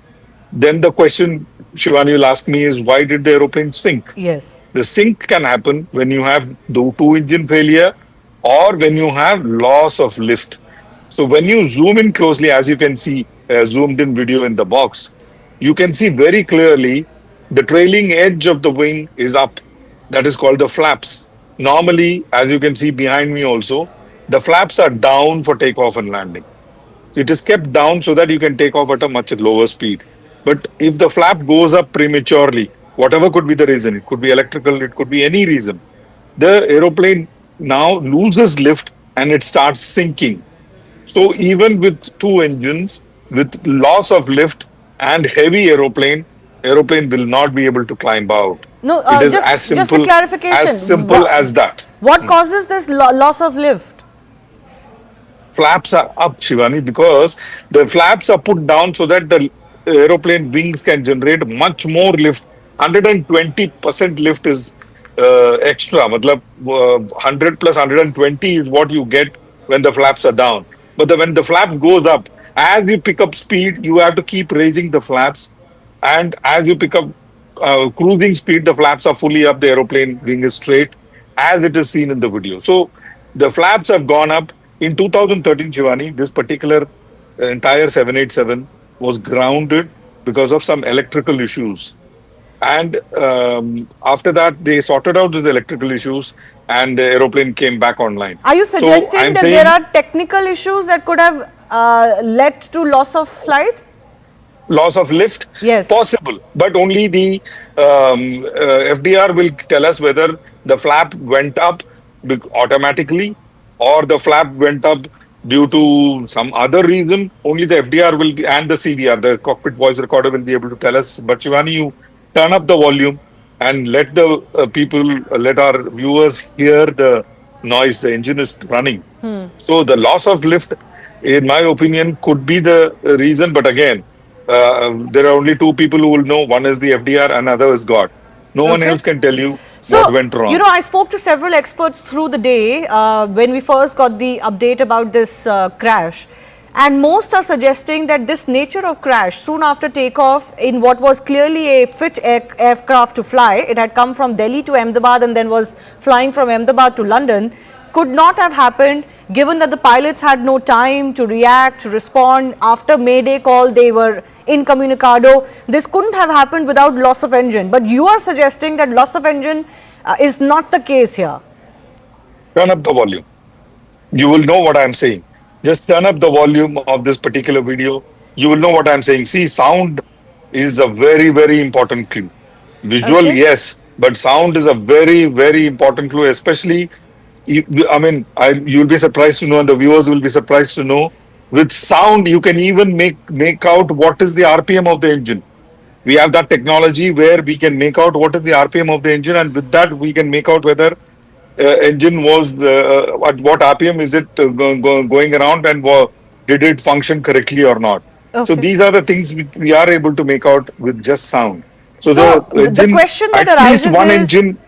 S3: Then the question, Shivani, will ask me is, why did the aeroplane sink?
S18: Yes.
S3: The sink can happen when you have the two-engine failure or when you have loss of lift. So when you zoom in closely, as you can see, zoomed in video in the box, you can see very clearly the trailing edge of the wing is up. That is called the flaps. Normally, as you can see behind me also, the flaps are down for takeoff and landing. It is kept down so that you can take off at a much lower speed. But if the flap goes up prematurely, whatever could be the reason, it could be electrical, it could be any reason, the aeroplane now loses lift and it starts sinking. So even with two engines, with loss of lift and heavy aeroplane will not be able to climb out.
S18: No,
S3: it is
S18: just a clarification.
S3: as simple as that.
S18: What causes this loss of lift?
S3: Flaps are up, Shivani, because the flaps are put down so that the aeroplane wings can generate much more lift. 120% lift is extra. Matlab, 100 plus 120 is what you get when the flaps are down. But when the flap goes up, as you pick up speed, you have to keep raising the flaps. And as you pick up cruising speed, the flaps are fully up, the aeroplane wing is straight, as it is seen in the video. So the flaps have gone up. In 2013, Shivani, this particular entire 787 was grounded because of some electrical issues. And after that, they sorted out the electrical issues and the aeroplane came back online.
S18: Are you suggesting that there are technical issues that could have led to loss of flight?
S3: Loss of lift?
S18: Yes.
S3: Possible. But only the FDR will tell us whether the flap went up automatically or the flap went up due to some other reason. Only the FDR will be, and the CVR, the cockpit voice recorder, will be able to tell us. But Shivani, you turn up the volume and let the let our viewers hear the noise. The engine is running. So the loss of lift, in my opinion, could be the reason. But again, there are only two people who will know. One is the FDR, another is God. No one else can tell you what went wrong.
S18: You know, I spoke to several experts through the day when we first got the update about this crash. And most are suggesting that this nature of crash soon after takeoff in what was clearly a fit aircraft to fly, it had come from Delhi to Ahmedabad and then was flying from Ahmedabad to London, could not have happened given that the pilots had no time to react, respond. After Mayday call, they were incommunicado. This couldn't have happened without loss of engine. But you are suggesting that loss of engine is not the case here.
S3: Turn up the volume. You will know what I am saying. Just turn up the volume of this particular video. You will know what I am saying. See, sound is a very, very important clue. Visual, yes, but sound is a very, very important clue, especially, I mean, you'll be surprised to know, and the viewers will be surprised to know, with sound, you can even make out what is the RPM of the engine. We have that technology where we can make out what is the RPM of the engine, and with that, we can make out whether engine was, at what RPM is it going around, and did it function correctly or not. So these are the things we are able to make out with just sound. So the engine,
S18: question that
S3: at
S18: arises
S3: least one
S18: is,
S3: engine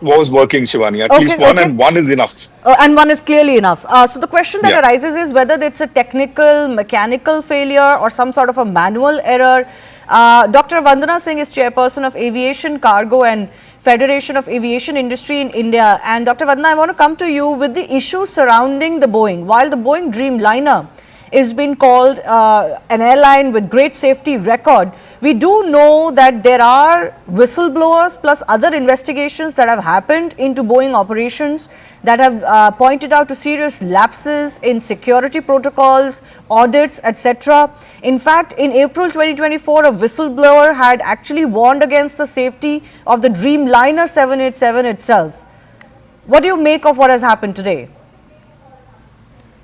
S3: was working, Shivani. At least one, and one is enough.
S18: And one is clearly enough. So the question that arises is whether it's a technical, mechanical failure or some sort of a manual error. Dr. Vandana Singh is chairperson of Aviation, Cargo and Federation of Aviation Industry in India. And Dr. Vandana, I want to come to you with the issues surrounding the Boeing. While the Boeing Dreamliner is being called an airline with great safety record, we do know that there are whistleblowers plus other investigations that have happened into Boeing operations that have pointed out to serious lapses in security protocols, audits, etc. In fact, in April 2024, a whistleblower had actually warned against the safety of the Dreamliner 787 itself. What do you make of what has happened today?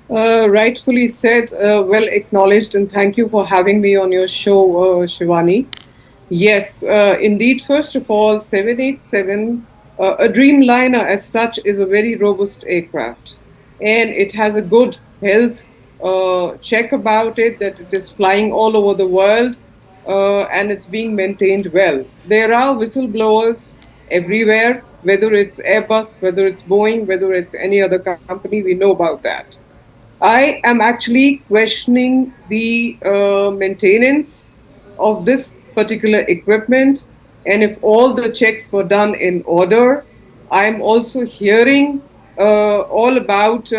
S6: Rightfully said, well acknowledged, and thank you for having me on your show, Shivani. Yes, indeed. First of all, 787, a Dreamliner as such, is a very robust aircraft, and it has a good health check about it, that it is flying all over the world, and it's being maintained well. There are whistleblowers everywhere, whether it's Airbus, whether it's Boeing, whether it's any other company, we know about that. I am actually questioning the maintenance of this particular equipment, and if all the checks were done in order. I'm also hearing all about,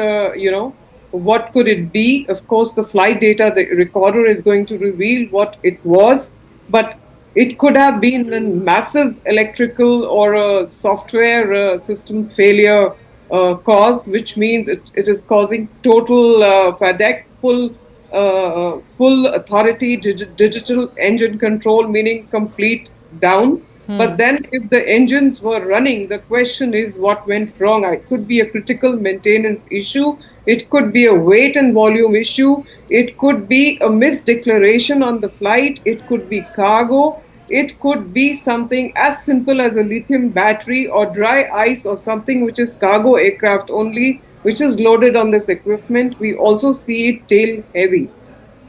S6: what could it be. Of course, the flight data, the recorder is going to reveal what it was, but it could have been a massive electrical or a software system failure cause, which means it is causing total FADEC, full authority, digital engine control, meaning complete down. But then, if the engines were running, the question is what went wrong. It could be a critical maintenance issue. It could be a weight and volume issue. It could be a misdeclaration on the flight. It could be cargo. It could be something as simple as a lithium battery or dry ice or something which is cargo aircraft only, which is loaded on this equipment. We also see it tail heavy.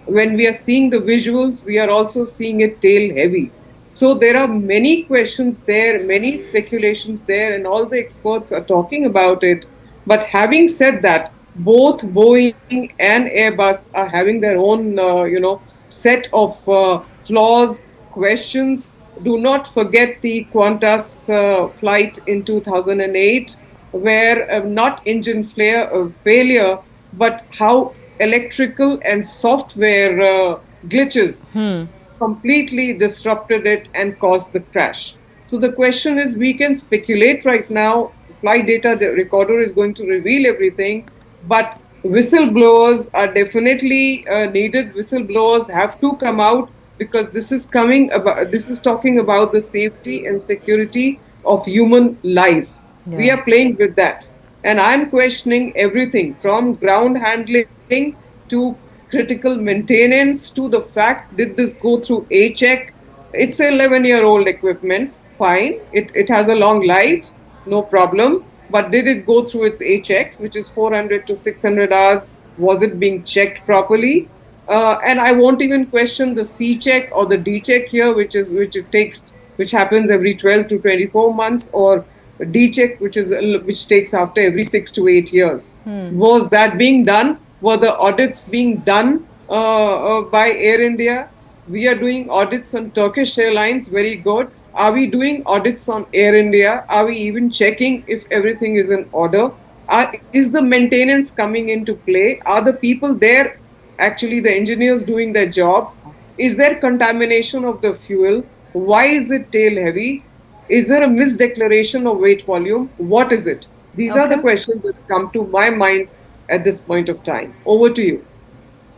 S6: When we are seeing the visuals, we are also seeing it tail heavy. So there are many questions there, many speculations there, and all the experts are talking about it. But having said that, both Boeing and Airbus are having their own, set of flaws, questions. Do not forget the Qantas flight in 2008, where not engine failure, but how electrical and software glitches completely disrupted it and caused the crash. So the question is, we can speculate right now. Flight data, the recorder is going to reveal everything, but whistleblowers are definitely needed. Whistleblowers have to come out, because this is talking about the safety and security of human life. We are playing with that. And I'm questioning everything from ground handling to critical maintenance to the fact, did this go through A check? It's an 11-year-old equipment, fine. It has a long life, no problem. But did it go through its A checks, which is 400 to 600 hours? Was it being checked properly? And I won't even question the C check or the D check here, which happens every 12 to 24 months, or D check, which takes after every 6 to 8 years. Was that being done? Were the audits being done by Air India? We are doing audits on Turkish Airlines, very good. Are we doing audits on Air India? Are we even checking if everything is in order? Is the maintenance coming into play? Are the people there, actually the engineers, doing their job? Is there contamination of the fuel? Why is it tail heavy? Is there a misdeclaration of weight volume? What is it? These are the questions that come to my mind at this point of time. Over to you.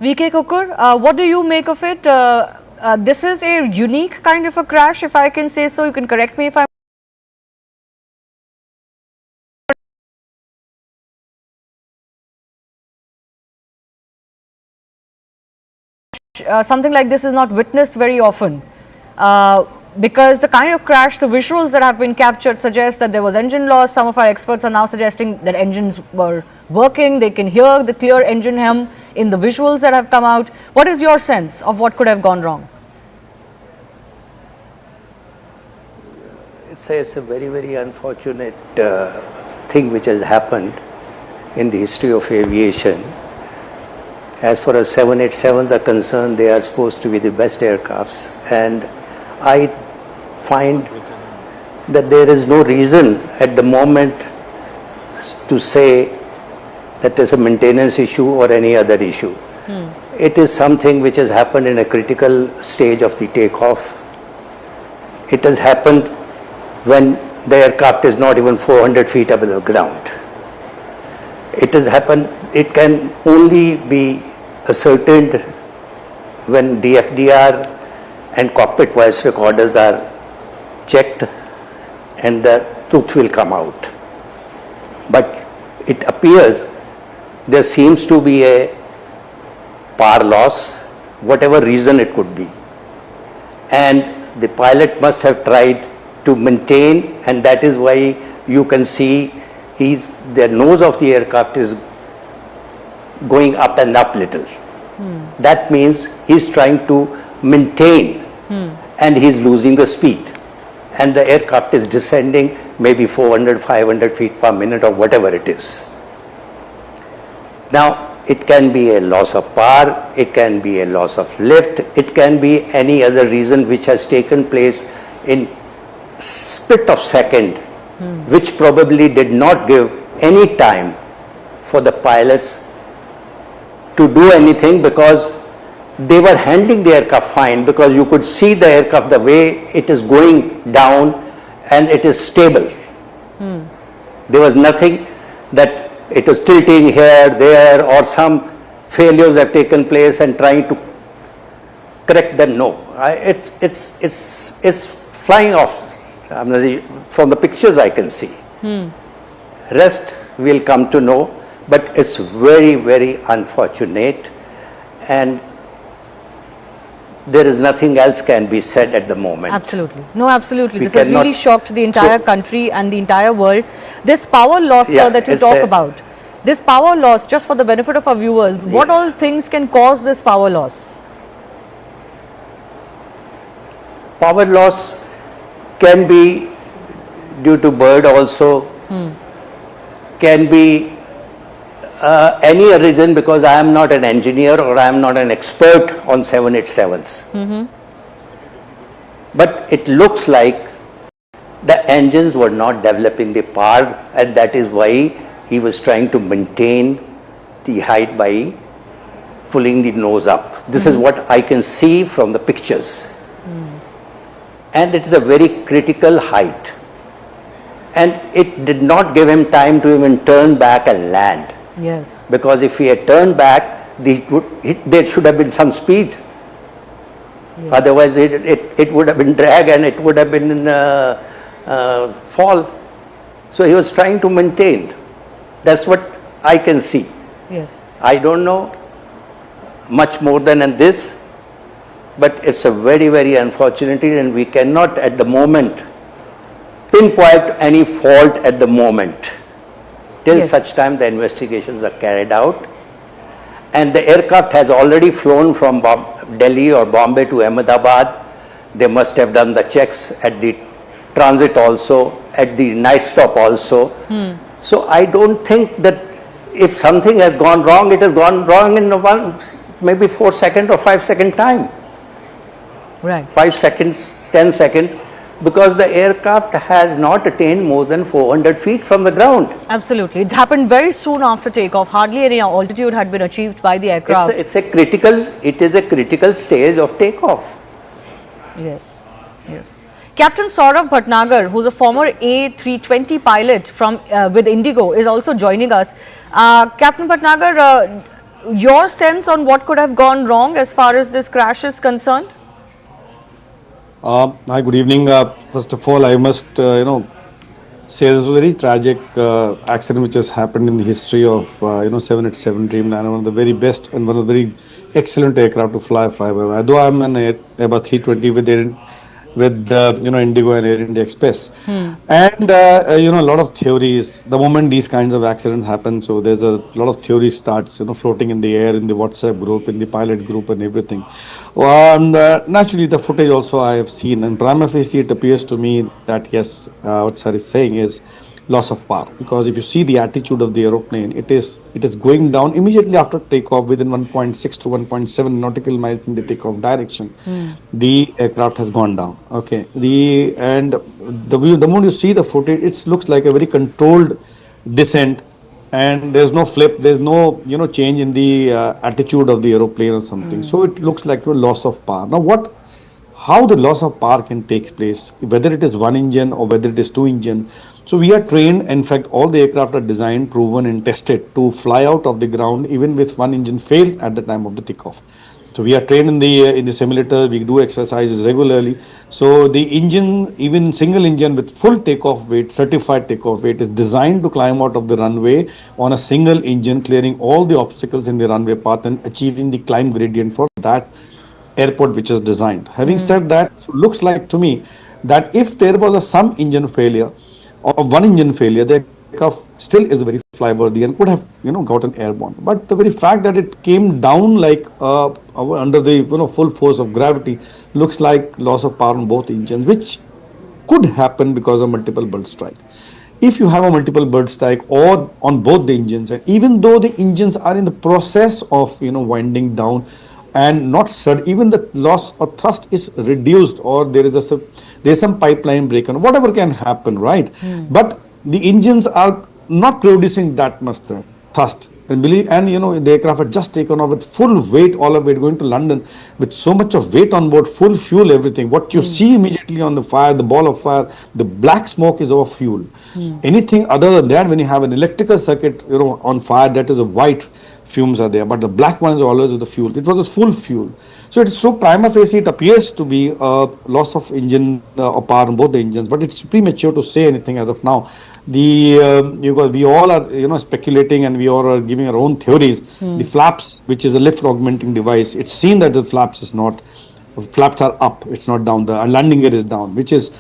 S18: VK Kukur, what do you make of it? This is a unique kind of a crash, if I can say so. You can correct me if I'm something like this is not witnessed very often, because the kind of crash, the visuals that have been captured suggest that there was engine loss. Some of our experts are now suggesting that engines were working. They can hear the clear engine hum in the visuals that have come out. What is your sense of what could have gone wrong?
S8: It's a very, very unfortunate thing which has happened in the history of aviation. As far as 787s are concerned, they are supposed to be the best aircrafts, and I find that there is no reason at the moment to say that there's a maintenance issue or any other issue. It is something which has happened in a critical stage of the takeoff. It has happened when the aircraft is not even 400 feet above the ground. It has happened, it can only be ascertained when DFDR and cockpit voice recorders are checked and the truth will come out. But it appears there seems to be a power loss, whatever reason it could be. And the pilot must have tried to maintain, and that is why you can see the nose of the aircraft is going up and up little. That means he's trying to maintain and he's losing the speed. And the aircraft is descending maybe 400, 500 feet per minute or whatever it is. Now, it can be a loss of power, it can be a loss of lift, it can be any other reason which has taken place in split of second, which probably did not give any time for the pilots to do anything, because they were handling the aircraft fine, because you could see the aircraft the way it is going down and it is stable. There was nothing that it was tilting here, there, or some failures have taken place and trying to correct them. No, it's flying off. From the pictures I can see. Rest we'll come to know, but it's very, very unfortunate, and there is nothing else can be said at the moment.
S18: Absolutely. No, absolutely. This has really shocked the entire country and the entire world. This power loss that you talk about, this power loss, just for the benefit of our viewers, what all things can cause this power loss?
S8: Power loss can be due to bird also, can be any reason, because I am not an engineer or I am not an expert on 787s. But it looks like the engines were not developing the power, and that is why he was trying to maintain the height by pulling the nose up. This is what I can see from the pictures. And it is a very critical height. And it did not give him time to even turn back and land.
S18: Yes.
S8: Because if he had turned back, there should have been some speed. Yes. Otherwise, it would have been drag and it would have been fall. So he was trying to maintain. That's what I can see.
S18: Yes.
S8: I don't know much more than this, but it's a very, very unfortunate, and we cannot at the moment pinpoint any fault at the moment till such time the investigations are carried out. And the aircraft has already flown from Delhi or Bombay to Ahmedabad. They must have done the checks at the transit also, at the night stop also. So I don't think that if something has gone wrong, it has gone wrong in maybe 4 second or 5 second time.
S18: Right.
S8: 5 seconds, 10 seconds, because the aircraft has not attained more than 400 feet from the ground.
S18: Absolutely. It happened very soon after takeoff. Hardly any altitude had been achieved by the aircraft.
S8: It is a critical stage of takeoff.
S18: Yes, yes. Captain Saurav Bhatnagar, who's a former A320 pilot from with Indigo, is also joining us. Captain Bhatnagar, your sense on what could have gone wrong as far as this crash is concerned?
S19: Hi, good evening. First of all, I must, say this was a very tragic accident which has happened in the history of, 787 Dreamliner, one of the very best and one of the very excellent aircraft to fly by. Though I'm an Airbus 320 with Indigo and Air India Express. And, a lot of theories, the moment these kinds of accidents happen, so there's a lot of theories starts, floating in the air, in the WhatsApp group, in the pilot group and everything. And naturally, the footage also I have seen, and prima facie it appears to me that yes, what sir is saying is loss of power, because if you see the attitude of the aeroplane, it is going down immediately after takeoff within 1.6 to 1.7 nautical miles in the takeoff direction. The aircraft has gone down. Okay, the moment you see the footage, it looks like a very controlled descent, and there's no flip, there's no change in the attitude of the aeroplane or something. So it looks like a loss of power. Now how the loss of power can take place, whether it is one engine or whether it is two engine. So we are trained, in fact all the aircraft are designed, proven and tested to fly out of the ground even with one engine failed at the time of the takeoff. So So we are trained in the simulator. We do exercises regularly. So the engine, even single engine with full takeoff weight, certified takeoff weight, is designed to climb out of the runway on a single engine, clearing all the obstacles in the runway path and achieving the climb gradient for that airport which is designed. Having said that, so looks like to me that if there was some engine failure or one engine failure, the aircraft still is very flyworthy and could have gotten airborne. But the very fact that it came down like under the full force of gravity looks like loss of power on both engines, which could happen because of multiple bird strike. If you have a multiple bird strike or on both the engines, and even though the engines are in the process of winding down and not even the loss of thrust is reduced, or there's some pipeline break or whatever can happen, right? But the engines are not producing that much thrust. And the aircraft had just taken off with full weight, all of it going to London with so much of weight on board, full fuel, everything. What you see immediately on the fire, the ball of fire, the black smoke is of fuel. Anything other than that, when you have an electrical circuit, on fire, that is a white fumes are there, but the black ones are always with the fuel. It was a full fuel. So it's so prima facie, it appears to be a loss of engine or power on both the engines, but it's premature to say anything as of now. We all are speculating, and we all are giving our own theories. The flaps, which is a lift augmenting device, it's seen that the flaps are up, it's not down. The landing gear is down, which is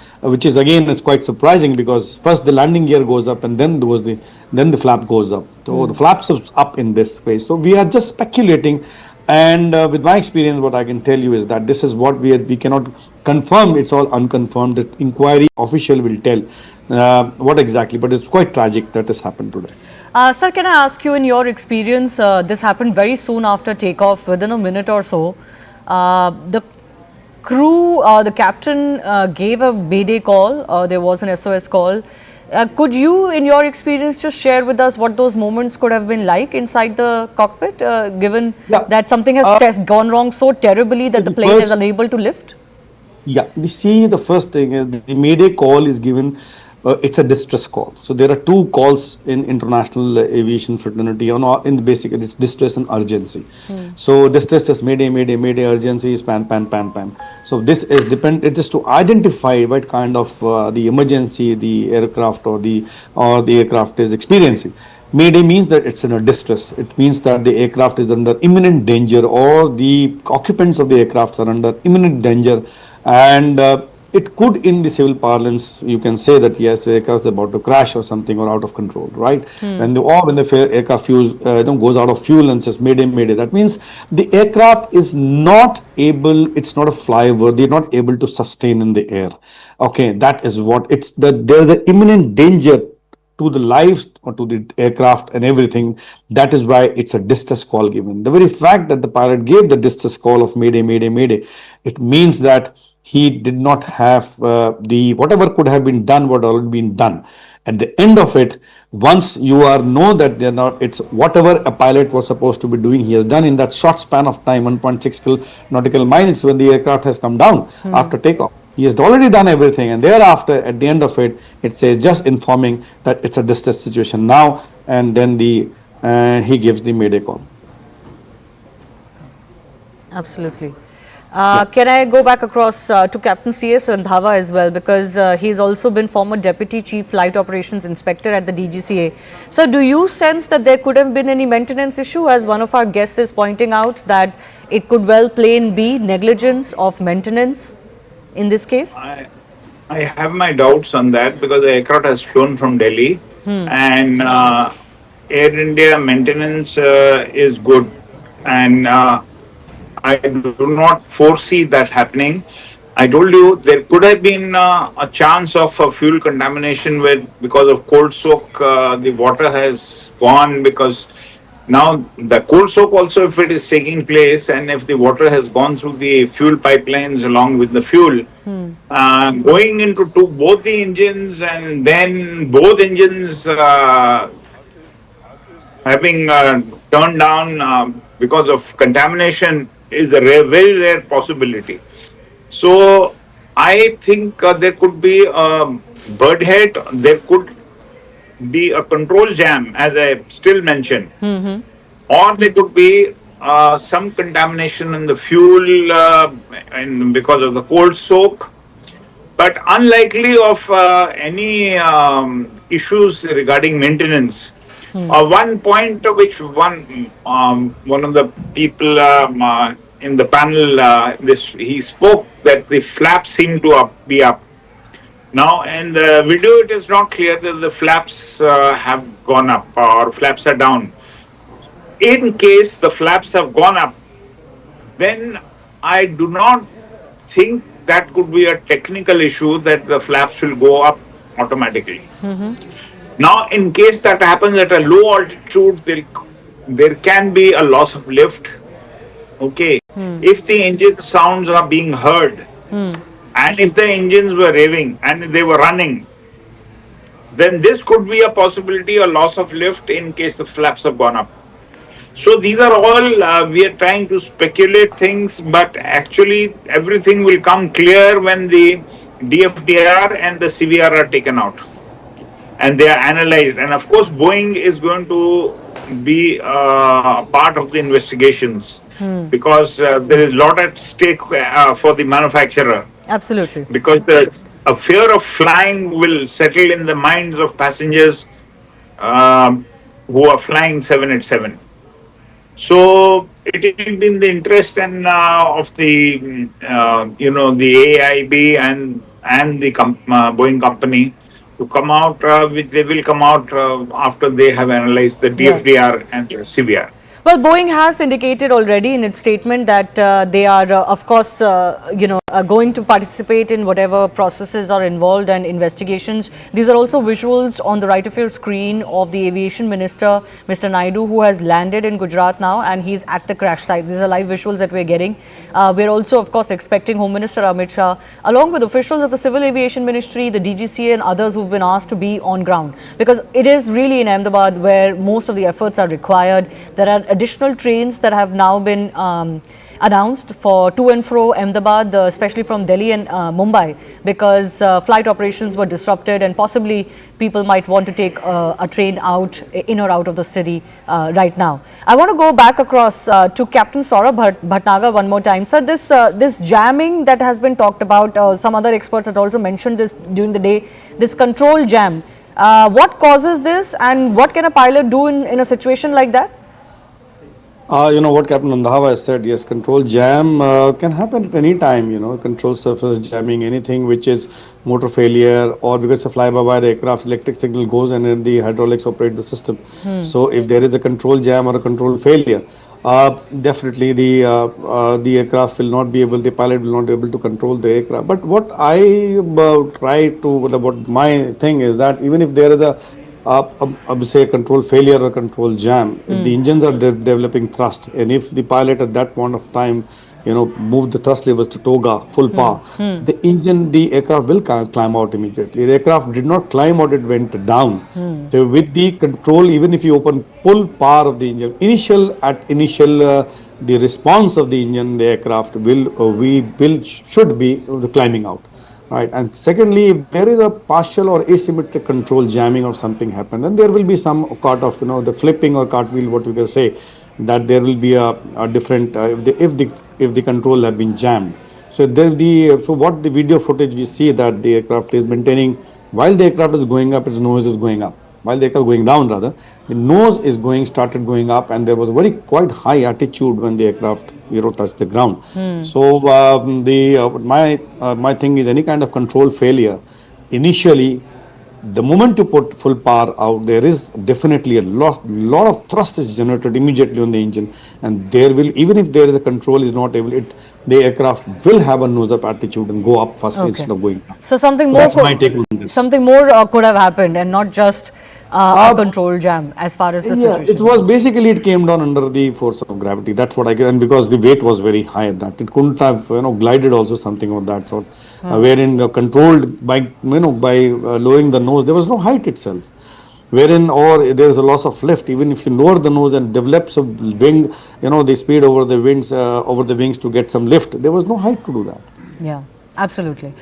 S19: again, it's quite surprising, because first the landing gear goes up and then the flap goes up. So the flaps is up in this case. So we are just speculating, and with my experience, what I can tell you is that this is what we cannot confirm. It's all unconfirmed. The inquiry official will tell what exactly, but it's quite tragic that has happened today.
S18: Sir, can I ask you, in your experience, this happened very soon after takeoff, within a minute or so. The crew, the captain gave a mayday call, there was an SOS call. Could you, in your experience, just share with us what those moments could have been like inside the cockpit, given that something has gone wrong so terribly that the plane is unable to lift?
S19: Yeah, the first thing is the mayday call is given. It's a distress call. So there are two calls in international aviation fraternity. In basic, it's distress and urgency. So distress is mayday, mayday, mayday. Urgency is pan, pan, pan, pan. So this is it is to identify what kind of the emergency the aircraft or the aircraft is experiencing. Mayday means that it's in a distress. It means that the aircraft is under imminent danger, or the occupants of the aircraft are under imminent danger, and it could, in the civil parlance, you can say that yes, the aircraft is about to crash or something, or out of control, right? When the aircraft goes out of fuel and says mayday, mayday, that means the aircraft is not able, it's not a flyover, they're not able to sustain in the air. Okay, that is what there's the imminent danger to the lives or to the aircraft and everything. That is why it's a distress call given. The very fact that the pilot gave the distress call of mayday, mayday, mayday, it means that he did not have whatever could have been done, what already been done. At the end of it, once you know that they're not, it's whatever a pilot was supposed to be doing, he has done in that short span of time, 1.6 nautical miles, when the aircraft has come down after takeoff. He has already done everything, and thereafter, at the end of it, it says just informing that it's a distress situation now, and then he gives the mayday call.
S18: Absolutely. Can I go back across to Captain C.S. Randhawa as well, because he's also been former Deputy Chief Flight Operations Inspector at the DGCA. So do you sense that there could have been any maintenance issue, as one of our guests is pointing out, that it could well plain be negligence of maintenance in this case?
S1: I have my doubts on that, because the aircraft has flown from Delhi, and Air India maintenance is good, and I do not foresee that happening. I told you there could have been a chance of fuel contamination because of cold soak. The water has gone, because now the cold soak also, if it is taking place and if the water has gone through the fuel pipelines along with the fuel, going into both the engines, and then both engines having turned down because of contamination, is a very rare possibility. So I think there could be a bird head, there could be a control jam, as I still mentioned, or there could be some contamination in the fuel and because of the cold soak, but unlikely of any issues regarding maintenance. One point which one of the people in the panel he spoke that the flaps seem to be up. Now, in the video, it is not clear that the flaps have gone up or flaps are down. In case the flaps have gone up, then I do not think that could be a technical issue that the flaps will go up automatically. Now, in case that happens at a low altitude, there can be a loss of lift. Okay. If the engine sounds are being heard, and if the engines were revving and they were running, then this could be a possibility, a loss of lift in case the flaps have gone up. So these are all, we are trying to speculate things, but actually everything will come clear when the DFDR and the CVR are taken out and they are analyzed. And of course, Boeing is going to be part of the investigations because there is a lot at stake for the manufacturer.
S18: Absolutely.
S1: Because a fear of flying will settle in the minds of passengers who are flying 787. So it will be in the interest and of the the AIB and the Boeing company to come out they will come out after they have analyzed the DFDR and the CVR.
S18: Well, Boeing has indicated already in its statement that they are, of course, going to participate in whatever processes are involved and investigations. These are also visuals on the right of your screen of the Aviation Minister, Mr. Naidu, who has landed in Gujarat now and he's at the crash site. These are live visuals that we're getting. We're also, of course, expecting Home Minister Amit Shah, along with officials of the Civil Aviation Ministry, the DGCA and others who've been asked to be on ground. Because it is really in Ahmedabad where most of the efforts are required. There are additional trains that have now been announced for to and fro Ahmedabad, especially from Delhi and Mumbai, because flight operations were disrupted and possibly people might want to take a train out, in or out of the city right now. I want to go back across to Captain Saurabh Bhatnagar one more time. Sir, this jamming that has been talked about, some other experts had also mentioned this during the day, this control jam. What causes this and what can a pilot do in a situation like that?
S19: What Captain Nandahava has said, yes, control jam can happen at any time, control surface jamming, anything which is motor failure or because it's a fly-by-wire aircraft, electric signal goes and then the hydraulics operate the system. So if there is a control jam or a control failure, definitely the aircraft will not be able, the pilot will not be able to control the aircraft. But what I what my thing is that even if there is I would say a control failure or control jam, if the engines are developing thrust and if the pilot at that point of time move the thrust levers to toga full power, the aircraft will climb out immediately. The aircraft did not climb out, it went down. So with the control, even if you open full power of the engine, the response of the engine, the aircraft should be climbing out. Right, and secondly, if there is a partial or asymmetric control jamming or something happen, then there will be some part of the flipping or cartwheel, what we can say, that there will be a different if the control have been jammed. So what the video footage we see that the aircraft is maintaining while the aircraft is going up, its nose is going up. While the aircraft going down, rather, the nose is started going up, and there was quite high altitude when the aircraft touched the ground. So my thing is any kind of control failure. Initially, the moment you put full power out, there is definitely a lot of thrust is generated immediately on the engine, and there will, even if there is a control is not able, the aircraft will have a nose up altitude and go up first instead of going down.
S18: So something more.
S19: That's my take on this.
S18: Something more could have happened, and not just a control jam as far as the situation.
S19: It was basically it came down under the force of gravity. That's what I get, and because the weight was very high at that, it couldn't have glided also something of that sort. Wherein controlled by lowering the nose, there was no height itself. Wherein or there is a loss of lift. Even if you lower the nose and develops a wing, the speed over the wings to get some lift, there was no height to do that.
S18: Yeah, absolutely.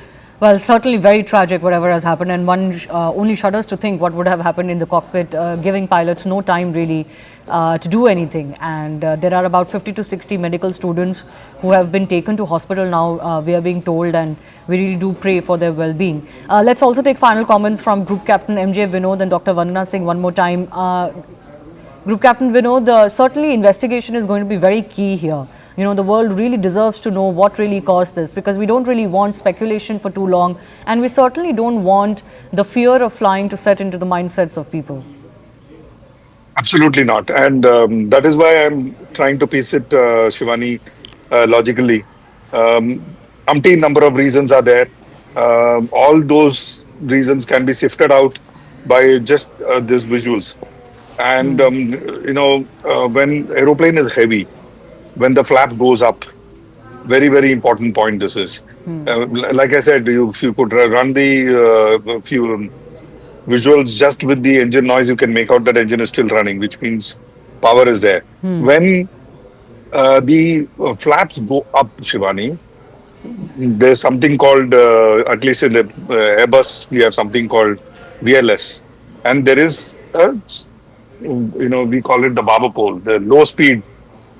S18: Well, certainly very tragic whatever has happened, and one only shudders to think what would have happened in the cockpit, giving pilots no time really to do anything. And there are about 50 to 60 medical students who have been taken to hospital now, we are being told, and we really do pray for their well-being. Let's also take final comments from Group Captain MJ Vinod and Dr. Vandana Singh one more time. Group Captain Vinod, certainly investigation is going to be very key here. You know, the world really deserves to know what really caused this, because we don't really want speculation for too long, and we certainly don't want the fear of flying to set into the mindsets of people.
S3: Absolutely not. And that is why I'm trying to piece it, Shivani, logically. Umpteen number of reasons are there. All those reasons can be sifted out by just these visuals. And, when aeroplane is heavy, when the flap goes up, very, very important point this is. Like I said, if you could run the few visuals just with the engine noise, you can make out that engine is still running, which means power is there. When the flaps go up, Shivani, there's something called, at least in the Airbus, we have something called VLS. And there is, we call it the barber pole, the low speed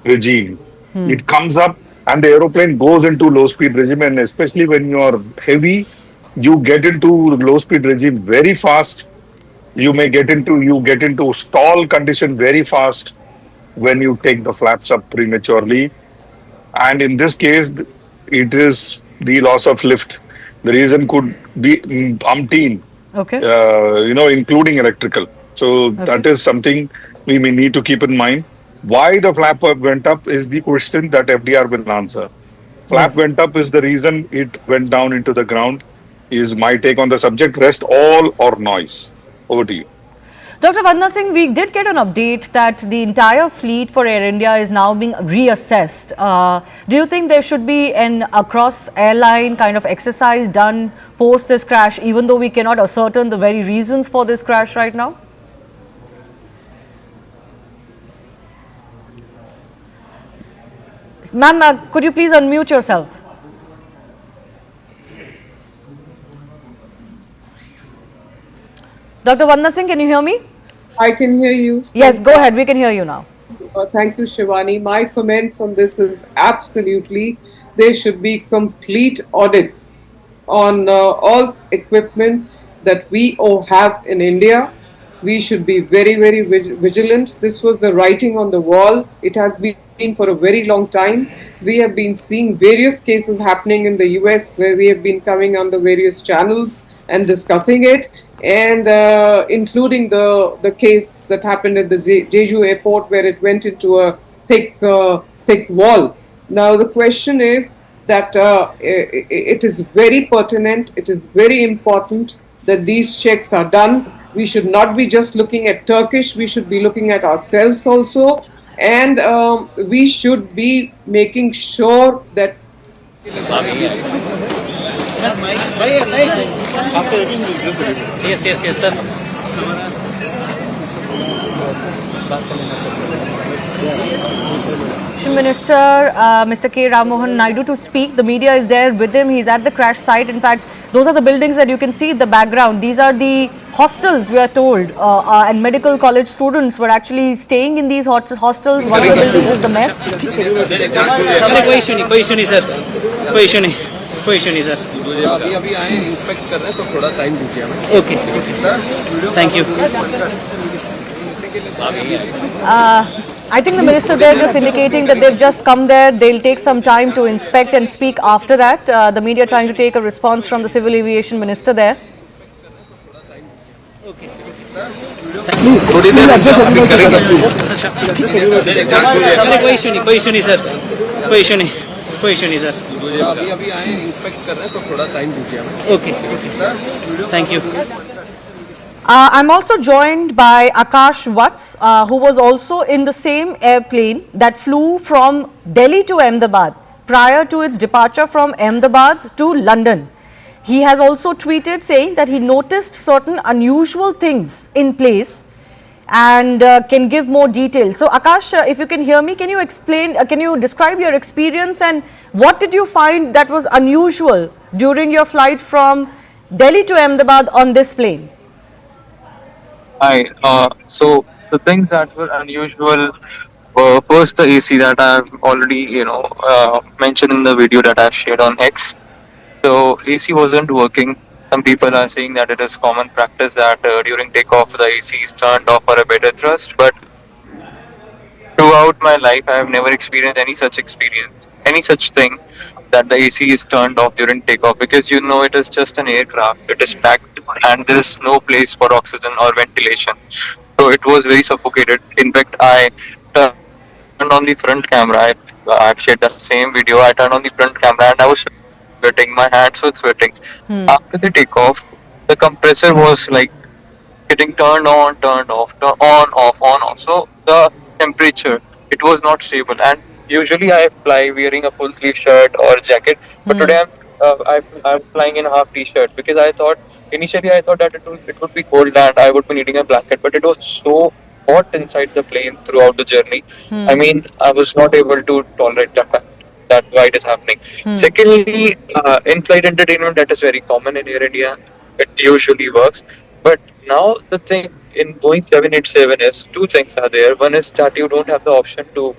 S3: regime. It comes up and the aeroplane goes into low speed regime, and especially when you are heavy, you get into low speed regime very fast. You get into stall condition very fast when you take the flaps up prematurely. And in this case, it is the loss of lift. The reason could be umpteen, including electrical. So that is something we may need to keep in mind. Why the flap went up is the question that FDR will answer. Flap went up is the reason it went down into the ground, is my take on the subject. Rest all or noise. Over to you.
S18: Dr. Vandana Singh, we did get an update that the entire fleet for Air India is now being reassessed. Do you think there should be an across airline kind of exercise done post this crash, even though we cannot ascertain the very reasons for this crash right now? Ma'am, could you please unmute yourself? Dr. Vandana Singh, can you hear me?
S6: I can hear you.
S18: Yes, go ahead. We can hear you now.
S6: Thank you, Shivani. My comments on this is absolutely there should be complete audits on all equipments that we all have in India. We should be very, very vigilant. This was the writing on the wall. It has been for a very long time. We have been seeing various cases happening in the US where we have been coming on the various channels and discussing it, and including the case that happened at the Jeju airport where it went into a thick wall. Now the question is that it is very pertinent, it is very important that these checks are done. We should not be just looking at Turkish, we should be looking at ourselves also, and we should be making sure that
S9: Yes, sir.
S18: Minister Mr. K. Ramohan Naidu to speak. The media is there with him. He's at the crash site. In fact, those are the buildings that you can see in the background. These are the hostels, we are told, and medical college students were actually staying in these hostels. One of the buildings is the mess.
S13: अभी आए inspect कर रहे हैं, तो थोड़ा time दीजिए हमें.
S9: Okay. Thank you.
S18: I think the minister there just indicating that they've just come there. They'll take some time to inspect and speak after that. The media trying to take a response from the civil aviation minister there.
S13: थोड़ी देर अभी करेंगे.
S9: कोई issue नहीं sir. कोई issue नहीं sir.
S13: अभी आए inspect कर रहे हैं, तो थोड़ा टाइम दीजिए हमें.
S9: Okay. Thank you.
S18: I'm also joined by Akash Watts, who was also in the same airplane that flew from Delhi to Ahmedabad prior to its departure from Ahmedabad to London. He has also tweeted saying that he noticed certain unusual things in place and can give more details. So Akash, if you can hear me, can you explain, can you describe your experience and what did you find that was unusual during your flight from Delhi to Ahmedabad on this plane?
S15: Hi. So the things that were unusual were first the AC that I've already, mentioned in the video that I've shared on X. So AC wasn't working. Some people are saying that it is common practice that during takeoff the AC is turned off for a better thrust. But throughout my life, I have never experienced any such thing that the AC is turned off during takeoff, because it is just an aircraft. It is packed and there is no place for oxygen or ventilation. So it was very suffocated. In fact, I turned on the front camera. I've shared that same video. I turned on the front camera and I was sweating. My hands were sweating. After the takeoff, the compressor was like getting turned on, turned off, on, off, on, off. So the temperature, it was not stable. And usually I fly wearing a full sleeve shirt or jacket, but today I'm flying in a half t-shirt, because initially I thought that it would be cold and I would be needing a blanket, but it was so hot inside the plane throughout the journey. I mean, I was not able to tolerate the fact that why it is happening. Secondly, in-flight entertainment, that is very common in Air India. It usually works. But now the thing in Boeing 787 is two things are there. One is that you don't have the option to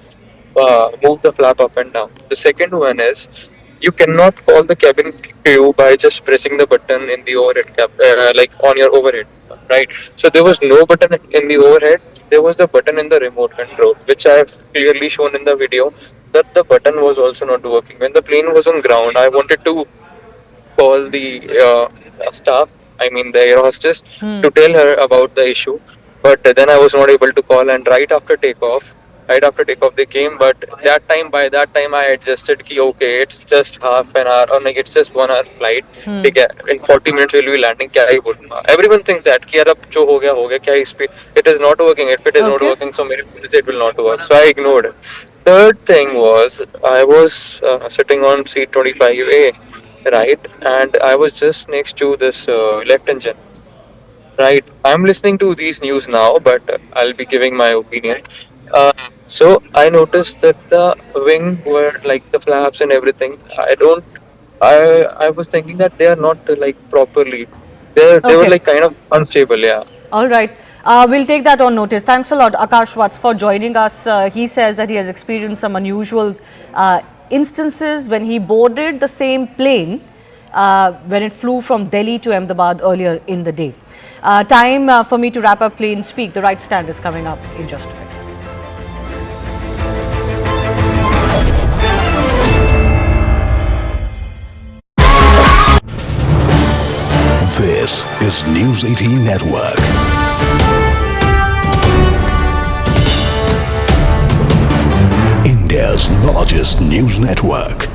S15: move the flap up and down. The second one is you cannot call the cabin crew by just pressing the button in the overhead like on your overhead, right? So there was no button in the overhead. There was the button in the remote control, which I have clearly shown in the video that the button was also not working. When the plane was on ground, I wanted to call the staff, I mean the air hostess, to tell her about the issue. But then I was not able to call, and right after takeoff they came. But by that time I adjusted ki okay, it's just half an hour, or like it's just 1 hour flight. In 40 minutes we'll be landing. Kya hi bolna? Everyone thinks that ki yaar ab jo ho gaya, kya is pe, it is not working. If it is not working, so it will not work. So I ignored it. Third thing was I was sitting on seat 25A, right, and I was just next to this left engine. Right, I'm listening to these news now, but I'll be giving my opinion. So I noticed that the wing were like the flaps and everything. I was thinking that they are not like properly. They were like kind of unstable. Yeah.
S18: All right. We'll take that on notice. Thanks a lot, Akash Watts, for joining us. He says that he has experienced some unusual instances when he boarded the same plane when it flew from Delhi to Ahmedabad earlier in the day. Time for me to wrap up Plane Speak. The right stand is coming up in just a bit.
S20: This is News 18 Network. India's largest news network.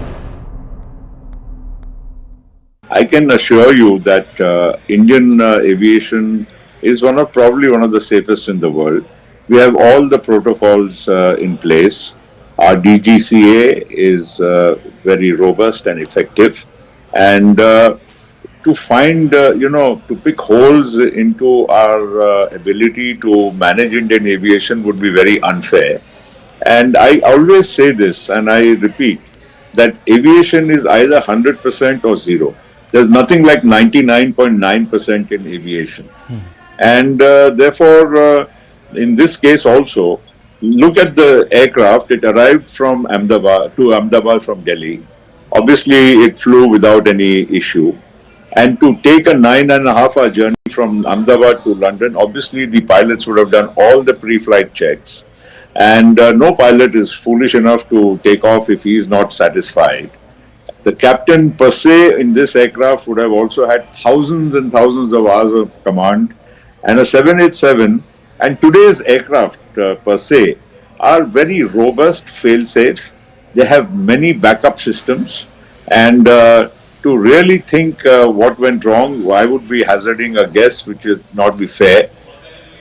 S23: I can assure you that Indian aviation is probably one of the safest in the world. We have all the protocols in place. Our DGCA is very robust and effective, and to find, to pick holes into our ability to manage Indian aviation would be very unfair. And I always say this, and I repeat, that aviation is either 100% or zero. There's nothing like 99.9% in aviation. And therefore, in this case also, look at the aircraft. It arrived from Ahmedabad from Delhi. Obviously, it flew without any issue. And to take a 9.5-hour journey from Ahmedabad to London, obviously the pilots would have done all the pre-flight checks. And no pilot is foolish enough to take off if he is not satisfied. The captain per se in this aircraft would have also had thousands and thousands of hours of command. And a 787 and today's aircraft per se are very robust, fail-safe. They have many backup systems. And to really think what went wrong, I would be hazarding a guess, which would not be fair.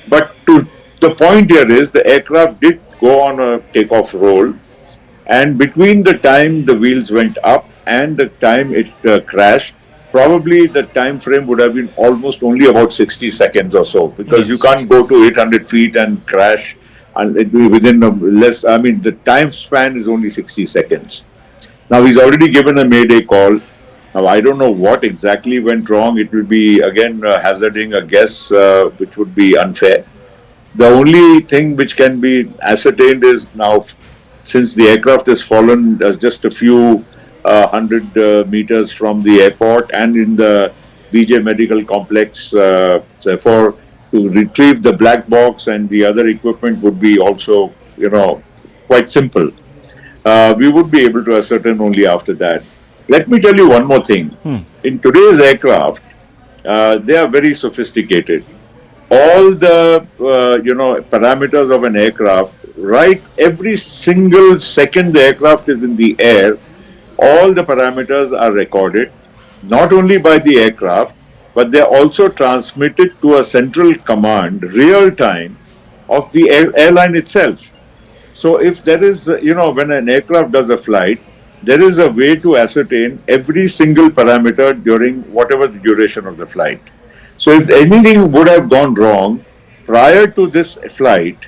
S23: But the point here is the aircraft did go on a takeoff roll, and between the time the wheels went up and the time it crashed, probably the time frame would have been almost only about 60 seconds or so, because
S5: Yes.
S23: you can't go to 800 feet and crash and it will be within less. I mean, the time span is only 60 seconds. Now he's already given a mayday call. Now I don't know what exactly went wrong. It will be again hazarding a guess, which would be unfair. The only thing which can be ascertained is now, since the aircraft has fallen just a few hundred meters from the airport and in the BJ Medical Complex, therefore, to retrieve the black box and the other equipment would be also, quite simple. We would be able to ascertain only after that. Let me tell you one more thing. In today's aircraft, they are very sophisticated. All the parameters of an aircraft, right? Every single second the aircraft is in the air, all the parameters are recorded, not only by the aircraft, but they are also transmitted to a central command, real time, of the airline itself. So if there is, when an aircraft does a flight, there is a way to ascertain every single parameter during whatever the duration of the flight. So if anything would have gone wrong prior to this flight,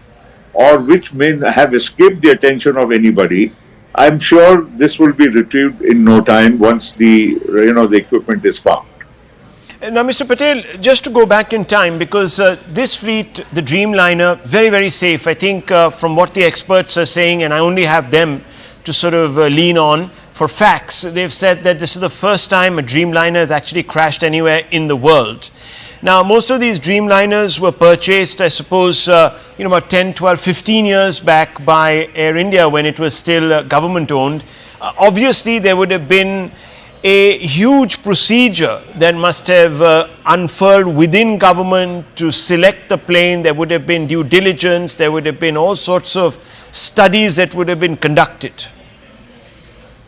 S23: or which may have escaped the attention of anybody, I'm sure this will be retrieved in no time once the equipment is found.
S5: Now, Mr. Patel, just to go back in time, because this fleet, the Dreamliner, very, very safe. I think from what the experts are saying, and I only have them to sort of lean on for facts, they've said that this is the first time a Dreamliner has actually crashed anywhere in the world. Now, most of these Dreamliners were purchased, I suppose, about 10, 12, 15 years back by Air India when it was still government owned. Obviously, there would have been a huge procedure that must have unfurled within government to select the plane. There would have been due diligence. There would have been all sorts of studies that would have been conducted.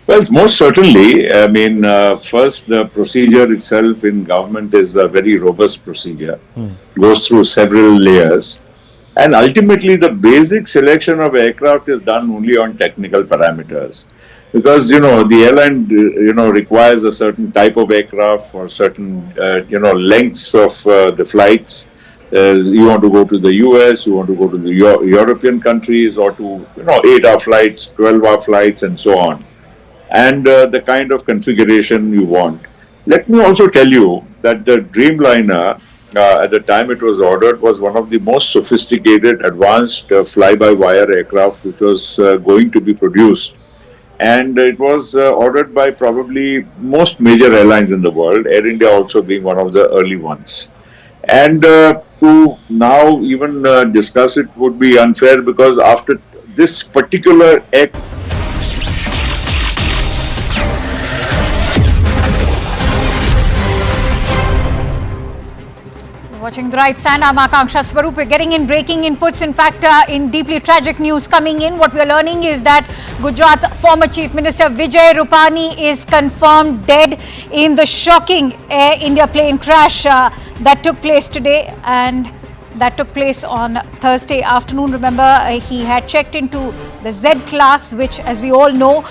S23: Well, most certainly. I mean, first, the procedure itself in government is a very robust procedure. Goes through several layers. And ultimately, the basic selection of aircraft is done only on technical parameters. Because, the airline, requires a certain type of aircraft for certain, lengths of the flights. You want to go to the US, you want to go to the European countries, or to, 8-hour flights, 12-hour flights, and so on. And the kind of configuration you want. Let me also tell you that the Dreamliner, at the time it was ordered, was one of the most sophisticated, advanced fly-by-wire aircraft which was going to be produced. And it was ordered by probably most major airlines in the world, Air India also being one of the early ones. And to now even discuss it would be unfair, because after this particular aircraft,
S7: Watching the right stand, I'm Akanksha Swaroop. We're getting in breaking inputs. In fact, in deeply tragic news coming in, what we're learning is that Gujarat's former Chief Minister Vijay Rupani is confirmed dead in the shocking Air India plane crash that took place today, and that took place on Thursday afternoon. Remember, he had checked into the Z class, which, as we all know,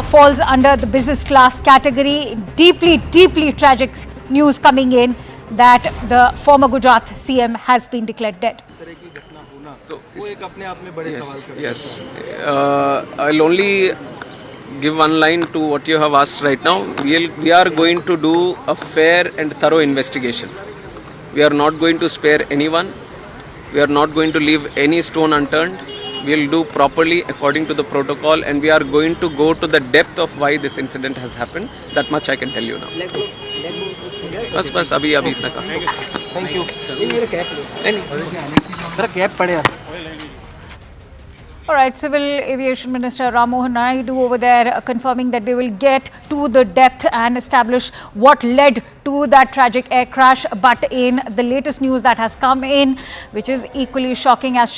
S7: falls under the business class category. Deeply, deeply tragic news coming in that the former Gujarat CM has been declared dead.
S11: Yes. I'll only give one line to what you have asked right now. We are going to do a fair and thorough investigation. We are not going to spare anyone. We are not going to leave any stone unturned. We will do properly according to the protocol, and we are going to go to the depth of why this incident has happened. That much I can tell you now. बस अभी इतना का
S9: thank you मेरा cap पड़े
S7: All right, Civil Aviation Minister Ram Mohan Naidu over there confirming that they will get to the depth and establish what led to that tragic air crash. But in the latest news that has come in, which is equally shocking as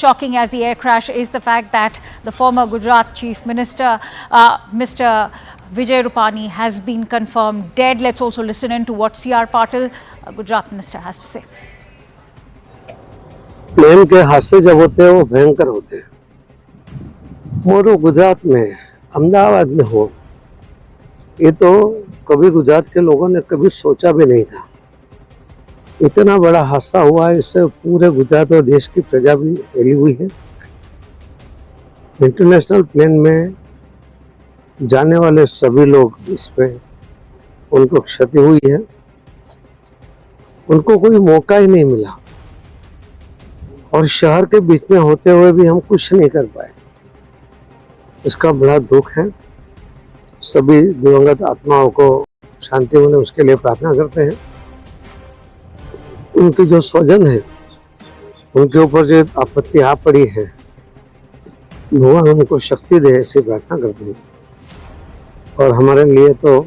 S7: the air crash, is the fact that the former Gujarat Chief Minister, Mr. Vijay Rupani, has been confirmed dead. Let's also listen in to what C.R. Patil, Gujarat Minister, has to say.
S14: Plane के हादसे जब होते हैं वो भयंकर होते हैं, और वो गुजरात में अहमदाबाद में हो, ये तो कभी गुजरात के लोगों ने कभी सोचा भी नहीं था। इतना बड़ा हादसा हुआ है, इससे पूरे गुजरात और देश की प्रजा भी हिली हुई है। इंटरनेशनल प्लेन में जाने वाले सभी लोग इसमें उनको क्षति हुई है, उनको कोई मौका ही नहीं मिला और शहर के बीच में होते हुए भी हम कुछ नहीं कर पाए। इसका बड़ा दुख है। सभी दिवंगत आत्माओं को शांति मिले उसके लिए प्रार्थना करते हैं। उनके जो स्वजन है, उनके ऊपर जो आपत्ति आ पड़ी है, भगवान उनको शक्ति दे, ऐसी प्रार्थना करते हैं। और हमारे लिए तो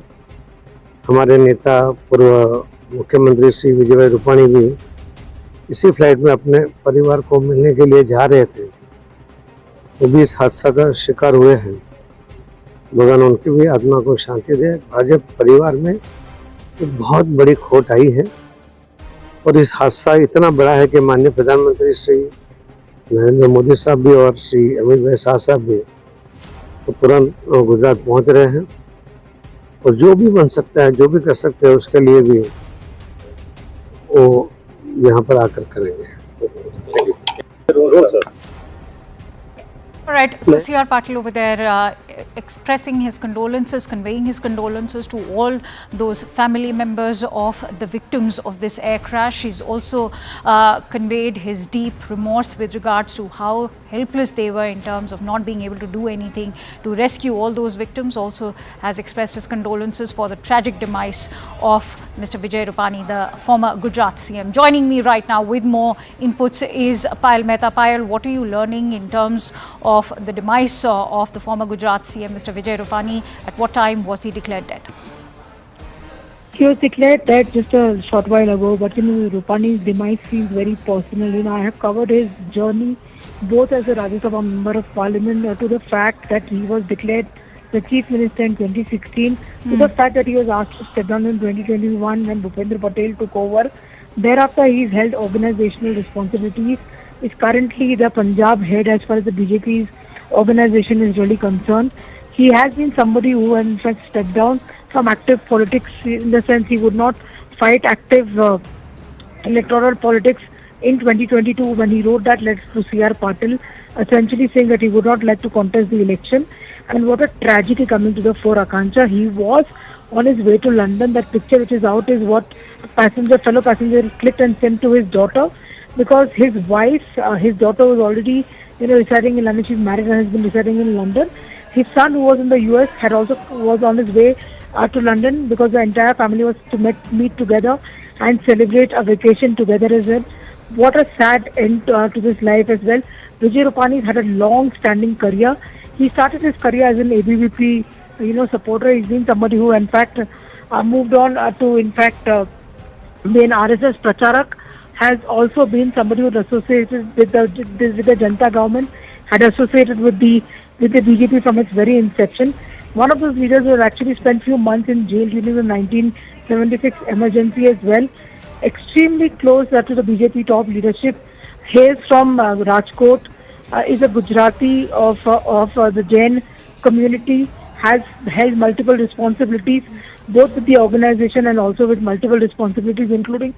S14: हमारे नेता पूर्व मुख्यमंत्री श्री विजय भाई रूपाणी भी इसी फ्लाइट में अपने परिवार को मिलने के लिए जा रहे थे, वो भी इस हादसा का शिकार हुए हैं। भगवान उनकी भी आत्मा को शांति दे। भाजपा परिवार में एक बहुत बड़ी खोट आई है और इस हादसा इतना बड़ा है कि माननीय प्रधानमंत्री श्री नरेंद्र मोदी साहब भी और श्री अमित भाई शाह साहब भी तो तुरंत गुजरात पहुंच रहे हैं और जो भी बन सकता है, जो भी कर सकते हैं, उसके लिए भी वो यहाँ पर आकर करेंगे।
S7: All right, so C.R. Patil over there expressing his condolences, conveying his condolences to all those family members of the victims of this air crash. He's also conveyed his deep remorse with regards to how helpless they were in terms of not being able to do anything to rescue all those victims. Also has expressed his condolences for the tragic demise of Mr. Vijay Rupani, the former Gujarat CM. Joining me right now with more inputs is Payal Mehta. Payal, what are you learning in terms of the demise of the former Gujarat CM, Mr. Vijay Rupani? At what time was he declared dead?
S4: He was declared dead just a short while ago, but Rupani's demise feels very personal. I have covered his journey both as a Rajya Sabha member of Parliament to the fact that he was declared the Chief Minister in 2016, to the fact that he was asked to step down in 2021 when Bhupendra Patel took over. Thereafter, he's held organizational responsibilities. Is currently the Punjab head as far as the BJP's organization is really concerned. He has been somebody who in fact stepped down from active politics, in the sense he would not fight active electoral politics in 2022 when he wrote that letter to C.R. Patil, essentially saying that he would not like to contest the election. And what a tragedy coming to the fore, Akanksha. He was on his way to London. That picture which is out is what fellow passenger clicked and sent to his daughter, because his wife, his daughter was already residing in London. She's married and has been residing in London. His son, who was in the US, was on his way to London because the entire family was to meet together and celebrate a vacation together as well. What a sad end to this life as well. Vijay Rupani had a long-standing career. He started his career as an ABVP, supporter. He's been somebody who, in fact, moved on to, in fact, be an RSS Pracharak. Has also been somebody who was associated with the Janata government, had associated with the BJP from its very inception. One of those leaders who had actually spent few months in jail during the 1976 emergency as well. Extremely close to the BJP top leadership. Hails from Rajkot, is a Gujarati of the Jain community, has held multiple responsibilities, both with the organization and also with multiple responsibilities, including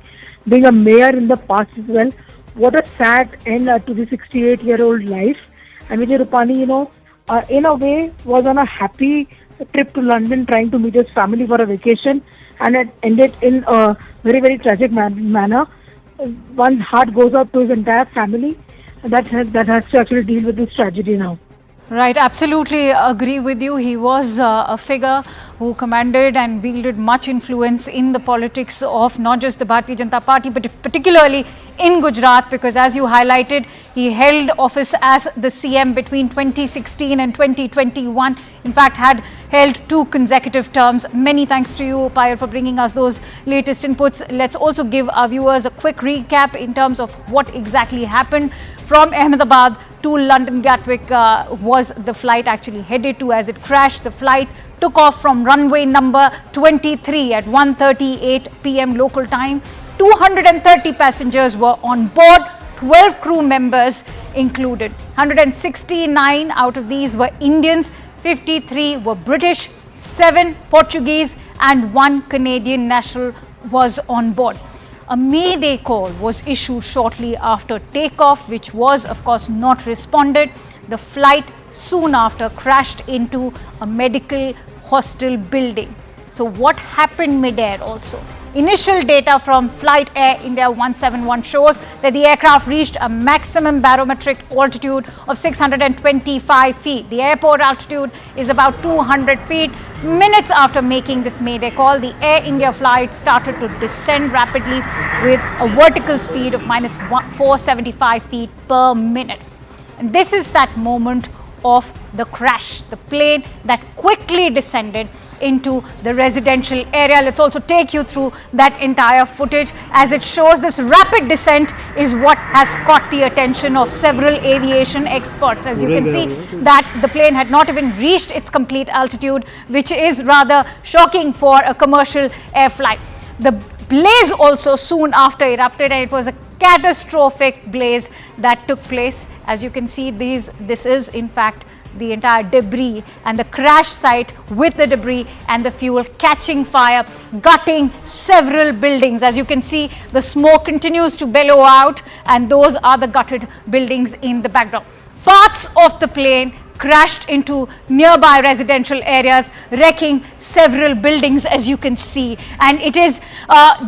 S4: being a mayor in the past as well. What a sad end to the 68-year-old life. And Vijay Rupani, in a way, was on a happy trip to London trying to meet his family for a vacation, and it ended in a very, very tragic manner. One heart goes out to his entire family that has to actually deal with this tragedy now.
S7: Right, absolutely agree with you. He was a figure who commanded and wielded much influence in the politics of not just the Bharatiya Janata Party, but particularly in Gujarat, because as you highlighted, he held office as the CM between 2016 and 2021. In fact, had held 2 consecutive terms. Many thanks to you, Payal, for bringing us those latest inputs. Let's also give our viewers a quick recap in terms of what exactly happened. From Ahmedabad to London Gatwick was the flight actually headed to as it crashed. The flight took off from runway number 23 at 1:38 p.m. local time. 230 passengers were on board, 12 crew members included. 169 out of these were Indians, 53 were British, 7 Portuguese and one Canadian national was on board. A mayday call was issued shortly after takeoff, which was of course not responded. The flight soon after crashed into a medical hostel building. So what happened mid-air also? Initial data from Flight Air India 171 shows that the aircraft reached a maximum barometric altitude of 625 feet. The airport altitude is about 200 feet. Minutes after making this mayday call, the Air India flight started to descend rapidly with a vertical speed of minus 475 feet per minute. And this is that moment of the crash, the plane that quickly descended into the residential area. Let's also take you through that entire footage as it shows this rapid descent is what has caught the attention of several aviation experts. As you can see that the plane had not even reached its complete altitude, which is rather shocking for a commercial air flight. The blaze also soon after erupted, and it was a catastrophic blaze that took place. As you can see, this is in fact the entire debris and the crash site with the debris and the fuel catching fire, gutting several buildings. As you can see, the smoke continues to bellow out, and those are the gutted buildings in the background. Parts of the plane crashed into nearby residential areas, wrecking several buildings, as you can see. And it is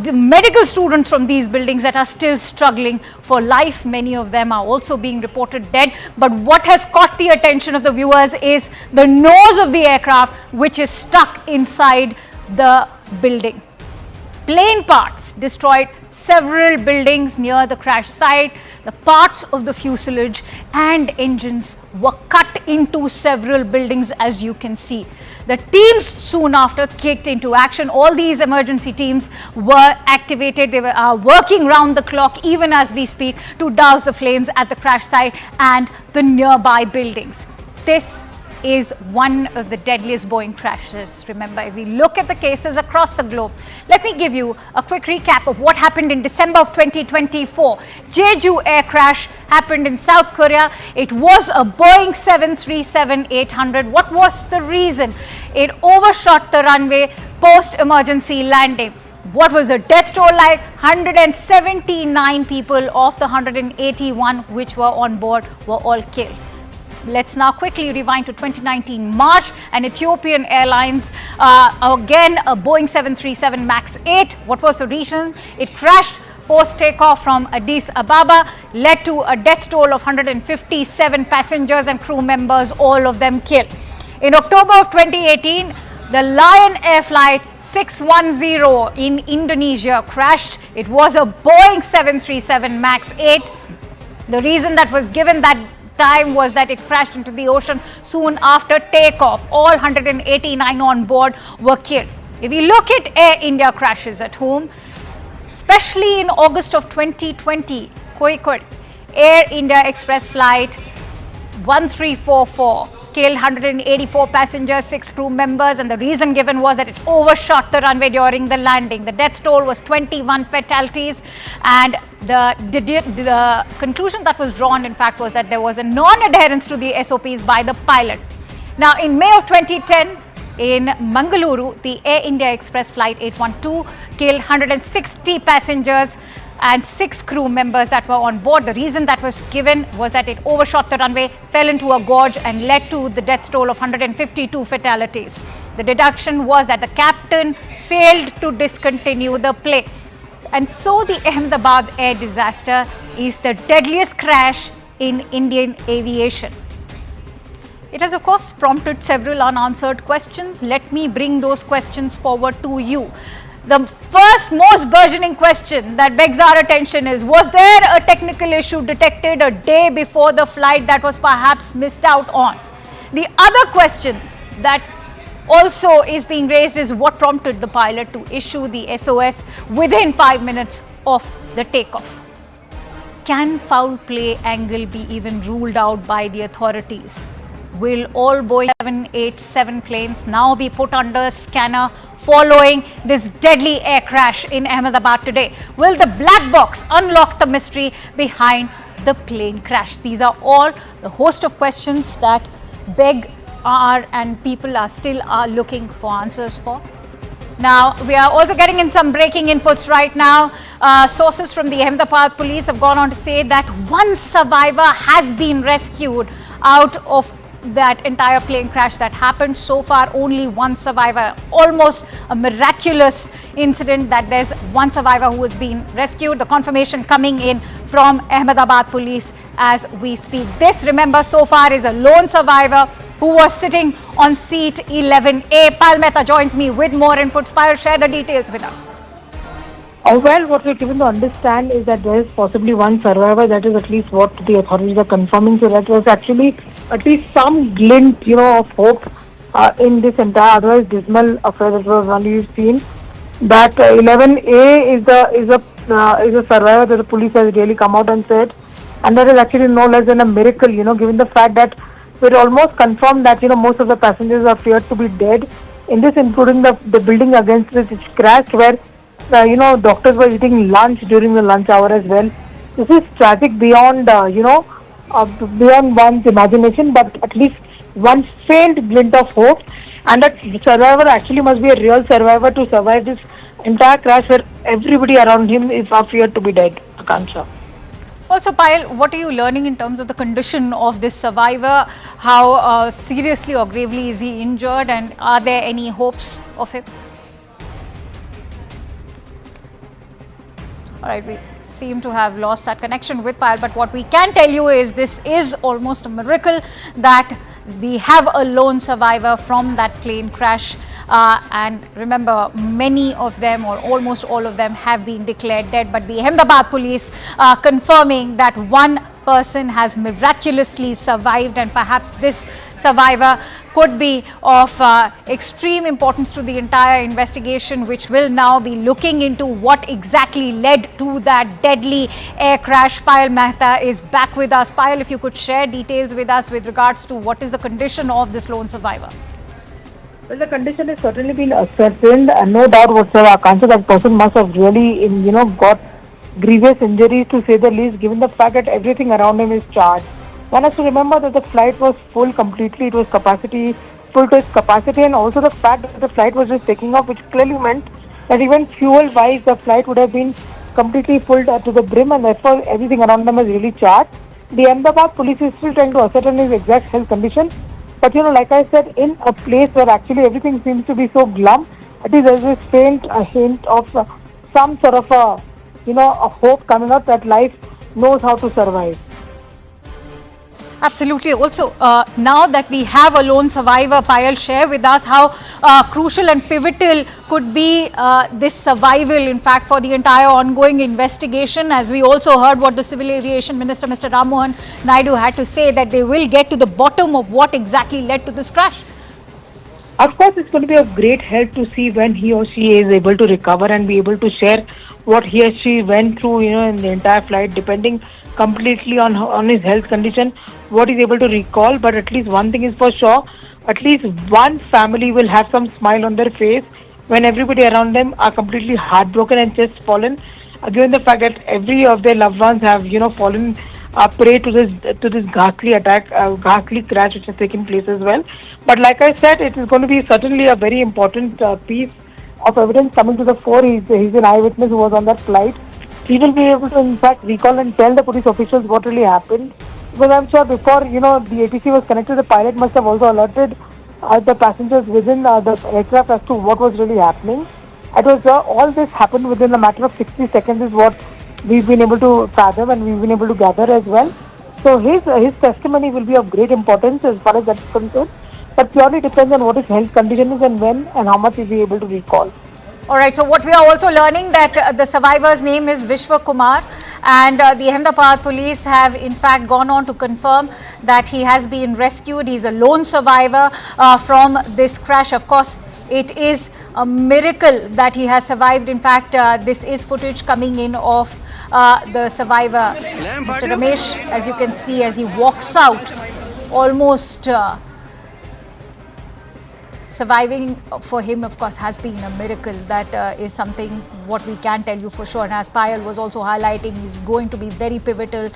S7: the medical students from these buildings that are still struggling for life. Many of them are also being reported dead. But what has caught the attention of the viewers is the nose of the aircraft, which is stuck inside the building. Plane parts destroyed several buildings near the crash site. The parts of the fuselage and engines were cut into several buildings, as you can see. The teams soon after kicked into action. All these emergency teams were activated. They were working round the clock, even as we speak, to douse the flames at the crash site and the nearby buildings. This is one of the deadliest Boeing crashes. Remember, if we look at the cases across the globe, let me give you a quick recap of what happened in December of 2024. Jeju air crash happened in South Korea. It was a Boeing 737-800. What was the reason? It overshot the runway post-emergency landing. What was the death toll like? 179 people of the 181 which were on board were all killed. Let's now quickly rewind to 2019 March, and Ethiopian Airlines, again a Boeing 737 MAX 8. What was the reason? It crashed post-takeoff from Addis Ababa, led to a death toll of 157 passengers and crew members, all of them killed. In October of 2018, the Lion Air Flight 610 in Indonesia crashed. It was a Boeing 737 MAX 8. The reason that was given that time was that it crashed into the ocean soon after takeoff. All 189 on board were killed. If we look at Air India crashes at home, especially in August of 2020, Air India Express flight 1344 killed 184 passengers, 6 crew members, and the reason given was that it overshot the runway during the landing. The death toll was 21 fatalities, and the conclusion that was drawn, in fact, was that there was a non-adherence to the SOPs by the pilot. Now, in May of 2010, in Mangaluru, the Air India Express flight 812 killed 160 passengers and 6 crew members that were on board. The reason that was given was that it overshot the runway, fell into a gorge, and led to the death toll of 152 fatalities. The deduction was that the captain failed to discontinue the plane. And so the Ahmedabad air disaster is the deadliest crash in Indian aviation. It has, of course, prompted several unanswered questions. Let me bring those questions forward to you. The first most burgeoning question that begs our attention is, was there a technical issue detected a day before the flight that was perhaps missed out on? The other question that also is being raised is what prompted the pilot to issue the SOS within 5 minutes of the takeoff? Can foul play angle be even ruled out by the authorities? Will all Boeing 787 planes now be put under scanner following this deadly air crash in Ahmedabad today? Will the black box unlock the mystery behind the plane crash? These are all the host of questions that beg and people are still looking for answers for. Now, we are also getting in some breaking inputs right now. Sources from the Ahmedabad police have gone on to say that one survivor has been rescued out of that entire plane crash that happened. So far, only one survivor. Almost a miraculous incident that there's one survivor who has been rescued. The confirmation coming in from Ahmedabad police as we speak. This, remember, so far is a lone survivor who was sitting on seat 11A. Payal Mehta joins me with more inputs. Payal, share the details with us.
S4: Well, what we're given to understand is that there is possibly one survivor. That is at least what the authorities are confirming. So that was actually at least some glint, of hope in this entire otherwise dismal affair that was only seen. That 11A is a survivor that the police has really come out and said, and that is actually no less than a miracle. Given the fact that we're almost confirmed that most of the passengers are feared to be dead. In this, including the building against which it crashed, where doctors were eating lunch during the lunch hour as well. This is tragic beyond, beyond one's imagination, but at least one faint glint of hope. And that survivor actually must be a real survivor to survive this entire crash where everybody around him is feared to be dead. Akansha.
S7: Also, Payal, what are you learning in terms of the condition of this survivor? How seriously or gravely is he injured, and are there any hopes of him? All right, we seem to have lost that connection with Payal, but what we can tell you is this is almost a miracle that we have a lone survivor from that plane crash. And remember, many of them or almost all of them have been declared dead, but the Ahmedabad police confirming that one person has miraculously survived, and perhaps this survivor could be of extreme importance to the entire investigation, which will now be looking into what exactly led to that deadly air crash. Payal Mehta is back with us. Payal, if you could share details with us with regards to what is the condition of this lone survivor.
S4: Well, the condition has certainly been ascertained, and no doubt whatsoever, Akansha, that person must have really, got grievous injuries to say the least, given the fact that everything around him is charged. One has to remember that the flight was full completely. It was full to its capacity, and also the fact that the flight was just taking off, which clearly meant that even fuel-wise, the flight would have been completely full to the brim, and therefore everything around them was really charged. The Ahmedabad police is still trying to ascertain his exact health condition. But like I said, in a place where actually everything seems to be so glum, it is as a faint hint of some sort of a hope coming up that life knows how to survive.
S7: Absolutely. Also, now that we have a lone survivor, Payal, share with us how crucial and pivotal could be this survival, in fact, for the entire ongoing investigation. As we also heard what the Civil Aviation Minister, Mr. Ram Mohan Naidu, had to say, that they will get to the bottom of what exactly led to this crash.
S4: Of course, it's going to be of great help to see when he or she is able to recover and be able to share what he or she went through, in the entire flight, depending completely on his health condition, what he's able to recall. But at least one thing is for sure, at least one family will have some smile on their face when everybody around them are completely heartbroken and just fallen, given the fact that every of their loved ones have, fallen prey to this ghastly attack, ghastly crash which has taken place as well. But like I said, it is going to be certainly a very important piece of evidence coming to the fore. He's an eyewitness who was on that flight. He will be able to, in fact, recall and tell the police officials what really happened. Because I'm sure before, the ATC was connected, the pilot must have also alerted the passengers within the aircraft as to what was really happening. It was all this happened within a matter of 60 seconds is what we've been able to fathom and we've been able to gather as well. So his testimony will be of great importance as far as that's concerned. But purely depends on what his health condition is and when and how much he'll be able to recall.
S7: All right, so what we are also learning that the survivor's name is Vishwa Kumar, and the Ahmedabad police have in fact gone on to confirm that he has been rescued. He's a lone survivor from this crash. Of course, it is a miracle that he has survived. In fact, this is footage coming in of the survivor, Mr. Ramesh, as you can see, as he walks out almost surviving for him, of course, has been a miracle. That is something what we can tell you for sure. And as Payal was also highlighting, he's going to be very pivotal.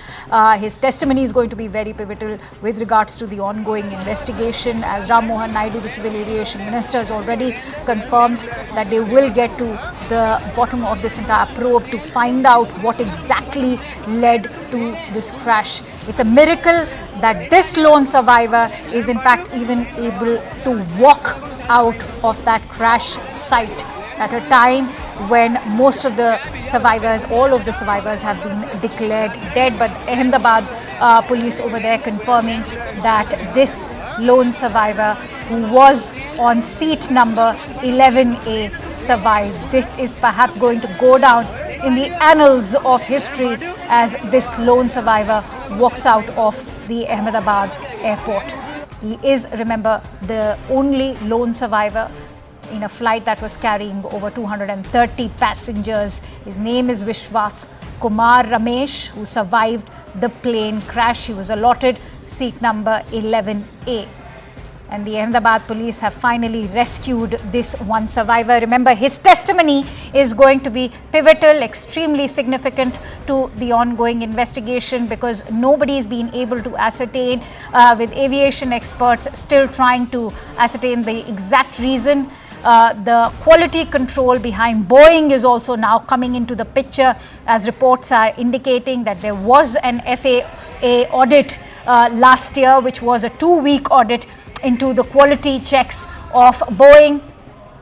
S7: His testimony is going to be very pivotal with regards to the ongoing investigation. As Ram Mohan Naidu, the Civil Aviation Minister, has already confirmed that they will get to the bottom of this entire probe to find out what exactly led to this crash. It's a miracle that this lone survivor is in fact even able to walk out of that crash site at a time when most of the survivors, all of the survivors have been declared dead. But Ahmedabad police over there confirming that this lone survivor who was on seat number 11A survived. This is perhaps going to go down in the annals of history as this lone survivor walks out of the Ahmedabad airport. He is, remember, the only lone survivor in a flight that was carrying over 230 passengers. His name is Vishwas Kumar Ramesh, who survived the plane crash. He was allotted seat number 11A. And the Ahmedabad police have finally rescued this one survivor. Remember, his testimony is going to be pivotal, extremely significant to the ongoing investigation, because nobody's been able to ascertain, with aviation experts still trying to ascertain the exact reason. The quality control behind Boeing is also now coming into the picture, as reports are indicating that there was an FAA audit last year, which was a 2-week audit into the quality checks of Boeing.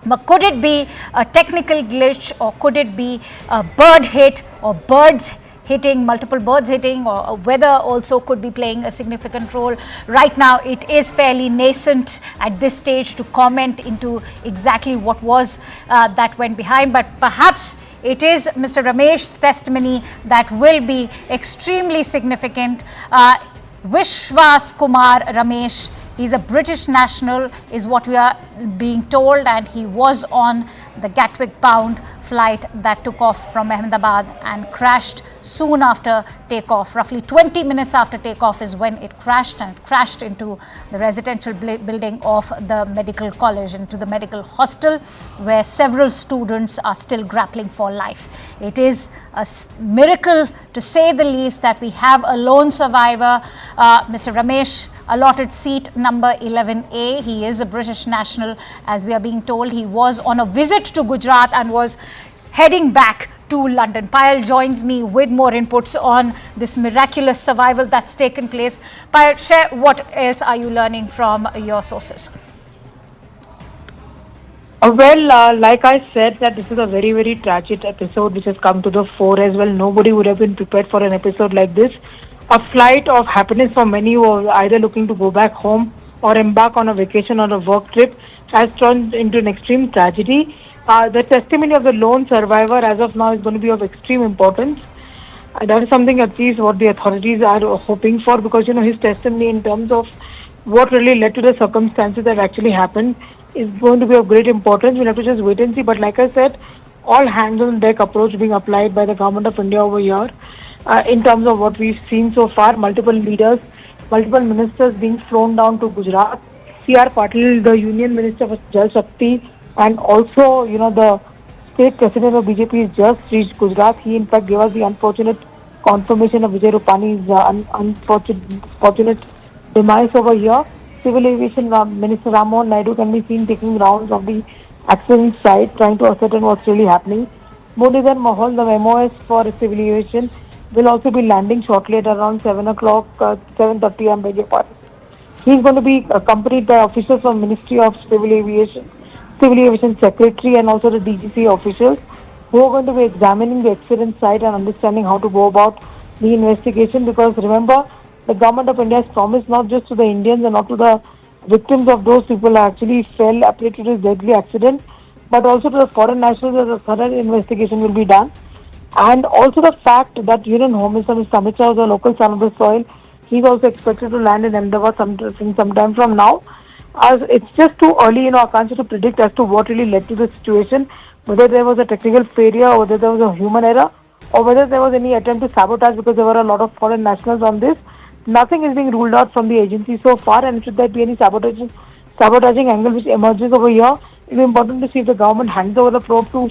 S7: But could it be a technical glitch, or could it be a bird hit, or birds hitting, multiple birds hitting, or weather also could be playing a significant role? Right now it is fairly nascent at this stage to comment into exactly what was that went behind, but perhaps it is Mr. Ramesh's testimony that will be extremely significant. Vishwas Kumar Ramesh, he's a British national, is what we are being told, and he was on the Gatwick bound flight that took off from Ahmedabad and crashed soon after takeoff. Roughly 20 minutes after takeoff is when it crashed, and it crashed into the residential building of the medical college, into the medical hostel, where several students are still grappling for life. It is a miracle, to say the least, that we have a lone survivor, Mr. Ramesh, allotted seat number 11A. He is a British national, as we are being told. He was on a visit to Gujarat and was heading back to London. Payal joins me with more inputs on this miraculous survival that's taken place. Payal, share what else are you learning from your sources?
S4: Like I said, that this is a very, very tragic episode which has come to the fore as well. Nobody would have been prepared for an episode like this. A flight of happiness for many who are either looking to go back home or embark on a vacation or a work trip has turned into an extreme tragedy. The testimony of the lone survivor as of now is going to be of extreme importance. That is something at least what the authorities are hoping for, because his testimony in terms of what really led to the circumstances that actually happened is going to be of great importance. We'll have to just wait and see. But like I said, all hands on deck approach being applied by the government of India over here. In terms of what we've seen so far, multiple leaders, multiple ministers being flown down to Gujarat. C.R. Patil, the Union Minister for Jal Shakti, and also, the state president of BJP has just reached Gujarat. He in fact gave us the unfortunate confirmation of Vijay Rupani's unfortunate demise over here. Civil Aviation Minister Ram Mohan Naidu can be seen taking rounds of the accident site, trying to ascertain what's really happening. Murugadan Mahal, the MOS for Civil Aviation, will also be landing shortly at around 7:30 am, beg your pardon. He's going to be accompanied by officials from Ministry of Civil Aviation Secretary, and also the DGCA officials, who are going to be examining the accident site and understanding how to go about the investigation. Because remember, the government of India has promised not just to the Indians and not to the victims of those people who actually fell up to this deadly accident, but also to the foreign nationals that a thorough investigation will be done. And also the fact that Union Home Minister Mr. Amit Shah is a local son of the soil. He's also expected to land in Ahmedabad sometime from now. As it's just too early, I can't to predict as to what really led to the situation, whether there was a technical failure, or whether there was a human error, or whether there was any attempt to sabotage, because there were a lot of foreign nationals on this. Nothing is being ruled out from the agency so far, and should there be any sabotaging angle which emerges over here. It is important to see if the government hands over the probe to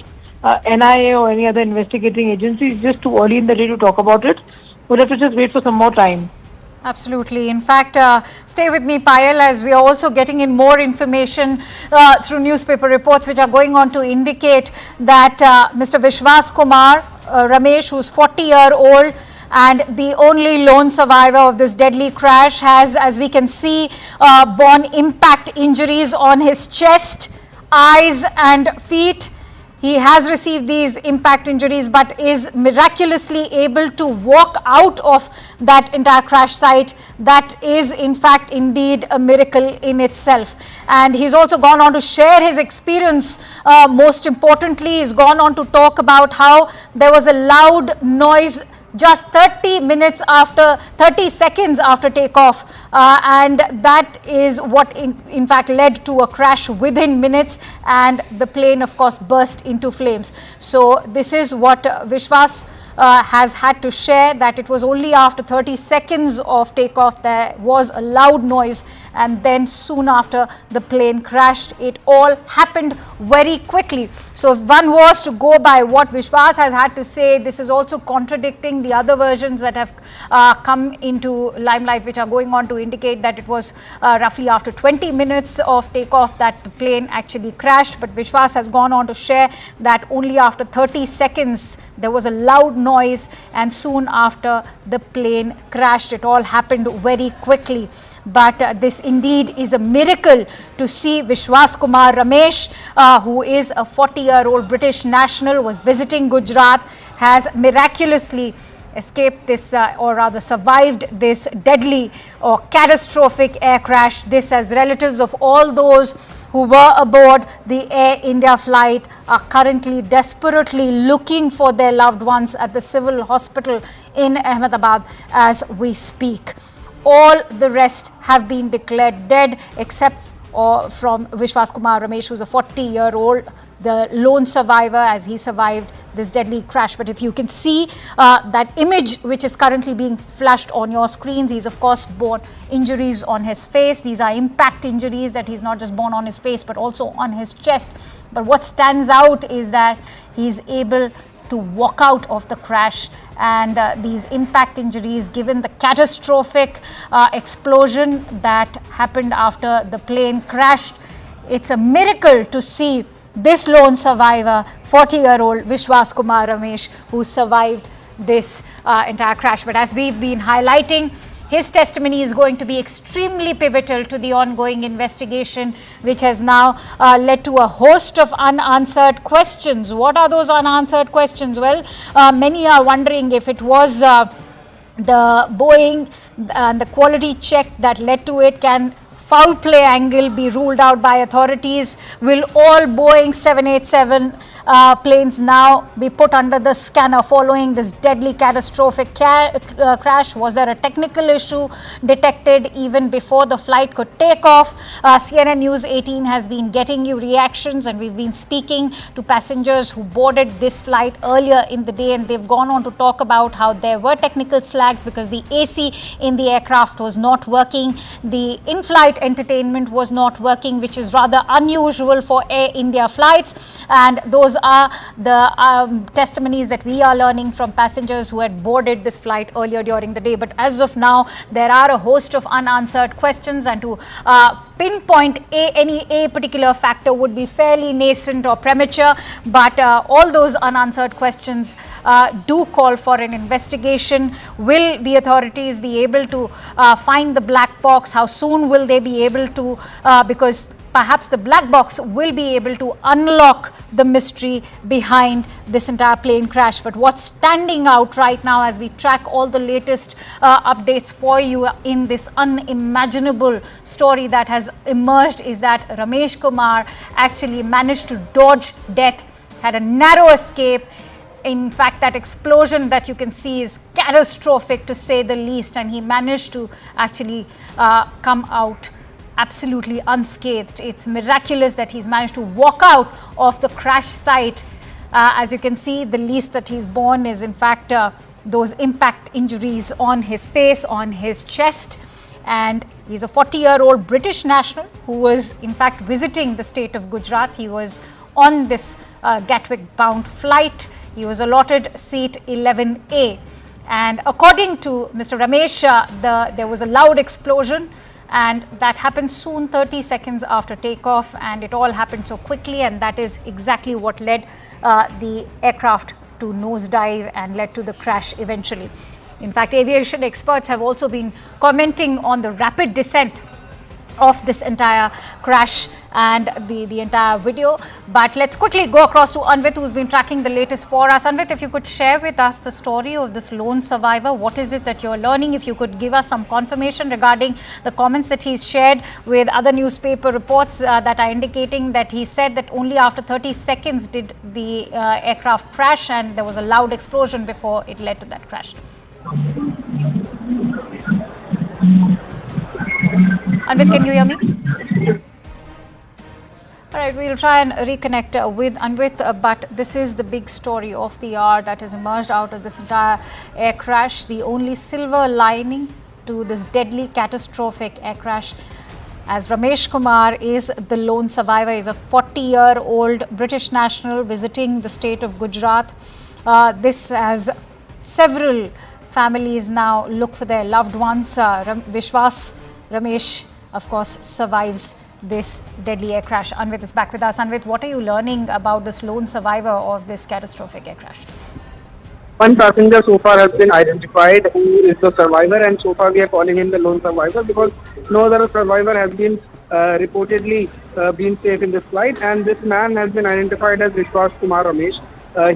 S4: NIA or any other investigating agency. It's just too early in the day to talk about it. We'll have to just wait for some more time.
S7: Absolutely. In fact, stay with me, Payal, as we are also getting in more information through newspaper reports which are going on to indicate that Mr. Vishwas Kumar Ramesh, who's 40-year-old and the only lone survivor of this deadly crash, has, as we can see, borne impact injuries on his chest, eyes and feet. He has received these impact injuries but is miraculously able to walk out of that entire crash site. That is in fact indeed a miracle in itself. And he's also gone on to share his experience. Most importantly, he's gone on to talk about how there was a loud noise just 30 seconds after takeoff, and that is what in fact led to a crash within minutes, and the plane of course burst into flames. So this is what Vishwas has had to share, that it was only after 30 seconds of takeoff there was a loud noise, and then soon after the plane crashed. It all happened very quickly. So if one was to go by what Vishwas has had to say, this is also contradicting the other versions that have come into limelight, which are going on to indicate that it was roughly after 20 minutes of takeoff that the plane actually crashed. But Vishwas has gone on to share that only after 30 seconds there was a loud noise, and soon after the plane crashed. It all happened very quickly. But this indeed is a miracle to see Vishwas Kumar Ramesh, who is a 40-year-old British national, was visiting Gujarat, has miraculously escaped this or rather survived this deadly or catastrophic air crash. This, as relatives of all those who were aboard the Air India flight are currently desperately looking for their loved ones at the civil hospital in Ahmedabad as we speak. All the rest have been declared dead except from Vishwas Kumar Ramesh, who's a 40-year-old, the lone survivor, as he survived this deadly crash. But if you can see that image which is currently being flashed on your screens, he's of course borne injuries on his face. These are impact injuries that he's not just borne on his face but also on his chest. But what stands out is that he's able to walk out of the crash, and these impact injuries, given the catastrophic explosion that happened after the plane crashed, it's a miracle to see this lone survivor, 40-year-old Vishwas Kumar Ramesh, who survived this entire crash. But as we've been highlighting, his testimony is going to be extremely pivotal to the ongoing investigation, which has now led to a host of unanswered questions. What are those unanswered questions? Well, many are wondering if it was the Boeing and the quality check that led to it. Can foul play angle be ruled out by authorities? Will all Boeing 787 planes now be put under the scanner following this deadly catastrophic crash? Was there a technical issue detected even before the flight could take off? CNN News 18 has been getting you reactions, and we've been speaking to passengers who boarded this flight earlier in the day, and they've gone on to talk about how there were technical snags because the AC in the aircraft was not working, the in-flight entertainment was not working, which is rather unusual for Air India flights. And those are the testimonies that we are learning from passengers who had boarded this flight earlier during the day. But as of now, there are a host of unanswered questions, and to pinpoint any particular factor would be fairly nascent or premature. But all those unanswered questions do call for an investigation. Will the authorities be able to find the black box? How soon will they be able to, because perhaps the black box will be able to unlock the mystery behind this entire plane crash. But what's standing out right now as we track all the latest updates for you in this unimaginable story that has emerged is that Ramesh Kumar actually managed to dodge death, had a narrow escape. In fact, that explosion that you can see is catastrophic to say the least, and he managed to actually come out absolutely unscathed. It's miraculous that he's managed to walk out of the crash site. As you can see, the least that he's borne is in fact those impact injuries on his face, on his chest. and he's a 40-year-old British national who was in fact visiting the state of Gujarat. He was on this Gatwick bound flight. He was allotted seat 11A, and according to Mr. Ramesh, there was a loud explosion, and that happened soon, 30 seconds after takeoff, and it all happened so quickly, and that is exactly what led the aircraft to nosedive and led to the crash eventually. In fact, aviation experts have also been commenting on the rapid descent of this entire crash and the entire video. But let's quickly go across to Anvit, who's been tracking the latest for us. Anvit, if you could share with us the story of this lone survivor, what is it that you're learning? If you could give us some confirmation regarding the comments that he's shared with other newspaper reports that are indicating that he said that only after 30 seconds did the aircraft crash, and there was a loud explosion before it led to that crash. Anvit, can you hear me? All right, we'll try and reconnect with Anvit, but this is the big story of the hour that has emerged out of this entire air crash. The only silver lining to this deadly, catastrophic air crash, as Ramesh Kumar is the lone survivor, is a 40-year-old British national visiting the state of Gujarat. This has several families now look for their loved ones. Vishwas Ramesh, of course, survives this deadly air crash. Anvit is back with us. Anvit, what are you learning about this lone survivor of this catastrophic air crash?
S10: One passenger so far has been identified who is the survivor, and so far we are calling him the lone survivor because no other survivor has been reportedly been safe in this flight, and this man has been identified as Vishwas Kumar Ramesh.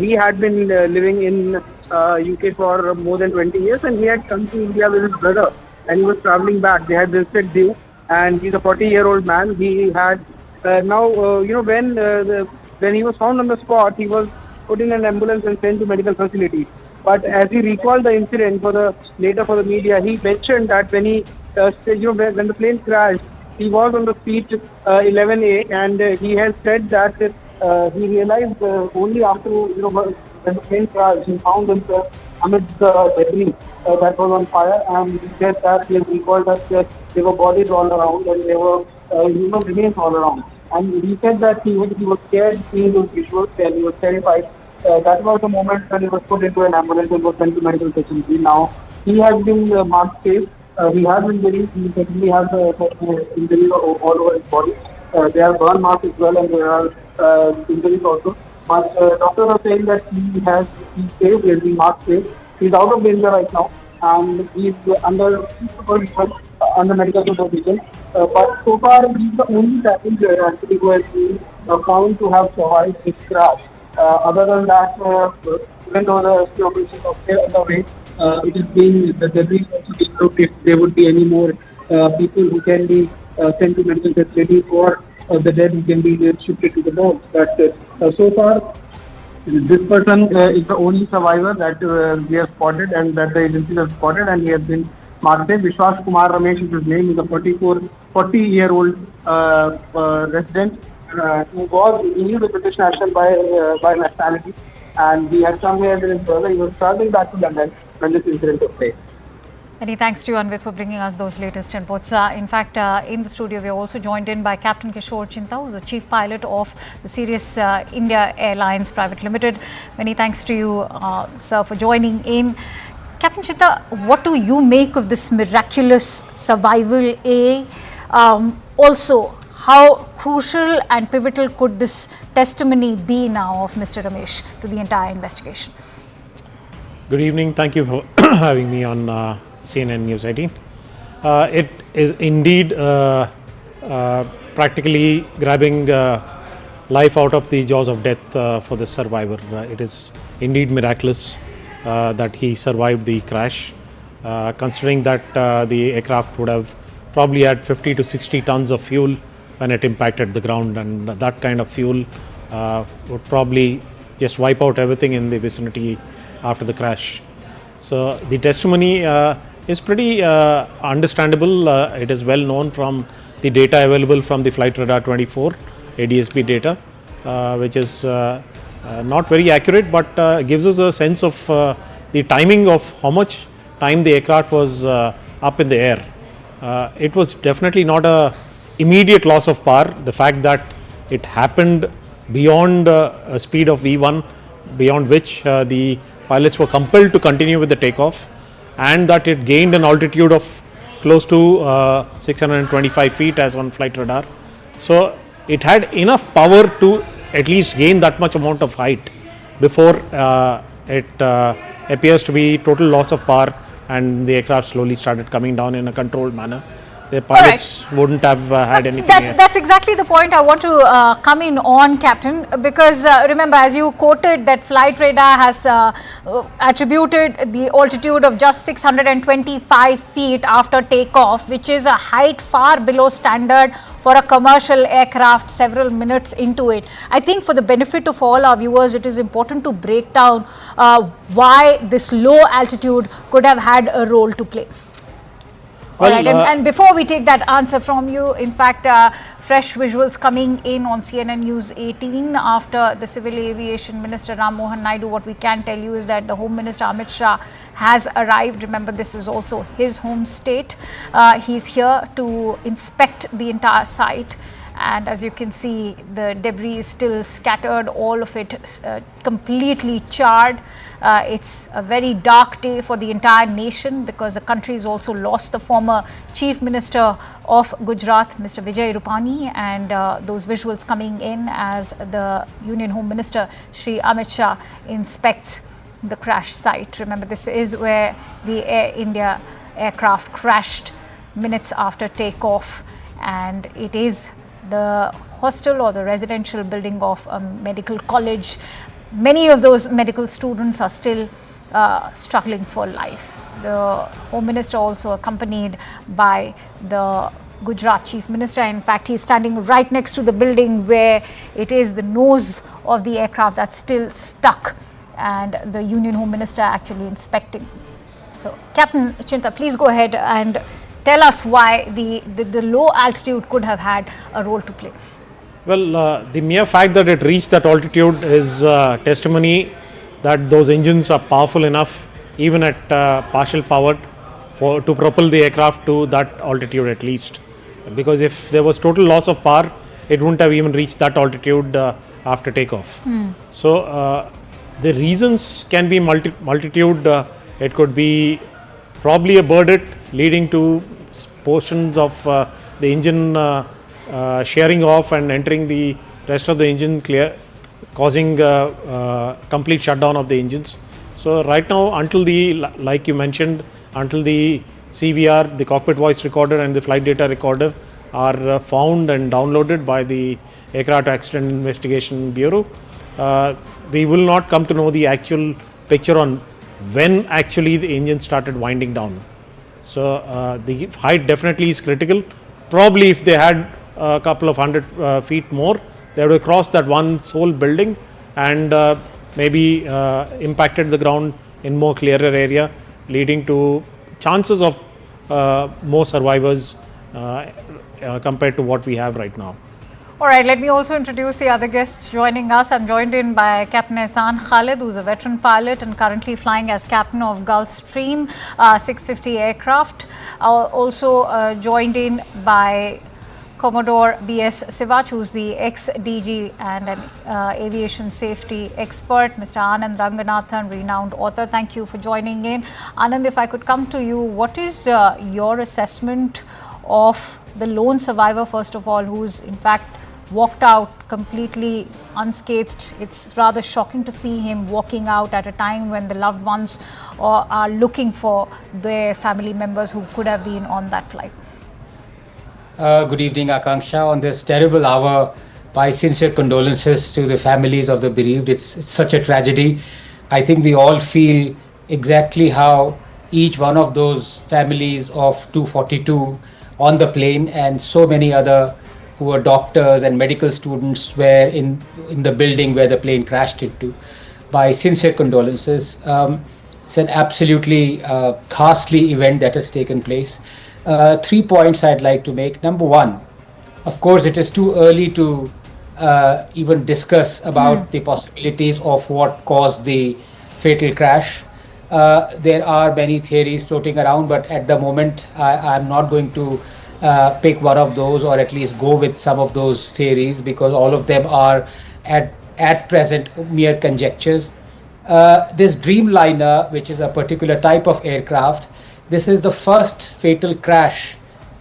S10: He had been living in UK for more than 20 years, and he had come to India with his brother, and he was travelling back. They had visited Diu, and he's a 40-year-old man. He had when he was found on the spot, he was put in an ambulance and sent to medical facilities. But as he recalled the incident later for the media, he mentioned that when he when the plane crashed, he was on the seat 11A, and he has said that he realized only after when the plane crashed, he found himself amidst the debris that was on fire, and he said that he has recalled that there were bodies all around and there were human remains all around. And he said that he was scared seeing those visuals and he was terrified. That was the moment when he was put into an ambulance and was sent to medical facility. Now, he has been marked safe. He has injuries. He certainly has injuries all over his body. There are burn marks as well, and there are injuries also. But doctors are saying that he's safe, he has been marked safe. He's out of danger right now, and he's under medical supervision. But so far, he's the only passenger actually who has been found to have survived this crash. Other than that, even though the operations are still underway, it is being the debris also being looked if there would be any more people who can be sent to medical facilities, or the dead who can be shifted to the morgue. But so far, this person is the only survivor that we have spotted and that the agencies have spotted, and he has been marked. Vishwas Kumar Ramesh is his name. He is a 40-year-old resident he is a British national by nationality, and he had come here with his brother. He was traveling back to London when this incident took place.
S7: Many thanks to you, Anvit, for bringing us those latest inputs. In fact, in the studio, we are also joined in by Captain Kishore Chinta, who is the chief pilot of the Sirius India Airlines Private Limited. Many thanks to you, sir, for joining in. Captain Chinta, what do you make of this miraculous survival? Also, how crucial and pivotal could this testimony be now of Mr. Ramesh to the entire investigation?
S12: Good evening. Thank you for having me on CNN News 18. It is indeed practically grabbing life out of the jaws of death for the survivor. It is indeed miraculous that he survived the crash, considering that the aircraft would have probably had 50 to 60 tons of fuel when it impacted the ground, and that kind of fuel would probably just wipe out everything in the vicinity after the crash. So the testimony is pretty understandable. It is well known from the data available from the Flight Radar 24 ADSB data, which is not very accurate, but gives us a sense of the timing of how much time the aircraft was up in the air. It was definitely not a immediate loss of power. The fact that it happened beyond a speed of V1, beyond which the pilots were compelled to continue with the takeoff, and that it gained an altitude of close to 625 feet as on flight radar. So it had enough power to at least gain that much amount of height before it appears to be total loss of power, and the aircraft slowly started coming down in a controlled manner. The pilots wouldn't have had anything.
S7: That's exactly the point I want to come in on, Captain, because remember, as you quoted, that flight radar has attributed the altitude of just 625 feet after takeoff, which is a height far below standard for a commercial aircraft several minutes into it. I think for the benefit of all our viewers, it is important to break down why this low altitude could have had a role to play. All right, and before we take that answer from you, in fact, fresh visuals coming in on CNN News 18 after the Civil Aviation Minister Ram Mohan Naidu. What we can tell you is that the Home Minister Amit Shah has arrived. Remember, this is also his home state. He's here to inspect the entire site. And as you can see, the debris is still scattered, all of it completely charred. It's a very dark day for the entire nation because the country has also lost the former Chief Minister of Gujarat, Mr. Vijay Rupani, and those visuals coming in as the Union Home Minister, Shri Amit Shah, inspects the crash site. Remember, this is where the Air India aircraft crashed minutes after takeoff, and it is the hostel or the residential building of a medical college. Many of those medical students are still struggling for life. The Home Minister also accompanied by the Gujarat Chief Minister. In fact, he's standing right next to the building where it is the nose of the aircraft that's still stuck, and the Union Home Minister actually inspecting. So, Captain Chinta, please go ahead and tell us why the low altitude could have had a role to play.
S12: Well, the mere fact that it reached that altitude is testimony that those engines are powerful enough, even at partial power, to propel the aircraft to that altitude at least. Because if there was total loss of power, it wouldn't have even reached that altitude after takeoff. So the reasons can be multitude. It could be probably a burdette leading to portions of the engine shearing off and entering the rest of the engine clear, causing complete shutdown of the engines. So right now, until the, like you mentioned, until the CVR, the cockpit voice recorder and the flight data recorder are found and downloaded by the Aircraft Accident Investigation Bureau, we will not come to know the actual picture on when actually the engine started winding down. So the height definitely is critical. Probably if they had a couple of 100 feet more, they would have crossed that one sole building and maybe impacted the ground in more clearer area, leading to chances of more survivors compared to what we have right now.
S7: All right, let me also introduce the other guests joining us. I'm joined in by Captain Ehsan Khalid, who's a veteran pilot and currently flying as captain of Gulfstream 650 aircraft. Also joined in by Commodore B.S. Sivach, who's the ex-DG and an aviation safety expert, Mr. Anand Ranganathan, renowned author. Thank you for joining in. Anand, if I could come to you, what is your assessment of the lone survivor, first of all, who's in fact walked out completely unscathed? It's rather shocking to see him walking out at a time when the loved ones are looking for their family members who could have been on that flight.
S16: Good evening, Akanksha. On this terrible hour, my sincere condolences to the families of the bereaved. It's such a tragedy. I think we all feel exactly how each one of those families of 242 on the plane and so many other who were doctors and medical students were in the building where the plane crashed into. My sincere condolences. It's an absolutely ghastly event that has taken place. 3 points I'd like to make. Number one, of course, it is too early to even discuss about the possibilities of what caused the fatal crash. There are many theories floating around, but at the moment, I'm not going to pick one of those, or at least go with some of those theories, because all of them are at present mere conjectures. This Dreamliner, which is a particular type of aircraft, this is the first fatal crash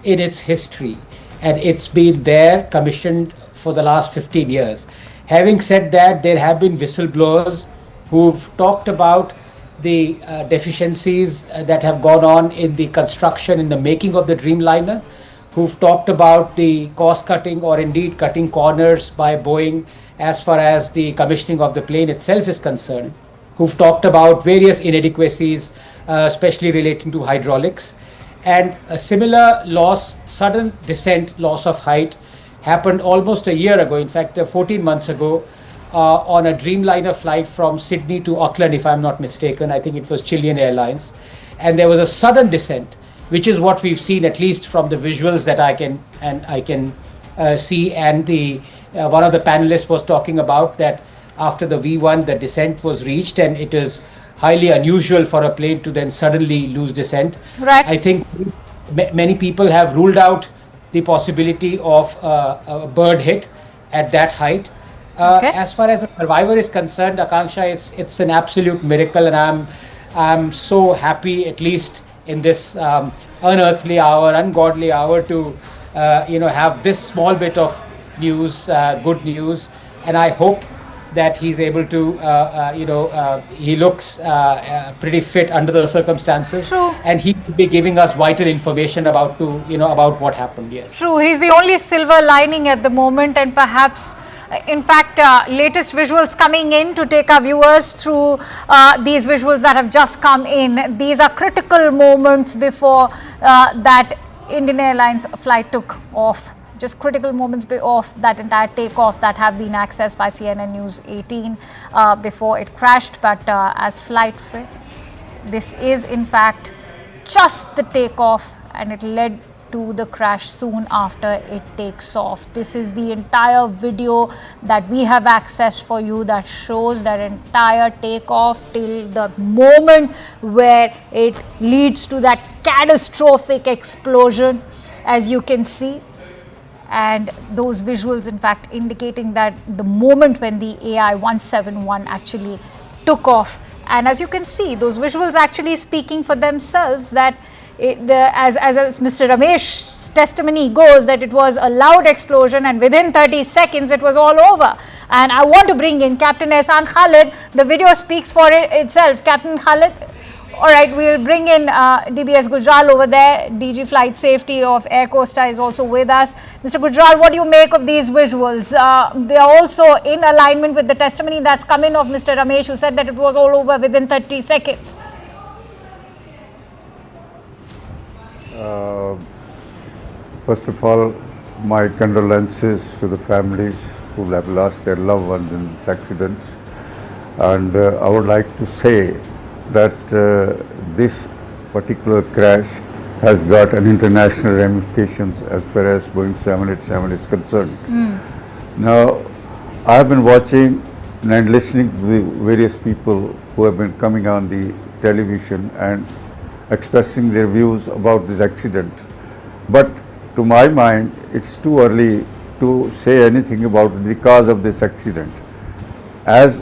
S16: in its history, and it's been there commissioned for the last 15 years. Having said that, there have been whistleblowers who've talked about the deficiencies that have gone on in the construction, in the making of the Dreamliner, who've talked about the cost cutting, or indeed cutting corners by Boeing as far as the commissioning of the plane itself is concerned, who've talked about various inadequacies, especially relating to hydraulics. And a similar loss, sudden descent, loss of height, happened almost a year ago, in fact 14 months ago, on a Dreamliner flight from Sydney to Auckland, if I'm not mistaken. I think it was Chilean Airlines. And there was a sudden descent, which is what we've seen, at least from the visuals that I can see. And one of the panelists was talking about that after the V1, the descent was reached, and it is highly unusual for a plane to then suddenly lose descent.
S7: Right.
S16: I think many people have ruled out the possibility of a bird hit at that height. As far as the survivor is concerned, Akanksha, it's an absolute miracle, and I'm so happy, at least in this unearthly hour, ungodly hour, to have this small bit of news, good news, and I hope that he's able to, he looks pretty fit under the circumstances.
S7: True.
S16: And he will be giving us vital information about what happened. Yes.
S7: True. He's the only silver lining at the moment, and perhaps, in fact, latest visuals coming in to take our viewers through these visuals that have just come in. These are critical moments before that Indian Airlines flight took off. Just critical moments of that entire takeoff that have been accessed by CNN News 18 before it crashed. But as flight, this is in fact just the takeoff, and it led to the crash soon after it takes off. This is the entire video that we have accessed for you that shows that entire takeoff till the moment where it leads to that catastrophic explosion, as you can see. And those visuals, in fact, indicating that the moment when the AI-171 actually took off. And as you can see, those visuals actually speaking for themselves, that as Mr. Ramesh's testimony goes, that it was a loud explosion, and within 30 seconds it was all over. And I want to bring in Captain Ehsan Khalid. The video speaks for itself. Captain Khalid. All right, we'll bring in DBS Gujral over there. DG Flight Safety of Air Costa is also with us. Mr. Gujral, what do you make of these visuals? They are also in alignment with the testimony that's come in of Mr. Ramesh, who said that it was all over within 30 seconds.
S2: First of all, my condolences to the families who have lost their loved ones in this accident. And I would like to say that this particular crash has got an international ramifications as far as Boeing 787 is concerned. Now, I have been watching and listening to the various people who have been coming on the television and expressing their views about this accident. But to my mind, it's too early to say anything about the cause of this accident, as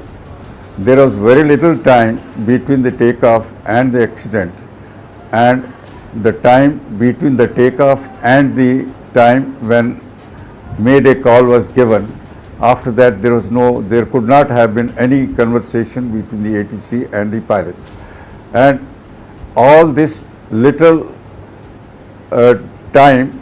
S2: there was very little time between the takeoff and the accident, and the time between the takeoff and the time when Mayday call was given. After that, there could not have been any conversation between the ATC and the pilot, and all this little time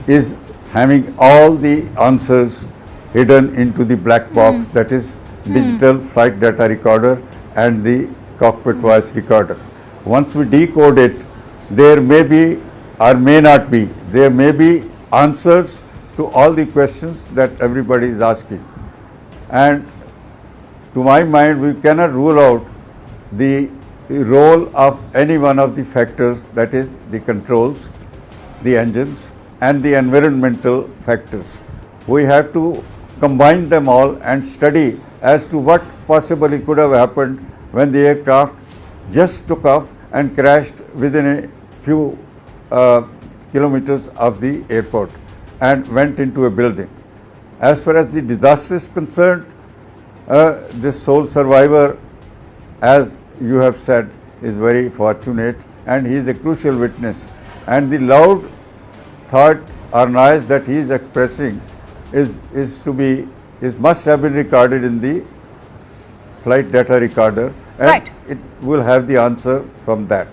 S2: is having all the answers hidden into the black box, that is digital flight data recorder and the cockpit voice recorder. Once we decode it, there may be or may not be, there may be answers to all the questions that everybody is asking. And to my mind, we cannot rule out the role of any one of the factors, that is the controls, the engines and the environmental factors. We have to combine them all and study as to what possibly could have happened when the aircraft just took off and crashed within a few kilometers of the airport and went into a building. As far as the disaster is concerned, this sole survivor, as you have said, is very fortunate, and he is a crucial witness. And the loud thought or noise that he is expressing is must have been recorded in the flight data recorder, and
S7: Right.
S2: it will have the answer from that.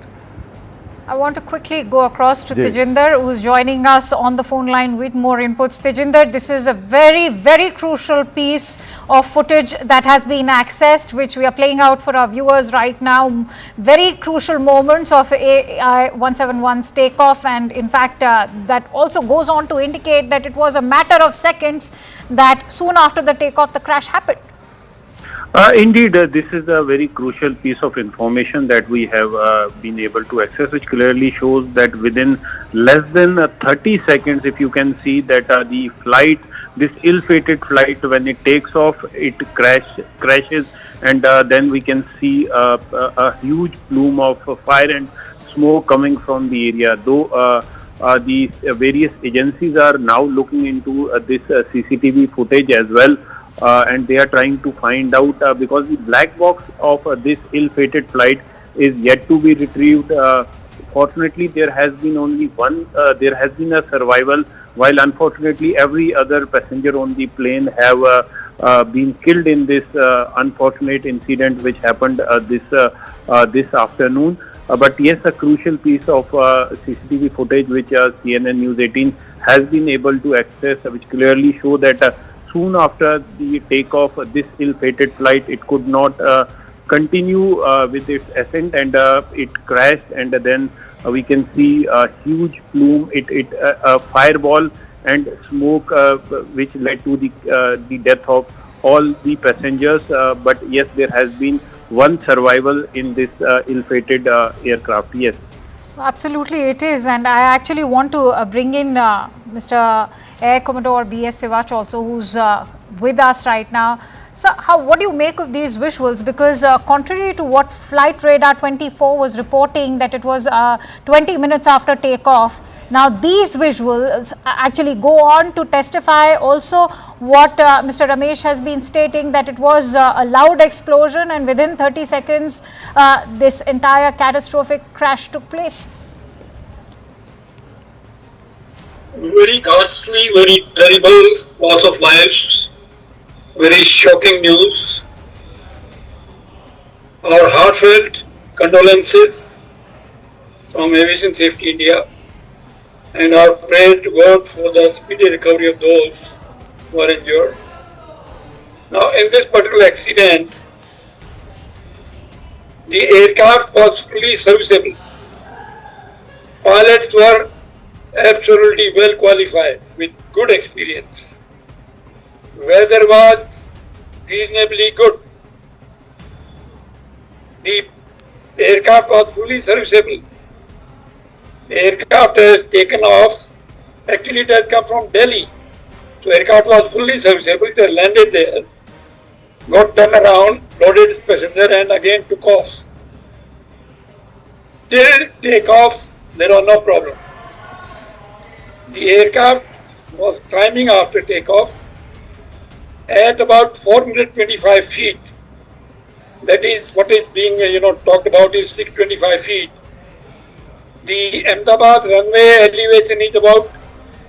S7: I want to quickly go across to
S2: Ji.
S7: Tejinder, who's joining us on the phone line with more inputs. Tejinder, this is a very, very crucial piece of footage that has been accessed, which we are playing out for our viewers right now. Very crucial moments of AI-171's takeoff, and in fact, that also goes on to indicate that it was a matter of seconds that soon after the takeoff, the crash happened.
S17: Indeed, this is a very crucial piece of information that we have been able to access, which clearly shows that within less than 30 seconds, if you can see that the flight, this ill-fated flight, when it takes off, it crashes, and then we can see a huge plume of fire and smoke coming from the area. Though the various agencies are now looking into this CCTV footage as well. And they are trying to find out because the black box of this ill-fated flight is yet to be retrieved. Fortunately, there has been only one. There has been a survival, while unfortunately every other passenger on the plane have been killed in this unfortunate incident which happened this afternoon. But yes, a crucial piece of CCTV footage which CNN News 18 has been able to access, which clearly show that. Soon after the takeoff, this ill-fated flight, it could not continue with its ascent, and it crashed. And then we can see a huge plume, a fireball and smoke, which led to the death of all the passengers. But yes, there has been one survival in this ill-fated aircraft. Yes.
S7: Absolutely, it is, and I actually want to bring in Mr. Air Commodore B.S. Sivach also, who's with us right now. So, what do you make of these visuals? Because contrary to what Flight Radar 24 was reporting, that it was 20 minutes after takeoff, now these visuals actually go on to testify also what Mr. Ramesh has been stating, that it was a loud explosion, and within 30 seconds this entire catastrophic crash took place.
S21: Very ghastly, very terrible loss of lives, very shocking news. Our heartfelt condolences from Aviation Safety India, and our prayer to God for the speedy recovery of those who are injured. Now, in this particular accident, the aircraft was fully serviceable. Pilots were absolutely well qualified with good experience. Weather was reasonably good. The aircraft was fully serviceable. The aircraft has taken off. Actually, it has come from Delhi. So, aircraft was fully serviceable. It has landed there, got turned around, loaded its passenger, and again took off. Till takeoff, there was no problem. The aircraft was climbing after takeoff at about 425 feet. That is what is being talked about is 625 feet. The Ahmedabad runway elevation is about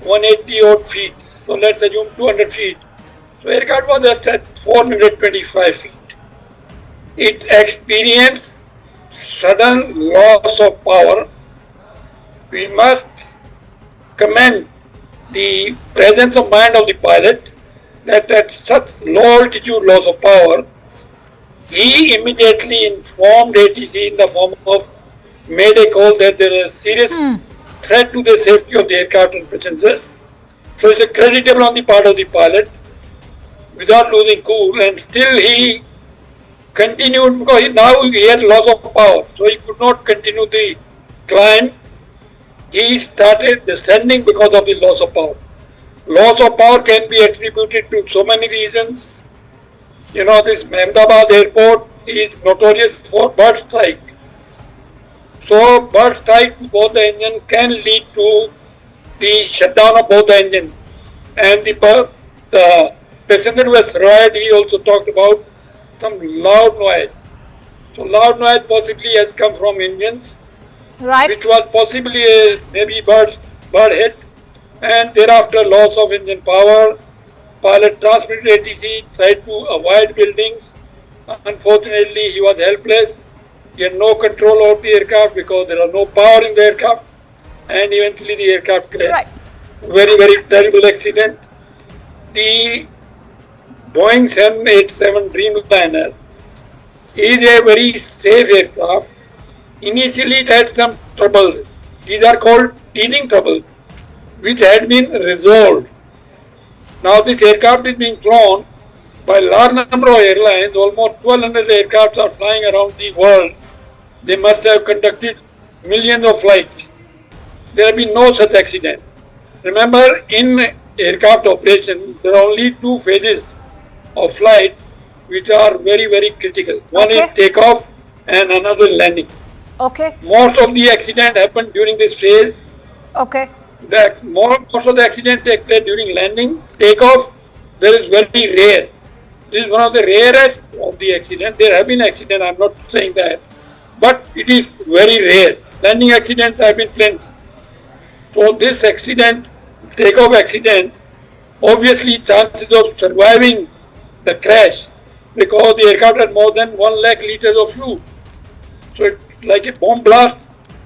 S21: 180 odd feet. So let's assume 200 feet. So aircraft was just at 425 feet. It experienced sudden loss of power. We must commend the presence of mind of the pilot that at such low altitude loss of power, he immediately informed ATC in the form of mayday call that there is serious threat to the safety of the aircraft and passengers. So it's creditable on the part of the pilot without losing cool, and still he continued because now he had loss of power, so he could not continue the climb. He started descending because of the loss of power. Loss of power can be attributed to so many reasons. This Ahmedabad airport is notorious for bird strike. So burst tight to both the engine can lead to the shutdown of both the engines. And the passenger who was survived, he also talked about some loud noise. So loud noise possibly has come from engines,
S7: right,
S21: which was possibly a maybe bird hit, and thereafter loss of engine power. Pilot transmitted ATC, tried to avoid buildings. Unfortunately, he was helpless. He had no control over the aircraft because there was no power in the aircraft, and eventually the aircraft crashed.
S7: Right.
S21: Very, very terrible accident. The Boeing 787 Dreamliner is a very safe aircraft. Initially, it had some troubles. These are called teething troubles, which had been resolved. Now, this aircraft is being flown by a large number of airlines. Almost 1,200 aircrafts are flying around the world. They must have conducted millions of flights. There have been no such accident. Remember, in aircraft operation, there are only two phases of flight which are very, very critical. One is takeoff and another landing.
S7: Okay.
S21: Most of the accident happened during this phase.
S7: Okay.
S21: Most of the accident take place during landing. Takeoff, there is very rare. This is one of the rarest of the accident. There have been accidents, I'm not saying that, but it is very rare. Landing accidents have been plenty. So this accident, takeoff accident, obviously chances of surviving the crash because the aircraft had more than 1 lakh liters of fuel. So it's like a bomb blast.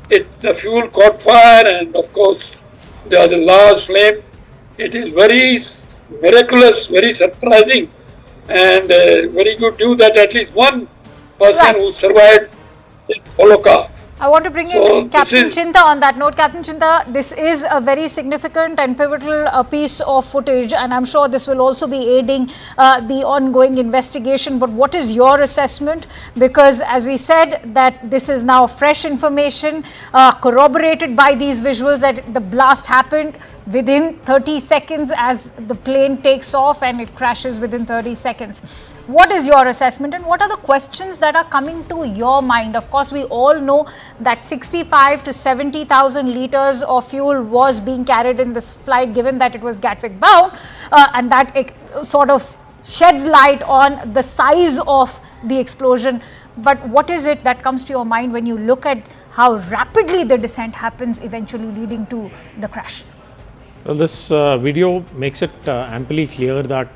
S21: The fuel caught fire and of course there was a large flame. It is very miraculous, very surprising and very good news that at least one person who survived this Holocaust.
S7: I want to bring in Captain Chinta on that note. Captain Chinta, this is a very significant and pivotal piece of footage, and I'm sure this will also be aiding the ongoing investigation. But what is your assessment? Because as we said, that this is now fresh information corroborated by these visuals that the blast happened within 30 seconds as the plane takes off and it crashes within 30 seconds. What is your assessment and what are the questions that are coming to your mind? Of course, we all know that 65 to 70,000 liters of fuel was being carried in this flight, given that it was Gatwick bound, and that it sort of sheds light on the size of the explosion. But what is it that comes to your mind when you look at how rapidly the descent happens, eventually leading to the crash?
S12: Well, this video makes it amply clear that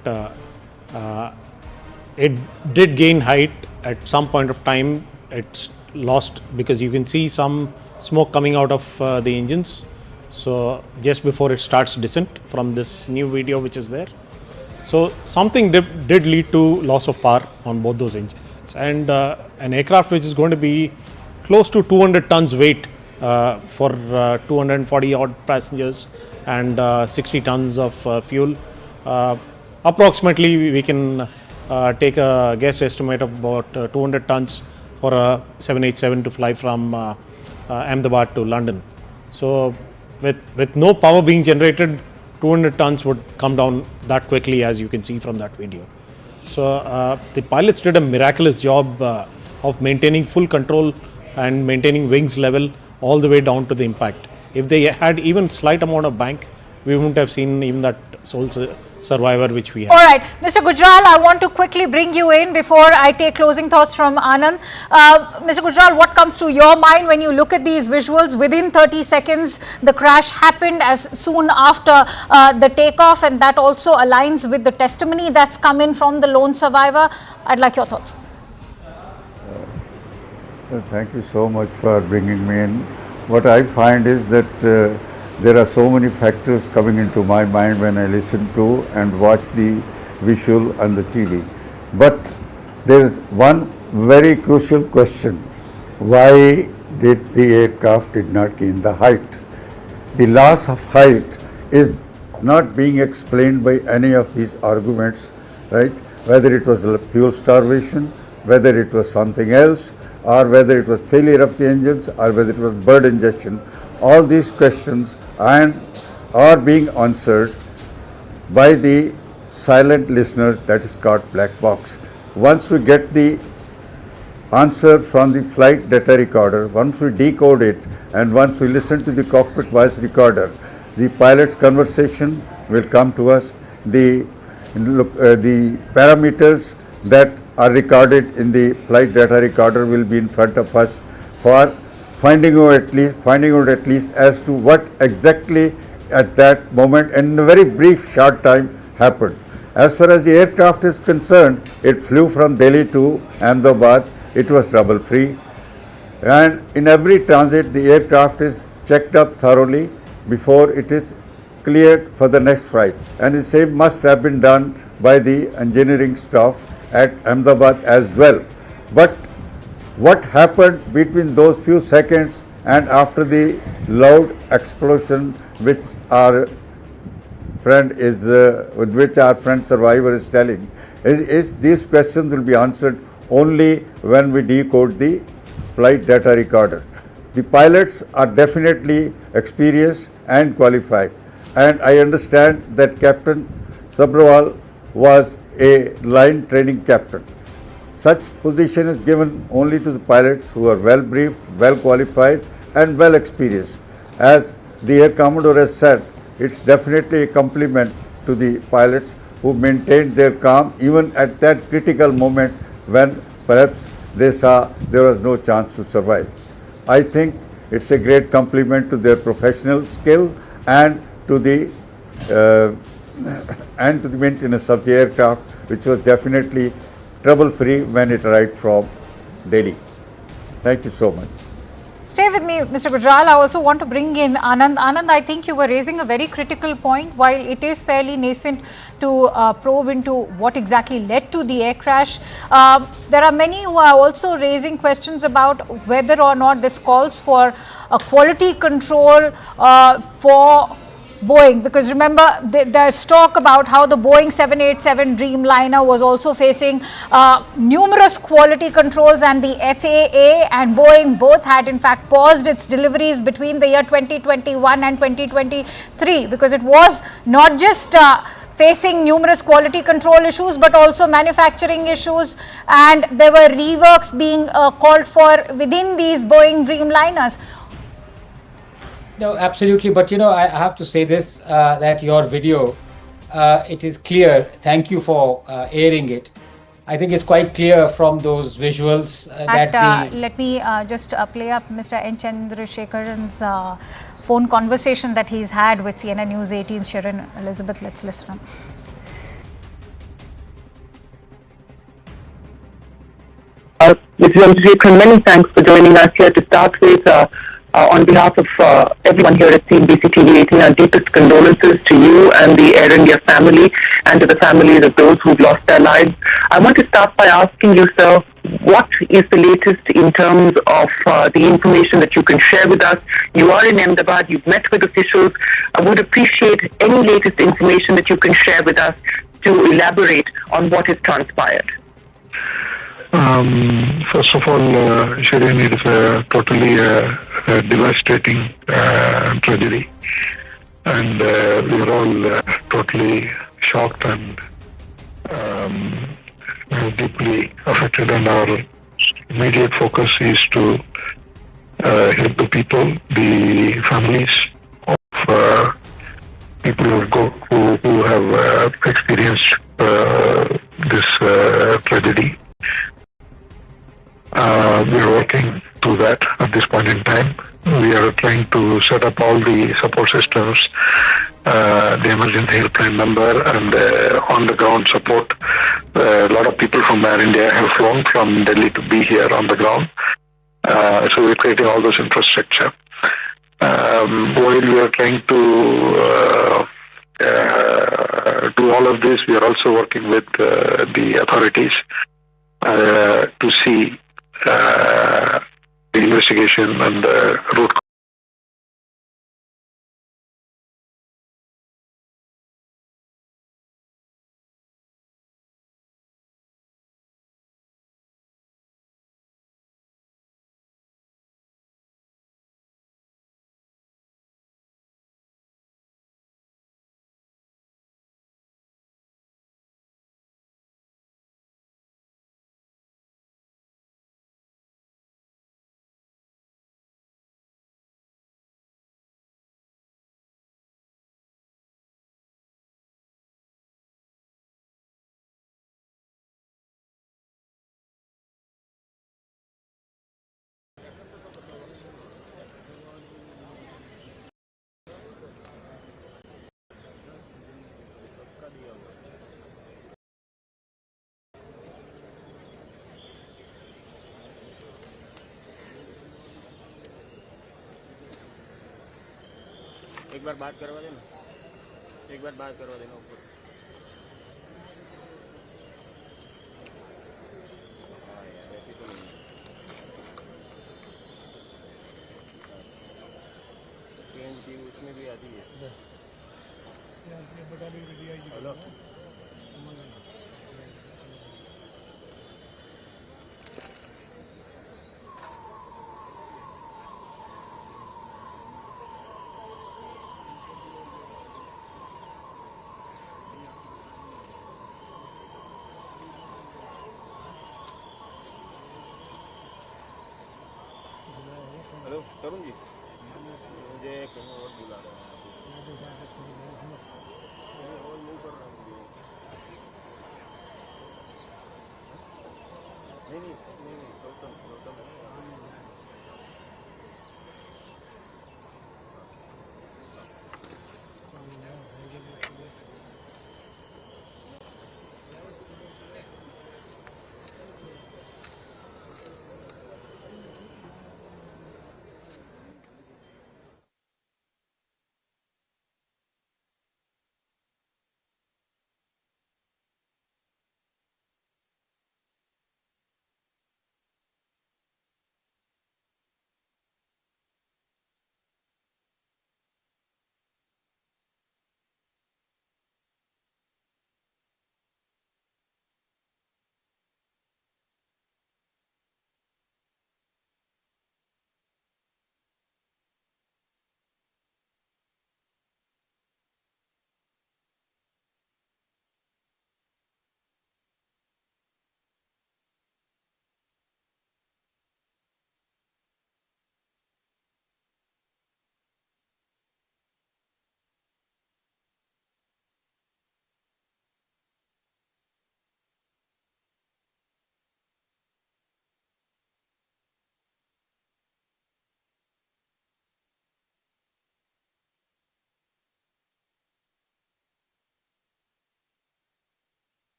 S12: it did gain height at some point of time. It's lost because you can see some smoke coming out of the engines. So just before it starts descent from this new video which is there. So something did lead to loss of power on both those engines. And an aircraft which is going to be close to 200 tons weight for 240 odd passengers and 60 tons of fuel. Approximately we can take a guess estimate of about 200 tons for a 787 to fly from Ahmedabad to London. So with no power being generated, 200 tons would come down that quickly, as you can see from that video. So the pilots did a miraculous job of maintaining full control and maintaining wings level all the way down to the impact. If they had even slight amount of bank, we wouldn't have seen even that sole survivor which we have.
S7: All right, Mr. Gujral, I want to quickly bring you in before I take closing thoughts from Anand. Mr. Gujral, what comes to your mind when you look at these visuals? Within 30 seconds, the crash happened as soon after the takeoff, and that also aligns with the testimony that's come in from the lone survivor. I'd like your thoughts.
S2: Thank you so much for bringing me in. What I find is that there are so many factors coming into my mind when I listen to and watch the visual and the TV. But there is one very crucial question. Why did the aircraft did not gain the height? The loss of height is not being explained by any of these arguments, right? Whether it was fuel starvation, whether it was something else, or whether it was failure of the engines, or whether it was bird ingestion. All these questions are being answered by the silent listener, that is called black box. Once we get the answer from the flight data recorder, once we decode it and once we listen to the cockpit voice recorder, the pilot's conversation will come to us. The parameters that are recorded in the flight data recorder will be in front of us for finding out at least as to what exactly at that moment and in a very brief short time happened. As far as the aircraft is concerned, it flew from Delhi to Ahmedabad. It was trouble free, and in every transit the aircraft is checked up thoroughly before it is cleared for the next flight, and the same must have been done by the engineering staff at Ahmedabad as well. But what happened between those few seconds and after the loud explosion which our friend survivor is telling, is these questions will be answered only when we decode the flight data recorder. The pilots are definitely experienced and qualified, and I understand that Captain Sabrawal was a line training captain. Such position is given only to the pilots who are well briefed, well qualified and well experienced. As the Air Commodore has said, it's definitely a compliment to the pilots who maintained their calm even at that critical moment when perhaps they saw there was no chance to survive. I think it's a great compliment to their professional skill and to the maintenance of the aircraft, which was definitely trouble-free when it arrived from Delhi. Thank you so much.
S7: Stay with me, Mr. Gujral. I also want to bring in Anand. Anand, I think you were raising a very critical point. While it is fairly nascent to probe into what exactly led to the air crash, there are many who are also raising questions about whether or not this calls for a quality control for Boeing, because remember there's talk about how the Boeing 787 Dreamliner was also facing numerous quality controls, and the FAA and Boeing both had in fact paused its deliveries between the year 2021 and 2023 because it was not just facing numerous quality control issues but also manufacturing issues, and there were reworks being called for within these Boeing Dreamliners.
S16: No, absolutely. But, I have to say this, that your video, it is clear. Thank you for airing it. I think it's quite clear from those visuals
S7: Let me just play up Mr. N. Chandrasekharan's phone conversation that he's had with CNN News 18's Sharon Elizabeth. Let's listen.
S1: Mr. Chandrasekharan, many thanks for joining us here. To start with, on behalf of everyone here at CNBC TV 18, our deepest condolences to you and the Air India family and to the families of those who've lost their lives. I want to start by asking you, sir, what is the latest in terms of the information that you can share with us? You are in Ahmedabad, you've met with officials. I would appreciate any latest information that you can share with us to elaborate on what has transpired.
S8: First of all, Shireen, it is a totally devastating tragedy, and we are all totally shocked and deeply affected, and our immediate focus is to help the people, the families of people who have experienced this tragedy. We are working to that at this point in time. We are trying to set up all the support systems, the emergency helpline number, and on-the-ground support. A lot of people from Air India have flown from Delhi to be here on the ground. So we're creating all those infrastructure. While we are trying to do all of this, we are also working with the authorities to see the investigation and the root
S5: एक बार बात करवा देना, एक बार बात करवा देना ऊपर। हाँ यार ऐसी तो नहीं चेंज की उसमें भी आती है। हेलो हेलो तरुण जी, मुझे कहीं और बुला रहे हैं। और नहीं कर रहा हूँ। नहीं गौतम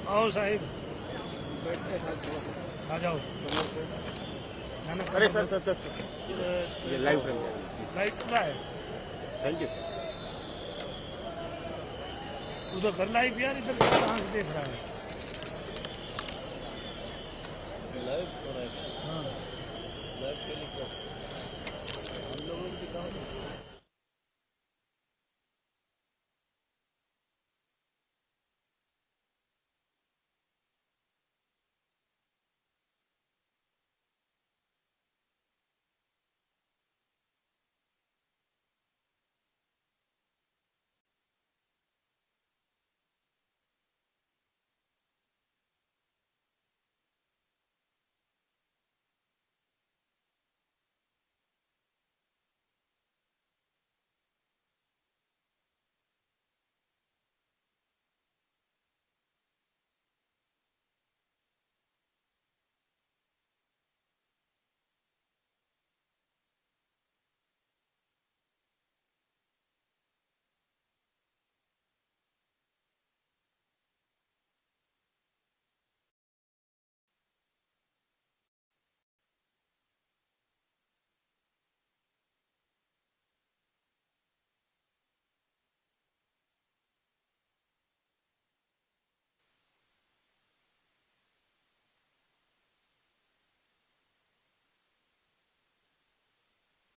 S9: आओ साहिब, आ जाओ।
S5: अरे सर ये लाइव फ्रेम
S9: है।
S5: Thank you.
S9: उधर कर लाइव यार, इधर कहाँ से देख रहा है?
S5: लाइव हो रहा है। हाँ लाइव पे लिखा हम लोगों को दिखाओ।